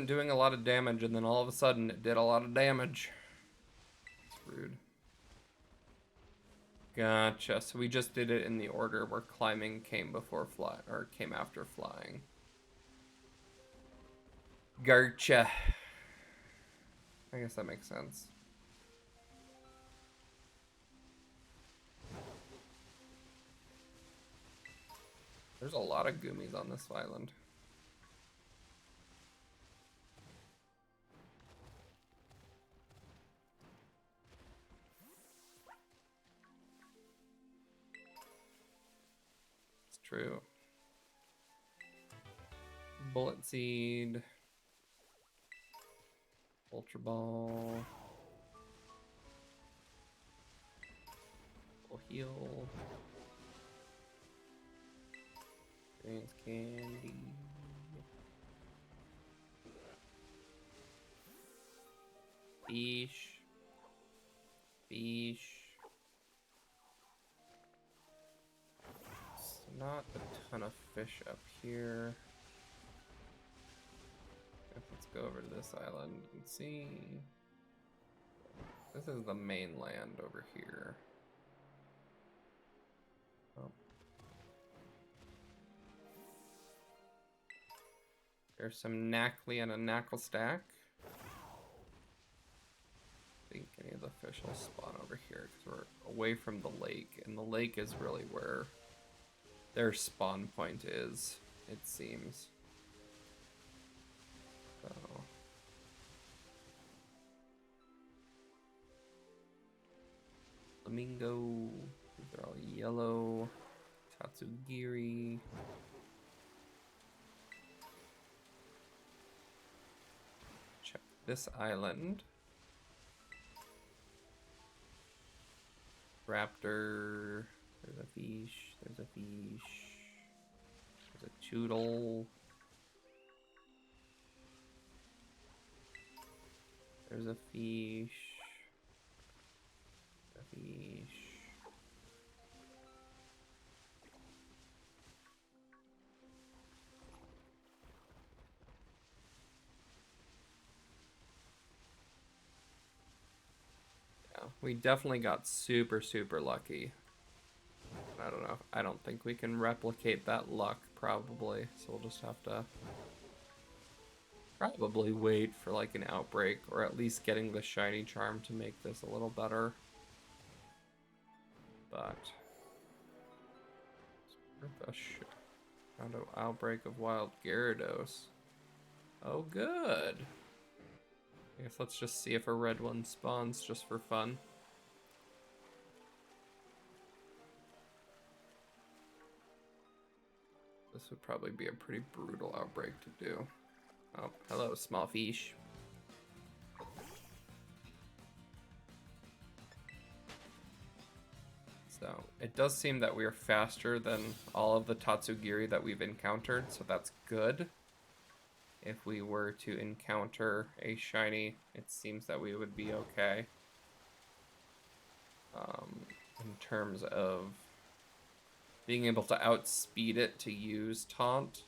doing a lot of damage, and then all of a sudden it did a lot of damage. It's rude. Gotcha. So we just did it in the order where climbing came before fly, or came after flying. Gotcha. I guess that makes sense. There's a lot of Goomies on this island. It's true. Bullet Seed. Ultra Ball. Full Heal. Experience Candy. Fish. Fish. not a ton of fish up here. Let's go over to this island and see. This is the mainland over here. Oh. There's some knackly and a knackle stack. I think any of the fish will spawn over here because we're away from the lake, and the lake is really where their spawn point is, it seems. So. Flamingo. These are all yellow. Tatsugiri. Check this island. Raptor. There's a fish. There's a fish. There's a choodle. There's a fish. A fish. Yeah, we definitely got super, super lucky. I don't know. I don't think we can replicate that luck, probably. So we'll just have to probably wait for like an outbreak, or at least getting the shiny charm to make this a little better. But found an outbreak of wild Gyarados. Oh, good. I guess let's just see if a red one spawns just for fun. This would probably be a pretty brutal outbreak to do. Oh, hello, small fish. So, it does seem that we are faster than all of the Tatsugiri that we've encountered, so that's good. If we were to encounter a shiny, it seems that we would be okay. In terms of being able to outspeed it to use Taunt.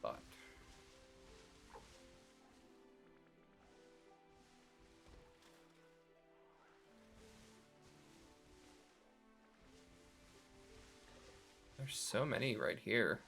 But there's so many right here.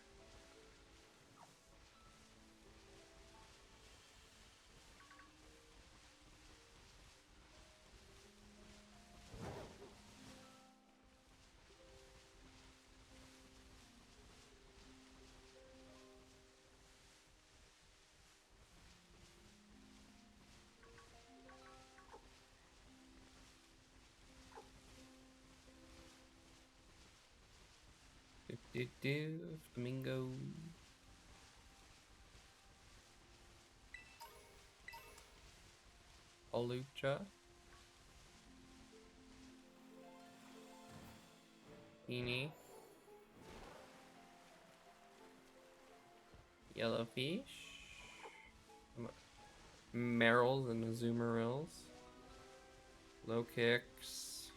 Flamingo. Olucha. Eenie. Yellowfish. Merrills and Azumarills. Low kicks.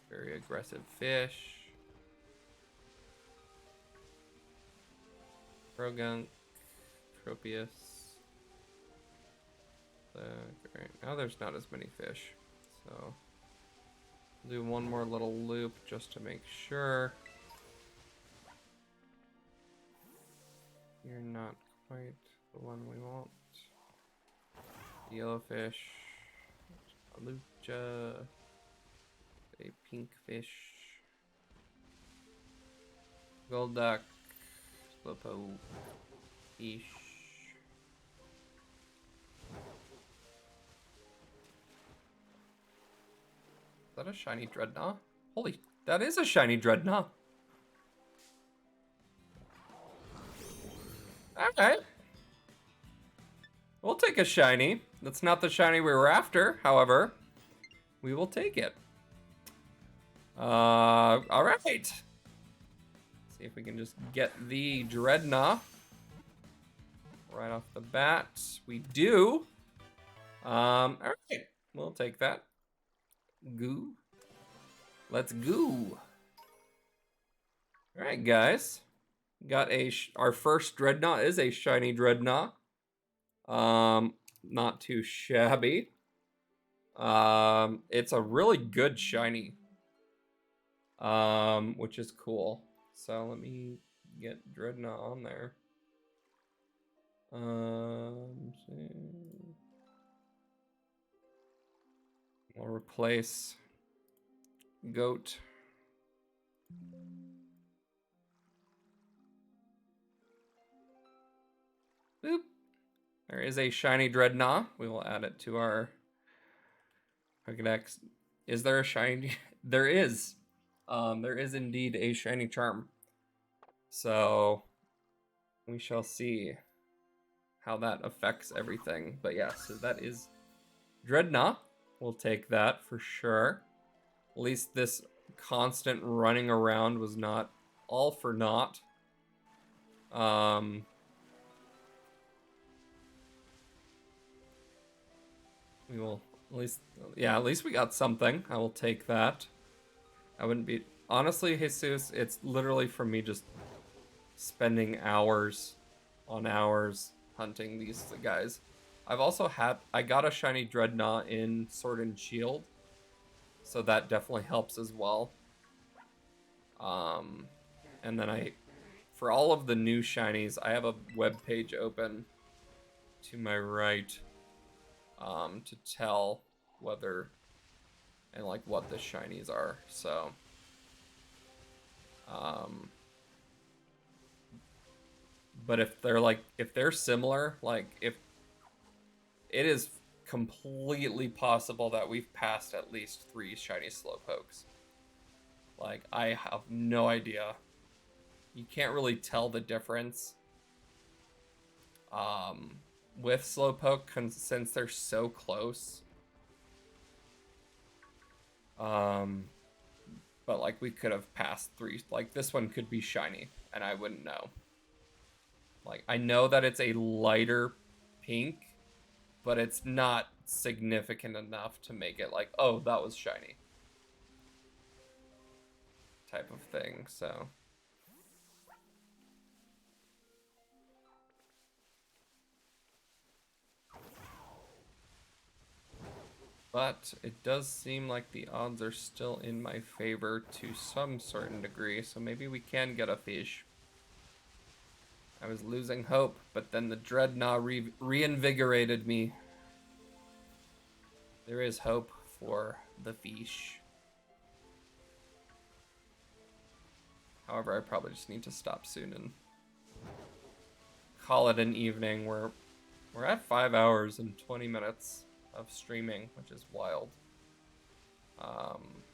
Very aggressive fish. Progunk. Tropius. Great. Now there's not as many fish. So do one more little loop just to make sure. You're not quite the one we want. Yellowfish. Alucha. A pink fish. Golduck. Slowpoke. Fish. Is that a shiny Dreadnought? Holy, that is a shiny Dreadnought. Alright. We'll take a shiny. That's not the shiny we were after, however. We will take it. Alright. See if we can just get the Dreadnought right off the bat. We do. All right, we'll take that. Goo. Let's go. All right, guys. Got our first Dreadnought is a shiny Dreadnought. Not too shabby. It's a really good shiny. Which is cool. So let me get Dreadnought on there. We'll replace Goat. Boop. There is a shiny Dreadnought. We will add it to our Pokédex. Is there a shiny? There is. There is indeed a shiny charm. So we shall see how that affects everything. But yeah, so that is Dreadnought. We'll take that for sure. At least this constant running around was not all for naught. We will at least we got something. I will take that. I wouldn't be, honestly, Jesus, it's literally from me just spending hours on hours hunting these guys. I got a shiny Dreadnought in Sword and Shield, so that definitely helps as well. And then for all of the new shinies, I have a web page open to my right, to tell whether and like what the shinies are. So, but if they're similar, like if it is completely possible that we've passed at least 3 shiny Slowpokes. Like, I have no idea. You can't really tell the difference with Slowpoke since they're so close. But like we could have passed 3. Like this one could be shiny and I wouldn't know. Like I know that it's a lighter pink, but it's not significant enough to make it like, oh, that was shiny type of thing. So but it does seem like the odds are still in my favor to some certain degree, so maybe we can get a fish. I was losing hope, but then the Dreadnought reinvigorated me. There is hope for the fish. However, I probably just need to stop soon and call it an evening. We're at 5 hours and 20 minutes of streaming, which is wild.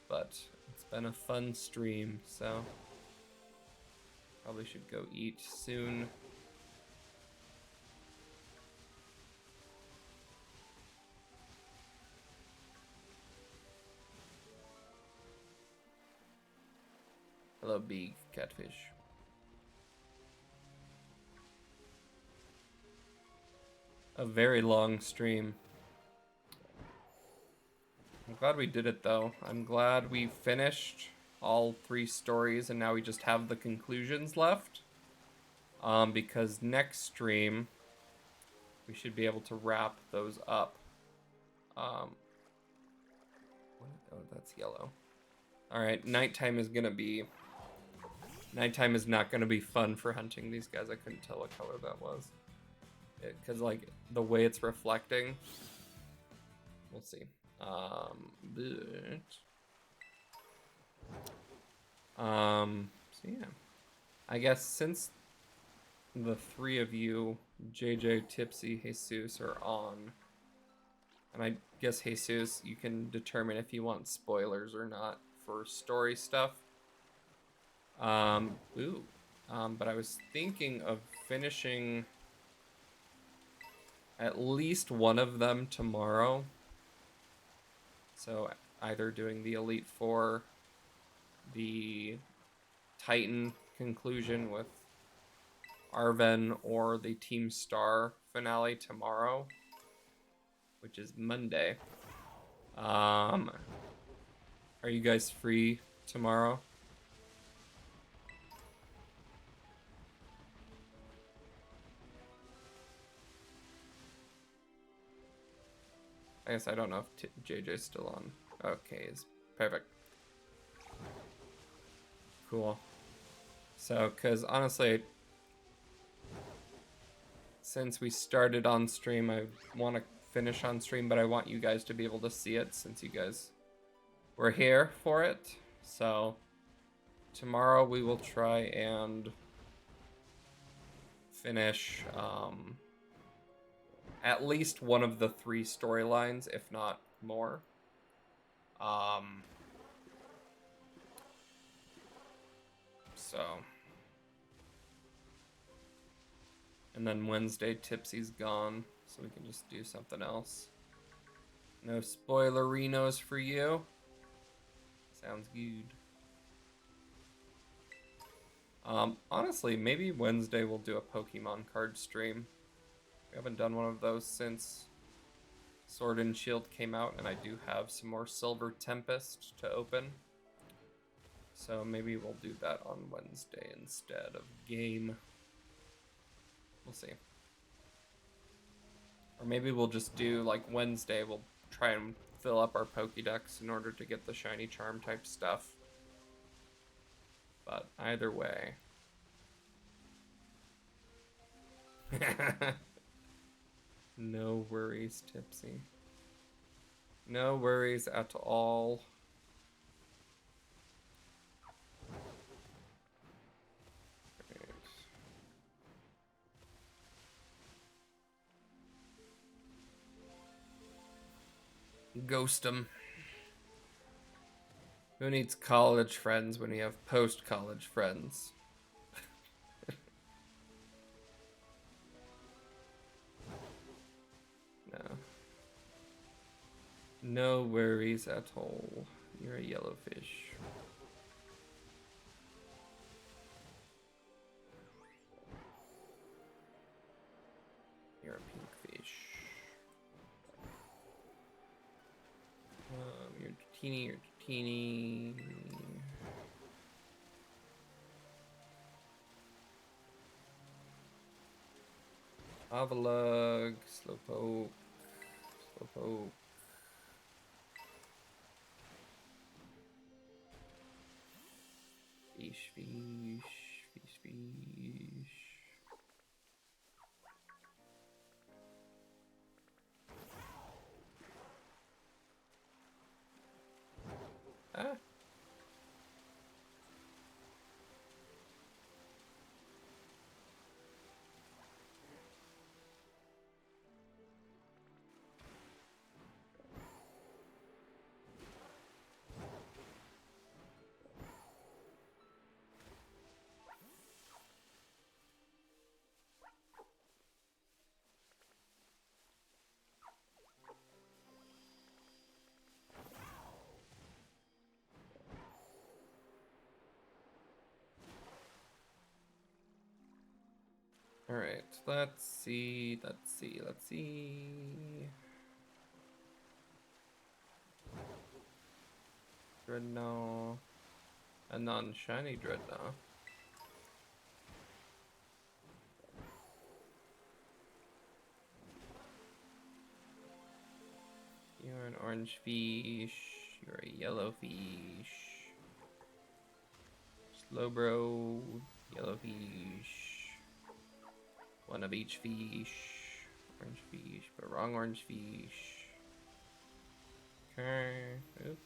But it's been a fun stream, so probably should go eat soon. Hello, big catfish. A very long stream. I'm glad we did it though. I'm glad we finished all 3 stories and now we just have the conclusions left. Because next stream we should be able to wrap those up. Oh, that's yellow. Alright, nighttime is not gonna be fun for hunting these guys. I couldn't tell what color that was. Because like the way it's reflecting. We'll see. So yeah, I guess since the 3 of you, JJ, Tipsy, Jesus, are on, and I guess Jesus, you can determine if you want spoilers or not for story stuff. But I was thinking of finishing at least one of them tomorrow. So either doing the Elite Four, the Titan conclusion with Arven, or the Team Star finale tomorrow. which is Monday. Are you guys free tomorrow? I guess I don't know if JJ's still on. Okay, is perfect. Cool. So, because honestly, since we started on stream, I want to finish on stream, but I want you guys to be able to see it since you guys were here for it. So, tomorrow we will try and finish at least one of the 3 storylines, if not more. So, and then Wednesday, Tipsy's gone, so we can just do something else. No spoilerinos for you. Sounds good. Honestly, maybe Wednesday we'll do a Pokemon card stream. We haven't done one of those since Sword and Shield came out, and I do have some more Silver Tempest to open. So maybe we'll do that on Wednesday instead of game. We'll see. Or maybe we'll just do, like, Wednesday, we'll try and fill up our Pokédex in order to get the shiny charm type stuff. But either way. No worries, Tipsy. No worries at all. Ghost 'em. Who needs college friends when you have post-college friends? No. No worries at all. You're a yellowfish. You're a pink fish. You're teeny. Avalug, Slowpoke. Fish. Ah. All right, let's see. Dreadnought, a non-shiny Dreadnought. You're an orange fish. You're a yellow fish. Slowbro, yellow fish. One of each fish. Orange fish, but wrong orange fish. Okay. Oop.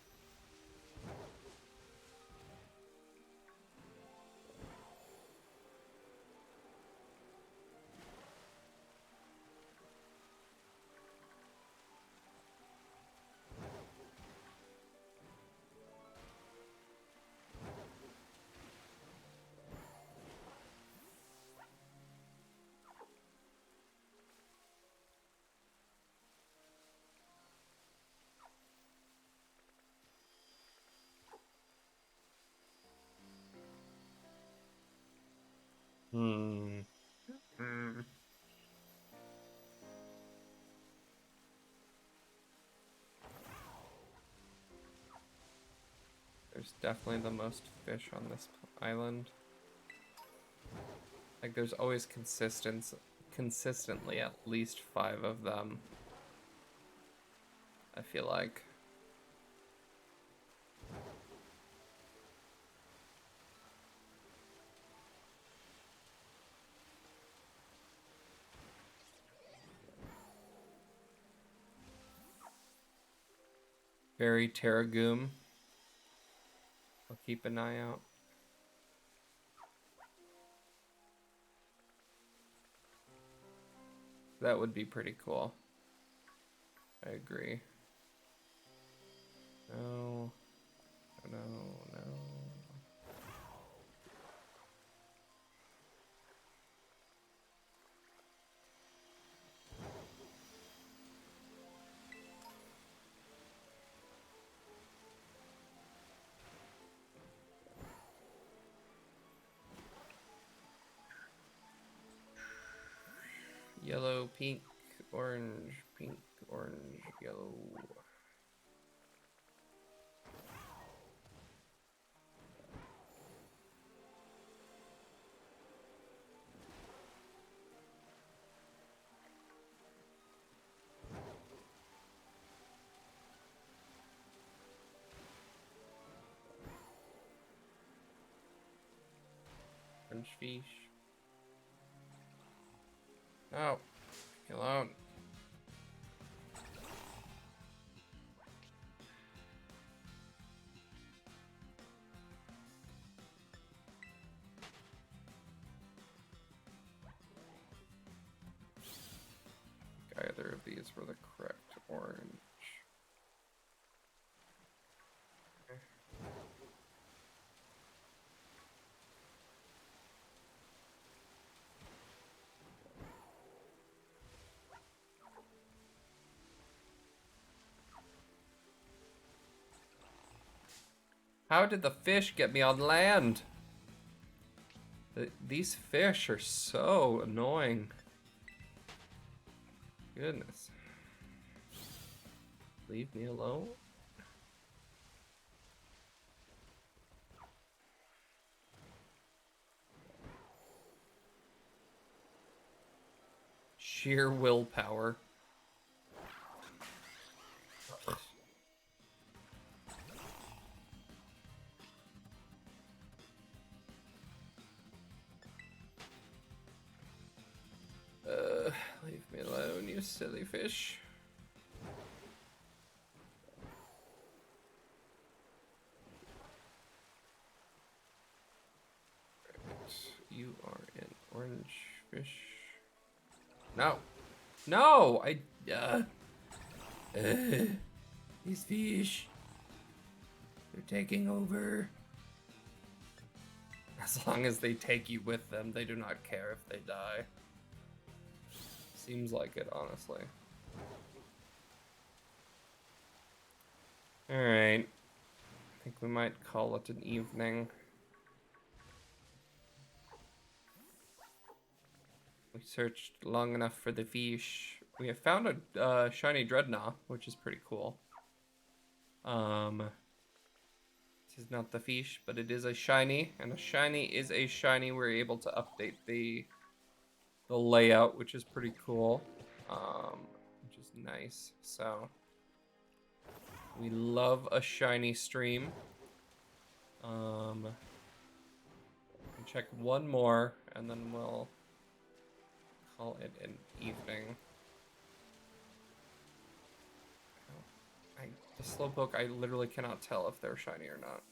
There's definitely the most fish on this island. Like, there's always consistently at least 5 of them. I feel like. Very Terragoom. I'll keep an eye out. That would be pretty cool. I agree. No. No, no. Yellow, pink, orange, yellow. Orange fish. Oh, get alone. Either of these were the correct orange. How did the fish get me on land? These fish are so annoying. Goodness. Leave me alone. Sheer willpower. Leave me alone, you silly fish. Right. You are an orange fish. No. No! These fish. They're taking over. As long as they take you with them, they do not care if they die. Seems like it, honestly. Alright. I think we might call it an evening. We searched long enough for the fish. We have found a shiny dreadnought, which is pretty cool. This is not the fish, but it is a shiny, and a shiny is a shiny. We're able to update the layout, which is pretty cool, which is nice. So we love a shiny stream. Check one more, and then we'll call it an evening. The Slowpoke, I literally cannot tell if they're shiny or not.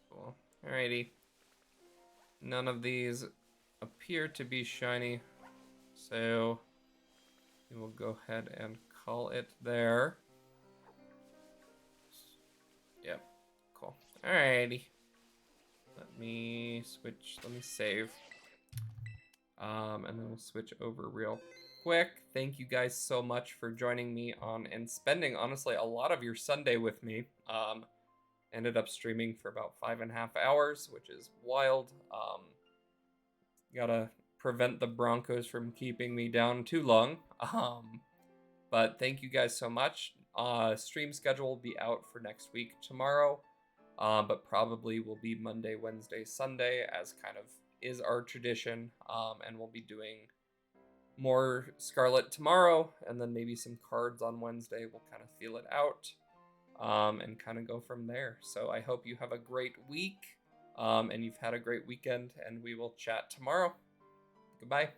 Cool. Alrighty. None of these appear to be shiny, so we will go ahead and call it there. Yep. Cool. Alrighty. Let me save. And then we'll switch over real quick. Thank you guys so much for joining me on and spending, honestly, a lot of your Sunday with me. Ended up streaming for about 5.5 hours, which is wild. Gotta prevent the Broncos from keeping me down too long. But thank you guys so much. Stream schedule will be out for next week tomorrow, but probably will be Monday, Wednesday, Sunday, as kind of is our tradition. And we'll be doing more Scarlet tomorrow, and then maybe some cards on Wednesday. We'll kind of feel it out, and kind of go from there. So I hope you have a great week, and you've had a great weekend, and we will chat tomorrow. Goodbye.